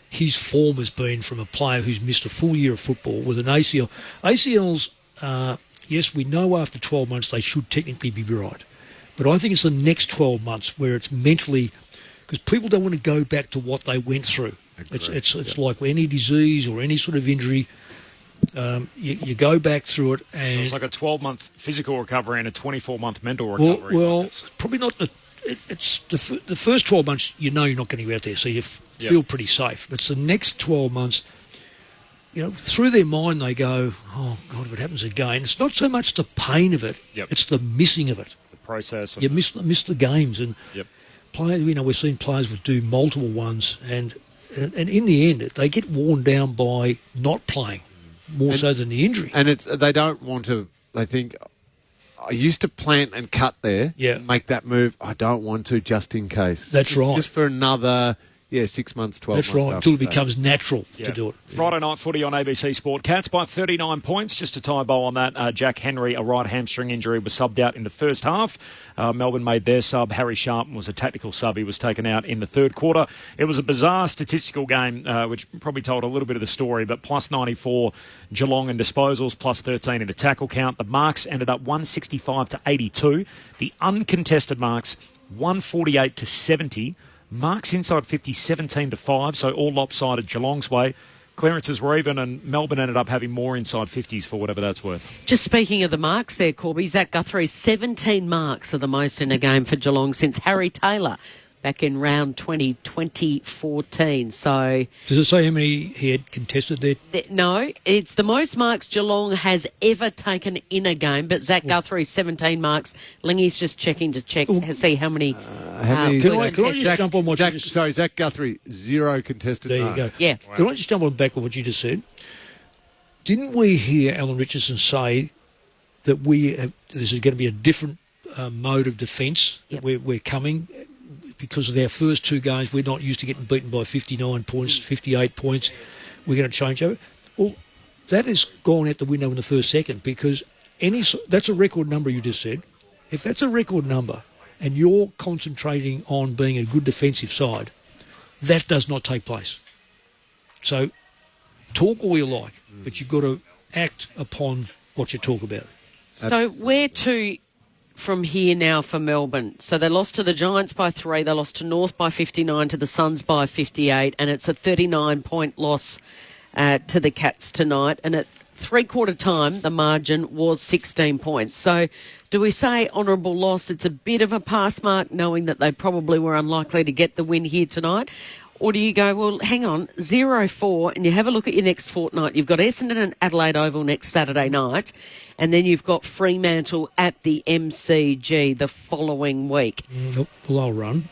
his form has been from a player who's missed a full year of football with an ACL. ACLs, yes, we know after 12 months they should technically be right. But I think it's the next 12 months where it's mentally, because people don't want to go back to what they went through. It's like any disease or any sort of injury. You go back through it, and So it's like a 12-month physical recovery and a 24-month mental recovery. well, probably not. It's the first 12 months. You know you're not going to be out there, so you feel pretty safe. But it's the next 12 months. Through their mind they go, "Oh God, if it happens again." It's not so much the pain of it; it's the missing of it. The process. You miss the games, and Yep. players. We've seen players would do multiple ones, and in the end, they get worn down by not playing more so than the injury. And they don't want to. They think, I used to plant and cut there. Yeah. Make that move. I don't want to, just in case. That's right. Just for another 6 months, 12 That's months. right. after Until it that. becomes natural to do it. Friday night footy on ABC Sport. Cats by 39 points. Just to tie a bow on that, Jack Henry, a right hamstring injury, was subbed out in the first half. Melbourne made their sub. Harry Sharp was a tactical sub. He was taken out in the third quarter. It was a bizarre statistical game, which probably told a little bit of the story, but plus 94 Geelong in disposals, plus 13 in the tackle count. The marks ended up 165 to 82. The uncontested marks, 148 to 70. Marks inside 50, 17 to 5, so all lopsided Geelong's way. Clearances were even, and Melbourne ended up having more inside 50s for whatever that's worth. Just speaking of the marks there, Corby, Zach Guthrie's 17 marks are the most in a game for Geelong since Harry Taylor back in round 2014. So Does it say how many he had contested there? no, it's the most marks Geelong has ever taken in a game, but Zach Guthrie's 17 marks. Lingy's just checking to see how many. Can I just jump on what you just Sorry, Zach Guthrie, 0 contested There you marks. go. Yeah. Can I just jump on back on what you just said? Didn't we hear Alan Richardson say that this is going to be a different mode of defence that we're coming because of our first two games? We're not used to getting beaten by 59 points, 58 points. We're going to change over. Well, that has gone out the window in the first second because that's a record number you just said. If that's a record number and you're concentrating on being a good defensive side, that does not take place. So talk all you like, but you've got to act upon what you talk about. So where to from here now for Melbourne? So they lost to the Giants by 3, they lost to North by 59, to the Suns by 58, and it's a 39-point loss to the Cats tonight. And at three-quarter time, the margin was 16 points. So do we say honourable loss? It's a bit of a pass mark, knowing that they probably were unlikely to get the win here tonight. Or do you go, well, hang on, 0-4, and you have a look at your next fortnight. You've got Essendon and Adelaide Oval next Saturday night, and then you've got Fremantle at the MCG the following week. Well, I'll run.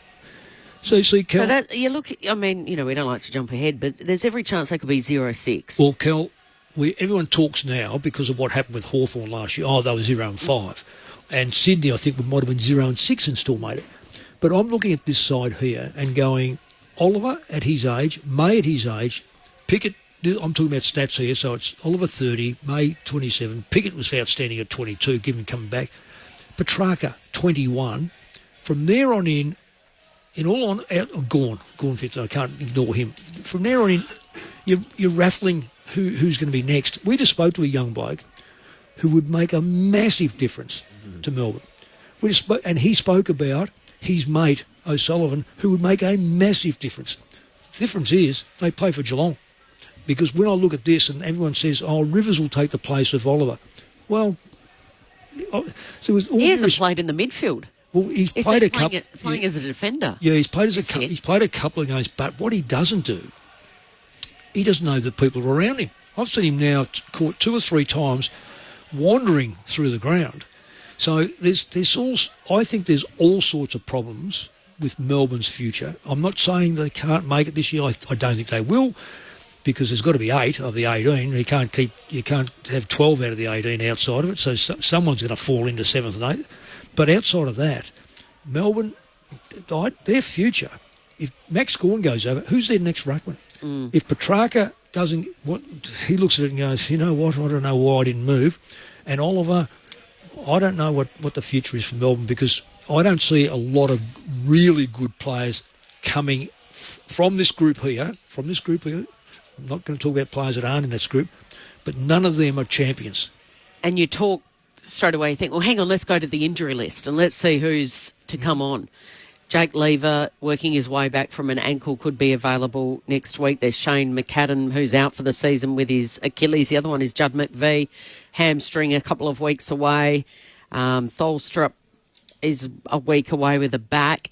So Kel, So that, you look, I mean, we don't like to jump ahead, but there's every chance they could be 0-6. Well, Kel, everyone talks now because of what happened with Hawthorn last year. Oh, they were 0-5. And Sydney, I think, might have been 0-6 and still made it. But I'm looking at this side here and going, Oliver at his age, May at his age, Pickett, I'm talking about stats here, so it's Oliver 30, May 27, Pickett was outstanding at 22, given coming back, Petrarca 21. From there on in Gorn 15, I can't ignore him. From there on in, you're raffling who's going to be next. We just spoke to a young bloke who would make a massive difference to Melbourne. And he spoke about his mate, O'Sullivan, who would make a massive difference. The difference is they play for Geelong. Because when I look at this and everyone says, Rivers will take the place of Oliver. Well, so he hasn't played in the midfield. Well, he's played a couple. Playing as a defender. Yeah, he's played a couple of games, but what he doesn't do, he doesn't know the people around him. I've seen him now caught 2 or 3 times wandering through the ground. So I think there's all sorts of problems with Melbourne's future. I'm not saying they can't make it this year. I don't think they will, because there's got to be 8 of the 18. You can't have 12 out of the 18 outside of it. So someone's going to fall into 7th and 8th. But outside of that, Melbourne, their future. If Max Gawn goes over, who's their next ruckman? If Petrarca doesn't, he looks at it and goes, you know what? I don't know why I didn't move. And Oliver, I don't know what the future is for Melbourne, because I don't see a lot of really good players coming from this group here. I'm not going to talk about players that aren't in this group, but none of them are champions. And you talk straight away, you think, well, hang on, let's go to the injury list and let's see who's to come on. Jake Lever working his way back from an ankle could be available next week. There's Shane McAdam, who's out for the season with his Achilles. The other one is Judd McVie, hamstring a couple of weeks away. Tholstrup is a week away with a back.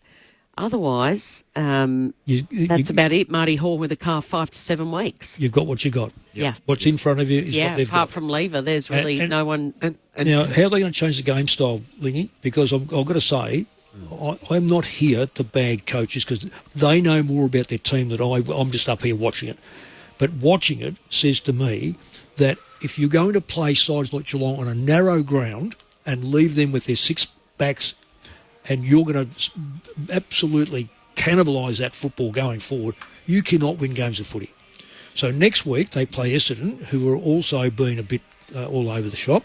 Otherwise, that's about it. Marty Hall with a calf, 5 to 7 weeks. You've got what you got. Yeah. What's in front of you is what they've got. Apart from Lever, there's really no one. And now, how are they going to change the game style, Lingy? Because I've got to say, I'm not here to bag coaches, because they know more about their team than I'm just up here watching it. But watching it says to me that if you're going to play sides like Geelong on a narrow ground and leave them with their 6 backs, and you're going to absolutely cannibalise that football going forward, you cannot win games of footy. So next week they play Essendon, who are also being a bit all over the shop.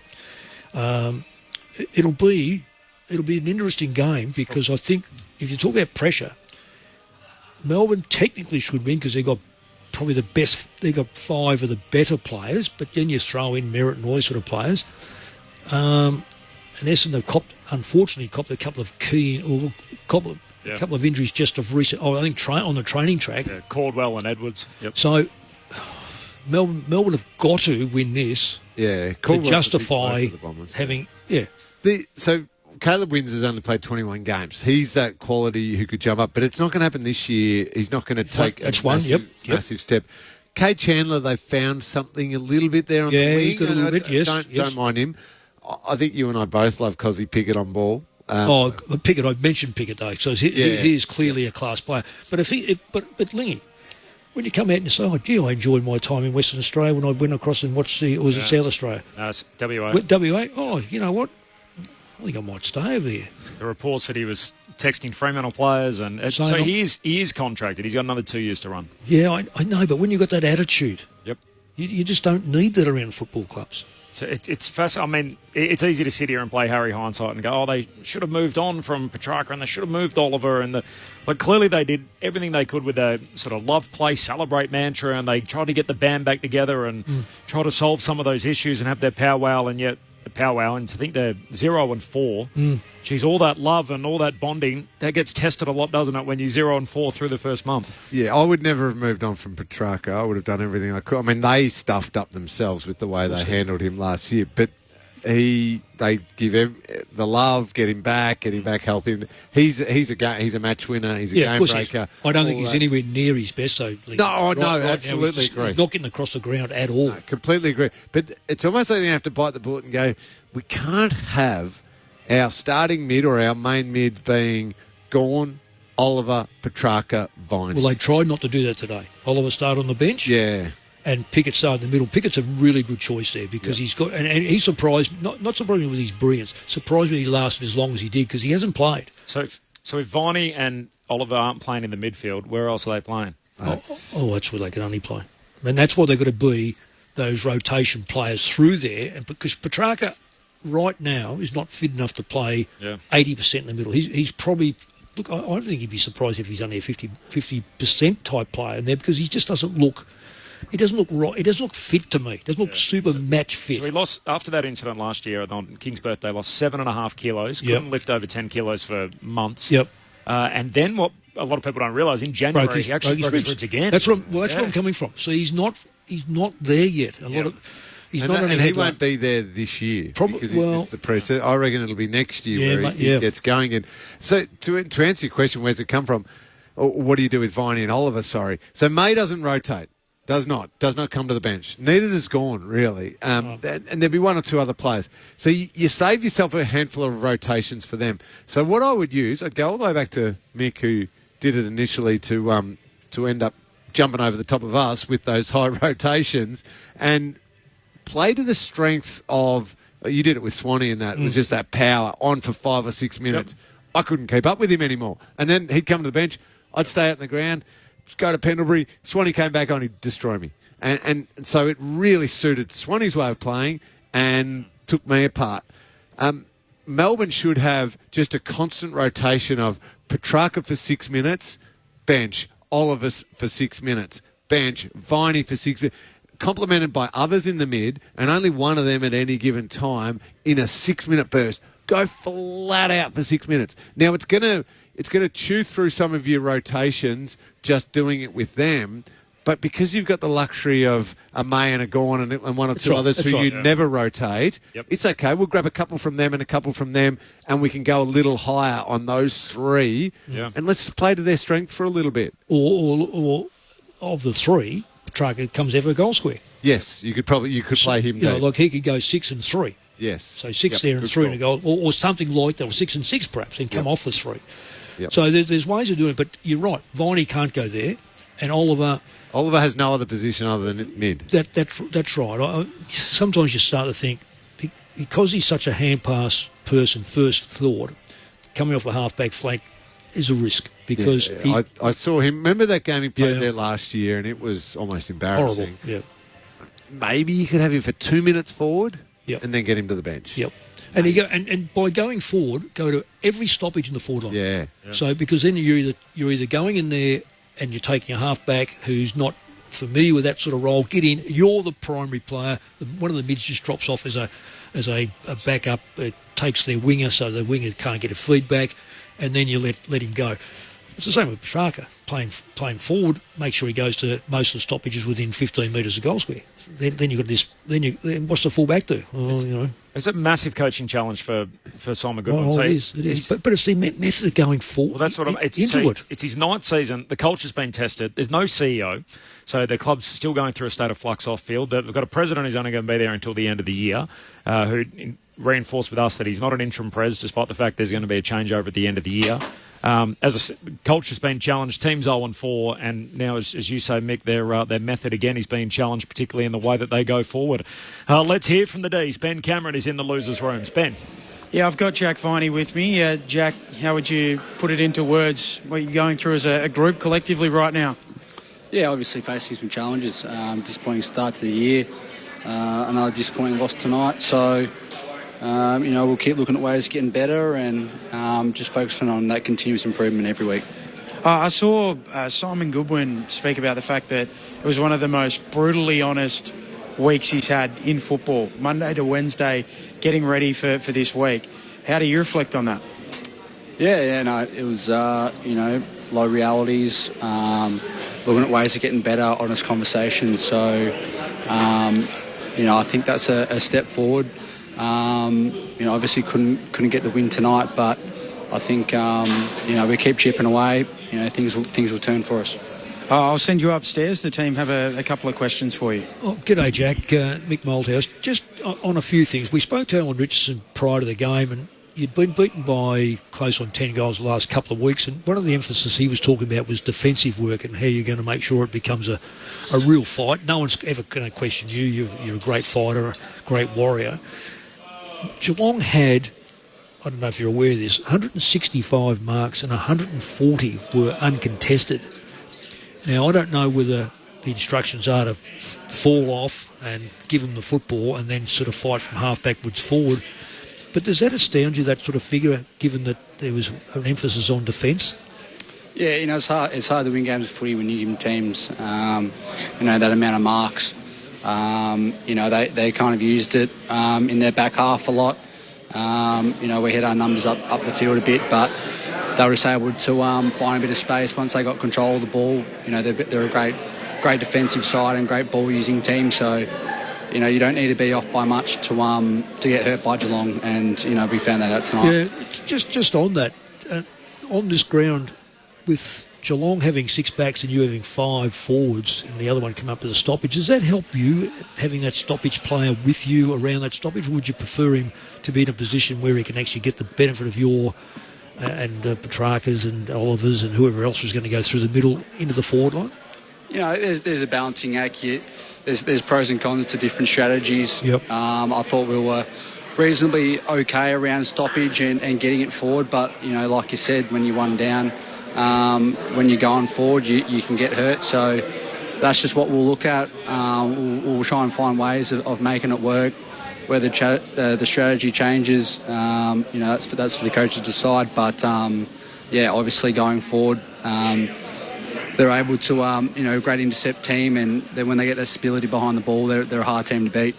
It'll be an interesting game, because I think if you talk about pressure, Melbourne technically should win because they've got probably the best. They've got 5 of the better players, but then you throw in Merritt and all these sort of players. And Essendon have unfortunately copped a couple of couple of injuries just of recent. I think on the training track. Yeah, Caldwell and Edwards. Yep. So Melbourne have got to win this. Yeah, to justify having. Yeah. So Caleb Wins has only played 21 games. He's that quality who could jump up, but it's not going to happen this year. He's not going to take a massive step. Cade Chandler, they've found something a little bit there on the wing. Yeah, he's got a little bit, yes. Don't mind him. I think you and I both love Cozzy Pickett on ball. Pickett, I mentioned Pickett though, so he is clearly a class player. But but Lingy, when you come out and you say, "Oh, gee, I enjoyed my time in Western Australia when I went across and watched it South Australia?" No, it's WA. WA. Oh, you know what? I think I might stay over there. The report said he was texting Fremantle players, and so he is contracted. He's got another 2 years to run. Yeah, I know, but when you've got that attitude, yep, you just don't need that around football clubs. So it's first. I mean, it's easy to sit here and play Harry hindsight and go, "Oh, they should have moved on from Petrarca and they should have moved Oliver." But clearly they did everything they could with their sort of love, play, celebrate mantra, and they tried to get the band back together and try to solve some of those issues and have their powwow. And yet the powwow, and to think they're 0-4. Geez, all that love and all that bonding, that gets tested a lot, doesn't it, when you're 0-4 through the first month? Yeah, I would never have moved on from Petrarca. I would have done everything I could. I mean, they stuffed up themselves with the way they handled him last year, but they give the love, get him back healthy. He's a match winner. He's a game breaker. I don't think he's anywhere near his best. So absolutely agree. Not getting across the ground at all. No, completely agree. But it's almost like they have to bite the bullet and go, we can't have our starting mid or our main mid being Gawn, Oliver, Petrarca, Vine. Well, they tried not to do that today. Oliver started on the bench. Yeah. And Pickett started in the middle. Pickett's a really good choice there because he's got, and he surprised, not surprised me with his brilliance, surprised me he lasted as long as he did because he hasn't played. So if Viney and Oliver aren't playing in the midfield, where else are they playing? That's where they can only play. And that's why they've got to be those rotation players through there. And because Petrarca right now is not fit enough to play 80% in the middle. He's probably, look, I don't think he'd be surprised if he's only a 50% type player in there because he just doesn't look. He doesn't look right. He doesn't look fit to me. He doesn't look super match fit. So he lost, after that incident last year on King's birthday, lost 7.5 kilos. Couldn't lift over 10 kilos for months. Yep. And then what a lot of people don't realise, in January he actually broke his ribs again. That's where I'm coming from. So he's not there yet. He won't be there this year because he's missed the precedent. I reckon it'll be next year where he gets going. And so to answer your question, where's it come from? Or what do you do with Viney and Oliver? Sorry. So May doesn't rotate. Does not come to the bench. Neither does Gawn, really. And there'll be one or two other players. So you save yourself a handful of rotations for them. So what I would use, I'd go all the way back to Mick, who did it initially to end up jumping over the top of us with those high rotations, and play to the strengths of, you did it with Swanee in that, it was just that power on for 5 or 6 minutes. Yep. I couldn't keep up with him anymore. And then he'd come to the bench, I'd stay out in the ground, go to Pendlebury. Swanee came back on, he'd destroy me. And so it really suited Swanee's way of playing and took me apart. Melbourne should have just a constant rotation of Petrarca for 6 minutes, bench, Oliver for 6 minutes, bench, Viney for 6 minutes, complemented by others in the mid, and only one of them at any given time in a 6-minute burst. Go flat out for 6 minutes. Now it's gonna chew through some of your rotations just doing it with them. But because you've got the luxury of a May and a Gawn and one or two others who you never rotate, it's okay. We'll grab a couple from them and a couple from them, and we can go a little higher on those three. Yeah. And let's play to their strength for a little bit. Or of the three, Petrarca comes out of a goal square. Yes, you could play him. Like he could go 6 and 3. Yes. So 6 there and 3 in a goal, or something like that, or 6 and 6 perhaps, and come off with 3. Yep. So there's ways of doing it, but you're right. Viney can't go there, and Oliver has no other position other than mid. That's right. Sometimes you start to think, because he's such a hand pass person, first thought, coming off a half-back flank is a risk. Because I saw him. Remember that game he played there last year, and it was almost embarrassing. Horrible, Maybe you could have him for 2 minutes forward and then get him to the bench. Yep. And by going forward, go to every stoppage in the forward line. Yeah. So because then you're either going in there and you're taking a half-back who's not familiar with that sort of role, get in, you're the primary player. One of the mids just drops off as a backup, takes their winger, so the winger can't get a feedback, and then you let him go. It's the same with Petrarca, playing forward, make sure he goes to most of the stoppages within 15 metres of goal square. Then you've got this. Then what's the full-back do? It's a massive coaching challenge for Simon Goodwin. It is. But it's the method of going forward. Well, that's what it's his 9th season. The culture's been tested. There's no CEO, so the club's still going through a state of flux off field. They've got a president who's only going to be there until the end of the year, who reinforced with us that he's not an interim pres, despite the fact there's going to be a changeover at the end of the year. Culture's been challenged. Teams 0-4, and now, as you say, Mick, their method again is being challenged, particularly in the way that they go forward. Let's hear from the D's. Ben Cameron is in the losers' rooms. Ben. Yeah, I've got Jack Viney with me. Jack, how would you put it into words? What you're going through as a group collectively right now? Yeah, obviously facing some challenges. Disappointing start to the year. Another disappointing loss tonight. So, we'll keep looking at ways of getting better and just focusing on that continuous improvement every week. I saw Simon Goodwin speak about the fact that it was one of the most brutally honest weeks he's had in football, Monday to Wednesday, getting ready for this week. How do you reflect on that? It was, low realities, looking at ways of getting better, honest conversations. So, I think that's a step forward. Obviously couldn't get the win tonight, but I think, we keep chipping away. Things will turn for us. I'll send you upstairs. The team have a couple of questions for you. Oh, g'day, Jack. Mick Malthouse. Just on a few things. We spoke to Alan Richardson prior to the game, and you'd been beaten by close on 10 goals the last couple of weeks, and one of the emphasis he was talking about was defensive work and how you're going to make sure it becomes a real fight. No one's ever going to question you. You're a great fighter, a great warrior. Geelong had, I don't know if you're aware of this, 165 marks and 140 were uncontested. Now, I don't know whether the instructions are to fall off and give them the football and then sort of fight from half backwards forward. But does that astound you, that sort of figure, given that there was an emphasis on defence? Yeah, it's hard to win games of footy when you give teams, that amount of marks. They kind of used it in their back half a lot. We hit our numbers up the field a bit, but they were just able to find a bit of space once they got control of the ball. They're a great defensive side and great ball-using team, so you don't need to be off by much to get hurt by Geelong, and we found that out tonight. Yeah, just on that, on this ground, with Geelong having 6 backs and you having 5 forwards and the other one come up to the stoppage, does that help you, having that stoppage player with you around that stoppage? Or would you prefer him to be in a position where he can actually get the benefit of your and Petrarca's and Oliver's and whoever else was going to go through the middle into the forward line? There's a balancing act. There's pros and cons to different strategies. Yep. I thought we were reasonably okay around stoppage and getting it forward, but like you said, when you're one down, when you're going forward, you can get hurt. So that's just what we'll look at. We'll try and find ways of making it work. where the strategy changes, that's for the coach to decide. But obviously going forward, they're able to, great intercept team, and then when they get that stability behind the ball, they're a hard team to beat.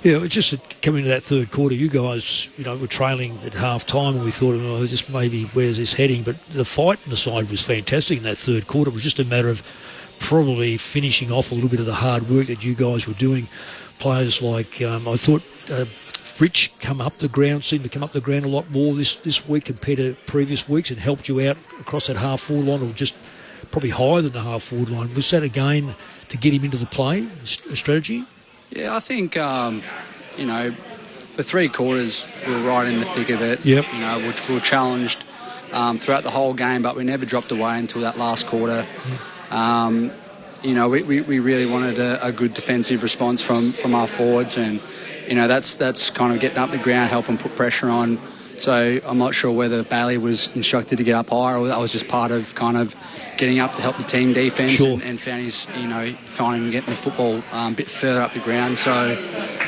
Yeah, it's just coming to that third quarter, you guys, were trailing at half time, and we thought, just maybe where's this heading? But the fight on the side was fantastic in that third quarter. It was just a matter of probably finishing off a little bit of the hard work that you guys were doing. Players like, I thought Fritsch seemed to come up the ground a lot more this week compared to previous weeks, and helped you out across that half-forward line, or just probably higher than the half-forward line. Was that again to get him into the play, a strategy? Yeah, I think, for 3 quarters, we were right in the thick of it. Yep. We were challenged throughout the whole game, but we never dropped away until that last quarter. We really wanted a good defensive response from our forwards, and, that's kind of getting up the ground, helping put pressure on. So I'm not sure whether Bailey was instructed to get up higher, or that was just part of kind of getting up to help the team defence. Sure. and found his, finding getting the football a bit further up the ground. So,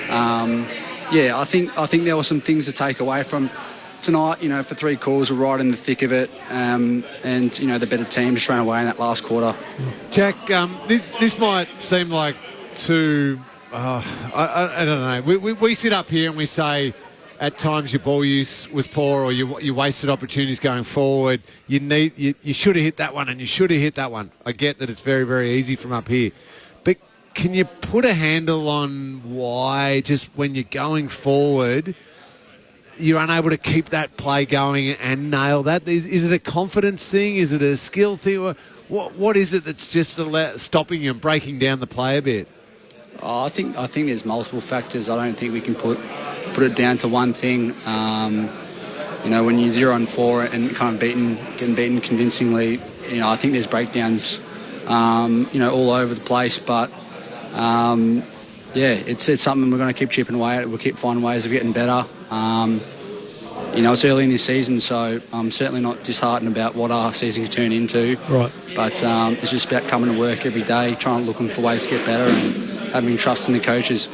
I think there were some things to take away from tonight. For 3 quarters, we're right in the thick of it, and the better team just ran away in that last quarter. Jack, this might seem like too. I don't know. We sit up here and we say, at times your ball use was poor, or you wasted opportunities going forward. You should have hit that one, and you should have hit that one. I get that it's very, very easy from up here. But can you put a handle on why, just when you're going forward, you're unable to keep that play going and nail that? Is it a confidence thing? Is it a skill thing? What is it that's just stopping you and breaking down the play a bit? I think there's multiple factors. I don't think we can put it down to one thing. When you're 0-4 and kind of getting beaten convincingly, I think there's breakdowns, all over the place. But it's something we're going to keep chipping away at. We'll keep finding ways of getting better. It's early in this season, so I'm certainly not disheartened about what our season can turn into. Right. But it's just about coming to work every day, looking for ways to get better, and having trust in the coaches.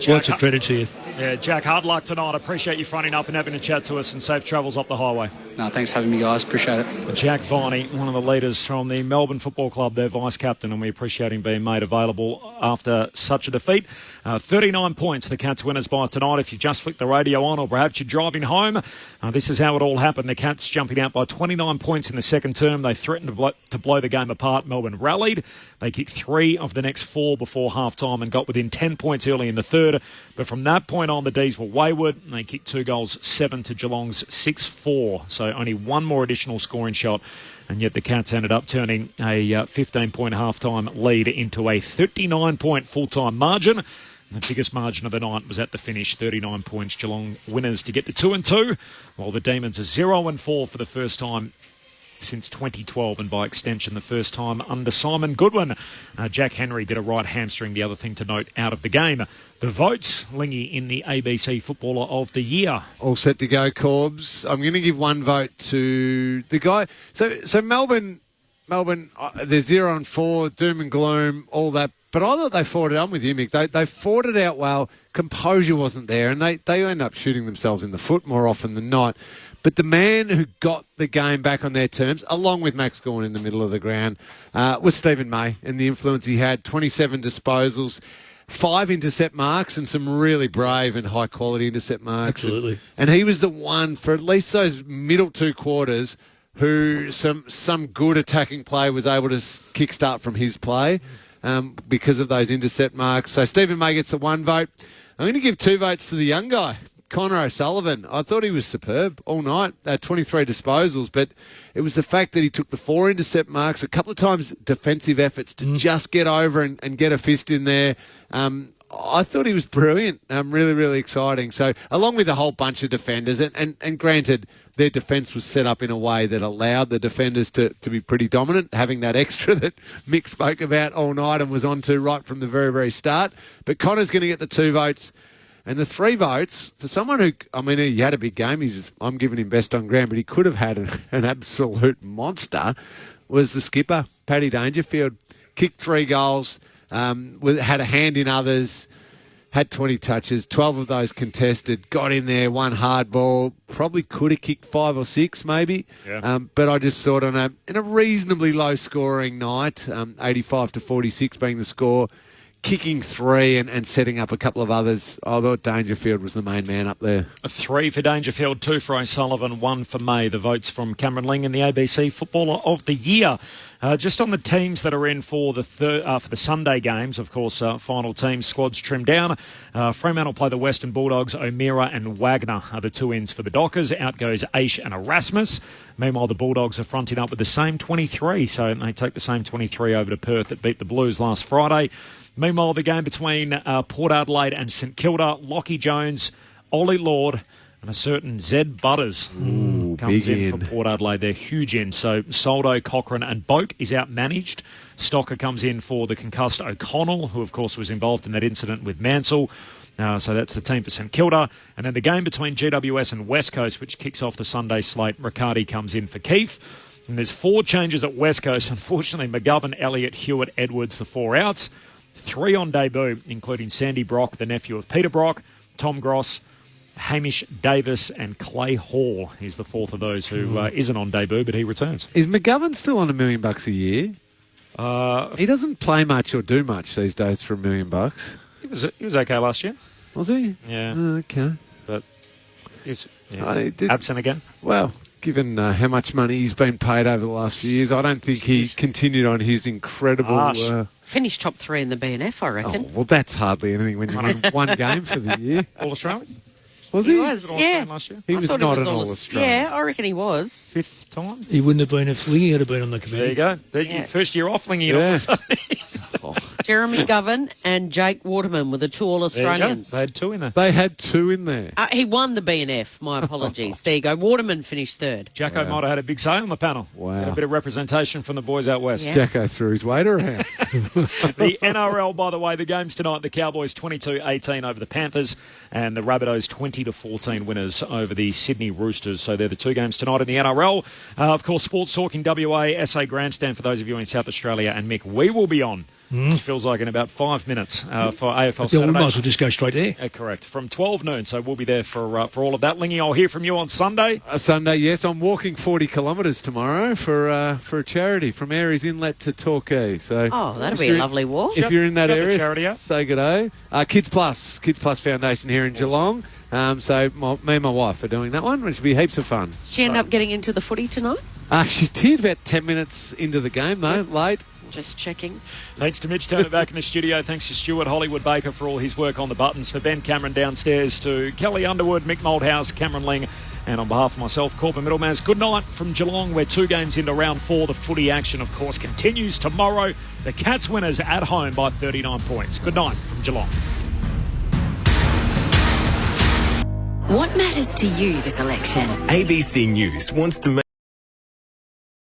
Lots of credit to you. Yeah, Jack, hard luck tonight. I appreciate you fronting up and having a chat to us, and safe travels up the highway. No, thanks for having me, guys. Appreciate it. Jack Viney, one of the leaders from the Melbourne Football Club, their vice-captain, and we appreciate him being made available after such a defeat. 39 points, the Cats winners by tonight. If you've just flicked the radio on, or perhaps you're driving home, this is how it all happened. The Cats jumping out by 29 points in the second term. They threatened to blow the game apart. Melbourne rallied. They kicked 3 of the next 4 before half-time and got within 10 points early in the third. But from that point on, the D's were wayward. They kicked 2 goals, 7 to Geelong's 6-4. So only one more additional scoring shot. And yet the Cats ended up turning a 15-point half-time lead into a 39-point full-time margin. The biggest margin of the night was at the finish, 39 points. Geelong winners to get to 2-2, while the Demons are 0-4 for the first time since 2012, and by extension the first time under Simon Goodwin. Jack Henry did a right hamstring, the other thing to note out of the game. The votes, Lingy in the ABC Footballer of the Year. All set to go, Corbs. I'm going to give one vote to the guy. So Melbourne, they're 0-4, doom and gloom, all that. But I thought they fought it on with you, Mick. They fought it out well. Composure wasn't there, and they end up shooting themselves in the foot more often than not. But the man who got the game back on their terms, along with Max Gawn in the middle of the ground, was Stephen May, and the influence he had. 27 disposals, 5 intercept marks, and some really brave and high-quality intercept marks. Absolutely. And he was the one, for at least those middle 2 quarters, who some good attacking play was able to kickstart from his play because of those intercept marks. So Stephen May gets the 1 vote. I'm going to give 2 votes to the young guy, Connor O'Sullivan. I thought he was superb all night, 23 disposals, but it was the fact that he took the 4 intercept marks, a couple of times defensive efforts to just get over and get a fist in there. I thought he was brilliant. Really, really exciting. So along with a whole bunch of defenders, and granted, their defence was set up in a way that allowed the defenders to be pretty dominant, having that extra that Mick spoke about all night and was on to right from the very, very start. But Connor's going to get the 2 votes. And the 3 votes, for someone who, he had a big game. I'm giving him best on ground, but he could have had an absolute monster, was the skipper, Paddy Dangerfield. Kicked 3 goals, had a hand in others. had 20 touches, 12 of those contested, got in there, one hard ball, probably could have kicked 5 or 6 maybe. Yeah. But I just thought in a reasonably low-scoring night, 85-46 being the score, kicking 3 and setting up a couple of others, I thought Dangerfield was the main man up there. 3 for Dangerfield, 2 for O'Sullivan, 1 for May. The votes from Cameron Ling in the ABC Footballer of the Year. Just on the teams that are in for the Sunday games, of course, final team squads trimmed down. Fremantle play the Western Bulldogs. O'Meara and Wagner are the 2 ins for the Dockers. Out goes Aish and Erasmus. Meanwhile, the Bulldogs are fronting up with the same 23, so they take the same 23 over to Perth that beat the Blues last Friday. Meanwhile, the game between Port Adelaide and St Kilda, Lockie Jones, Ollie Lord, and a certain Zed Butters comes in for Port Adelaide. They're huge in. So Soldo, Cochrane and Boak is outmanaged. Stocker comes in for the concussed O'Connell, who of course was involved in that incident with Mansell. So that's the team for St Kilda. And then the game between GWS and West Coast, which kicks off the Sunday slate, Riccardi comes in for Keefe. And there's 4 changes at West Coast. Unfortunately, McGovern, Elliott, Hewitt, Edwards, the 4 outs. 3 on debut, including Sandy Brock, the nephew of Peter Brock, Tom Gross, Hamish Davis and Clay Hall. He's the 4th of those who isn't on debut, but he returns. Is McGovern still on $1 million a year? He doesn't play much or do much these days for $1 million. He was okay last year. Was he? Yeah. Okay. But he's absent again. Well, given how much money he's been paid over the last few years, I don't think he's continued on his incredible... Finished top 3 in the BNF, I reckon. Oh, well, that's hardly anything when you win 1 game for the year. All-Australian? Was he? He was, yeah. Last year? He was not an All-Australian. Yeah, I reckon he was. 5th time? He wouldn't have been if Lingy had been on the committee. There you go. First year off Lingy. Yeah. Jeremy Govan and Jake Waterman were the 2 All-Australians. They had 2 in there. They had 2 in there. He won the BNF, my apologies. There you go. Waterman finished 3rd. Jacko might have had a big say on the panel. Wow. Got a bit of representation from the boys out west. Yeah. Jacko threw his weight around. The NRL, by the way, the games tonight, the Cowboys 22-18 over the Panthers and the Rabbitohs 20-14 winners over the Sydney Roosters. So they're the 2 games tonight in the NRL. Of course, Sports Talk in WA, SA Grandstand for those of you in South Australia. And Mick, we will be on. Which feels like in about 5 minutes for AFL Saturday. We might as well just go straight there. Correct. From 12 noon, so we'll be there for all of that. Lingy, I'll hear from you on Sunday. Sunday, yes. I'm walking 40 kilometres tomorrow for a charity from Aries Inlet to Torquay. So, that'll be a lovely walk. If you're in that area, say good day. Kids Plus Foundation here in Geelong. So me and my wife are doing that one, which will be heaps of fun. She ended up getting into the footy tonight? She did about 10 minutes into the game, though, late. Just checking. Thanks to Mitch Turner back in the studio. Thanks to Stuart Hollywood Baker for all his work on the buttons. For Ben Cameron downstairs, to Kelly Underwood, Mick Moldhouse, Cameron Ling, and on behalf of myself, Corbin Middlemans, good night from Geelong. We're 2 games into round 4. The footy action, of course, continues tomorrow. The Cats winners at home by 39 points. Good night from Geelong. What matters to you this election? ABC News wants to make